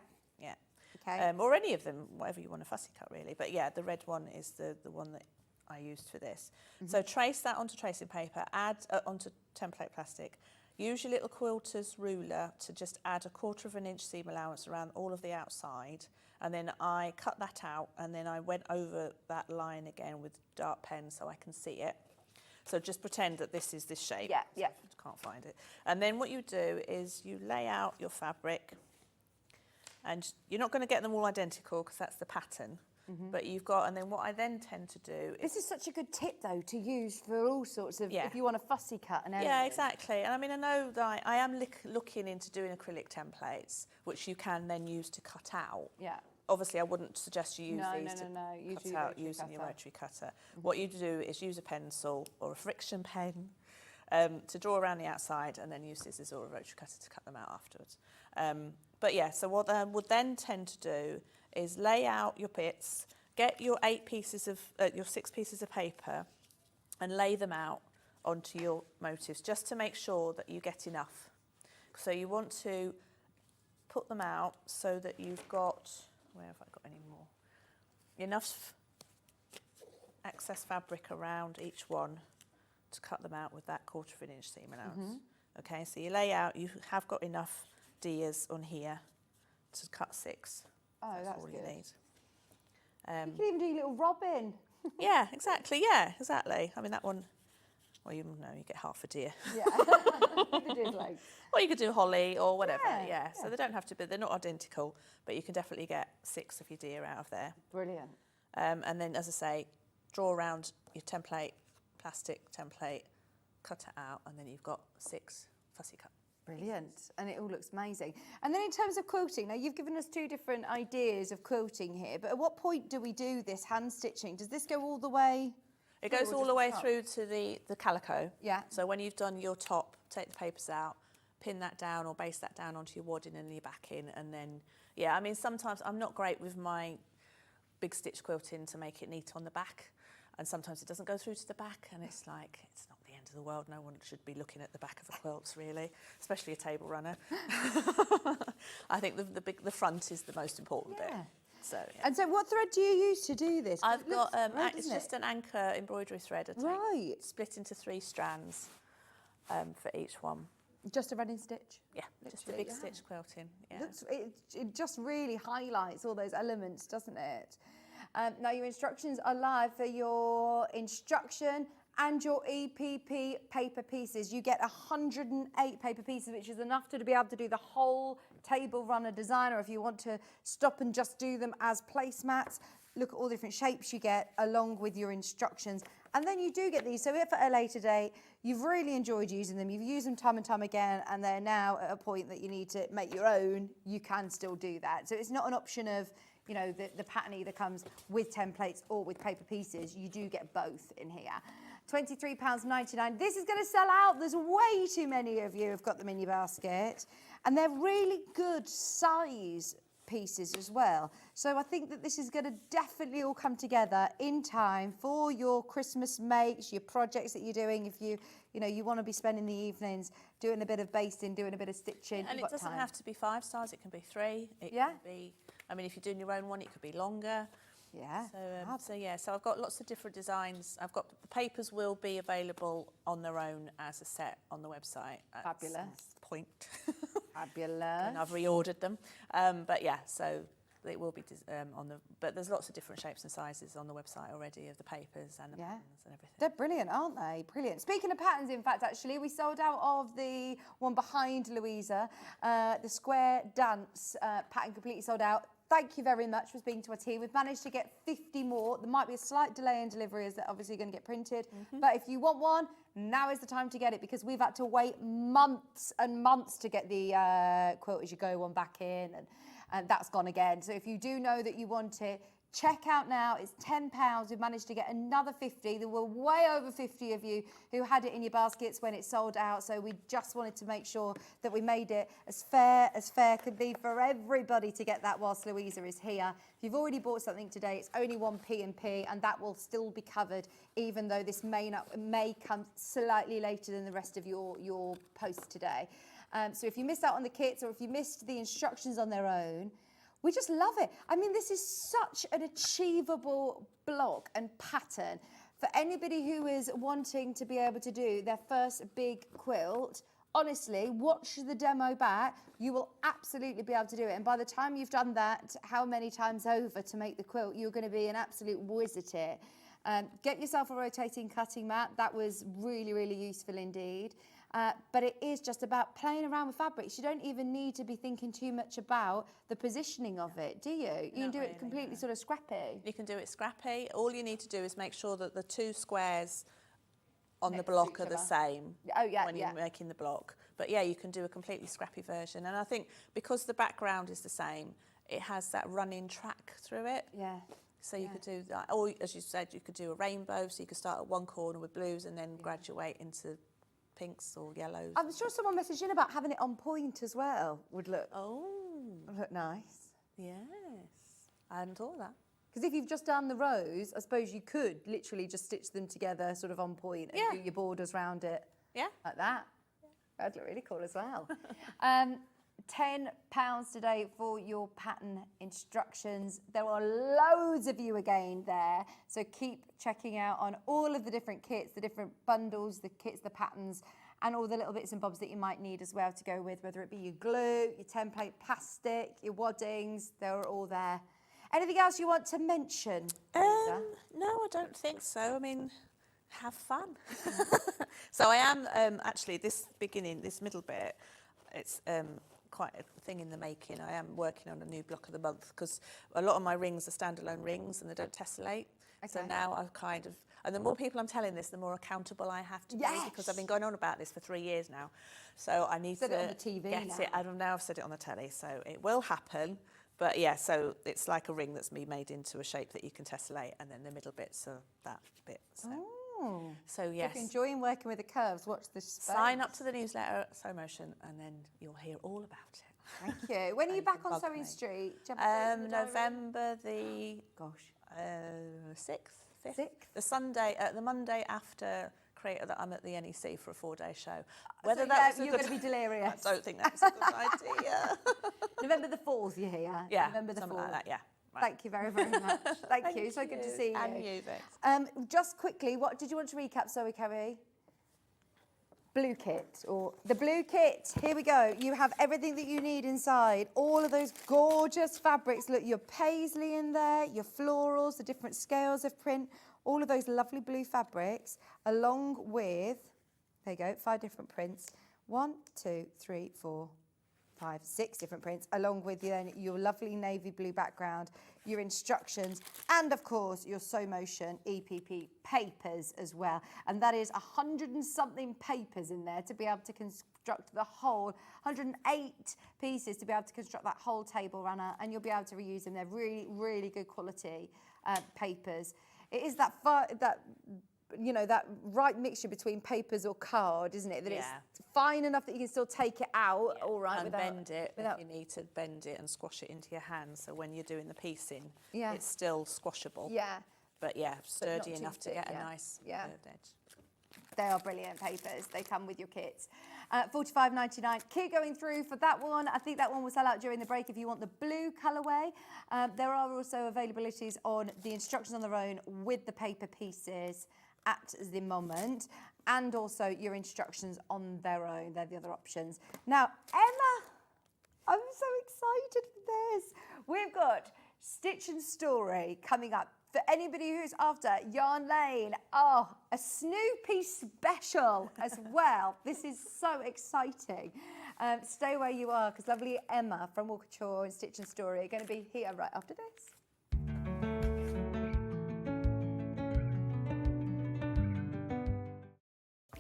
Okay. Or any of them, whatever you want to fussy cut, really. But yeah, the red one is the one that I used for this. So trace that onto tracing paper, add onto template plastic. Use your little quilter's ruler to just add 1/4 of an inch seam allowance around all of the outside, and then I cut that out, and then I went over that line again with dark pen so I can see it. So just pretend that this is this shape. Yeah, yeah. So can't find it. And then what you do is you lay out your fabric, and you're not going to get them all identical because that's the pattern. But you've got, and then what I then tend to do is... This is such a good tip, though, to use for all sorts of, Yeah. if you want a fussy cut and everything. Yeah, exactly. And I mean, I know that I am looking into doing acrylic templates, which you can then use to cut out. Yeah. Obviously, I wouldn't suggest you use No, these no, no, no. to Use cut your out rotary using your cutter. rotary cutter. What you do is use a pencil or a friction pen to draw around the outside, and then use scissors or a rotary cutter to cut them out afterwards. But yeah, so what I would then tend to do is lay out your bits, get your 6 pieces of paper, and lay them out onto your motifs just to make sure that you get enough. So you want to put them out so that you've got, where have I got any more? Enough excess fabric around each one to cut them out with that 1/4 inch seam allowance. Okay, so you lay out, you have got enough dias on here to cut 6. Oh, that's all good. you need. You can even do your little robin. Yeah, exactly. Yeah, exactly. I mean, that one, well, you know, you get half a deer. Yeah. You could do like... Or you could do holly or whatever. Yeah, Yeah. So they don't have to be, they're not identical, but you can definitely get 6 of your deer out of there. Brilliant. And then, as I say, draw around your template, plastic template, cut it out, and then you've got 6 fussy cut. Brilliant, and it all looks amazing. And then in terms of quilting, now you've given us 2 different ideas of quilting here, but at what point do we do this hand stitching? Does this go all the way? It goes or all just the way top? through to the calico. Yeah. So when you've done your top, take the papers out, pin that down or base that down onto your wadding and your backing, and then, yeah, I mean, sometimes I'm not great with my big stitch quilting to make it neat on the back, and sometimes it doesn't go through to the back, and it's like, it's not the end of the world. No one should be looking at the back of the quilts, really, especially a table runner. I think the front is the most important bit. So, yeah. And so what thread do you use to do this? 'Cause I've it looks got, great, it's doesn't just it? an anchor embroidery thread. I take, Right. split into 3 strands for each one. Just a running stitch? Yeah, just a Literally, big yeah. stitch quilting. Yeah. It just really highlights all those elements, doesn't it? Now your instructions are live for your instruction and your EPP paper pieces. You get 108 paper pieces, which is enough to be able to do the whole table runner design, or if you want to stop and just do them as placemats, look at all the different shapes you get along with your instructions. And then you do get these, so if at a later date you've really enjoyed using them, you've used them time and time again, and they're now at a point that you need to make your own, you can still do that. So it's not an option of, you know, the pattern either comes with templates or with paper pieces. You do get both in here. £23.99. This is going to sell out. There's way too many of you who've got them in your basket. And they're really good size pieces as well. So I think that this is going to definitely all come together in time for your Christmas makes, your projects that you're doing. If you know, you want to be spending the evenings doing a bit of basting, doing a bit of stitching. And it doesn't have to be 5 stars, it can be 3. It Yeah. can be, I mean, if you're doing your own one, it could be longer. Yeah. So I've got lots of different designs. I've got, the papers will be available on their own as a set on the website. At Fabulous. some point. Fabulous. And I've reordered them. But yeah, so it will be on the, but there's lots of different shapes and sizes on the website already of the papers and the patterns and everything. They're brilliant, aren't they? Brilliant. Speaking of patterns, in fact, actually, we sold out of the one behind Louisa, the square dance pattern completely sold out. Thank you very much for speaking to our team. We've managed to get 50 more. There might be a slight delay in delivery as they're obviously going to get printed. But if you want one, now is the time to get it, because we've had to wait months and months to get the Quilt As You Go one back in, and that's gone again. So if you do know that you want it, check out now. It's £10. We've managed to get another 50. There were way over 50 of you who had it in your baskets when it sold out. So we just wanted to make sure that we made it as fair could be for everybody to get that whilst Louisa is here. If you've already bought something today, it's only 1 P&P, and that will still be covered, even though this may come slightly later than the rest of your post today. So if you missed out on the kits, or if you missed the instructions on their own, we just love it. I mean, this is such an achievable block and pattern for anybody who is wanting to be able to do their first big quilt honestly, watch the demo back. You will absolutely be able to do it. And by the time you've done that, how many times over to make the quilt, you're going to be an absolute whiz at it. Get yourself a rotating cutting mat. That was really, really useful indeed. But it is just about playing around with fabrics. You don't even need to be thinking too much about the positioning of it, do you? You can do it completely sort of scrappy. You can do it scrappy. All you need to do is make sure that the two squares on the block are the same when you're making the block. But yeah, you can do a completely scrappy version. And I think because the background is the same, it has that running track through it. Yeah. So you could do that. Or as you said, you could do a rainbow. So you could start at one corner with blues and then graduate into pinks or yellows. I'm sure someone messaged in about having it on point as well. Would look nice. Yes. I hadn't thought of that. Because if you've just done the rows, I suppose you could literally just stitch them together sort of on point and do your borders around it. Yeah. Like that. That'd look really cool as well. £10 today for your pattern instructions. There are loads of you again there, so keep checking out on all of the different kits, the different bundles, the kits, the patterns, and all the little bits and bobs that you might need as well to go with, whether it be your glue, your template plastic, your waddings, they're all there. Anything else you want to mention, Lisa? No, I don't think so. I mean, have fun. So I am actually this middle bit, it's quite a thing in the making. I am working on a new block of the month because a lot of my rings are standalone rings and they don't tessellate. Okay. So now I've kind of, and the more people I'm telling this, the more accountable I have to be, because I've been going on about this for 3 years now. So I need to it on the TV get now. it. I don't know, I've said it on the telly, so it will happen. But yeah, so it's like a ring that's made into a shape that you can tessellate, and then the middle bits are that bit. So yes. If you're enjoying working with the curves, watch this space. Sign up to the newsletter, Sew Motion, and then you'll hear all about it. Thank you. When are you back on Sewing Street? Do you have a date in the diary? November the 6th, 5th? The Sunday, the Monday after Creator, that I'm at the NEC for a 4-day show. Whether so that's you're going to be delirious. I don't think that's a good idea. November the 4th, you're here. Yeah, November the 4th. something like that. Yeah. Right. Thank you very, very much. Thank you. So good to see you. And you, thanks. Just quickly, what did you want to recap, Zoe Kerry? Blue kit, or the blue kit. Here we go. You have everything that you need inside. All of those gorgeous fabrics. Look, your paisley in there, your florals, the different scales of print, all of those lovely blue fabrics, along with, there you go, 5 different prints. 1, 2, 3, 4, 5, 6 different prints, along with your lovely navy blue background, your instructions, and of course your Sew Motion EPP papers as well. And that is 100 and something papers in there to be able to construct the whole, 108 pieces to be able to construct that whole table runner, and you'll be able to reuse them. They're really, really good quality papers. It is that that right mixture between papers or card, isn't it? That it's fine enough that you can still take it out, all right, and bend it if you need to bend it and squash it into your hand. So when you're doing the piecing, it's still squashable. Yeah. But sturdy enough to get a nice curved edge. They are brilliant papers. They come with your kits. $45.99. Keep going through for that one. I think that one will sell out during the break if you want the blue colourway. There are also availabilities on the instructions on their own with the paper pieces at the moment, and also your instructions on their own. They're the other options. Now, Emma, I'm so excited for this. We've got Stitch and Story coming up. For anybody who's after Yarn Lane, a Snoopy special as well. This is so exciting. Stay where you are, because lovely Emma from Walker Chore and Stitch and Story are going to be here right after this.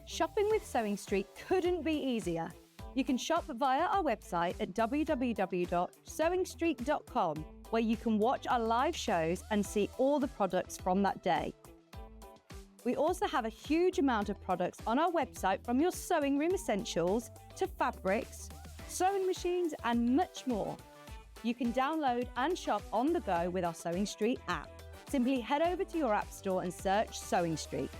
Shopping with Sewing Street couldn't be easier. You can shop via our website at www.sewingstreet.com, where you can watch our live shows and see all the products from that day. We also have a huge amount of products on our website, from your sewing room essentials to fabrics, sewing machines, and much more. You can download and shop on the go with our Sewing Street app. Simply head over to your app store and search Sewing Street.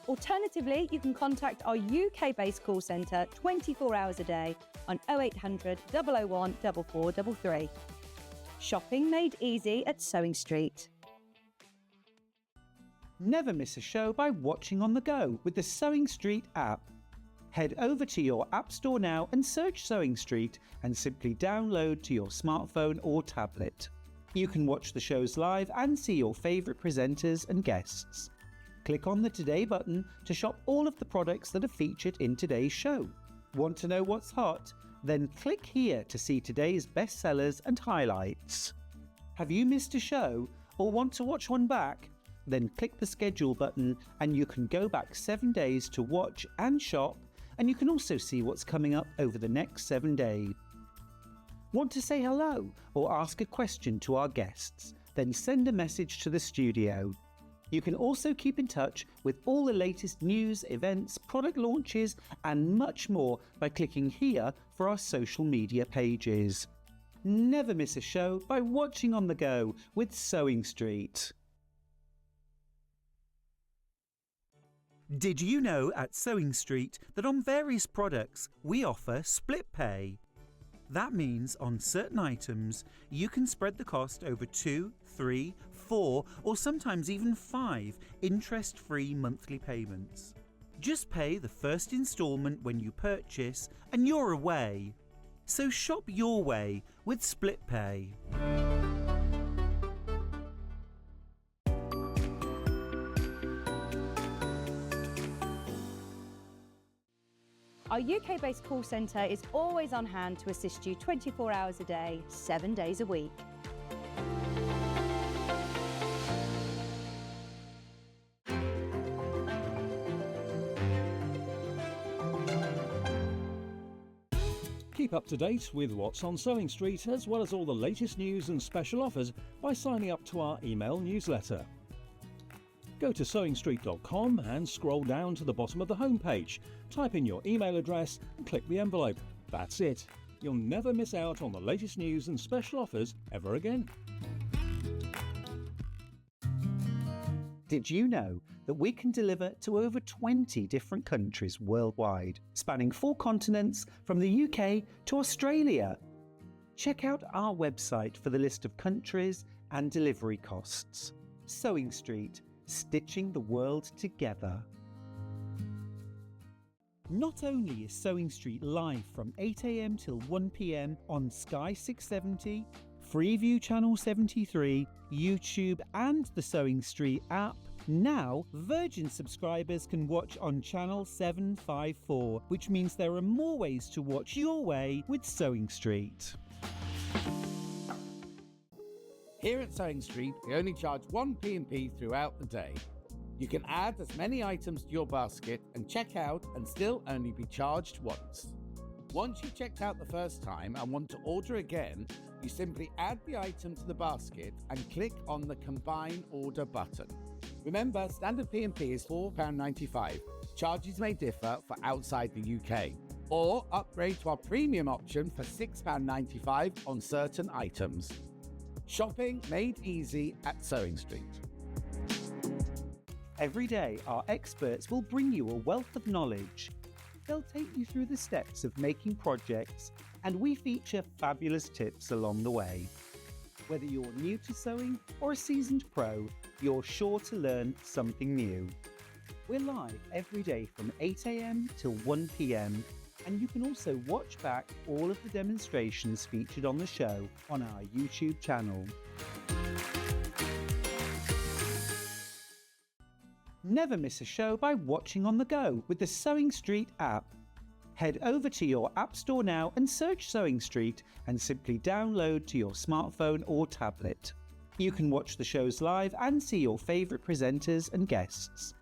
Alternatively, you can contact our UK-based call centre 24 hours a day on 0800 001 4433. Shopping made easy at Sewing Street. Never miss a show by watching on the go with the Sewing Street app. Head over to your App Store now and search Sewing Street and simply download to your smartphone or tablet. You can watch the shows live and see your favourite presenters and guests. Click on the Today button to shop all of the products that are featured in today's show. Want to know what's hot? Then click here to see today's bestsellers and highlights. Have you missed a show or want to watch one back? Then click the schedule button and you can go back 7 days to watch and shop, and you can also see what's coming up over the next 7 days. Want to say hello or ask a question to our guests? Then send a message to the studio. You can also keep in touch with all the latest news, events, product launches and much more by clicking here for our social media pages. Never miss a show by watching on the go with Sewing Street. Did you know at Sewing Street that on various products we offer split pay? That means on certain items you can spread the cost over 2, 3, 4 or sometimes even 5 interest-free monthly payments. Just pay the first instalment when you purchase and you're away. So shop your way with split pay. Our UK-based call centre is always on hand to assist you 24 hours a day, 7 days a week. Keep up to date with what's on Sewing Street, as well as all the latest news and special offers by signing up to our email newsletter. Go to sewingstreet.com and scroll down to the bottom of the homepage. Type in your email address and click the envelope. That's it. You'll never miss out on the latest news and special offers ever again. Did you know that we can deliver to over 20 different countries worldwide, spanning 4 continents from the UK to Australia? Check out our website for the list of countries and delivery costs. Sewing Street, stitching the world together. Not only is Sewing Street live from 8 AM till 1 PM on Sky 670, Freeview Channel 73, YouTube and the Sewing Street app, now Virgin subscribers can watch on Channel 754, which means there are more ways to watch your way with Sewing Street. Here at Sewing Street, we only charge 1 P&P throughout the day. You can add as many items to your basket and check out and still only be charged once. Once you've checked out the first time and want to order again, you simply add the item to the basket and click on the Combine Order button. Remember, standard P&P is £4.95. Charges may differ for outside the UK. Or upgrade to our premium option for £6.95 on certain items. Shopping made easy at Sewing Street. Every day, our experts will bring you a wealth of knowledge. They'll take you through the steps of making projects, and we feature fabulous tips along the way. Whether you're new to sewing or a seasoned pro, you're sure to learn something new. We're live every day from 8 AM till 1 PM, and you can also watch back all of the demonstrations featured on the show on our YouTube channel. Never miss a show by watching on the go with the Sewing Street app. Head over to your App Store now and search Sewing Street and simply download to your smartphone or tablet. You can watch the shows live and see your favourite presenters and guests.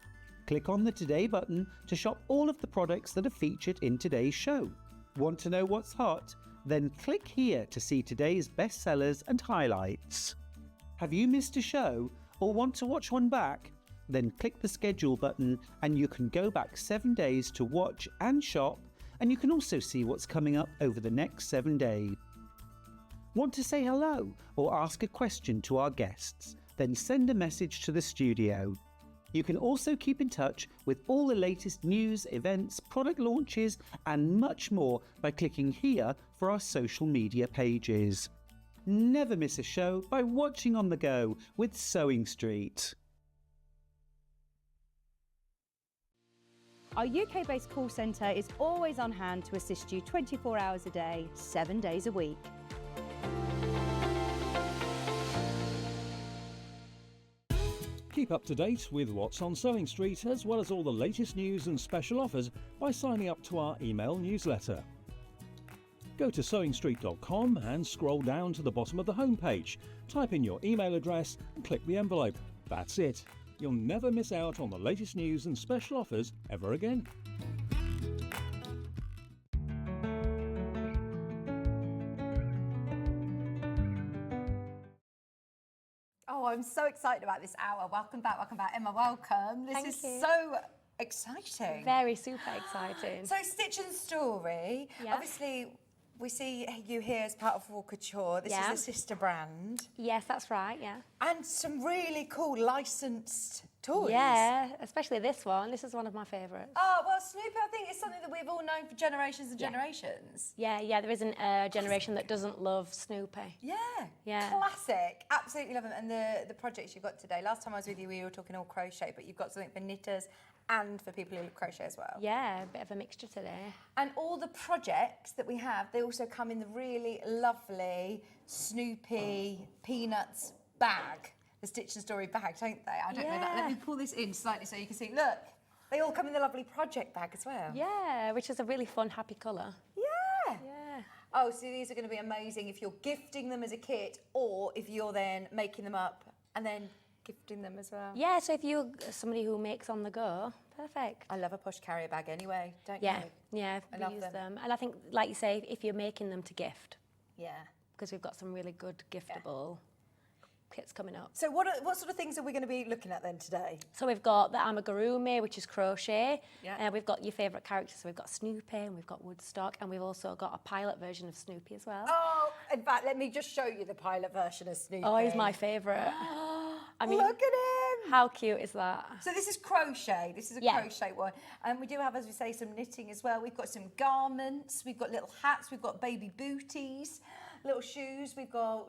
Click on the Today button to shop all of the products that are featured in today's show. Want to know what's hot? Then click here to see today's bestsellers and highlights. Have you missed a show or want to watch one back? Then click the schedule button and you can go back 7 days to watch and shop, and you can also see what's coming up over the next 7 days. Want to say hello or ask a question to our guests? Then send a message to the studio. You can also keep in touch with all the latest news, events, product launches and much more by clicking here for our social media pages. Never miss a show by watching on the go with Sewing Street. Our UK-based call centre is always on hand to assist you 24 hours a day, 7 days a week. Keep up to date with what's on Sewing Street, as well as all the latest news and special offers by signing up to our email newsletter. Go to sewingstreet.com and scroll down to the bottom of the homepage. Type in your email address and click the envelope. That's it. You'll never miss out on the latest news and special offers ever again. Oh, I'm so excited about this hour. Welcome back, Emma, welcome. This is so exciting. Very super exciting. So Stitch and Story, obviously we see you here as part of Raw Couture. This is a sister brand. Yes, that's right, yeah. And some really cool licensed toys. Yeah, especially this one. This is one of my favourites. Oh, well, Snoopy, I think, is something that we've all known for generations and generations. Yeah, there isn't a generation that doesn't love Snoopy. Yeah. Classic. Absolutely love them. And the projects you've got today. Last time I was with you, we were talking all crochet, but you've got something for knitters and for people who love crochet as well. Yeah, a bit of a mixture today. And all the projects that we have, they also come in the really lovely Snoopy Peanuts bag. The Stitch and Story bag, don't they? I don't know that. Let me pull this in slightly so you can see. Look, they all come in the lovely project bag as well. Yeah, which is a really fun, happy colour. Yeah. Yeah. Oh, so these are going to be amazing if you're gifting them as a kit or if you're then making them up and then gifting them as well. Yeah, so if you're somebody who makes on the go, perfect. I love a posh carrier bag anyway, don't Yeah, you? yeah, I we love use them. them. And I think, like you say, if you're making them to gift, Yeah. because we've got some really good giftable kits coming up. So what sort of things are we going to be looking at then today? So we've got the amigurumi, which is crochet. Yeah. We've got your favourite characters. So we've got Snoopy and we've got Woodstock, and we've also got a pilot version of Snoopy as well. Oh, in fact, let me just show you the pilot version of Snoopy. Oh, he's my favourite. I mean, look at him. how cute is that? So this is crochet. This is a crochet one. And we do have, as we say, some knitting as well. We've got some garments. We've got little hats. We've got baby booties, little shoes. We've got,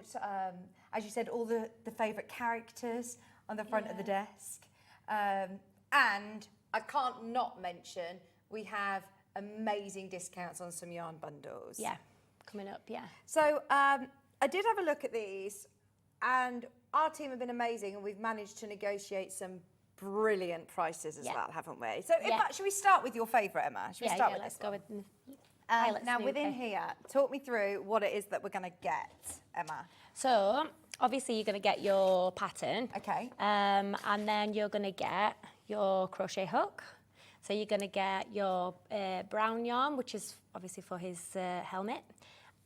as you said, all the favourite characters on the front of the desk. And I can't not mention, we have amazing discounts on some yarn bundles. Yeah, coming up, yeah. So I did have a look at these, and our team have been amazing, and we've managed to negotiate some brilliant prices as well, haven't we? So in fact, should we start with your favourite, Emma? Should we start with let's this go one? with pilot Now, Snoopy. within here, talk me through what it is that we're going to get, Emma. So, obviously you're going to get your pattern. Okay. And then you're going to get your crochet hook. So you're going to get your brown yarn, which is obviously for his helmet.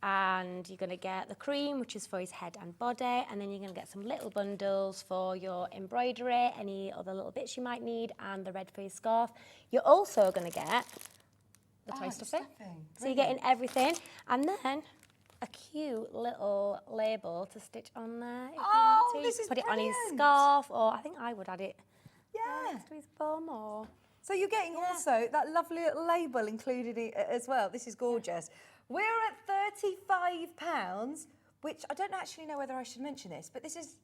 And you're going to get the cream, which is for his head and body. And then you're going to get some little bundles for your embroidery, any other little bits you might need, and the red for your scarf. You're also going to get the toy stuffing. So you're getting everything. And then a cute little label to stitch on there. If you want to. This is Put it on his brilliant. scarf, or I think I would add it Yeah. to his bum, or... So you're getting also that lovely little label included as well. This is gorgeous. We're at £35, which I don't actually know whether I should mention this, but this is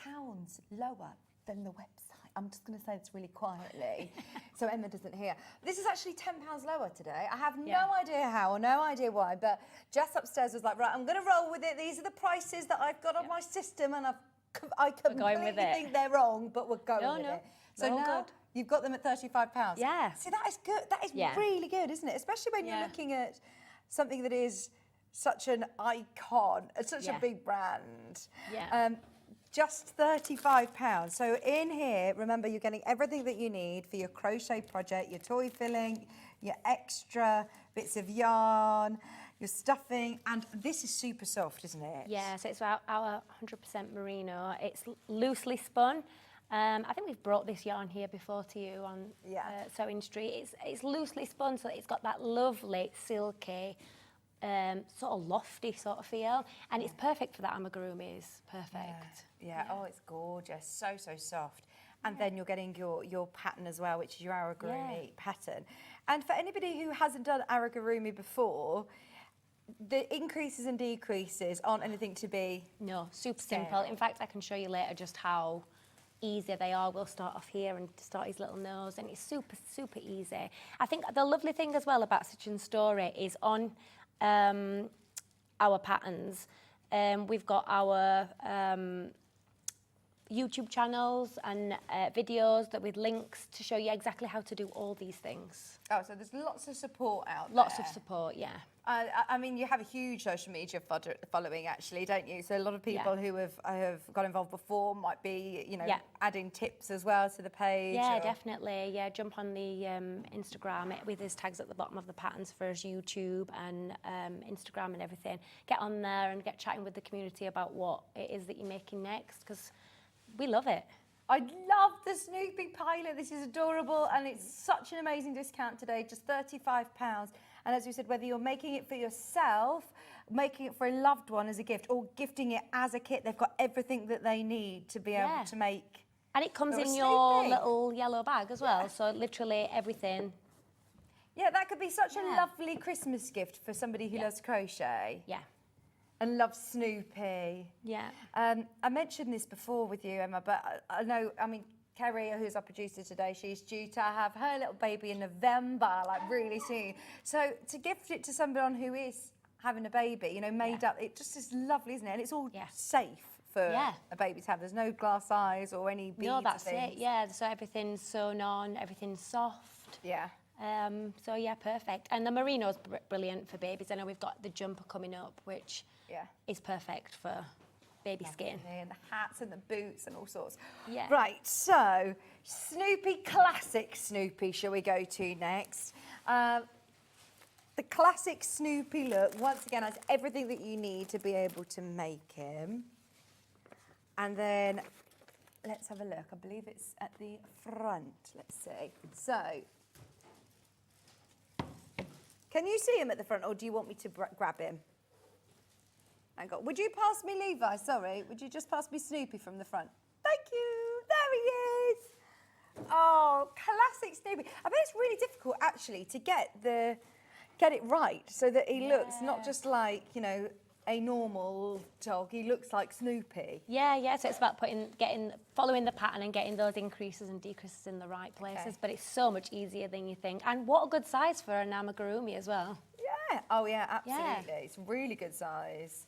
£10 lower than the website. I'm just going to say this really quietly so Emma doesn't hear. This is actually £10 lower today. I have no idea how or no idea why, but Jess upstairs was like, right, I'm going to roll with it. These are the prices that I've got on my system, and I completely think they're wrong, but we're going with it. So now you've got them at £35. Yeah. See, that is good. That is really good, isn't it? Especially when you're looking at something that is such an icon, such a big brand. Yeah. Just £35. So in here, remember, you're getting everything that you need for your crochet project, your toy filling, your extra bits of yarn, your stuffing, and this is super soft, isn't it? Yeah, so it's our 100% merino. It's loosely spun. I think we've brought this yarn here before to you on Sewing Street. It's loosely spun, so it's got that lovely silky, sort of lofty sort of feel, and it's perfect for that amigurumis. Perfect. Yeah. Oh, it's gorgeous. So soft. And then you're getting your pattern as well, which is your aragurumi pattern. And for anybody who hasn't done aragurumi before, the increases and decreases aren't anything to be... No, super simple. In fact, I can show you later just how easy they are. We'll start off here and start his little nose, and it's super, super easy. I think the lovely thing as well about Stitch and Story is on our patterns, we've got our YouTube channels and videos that with links to show you exactly how to do all these things. Oh, so there's lots of support out there. Lots of support, yeah. I mean, you have a huge social media following, actually, don't you? So a lot of people who have got involved before might be, you know, adding tips as well to the page. Yeah, definitely. Yeah, jump on the Instagram with his tags at the bottom of the patterns for his YouTube and Instagram and everything. Get on there and get chatting with the community about what it is that you're making next, because we love it. I love the Snoopy pilot. This is adorable, and it's such an amazing discount today, just £35. And as we said, whether you're making it for yourself, making it for a loved one as a gift, or gifting it as a kit, they've got everything that they need to be able to make. And it comes in your little yellow bag as well, so literally everything. Yeah, that could be such a lovely Christmas gift for somebody who loves crochet. Yeah. And loves Snoopy. Yeah. I mentioned this before with you, Emma, but I know, I mean, Kerry, who's our producer today, she's due to have her little baby in November, like really soon. So to gift it to someone who is having a baby, you know, made up, it just is lovely, isn't it? And it's all safe for a baby to have. There's no glass eyes or any beads. No, that's things. it. Yeah, so everything's sewn on, everything's soft. Yeah. So yeah, perfect. And the merino's brilliant for babies. I know we've got the jumper coming up, which is perfect for baby skin. And the hats and the boots and all sorts. Yeah. Right, so Snoopy, classic Snoopy, shall we go to next? The classic Snoopy look, once again, has everything that you need to be able to make him. And then, let's have a look. I believe it's at the front. Let's see. So, can you see him at the front, or do you want me to grab him? Hang on. Would you pass me Levi? Sorry. Would you just pass me Snoopy from the front? Thank you. There he is. Oh, classic Snoopy. I bet it's really difficult, actually, to get it right so that he looks not just like, you know, a normal dog. He looks like Snoopy. Yeah. So it's about following the pattern and getting those increases and decreases in the right places. But it's so much easier than you think. And what a good size for an amigurumi as well. Yeah. Oh, yeah, absolutely. It's really good size.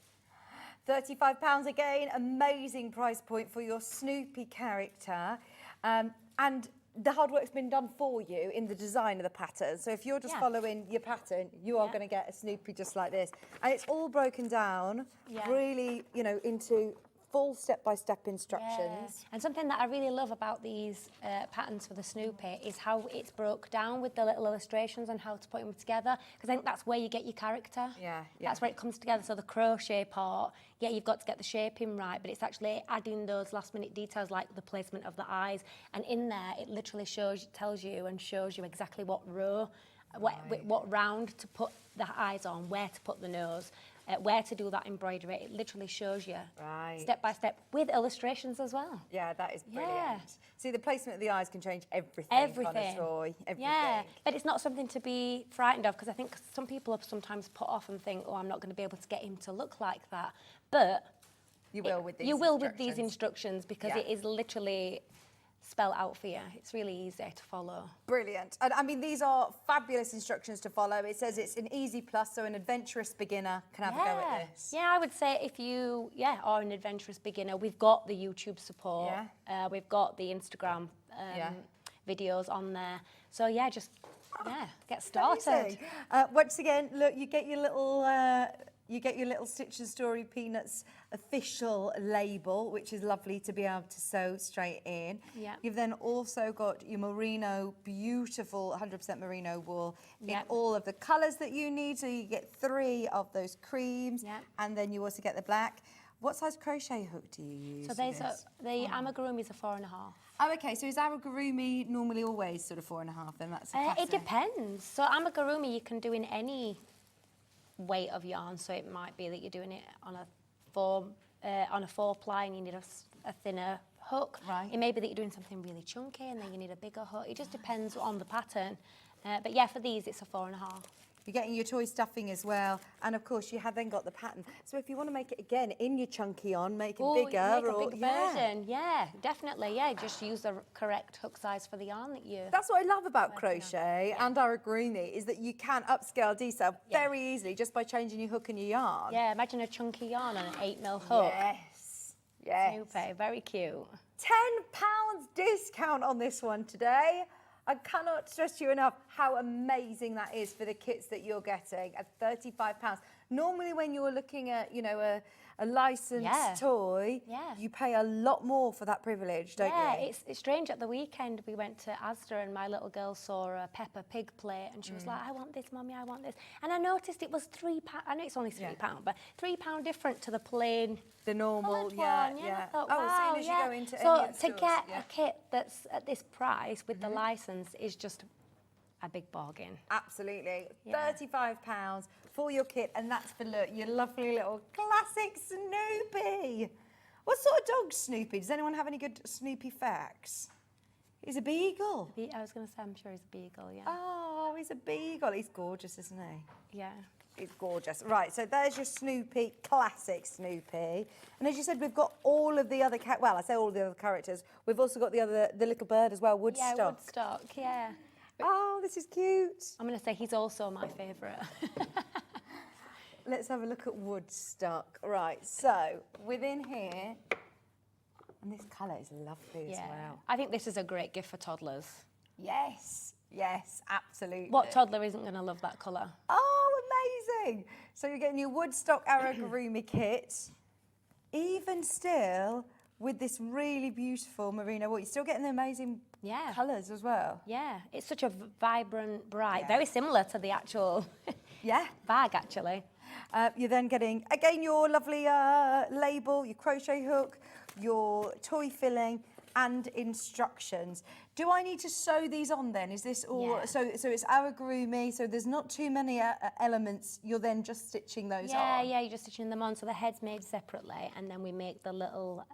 £35 again, amazing price point for your Snoopy character. And the hard work's been done for you in the design of the pattern. So if you're just following your pattern, you are going to get a Snoopy just like this. And it's all broken down, really, you know, into full step-by-step instructions. And something that I really love about these patterns for the Snoopy is how it's broke down with the little illustrations on how to put them together, because I think that's where you get your character. That's where it comes together. So the crochet part, you've got to get the shaping right, but it's actually adding those last-minute details like the placement of the eyes. And in there, it literally tells you and shows you exactly what row, what round to put the eyes on, where to put the nose, where to do that embroidery. It literally shows you step by step with illustrations as well. Yeah, that is brilliant. See, the placement of the eyes can change everything. On a toy, everything. Yeah, but it's not something to be frightened of, because I think some people are sometimes put off and think, oh, I'm not going to be able to get him to look like that. But you will with these with these instructions, because it is literally spelled out for you. It's really easy to follow. Brilliant. And I mean, these are fabulous instructions to follow. It says it's an easy plus, so an adventurous beginner can have a go at this. Yeah, I would say if you are an adventurous beginner, we've got the YouTube support. We've got the Instagram videos on there. So just get started. Once again, look, you get your little Stitch and Story Peanuts official label, which is lovely to be able to sew straight in. You've then also got your merino, beautiful 100% merino wool in all of the colours that you need. So you get 3 of those creams, and then you also get the black. What size crochet hook do you use? So the amigurumis are 4.5. Oh, okay. So is amigurumi normally always sort of 4.5? Then that's a classic. It depends. So amigurumi you can do in any weight of yarn, so it might be that you're doing it on a 4-ply and you need a thinner hook. It may be that you're doing something really chunky and then you need a bigger hook. It just depends on the pattern. But for these it's a 4.5. You're getting your toy stuffing as well, and of course you have then got the pattern. So if you want to make it again in your chunky on, make it bigger. Make a big version. Yeah, definitely. Yeah, just use the correct hook size for the yarn that you. That's what I love about crochet and origami is that you can upscale, descale very easily just by changing your hook and your yarn. Yeah, imagine a chunky yarn on an 8mm hook. Yes, yes. Super, very cute. £10 discount on this one today. I cannot stress to you enough how amazing that is for the kits that you're getting at £35. Normally when you're looking at, you know, a licensed toy, you pay a lot more for that privilege, don't you? Yeah, it's strange. At the weekend, we went to Asda and my little girl saw a Peppa Pig plate and she was like, I want this, Mummy, I want this. And I noticed it was £3. I know it's only £3, but £3 different to the plain. The normal, one. yeah. I thought, As wow, soon as you go into so any of the to stores, get a kit that's at this price with the license is just a big bargain. Absolutely. £35 for your kit, and that's for your lovely little classic Snoopy. What sort of dog's Snoopy? Does anyone have any good Snoopy facts? He's a beagle. I was going to say, I'm sure he's a beagle, yeah. Oh, he's a beagle. He's gorgeous, isn't he? Yeah. He's gorgeous. Right, so there's your Snoopy, classic Snoopy. And as you said, we've got all of the other, well, I say all the other characters. We've also got the little bird as well, Woodstock. Yeah, Woodstock, yeah. Oh, this is cute. I'm going to say he's also my favourite. Let's have a look at Woodstock. Right, so within here, and this colour is lovely as well. I think this is a great gift for toddlers. Yes, yes, absolutely. What toddler isn't going to love that colour? Oh, amazing. So you're getting your Woodstock origami kit. Even still, with this really beautiful merino wool, you're still getting the amazing colours as well. Yeah, it's such a vibrant, bright, very similar to the actual bag, actually. You're then getting, again, your lovely label, your crochet hook, your toy filling, and instructions. Do I need to sew these on then? Is this all, so it's origami, so there's not too many elements, you're then just stitching those on? Yeah, you're just stitching them on, so the head's made separately, and then we make the little,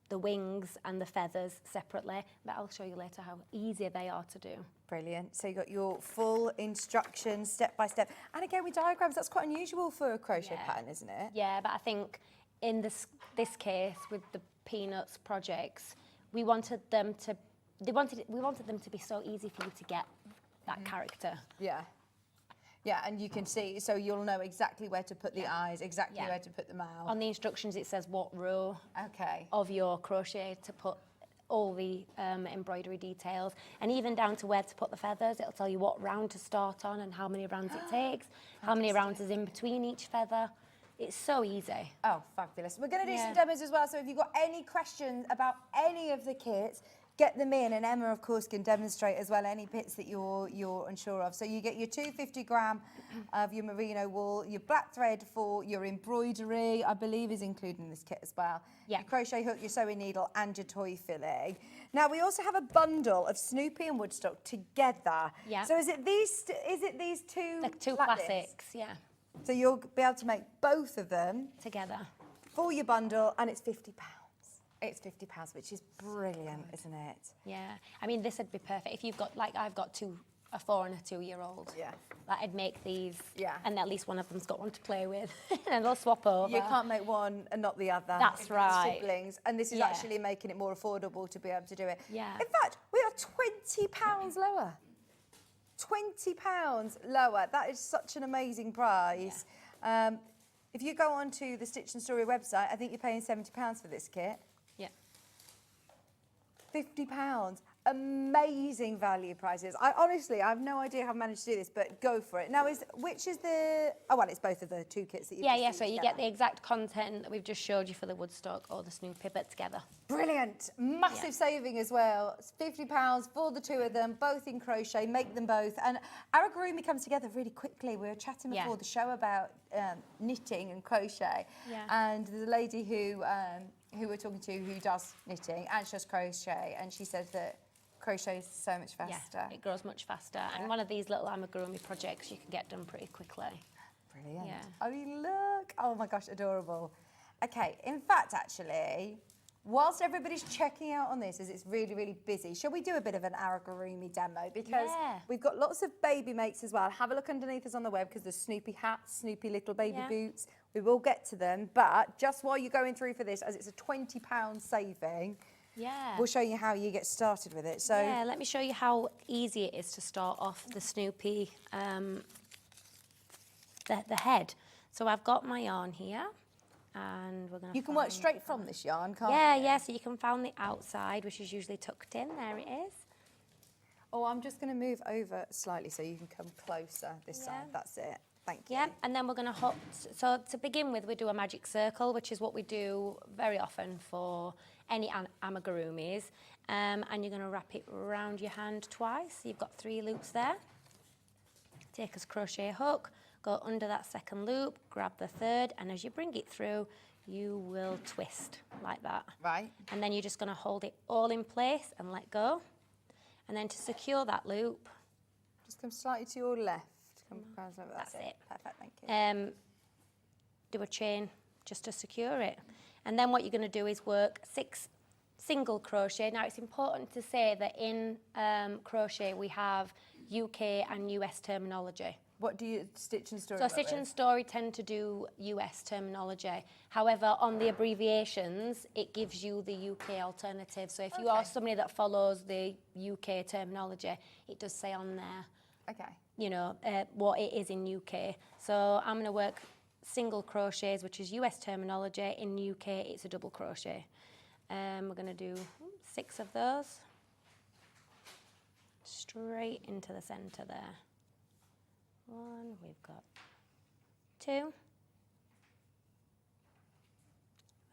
the wings and the feathers separately, but I'll show you later how easy they are to do. Brilliant. So you've got your full instructions, step by step. And again, with diagrams, that's quite unusual for a crochet pattern, isn't it? Yeah, but I think in this case, with the Peanuts projects, we wanted them to be so easy for you to get that character. Yeah. Yeah, and you can see, so you'll know exactly where to put the eyes, exactly where to put the mouth. On the instructions, it says what row of your crochet to put all the embroidery details, and even down to where to put the feathers. It'll tell you what round to start on and how many rounds it takes, how many rounds is in between each feather. It's so easy. Oh, fabulous. We're going to do some demos as well, so if you've got any questions about any of the kits, get them in, and Emma, of course, can demonstrate as well any bits that you're unsure of. So you get your 250 gram of your merino wool, your black thread for your embroidery, I believe is included in this kit as well. Yeah. Your crochet hook, your sewing needle, and your toy filling. Now we also have a bundle of Snoopy and Woodstock together. Yeah. So is it these two? The two like this? classics, yeah. So you'll be able to make both of them Together. for your bundle, and it's £50. It's £50, which is brilliant, isn't it? Yeah. I mean, this would be perfect. If you've got, like, I've got a 4 and a 2-year-old. Yeah. Like, I'd make these. Yeah. And at least one of them's got one to play with. And they'll swap over. You can't make one and not the other. That's If right. it's siblings, and this is actually making it more affordable to be able to do it. Yeah. In fact, we are £20 lower. £20 lower. That is such an amazing price. Yeah. If you go onto the Stitch and Story website, I think you're paying £70 for this kit. Yeah. £50. Amazing value prices. I have no idea how I've managed to do this, but go for it. Now, which is the... Oh, well, it's both of the two kits that you've So you get the exact content that we've just showed you for the Woodstock or the Snoopy, but together. Brilliant. Massive saving as well. It's £50 for the two of them, both in crochet. Make them both. And origami comes together really quickly. We were chatting before the show about knitting and crochet. Yeah. And there's a lady who we're talking to who does knitting and she does crochet, and she said that crochet is so much faster. Yeah, it grows much faster. And one of these little amigurumi projects you can get done pretty quickly. Brilliant. Yeah. I mean, look. Oh my gosh, adorable. Okay, in fact, actually, Whilst everybody's checking out on this, as it's really, really busy, shall we do a bit of an amigurumi demo? Because we've got lots of baby makes as well. Have a look underneath us on the web because there's Snoopy hats, Snoopy little baby boots. We will get to them. But just while you're going through for this, as it's a £20 saving, we'll show you how you get started with it. So let me show you how easy it is to start off the Snoopy, the head. So I've got my yarn here. And we're going to you can work straight from this yarn, can't you? Yeah, so you can find the outside, which is usually tucked in. There it is. Oh, I'm just going to move over slightly so you can come closer this side. That's it. Thank you. Yeah, and then we're going to so to begin with, we do a magic circle, which is what we do very often for any amigurumis. And you're going to wrap it around your hand twice. You've got 3 loops there. Take a crochet hook. Go under that second loop, grab the third, and as you bring it through, you will twist like that. Right. And then you're just going to hold it all in place and let go. And then to secure that loop... Just come slightly to your left. That's it. Perfect, thank you. Do a chain just to secure it. And then what you're going to do is work 6 single crochet. Now, it's important to say that in crochet, we have UK and US terminology. What do you Stitch and Story? So Stitch and Story tend to do US terminology. However, on the abbreviations, it gives you the UK alternative. So if you are somebody that follows the UK terminology, it does say on there, you know, what it is in UK. So I'm going to work single crochets, which is US terminology. In UK, it's a double crochet. We're going to do 6 of those. Straight into the centre there. 1, we've got 2,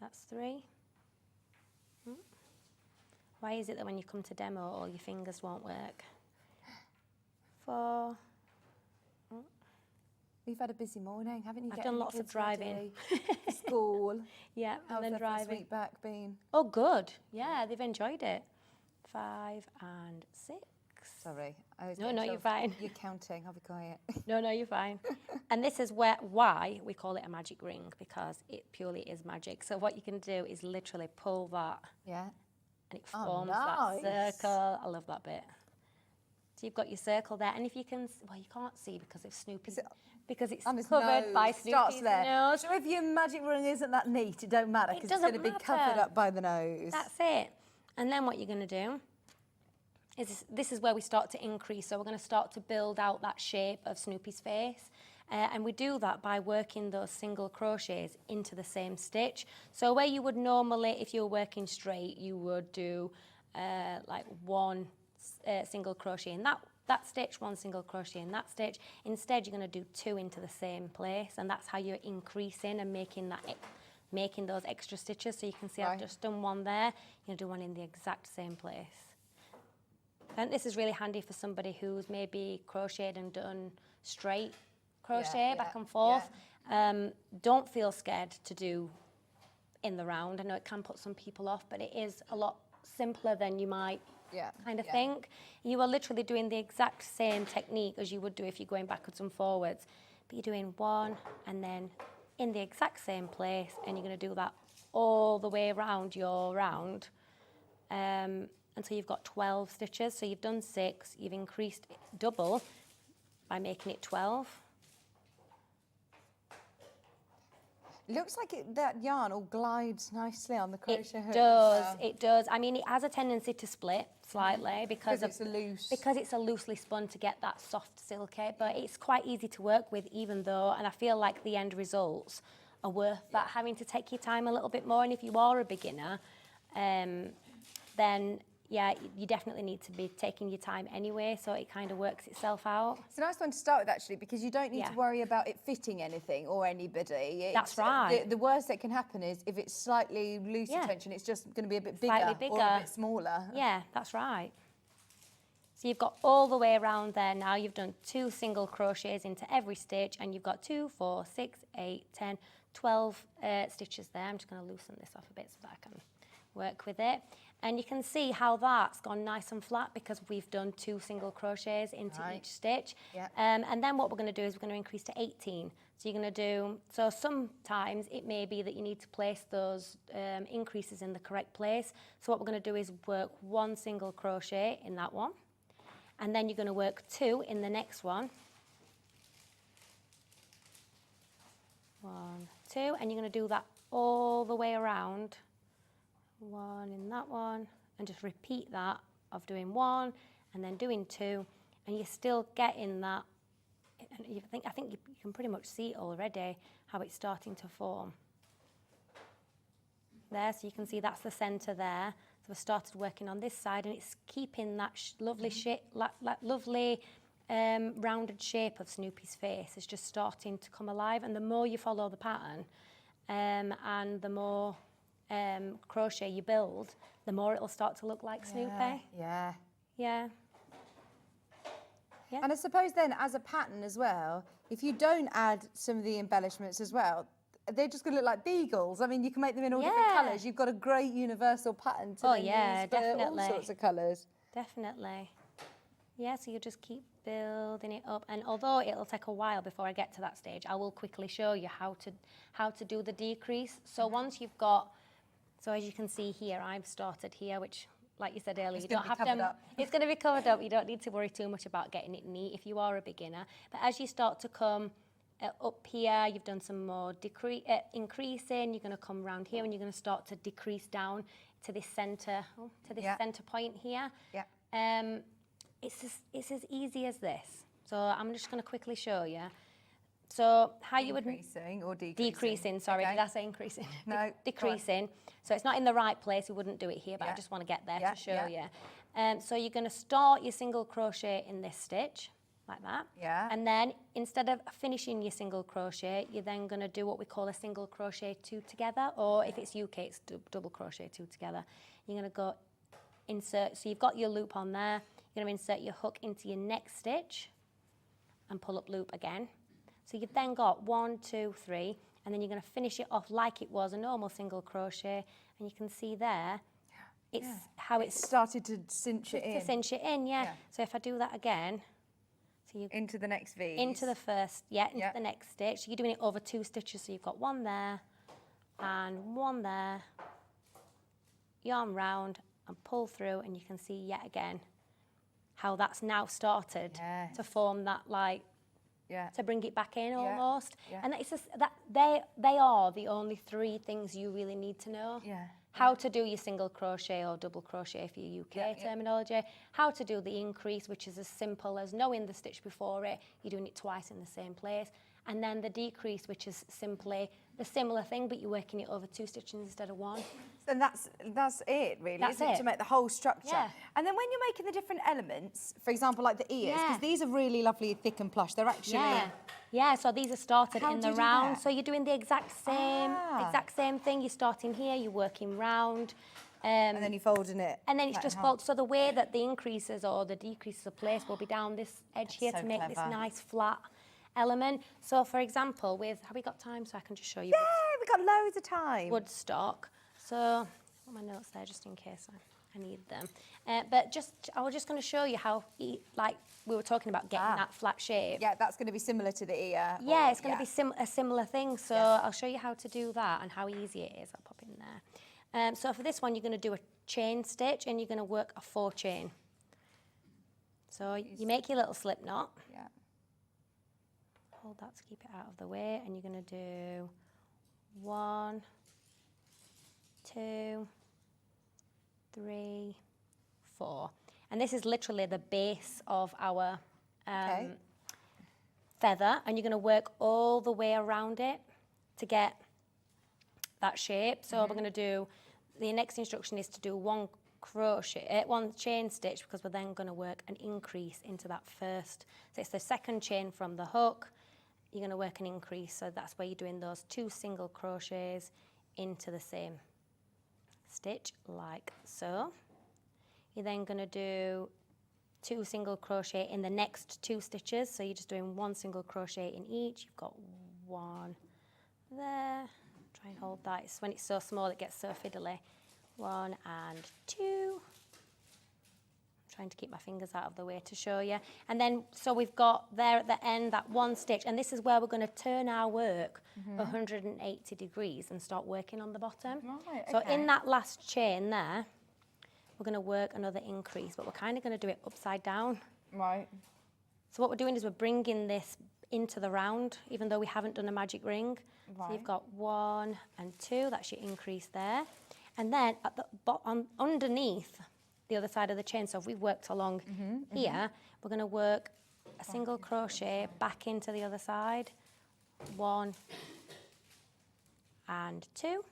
that's 3. Why is it that when you come to demo, all your fingers won't work? 4. You've had a busy morning, haven't you? I've done lots of driving. School. Yeah, How's and then their first driving. week back been? Oh, good. Yeah, they've enjoyed it. 5 and 6. Sorry. No, you're fine. You're counting. I'll be quiet. No, you're fine. And this is why we call it a magic ring, because it purely is magic. So what you can do is literally pull that. Yeah. And it forms that circle. I love that bit. So you've got your circle there. And if you can, well, you can't see because of Snoopy. Because it's covered by Snoopy's nose. So if your magic ring isn't that neat, it don't matter because it's going to be covered up by the nose. That's it. And then what you're going to do is this is where we start to increase. So we're going to start to build out that shape of Snoopy's face. And we do that by working those single crochets into the same stitch. So where you would normally, if you were working straight, you would do like 1 single crochet in that stitch, 1 single crochet in that stitch. Instead, you're going to do 2 into the same place, and that's how you're increasing and making those extra stitches. So you can see I've just done 1 there. You're going to do 1 in the exact same place. And this is really handy for somebody who's maybe crocheted and done straight crochet back and forth. Don't feel scared to do in the round. I know it can put some people off, but it is a lot simpler than you might kind of think. You are literally doing the exact same technique as you would do if you're going backwards and forwards, but you're doing 1 and then in the exact same place, and you're going to do that all the way around your round until you've got 12 stitches. So you've done 6, you've increased double by making it 12. Looks like that yarn all glides nicely on the crochet hook. It does. I mean, it has a tendency to split slightly because it's loose. Because it's a loosely spun to get that soft silky, but it's quite easy to work with even though, and I feel like the end results are worth that, having to take your time a little bit more. And if you are a beginner, then you definitely need to be taking your time anyway, so it kind of works itself out. It's a nice one to start with, actually, because you don't need to worry about it fitting anything or anybody. That's right. The worst that can happen is if it's slightly looser tension, it's just going to be a bit bigger or a bit smaller. Yeah, that's right. So you've got all the way around there now. You've done 2 single crochets into every stitch, and you've got 2, 4, 6, 8, 10, 12 stitches there. I'm just going to loosen this off a bit so that I can work with it. And you can see how that's gone nice and flat because we've done 2 single crochets into each stitch. Yeah. And then what we're going to do is we're going to increase to 18. So you're going to do, so sometimes it may be that you need to place those increases in the correct place. So what we're going to do is work 1 single crochet in that one. And then you're going to work 2 in the next one. 1, 2, and you're going to do that all the way around. 1 in that one, and just repeat that of doing 1 and then doing 2, and you're still getting that. And I think you can pretty much see it already how it's starting to form. There, so you can see that's the centre there. So we started working on this side, and it's keeping that lovely shape, lovely rounded shape of Snoopy's face is just starting to come alive. And the more you follow the pattern, and the more crochet you build, the more it'll start to look like Snoopy. Yeah. Yeah. Yeah. And I suppose then, as a pattern as well, if you don't add some of the embellishments as well, they're just going to look like beagles. I mean, you can make them in all different colours. You've got a great universal pattern to then use for definitely. all sorts of colours. Definitely. Yeah, so you just keep building it up. And although it'll take a while before I get to that stage, I will quickly show you how to do the decrease. So once you've got, so as you can see here, I've started here, which, like you said earlier, you don't have to. It's going to be covered up. You don't need to worry too much about getting it neat if you are a beginner. But as you start to come up here, you've done some more increasing. You're going to come around here, and you're going to start to decrease down to this centre, centre point here. Yeah. It's as easy as this. So I'm just going to quickly show you. So how you would Increasing or decreasing? Decreasing, sorry, Okay. did I say increasing? No. Decreasing. So it's not in the right place, we wouldn't do it here, but I just want to get there to show you. So you're going to start your single crochet in this stitch, like that. Yeah. And then instead of finishing your single crochet, you're then going to do what we call a single crochet 2 together, or if it's UK, it's double crochet 2 together. You're going to go insert, so you've got your loop on there, you're going to insert your hook into your next stitch and pull up loop again. So you've then got 1, 2, 3, and then you're going to finish it off like it was a normal single crochet, and you can see there, it's how it's started to cinch it in. To cinch it in, yeah. So if I do that again, so you into the next V. into the first, into the next stitch. So you're doing it over 2 stitches, so you've got 1 there and 1 there, yarn round and pull through, and you can see yet again how that's now started to form that, like, to bring it back in almost. And it's just that they are the only 3 things you really need to know. How to do your single crochet or double crochet for your UK terminology, how to do the increase, which is as simple as knowing the stitch before it, you're doing it twice in the same place, and then the decrease, which is simply the similar thing, but you're working it over 2 stitches instead of 1. And that's it, really, That's isn't it? it. To make the whole structure. Yeah. And then when you're making the different elements, for example, like the ears, because these are really lovely, thick and plush. They're actually... Yeah, so these are started How in do the you do round. that? So you're doing the exact same thing. You're starting here, you're working round. and then you're folding it. And then it's like just in fold. So the way that the increases or the decreases are placed will be down this edge here so to make this clever. nice flat element. So for example, have we got time so I can just show you Yeah, we've got loads of time. Woodstock. So I've got my notes there just in case I need them. But I was just going to show you how, like we were talking about getting that flat shape. Yeah, that's going to be similar to the ear. Yeah, it's going to be a similar thing. So I'll show you how to do that and how easy it is. I'll pop in there. So for this one, you're going to do a chain stitch and you're going to work a 4 chain. So you make your little slip knot. Yeah. Hold that to keep it out of the way, and you're going to do 1, 2, 3, 4. And this is literally the base of our feather, and you're going to work all the way around it to get that shape. So we're going to do, the next instruction is to do 1 chain stitch, because we're then going to work an increase into that first. So it's the second chain from the hook. You're going to work an increase, so that's where you're doing those 2 single crochets into the same stitch, like so. You're then going to do 2 single crochet in the next 2 stitches, so you're just doing 1 single crochet in each. You've got 1 there. Try and hold that. It's when it's so small it gets so fiddly. 1 and 2. Trying to keep my fingers out of the way to show you. And then, so we've got there at the end that one stitch, and this is where we're going to turn our work 180 degrees and start working on the bottom. Right, So okay. in that last chain there, we're going to work another increase, but we're kind of going to do it upside down. Right. So what we're doing is we're bringing this into the round, even though we haven't done a magic ring. Right. So you've got 1 and 2, that's your increase there. And then at the bottom, underneath the other side of the chain, so if we've worked along here, we're going to work a single crochet back into the other side. 1 and 2.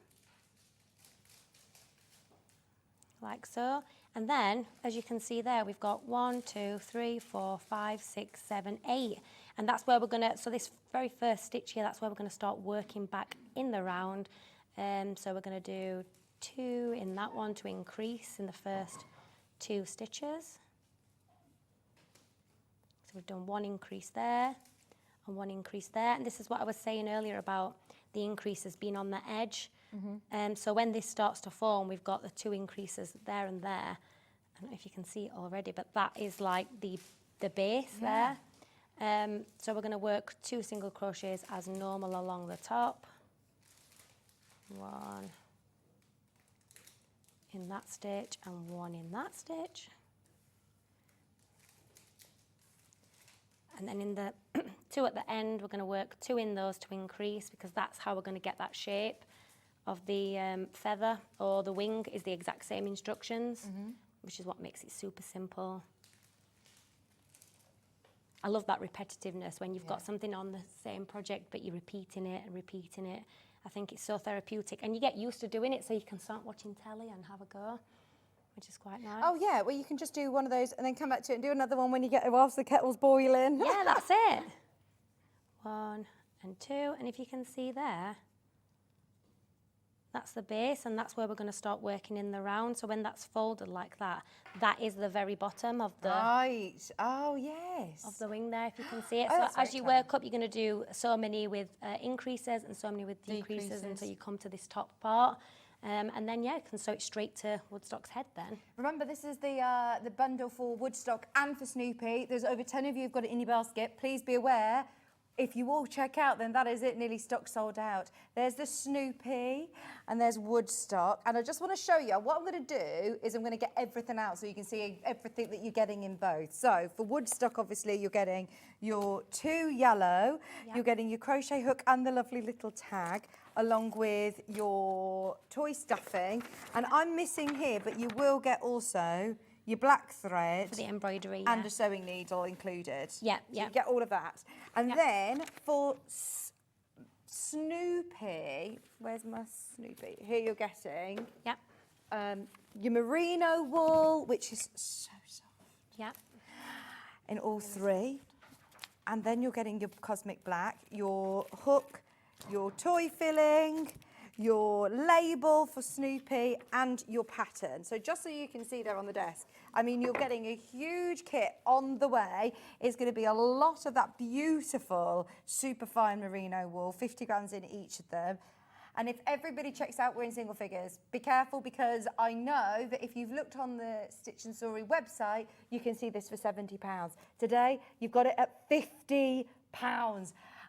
Like so. And then, as you can see there, we've got 1, 2, 3, 4, 5, 6, 7, 8. And that's where we're going to, so this very first stitch here, that's where we're going to start working back in the round. So we're going to do 2 in that one to increase in the first 2 stitches. So we've done 1 increase there and 1 increase there. And this is what I was saying earlier about the increases being on the edge. So when this starts to form, we've got the 2 increases there and there. I don't know if you can see it already, but that is like the base there. So we're going to work 2 single crochets as normal along the top. 1 in that stitch and 1 in that stitch. And then in the 2 at the end, we're going to work 2 in those to increase, because that's how we're going to get that shape of the feather, or the wing is the exact same instructions, which is what makes it super simple. I love that repetitiveness when you've got something on the same project but you're repeating it and repeating it. I think it's so therapeutic, and you get used to doing it, so you can start watching telly and have a go, which is quite nice. Oh yeah, well you can just do one of those and then come back to it and do another one when you get whilst the kettle's boiling. Yeah, that's it. 1 and 2, and if you can see there, that's the base, and that's where we're going to start working in the round. So when that's folded like that, that is the very bottom of the Right. Oh yes. of the wing there, if you can see it. Oh, So that's as very you clever. work up, you're going to do so many with increases and so many with decreases Decreases. until you come to this top part. And then, yeah, you can sew it straight to Woodstock's head then. Remember, this is the bundle for Woodstock and for Snoopy. There's over 10 of you who've got it in your basket. Please be aware, if you all check out, then that is it, nearly stock sold out. There's the Snoopy and there's Woodstock. And I just want to show you, what I'm going to do is I'm going to get everything out so you can see everything that you're getting in both. So for Woodstock, obviously, you're getting your 2 yellow, you're getting your crochet hook and the lovely little tag, along with your toy stuffing. And I'm missing here, but you will get also your black thread For the embroidery, and a sewing needle included. Yeah, So yeah. you get all of that. And then for Snoopy, where's my Snoopy? Here you're getting Yep, your merino wool, which is so soft, yep. in all 3. And then you're getting your cosmic black, your hook, your toy filling, your label for Snoopy, and your pattern. So just so you can see there on the desk, I mean, you're getting a huge kit on the way. It's going to be a lot of that beautiful superfine merino wool, 50 grams in each of them. And if everybody checks out, we're in single figures. Be careful, because I know that if you've looked on the Stitch and Story website, you can see this for £70. Today, you've got it at £50.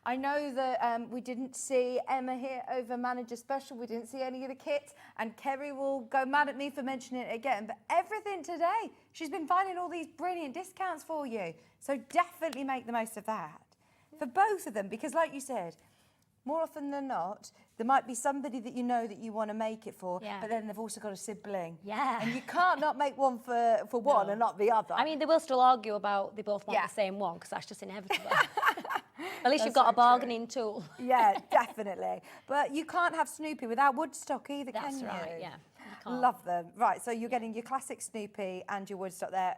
I know that we didn't see Emma here over Manager Special. We didn't see any of the kits, and Kerry will go mad at me for mentioning it again. But everything today, she's been finding all these brilliant discounts for you. So definitely make the most of that for both of them, because like you said, more often than not, there might be somebody that you know that you want to make it for, Yeah. but then they've also got a sibling. Yeah. And you can't not make one for one and not the other. I mean, they will still argue about they both want Yeah. the same one, because that's just inevitable. At least you've That's got a so true. bargaining tool. Yeah, definitely. But you can't have Snoopy without Woodstock either, can That's you? right, yeah. You can't. Love them. Right, so you're getting your classic Snoopy and your Woodstock there.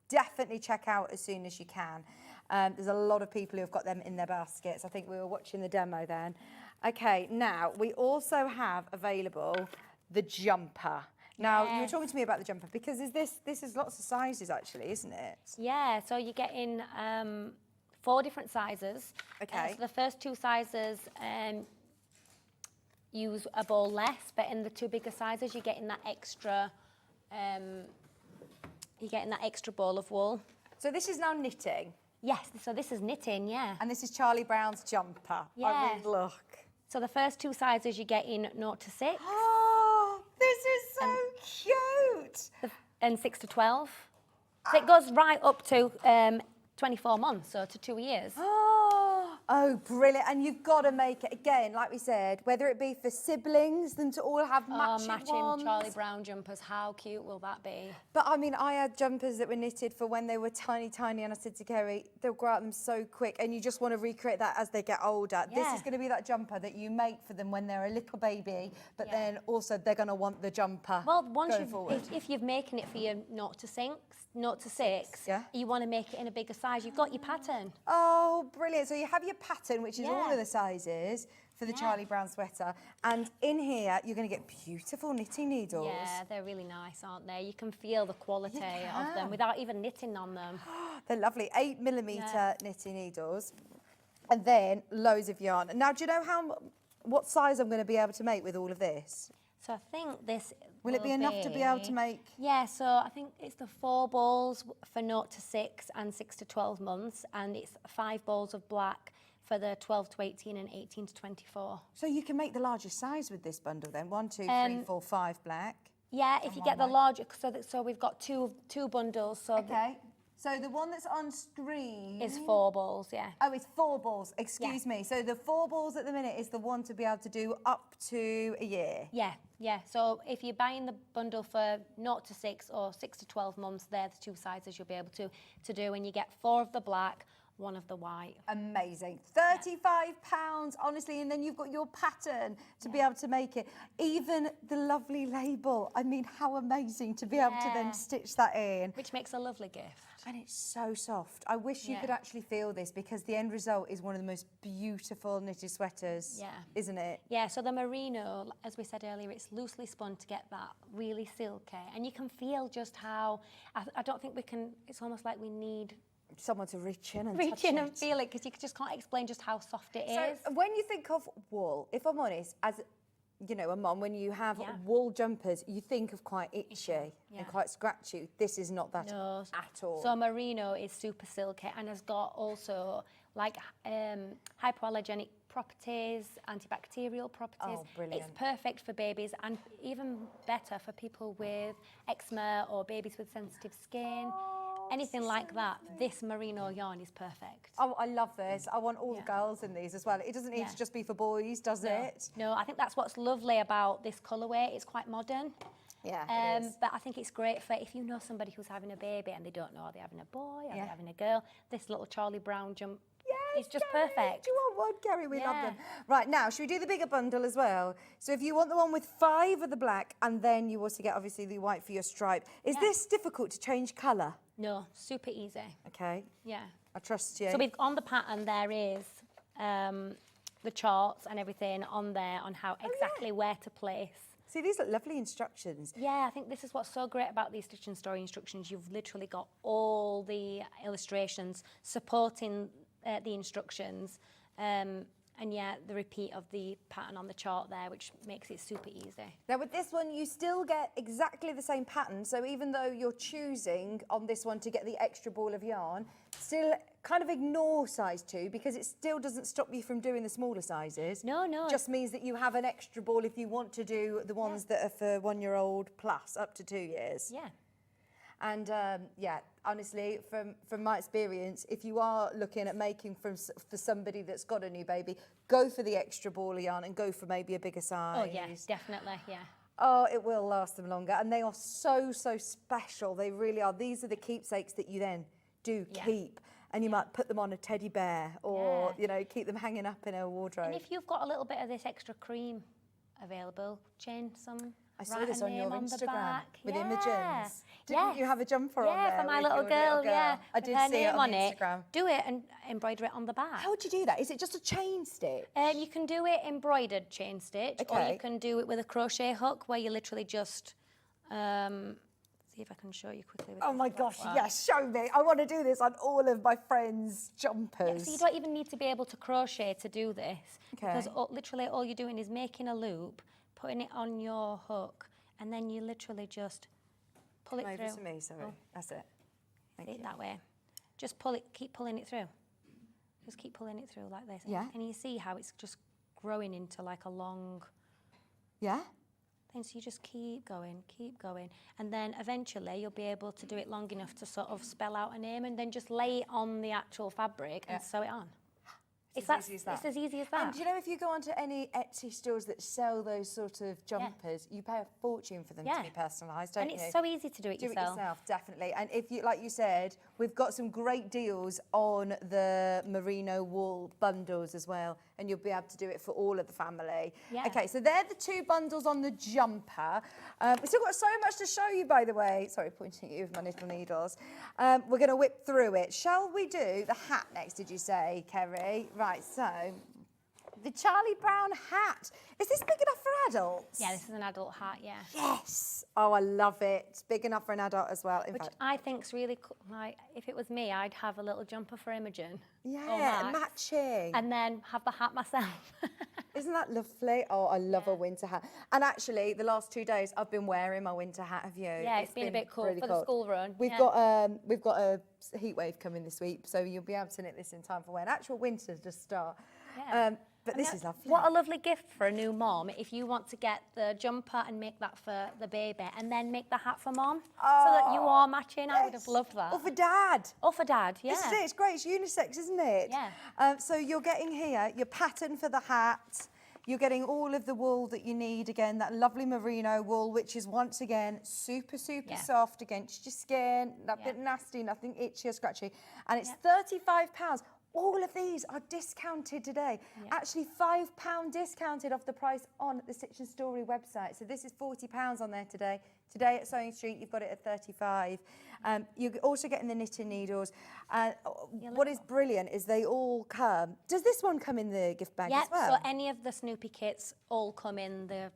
Definitely check out as soon as you can. There's a lot of people who've got them in their baskets. I think we were watching the demo then. Okay, now we also have available the jumper. Now, you were Yes. talking to me about the jumper, because this is lots of sizes actually, isn't it? Yeah, so you're getting 4 different sizes. Okay. So the first 2 sizes, use a ball less, but in the two bigger sizes, you're getting that extra. You're getting that extra ball of wool. So this is now knitting. Yes. So this is knitting. Yeah. And this is Charlie Brown's jumper. Yeah. I mean, look. So the first two sizes you're getting 0 to 6. Oh, this is so cute. And 6 to 12. So it goes right up to 24 months, so to 2 years. Oh, brilliant. And you've got to make it, again, like we said, whether it be for siblings, them to all have matching ones. Charlie Brown jumpers, how cute will that be? But I mean, I had jumpers that were knitted for when they were tiny, tiny, and I said to Kerry, they'll grow out them so quick, and you just want to recreate that as they get older. Yeah. This is going to be that jumper that you make for them when they're a little baby, but then also they're going to want the jumper. Well, once if you're making it for your 0 to 6, you want to make it in a bigger size. You've got your pattern. Oh, brilliant. So you have your pattern, which is all of the sizes for the Charlie Brown sweater. And in here, you're going to get beautiful knitting needles. Yeah, they're really nice, aren't they? You can feel the quality of them without even knitting on them. They're lovely. 8mm knitting needles. And then loads of yarn. Now, do you know what size I'm going to be able to make with all of this? So I think this Will it be enough to be able to make? Yeah, so I think it's the 4 balls for 0 to 6 and 6 to 12 months, and it's 5 balls of black for the 12 to 18 and 18 to 24. So you can make the largest size with this bundle then? 1, 2, 3, 4, 5 black. Yeah, if you get the larger, so we've got two bundles. So okay. So the one that's on screen is 4 balls, yeah. Oh, it's 4 balls. Excuse me. So the 4 balls at the minute is the one to be able to do up to a year. Yeah, yeah. So if you're buying the bundle for 0 to 6 or 6 to 12 months, they're the 2 sizes you'll be able to do, and you get 4 of the black, 1 of the white. Amazing. £35, honestly, and then you've got your pattern to be able to make it. Even the lovely label. I mean, how amazing to be able to then stitch that in. Which makes a lovely gift. And it's so soft. I wish you could actually feel this, because the end result is one of the most beautiful knitted sweaters, isn't it? Yeah, so the merino, as we said earlier, it's loosely spun to get that really silky. And you can feel just how, I don't think we can, it's almost like we need someone to reach in and feel it, because you just can't explain just how soft it is. So when you think of wool, if I'm honest, as you know, a mum, when you have wool jumpers, you think of quite itchy and quite scratchy. This is not that at all. So merino is super silky and has got also like hypoallergenic properties, antibacterial properties. Oh, brilliant. It's perfect for babies and even better for people with eczema or babies with sensitive skin. Anything like that, this merino yarn is perfect. Oh, I love this. I want all the girls in these as well. It doesn't need to just be for boys, does it? No, I think that's what's lovely about this colourway. It's quite modern. Yeah, it is. But I think it's great for if you know somebody who's having a baby and they don't know, are they having a boy, are they having a girl? This little Charlie Brown jump is just perfect. Do you want one, Gary? We love them. Right, now, should we do the bigger bundle as well? So if you want the one with 5 of the black, and then you also get, obviously, the white for your stripe. Is this difficult to change colour? No, super easy. Okay. Yeah. I trust you. So on the pattern there is the charts and everything on there on how exactly where to place. See, these are lovely instructions. Yeah, I think this is what's so great about these Stitch and Story instructions. You've literally got all the illustrations supporting the instructions. And yeah, the repeat of the pattern on the chart there, which makes it super easy. Now with this one, you still get exactly the same pattern. So even though you're choosing on this one to get the extra ball of yarn, still kind of ignore size 2, because it still doesn't stop you from doing the smaller sizes. No, no. Just means that you have an extra ball if you want to do the ones that are for 1-year-old plus up to 2 years. Yeah. And yeah, honestly, from my experience, if you are looking at making for somebody that's got a new baby, go for the extra ball of yarn and go for maybe a bigger size. Oh yes, definitely, yeah. Oh, it will last them longer, and they are so special. They really are. These are the keepsakes that you then do keep, and you might put them on a teddy bear, or you know, keep them hanging up in a wardrobe. And if you've got a little bit of this extra cream available, chain some. I saw this on your Instagram with images. Didn't you have a jumper on there? Yeah, for my little girl, yeah. I did see it on Instagram. Do it and embroider it on the back. How would you do that? Is it just a chain stitch? You can do it embroidered chain stitch, or you can do it with a crochet hook, where you literally just, see if I can show you quickly. With Oh this my black gosh, one. yes, show me. I want to do this on all of my friends' jumpers. Yeah, so you don't even need to be able to crochet to do this. Because Okay. literally all you're doing is making a loop, putting it on your hook, and then you literally just pull it Come through. over to me, sorry. Oh. That's it. Thank See you. it that way. Just pull it, keep pulling it through. Just keep pulling it through like this. Yeah. And you see how it's just growing into like a long Yeah? thing. So you just keep going, and then eventually you'll be able to do it long enough to sort of spell out a name, and then just lay it on the actual fabric and sew it on. It's as easy as that. It's as easy as that. And do you know, if you go onto any Etsy stores that sell those sort of jumpers, you pay a fortune for them to be personalised, don't and you? it's so easy to do it Do yourself. it yourself, definitely. And if you, like you said, we've got some great deals on the merino wool bundles as well, and you'll be able to do it for all of the family. Yeah. Okay, so they're the 2 bundles on the jumper. We've still got so much to show you, by the way. Sorry, pointing at you with my little needles. We're going to whip through it. Shall we do the hat next, did you say, Kerry? Right, so the Charlie Brown hat. Is this big enough for adults? Yeah, this is an adult hat, yeah. Yes. Oh, I love it. It's big enough for an adult as well. In Which fact, I think's really cool. Like, if it was me, I'd have a little jumper for Imogen. or yeah, Max, matching. and then have the hat myself. Isn't that lovely? Oh, I love a winter hat. And actually, the last 2 days, I've been wearing my winter hat. Have you? Yeah, it's been a bit cool really for the school run. We've yeah. got a heat wave coming this week, so you'll be able to knit this in time for when actual winter to start. Yeah. But this is lovely. What a lovely gift for a new mom if you want to get the jumper and make that for the baby and then make the hat for mom so that you are matching. I would have loved that. Or for dad. Or for dad, yeah. This is it. It's great. It's unisex, isn't it? Yeah. So you're getting here your pattern for the hat. You're getting all of the wool that you need. Again, that lovely merino wool, which is once again super soft against your skin. That bit nasty, nothing itchy or scratchy. And it's £35. All of these are discounted today. Actually, £5 discounted off the price on the Stitch and Story website. So this is £40 on there today. Today at Sewing Street, you've got it at 35. You're also getting the knitting needles. What is brilliant is they all come. Does this one come in the gift bag as well? So any of the Snoopy kits all come in the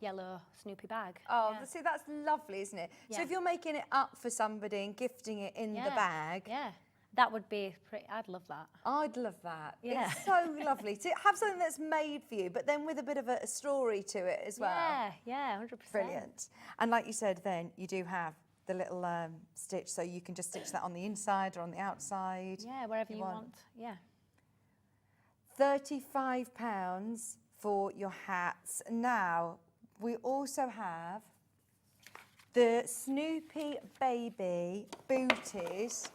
yellow Snoopy bag. Oh, see, that's lovely, isn't it? So Yeah. if you're making it up for somebody and gifting it in the bag, Yeah. That would be pretty, I'd love that. I'd love that. Yeah. It's so lovely to have something that's made for you, but then with a bit of a story to it as well. Yeah, 100%. Brilliant. And like you said, then you do have the little stitch, so you can just stitch that on the inside or on the outside. Yeah, wherever you want. Yeah. £35 for your hats. Now, we also have the Snoopy Baby booties.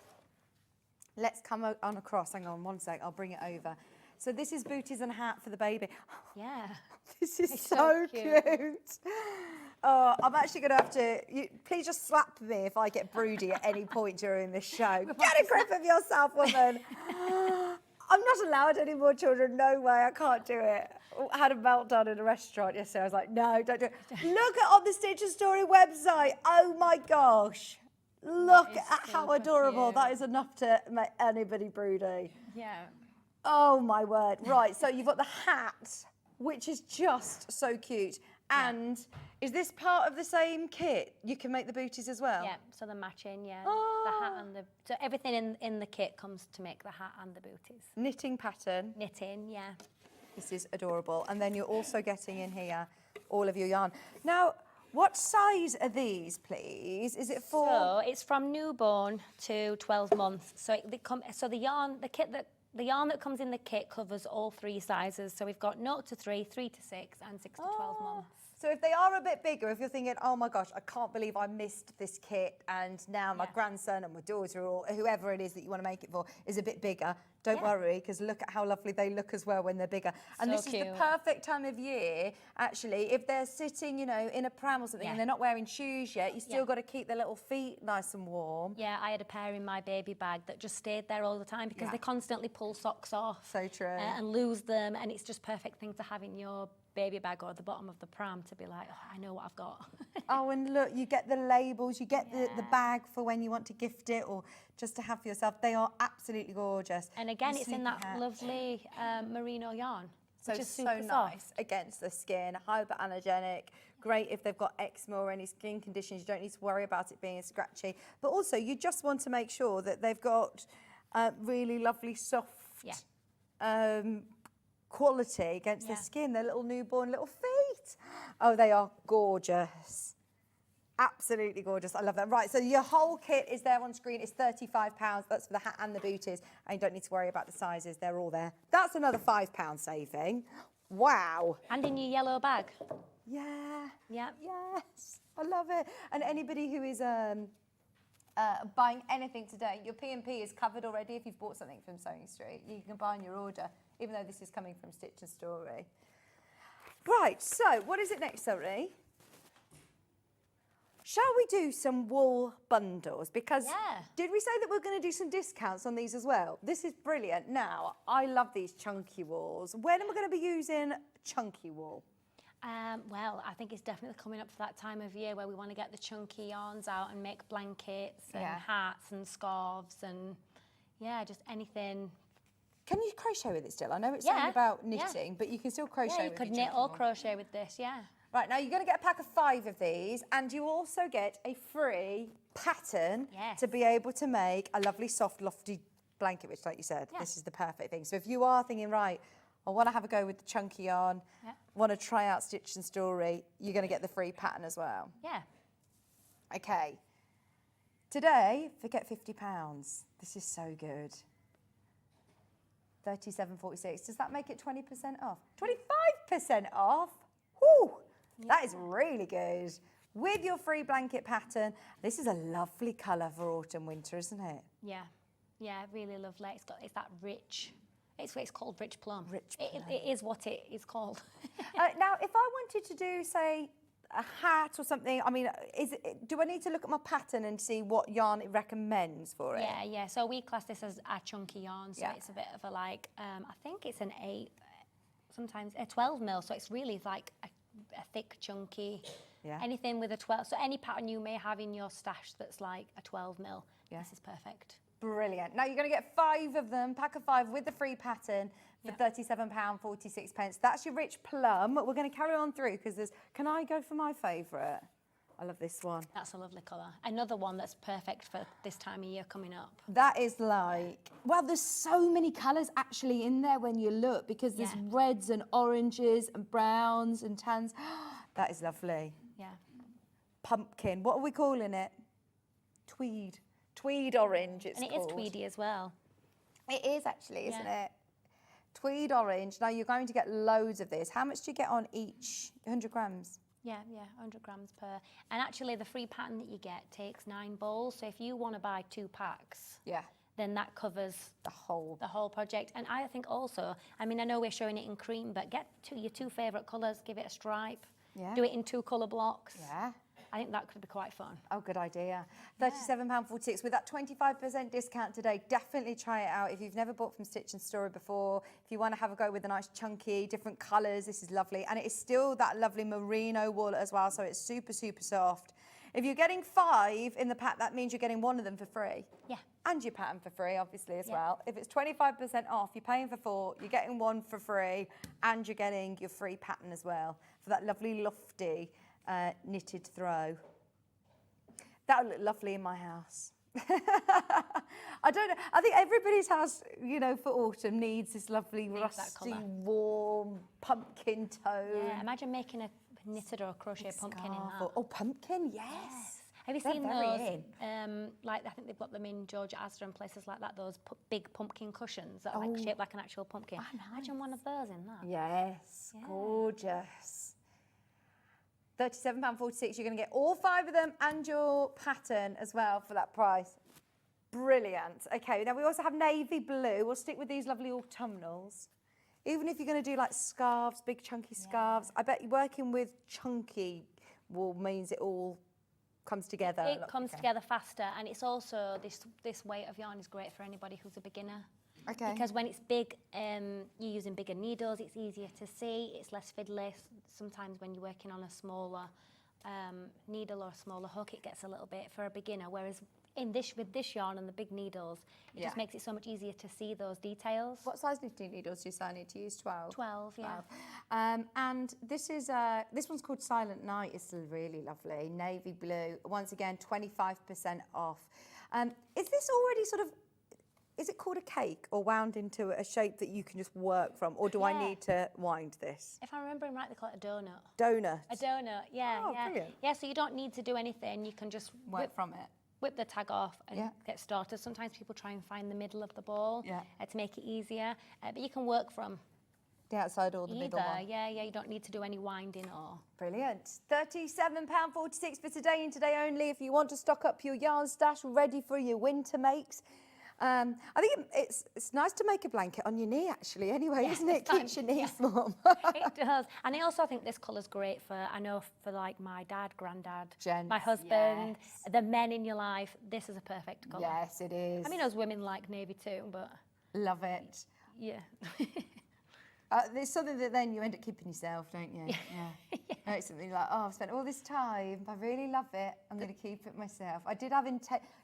Let's come on across. Hang on one sec. I'll bring it over. So this is booties and hat for the baby. Yeah. This is It's so so cute. cute. Oh, I'm actually going to have to... please just slap me if I get broody at any point during this show. Get a grip of yourself, woman. I'm not allowed any more children. No way. I can't do it. I had a meltdown in a restaurant yesterday. I was like, no, don't do it. Look at on the Stitch and Story website. Oh, my gosh. Look at how adorable. cute. That is enough to make anybody broody. Yeah. Oh, my word. Right, so you've got the hat, which is just so cute. And is this part of the same kit? You can make the booties as well? Yeah, so the matching, yeah. Oh. The hat and the... So everything in the kit comes to make the hat and the booties. Knitting pattern. Knitting, yeah. This is adorable. And then you're also getting in here all of your yarn. Now, what size are these, please? Is it for... So it's from newborn to 12 months. So the yarn that comes in the kit covers all 3 sizes. So we've got 0 to 3, 3 to 6, and 6 to 12 months. So if they are a bit bigger, if you're thinking, oh my gosh, I can't believe I missed this kit and now my grandson and my daughter or whoever it is that you want to make it for is a bit bigger, don't worry, because look at how lovely they look as well when they're bigger. And So this is the cute. perfect time of year, actually, if they're sitting, you know, in a pram or something and they're not wearing shoes yet, you still got to keep their little feet nice and warm. Yeah, I had a pair in my baby bag that just stayed there all the time because they constantly pull socks off. So true. And lose them, and it's just perfect thing to have in your baby bag or at the bottom of the pram to be like, oh, I know what I've got. Oh, and look, you get the labels, you get the bag for when you want to gift it or just to have for yourself. They are absolutely gorgeous. And again, The it's in Snoopy that hat. lovely merino yarn. So which is so super nice soft. against the skin, hypoallergenic, great if they've got eczema or any skin conditions. You don't need to worry about it being scratchy. But also, you just want to make sure that they've got really lovely soft quality against the skin, their little newborn little feet. Oh, they are gorgeous. Absolutely gorgeous. I love that. Right, so your whole kit is there on screen. It's £35. That's for the hat and the booties. And you don't need to worry about the sizes. They're all there. That's another £5 saving. Wow. And in your yellow bag. Yeah. Yeah. Yes. I love it. And anybody who is buying anything today, your P&P is covered already if you've bought something from Sewing Street. You can buy on your order, even though this is coming from Stitch and Story. Right, so what is it next, Zoe? Shall we do some wool bundles? Because did we say that we're going to do some discounts on these as well? This is brilliant. Now, I love these chunky wools. When are we going to be using chunky wool? Well, I think it's definitely coming up for that time of year where we want to get the chunky yarns out and make blankets and hats and scarves and, just anything. Can you crochet with it still? I know it's saying about knitting, but you can still crochet with it. Yeah, you could knit or crochet with this, Right, now you're going to get a pack of 5 of these, and you also get a free pattern to be able to make a lovely soft lofty blanket, which, like you said, this is the perfect thing. So if you are thinking, right, I want to have a go with the chunky yarn, want to try out Stitch and Story, you're going to get the free pattern as well. Yeah. Okay. Today, forget £50. This is so good. 37.46. Does that make it 20% off? 25% off? Woo! That is really good. With your free blanket pattern, this is a lovely colour for autumn, winter, isn't it? Yeah, really lovely. It's that rich. It's called rich plum. Rich plum. It is what it is called. Now, if I wanted to do, say, a hat or something, I mean, do I need to look at my pattern and see what yarn it recommends for it? Yeah. So we class this as a chunky yarn. So it's a bit of a I think it's an 8, sometimes a 12 mil. So it's really like a thick, chunky, anything with a 12. So any pattern you may have in your stash that's like a 12 mil, this is perfect. Brilliant. Now you're going to get 5 of them, pack of 5 with the free pattern for £37.46. That's your rich plum. We're going to carry on through because there's, can I go for my favourite? I love this one. That's a lovely colour. Another one that's perfect for this time of year coming up. That is like, well, there's so many colours actually in there when you look because there's reds and oranges and browns and tans. That is lovely. Yeah. Pumpkin. What are we calling it? Tweed. Tweed orange, it's called. And it is tweedy as well. It is actually, isn't it? Tweed orange. Now you're going to get loads of this. How much do you get on each? 100 grams? Yeah, 100 grams per. And actually the free pattern that you get takes 9 balls. So if you want to buy 2 packs, then that covers the whole project. And I think also, I mean, I know we're showing it in cream, but get your 2 favourite colours, give it a stripe, do it in 2 colour blocks. Yeah. I think that could be quite fun. Oh, good idea. £37.46 with that 25% discount today. Definitely try it out if you've never bought from Stitch and Story before. If you want to have a go with a nice chunky, different colours, this is lovely. And it is still that lovely merino wool as well, so it's super, super soft. If you're getting 5 in the pack, that means you're getting 1 of them for free. Yeah. And your pattern for free, obviously, as well. If it's 25% off, you're paying for 4, you're getting 1 for free, and you're getting your free pattern as well for that lovely lofty knitted throw. That would look lovely in my house. I don't know. I think everybody's house, you know, for autumn needs this lovely rusty, warm pumpkin tone. Yeah, imagine making a knitted or a crochet pumpkin in that. Oh, pumpkin, yes. Have you seen those? Like I think they've got them in Georgia Asda and places like that. Those big pumpkin cushions that are like shaped like an actual pumpkin. Oh, nice. Imagine one of those in that. Yes, gorgeous. £37.46. You're going to get all 5 of them and your pattern as well for that price. Brilliant. Okay, now we also have navy blue. We'll stick with these lovely autumnals. Even if you're going to do like scarves, big chunky scarves, I bet working with chunky wool means it all comes together. It comes together faster, and it's also this weight of yarn is great for anybody who's a beginner. Okay. Because when it's big, you're using bigger needles, it's easier to see, it's less fiddly. Sometimes when you're working on a smaller needle or a smaller hook, it gets a little bit for a beginner, whereas with this yarn and the big needles, it just makes it so much easier to see those details. What size knitting needles do you say I need to use? 12? 12, yeah. 12. And this one's called Silent Night. It's really lovely. Navy blue. Once again, 25% off. Is this already sort of, is it called a cake or wound into a shape that you can just work from? Or do I need to wind this? If I'm remembering right, they call it a donut. Donut? A donut, yeah. Oh, yeah. brilliant. Yeah, so you don't need to do anything. You can just Work from it. whip the tag off and get started. Sometimes people try and find the middle of the ball to make it easier. But you can work from The outside or the middle one? Yeah, you don't need to do any winding or... Brilliant. £37.46 for today and today only. If you want to stock up your yarn stash ready for your winter makes. I think it's nice to make a blanket on your knee, actually, anyway, isn't it? Keeps your knees warm. It does. And I also think this colour's great for, I know for like my dad, granddad, Gents, my husband, the men in your life, this is a perfect colour. Yes, it is. I mean, us women like navy too, but... Love it. Yeah. There's something that then you end up keeping yourself, don't you? Yeah. It's something like, oh, I've spent all this time, I really love it, I'm going to keep it myself. I did have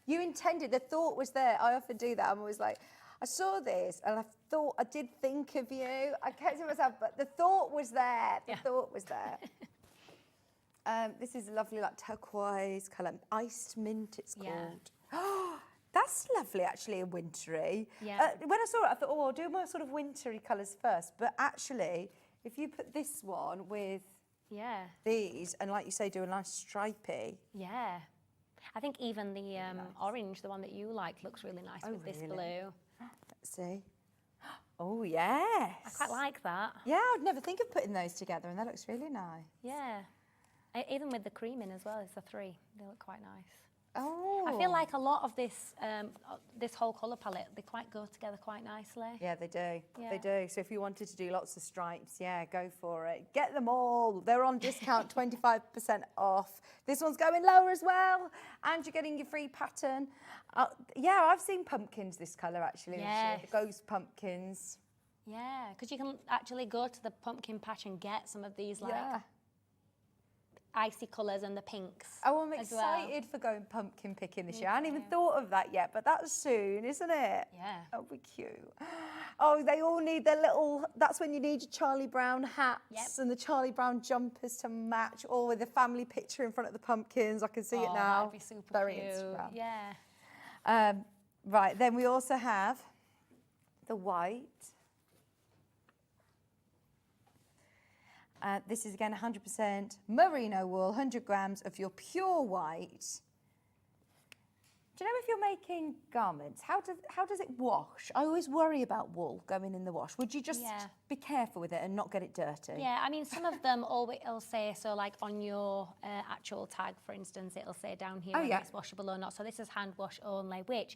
you intended, the thought was there. I often do that. I'm always like, I saw this and I did think of you. I kept it myself, but the thought was there. The thought was there. This is a lovely like turquoise colour, iced mint it's called. Oh, that's lovely, actually, and wintry. Yeah. When I saw it, I thought, oh, I'll do my sort of wintry colours first. But actually, if you put this one with these, and like you say, do a nice stripy. Yeah. I think even the orange, the one that you like, looks really nice with this blue. Let's see. Oh, yes. I quite like that. Yeah, I'd never think of putting those together, and that looks really nice. Yeah. Even with the cream in as well, it's the 3. They look quite nice. Oh. I feel like a lot of this this whole colour palette, they go together quite nicely. Yeah, they do. Yeah. They do. So if you wanted to do lots of stripes, go for it. Get them all. They're on discount, 25% off. This one's going lower as well, and you're getting your free pattern. I've seen pumpkins this colour, actually. Yes. The ghost pumpkins. Yeah, because you can actually go to the pumpkin patch and get some of these, like... icy colours and the pinks. Oh, I'm excited for going pumpkin picking this year. I hadn't even thought of that yet, but that's soon, isn't it? Yeah. That'll be cute. Oh, they all need their little, that's when you need your Charlie Brown hats and the Charlie Brown jumpers to match, all with the family picture in front of the pumpkins. I can see it now. That'd be super Very cute. Instagram. Yeah. Right, then we also have the white. This is again 100% merino wool, 100 grams of your pure white. Do you know if you're making garments, how does it wash? I always worry about wool going in the wash. Would you just be careful with it and not get it dirty? Yeah, I mean, some of them it'll say, so like on your actual tag, for instance, it'll say down here whether it's washable or not. So this is hand wash only, which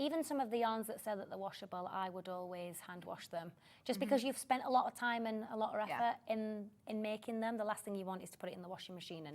even some of the yarns that say that they're washable, I would always hand wash them. Just because you've spent a lot of time and a lot of effort in making them, the last thing you want is to put it in the washing machine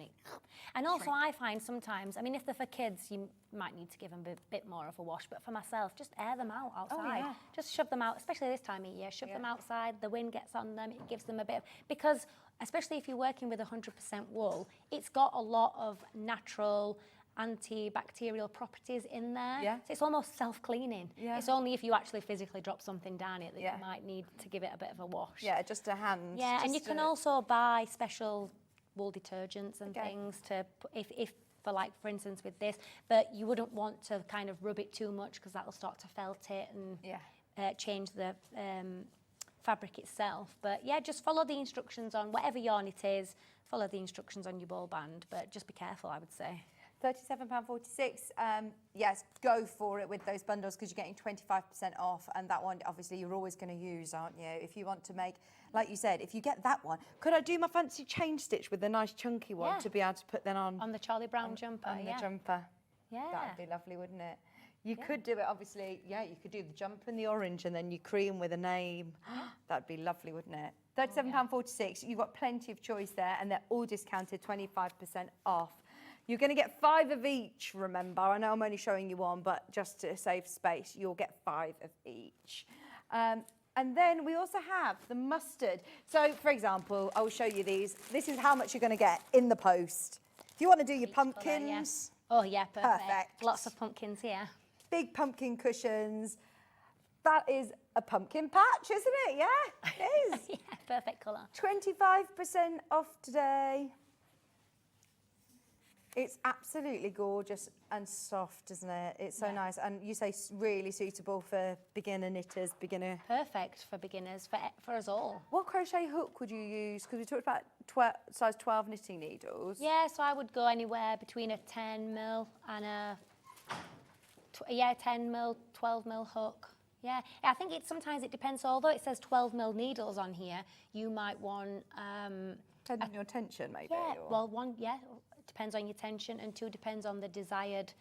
and also I find sometimes, I mean, if they're for kids, you might need to give them a bit more of a wash, but for myself, just air them out outside. Just shove them out, especially this time of year, shove them outside, the wind gets on them, it gives them a bit of, because especially if you're working with 100% wool, it's got a lot of natural antibacterial properties in there. So it's almost self-cleaning. It's only if you actually physically drop something down it that you might need to give it a bit of a wash. Yeah, just a hand. Yeah, and you can also buy special wool detergents and things to put, if for instance with this, but you wouldn't want to kind of rub it too much because that'll start to felt it and change the fabric itself. But yeah, just follow the instructions on whatever yarn it is, follow the instructions on your ball band, but just be careful, I would say. £37.46. Yes, go for it with those bundles because you're getting 25% off, and that one obviously you're always going to use, aren't you? If you want to make, like you said, if you get that one, could I do my fancy chain stitch with the nice chunky one to be able to put that on the Charlie Brown jumper? On the jumper. Yeah, that'd be lovely, wouldn't it? You could do it, obviously. Yeah, you could do the jumper and the orange, and then you cream with a name. That'd be lovely, wouldn't it? £37.46. You've got plenty of choice there, and they're all discounted, 25% off. You're going to get 5 of each, remember. I know I'm only showing you one, but just to save space, you'll get 5 of each. And then we also have the mustard. So, for example, I will show you these. This is how much you're going to get in the post. If you want to do your pumpkins, Oh yeah, perfect. Perfect. Lots of pumpkins here. Big pumpkin cushions. That is a pumpkin patch, isn't it? Yeah, it is. Yeah, perfect colour. 25% off today. It's absolutely gorgeous and soft, isn't it? It's so nice. And you say really suitable for beginner knitters, beginner. Perfect for beginners, for us all. What crochet hook would you use? Because we talked about size 12 knitting needles. Yeah, so I would go anywhere between a 10 mil and a 10 mil, 12 mil hook. Yeah, I think sometimes it depends. Although it says 12 mil needles on here, you might want Depending on your tension, maybe. yeah. or- Well, one, yeah, it depends on your tension, and two, depends on the desired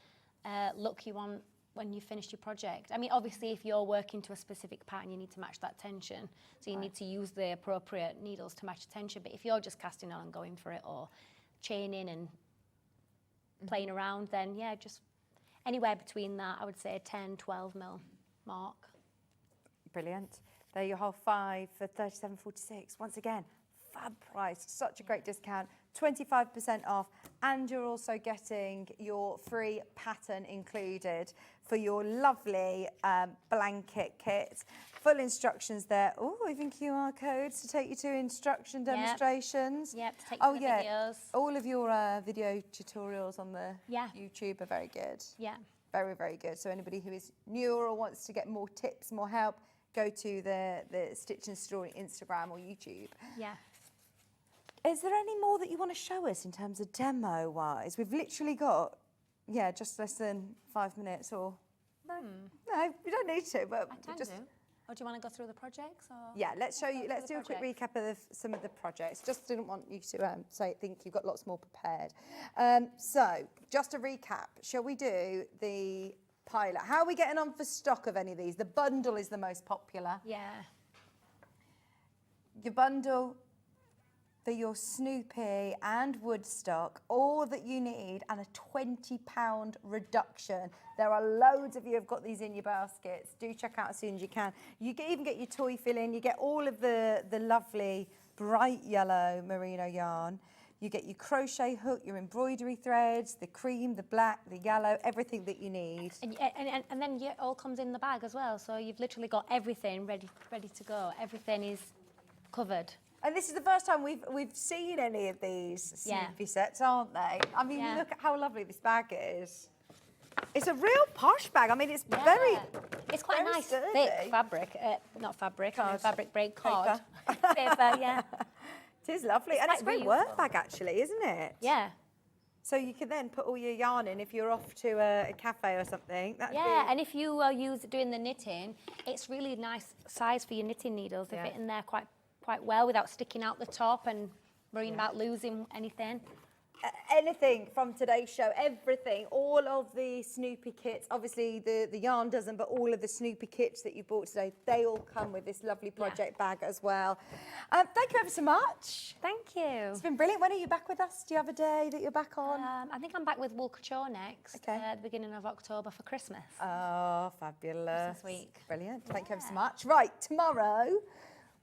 look you want when you finished your project. I mean, obviously, if you're working to a specific pattern, you need to match that tension. So you need to use the appropriate needles to match the tension. But if you're just casting on and going for it, or chaining and playing around, then yeah, just anywhere between that, I would say a 10, 12 mil mark. Brilliant. There you have 5 for £37.46. Once again, fab price. Such a great discount. 25% off. And you're also getting your free pattern included for your lovely blanket kit. Full instructions there. Oh, even QR codes to take you to instruction demonstrations. Yep, to take Oh, you to the yeah. videos. All of your video tutorials on the Yeah. YouTube are very good. Yeah. Very, very good. So anybody who is newer or wants to get more tips, more help, go to the Stitch and Story Instagram or YouTube. Yeah. Is there any more that you want to show us in terms of demo-wise? We've literally got, just less than 5 minutes or... No, we don't need to, but I can just... do. Or do you want to go through the projects? Or? Yeah, let's show you. Let's do a quick project. recap of some of the projects. Just didn't want you to think you've got lots more prepared. So, just a recap. Shall we do the pilot? How are we getting on for stock of any of these? The bundle is the most popular. Yeah. Your bundle for your Snoopy and Woodstock, all that you need, and a £20 reduction. There are loads of you who've got these in your baskets. Do check out as soon as you can. You can even get your toy fill in. You get all of the lovely bright yellow merino yarn. You get your crochet hook, your embroidery threads, the cream, the black, the yellow, everything that you need. And then it all comes in the bag as well. So you've literally got everything ready to go. Everything is covered. And this is the first time we've seen any of these Snoopy sets, aren't they? I mean, look at how lovely this bag is. It's a real posh bag. I mean, it's very... It's quite a very nice, sturdy. thick fabric. Not fabric, Card. fabric braid cord. Paper. Paper, yeah. It is lovely. And it's a quite great work reusable. bag, actually, isn't it? Yeah. So you can then put all your yarn in if you're off to a cafe or something. That'd Yeah, be... and if you are doing the knitting, it's really nice size for your knitting needles. They fit in there quite well without sticking out the top and worrying about losing anything. Anything from today's show, everything, all of the Snoopy kits, obviously the yarn doesn't, but all of the Snoopy kits that you bought today, they all come with this lovely project bag as well. Thank you ever so much. Thank you. It's been brilliant. When are you back with us? Do you have a day that you're back on? I think I'm back with Wool Couture next, at the beginning of October for Christmas. Oh, fabulous. Christmas week. Brilliant. Thank you ever so much. Right, tomorrow,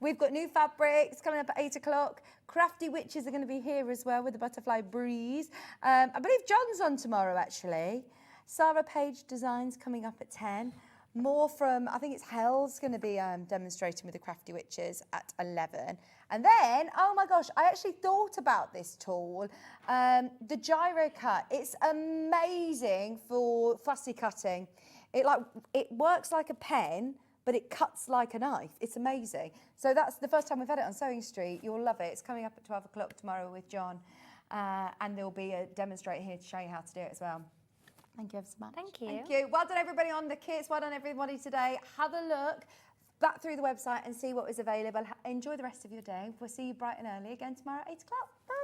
we've got new fabrics coming up at 8 o'clock. Crafty Witches are going to be here as well with the Butterfly Breeze. I believe John's on tomorrow, actually. Sarah Page Designs coming up at 10. More from, I think it's Hell's going to be demonstrating with the Crafty Witches at 11. And then, oh my gosh, I actually thought about this tool, the Gyro Cut. It's amazing for fussy cutting. It works like a pen, but it cuts like a knife. It's amazing. So that's the first time we've had it on Sewing Street. You'll love it. It's coming up at 12 o'clock tomorrow with John. And there'll be a demonstrator here to show you how to do it as well. Thank you ever so much. Thank you. Thank you. Well done, everybody, on the kits. Well done, everybody, today. Have a look back through the website and see what is available. Enjoy the rest of your day. We'll see you bright and early again tomorrow at 8 o'clock. Bye.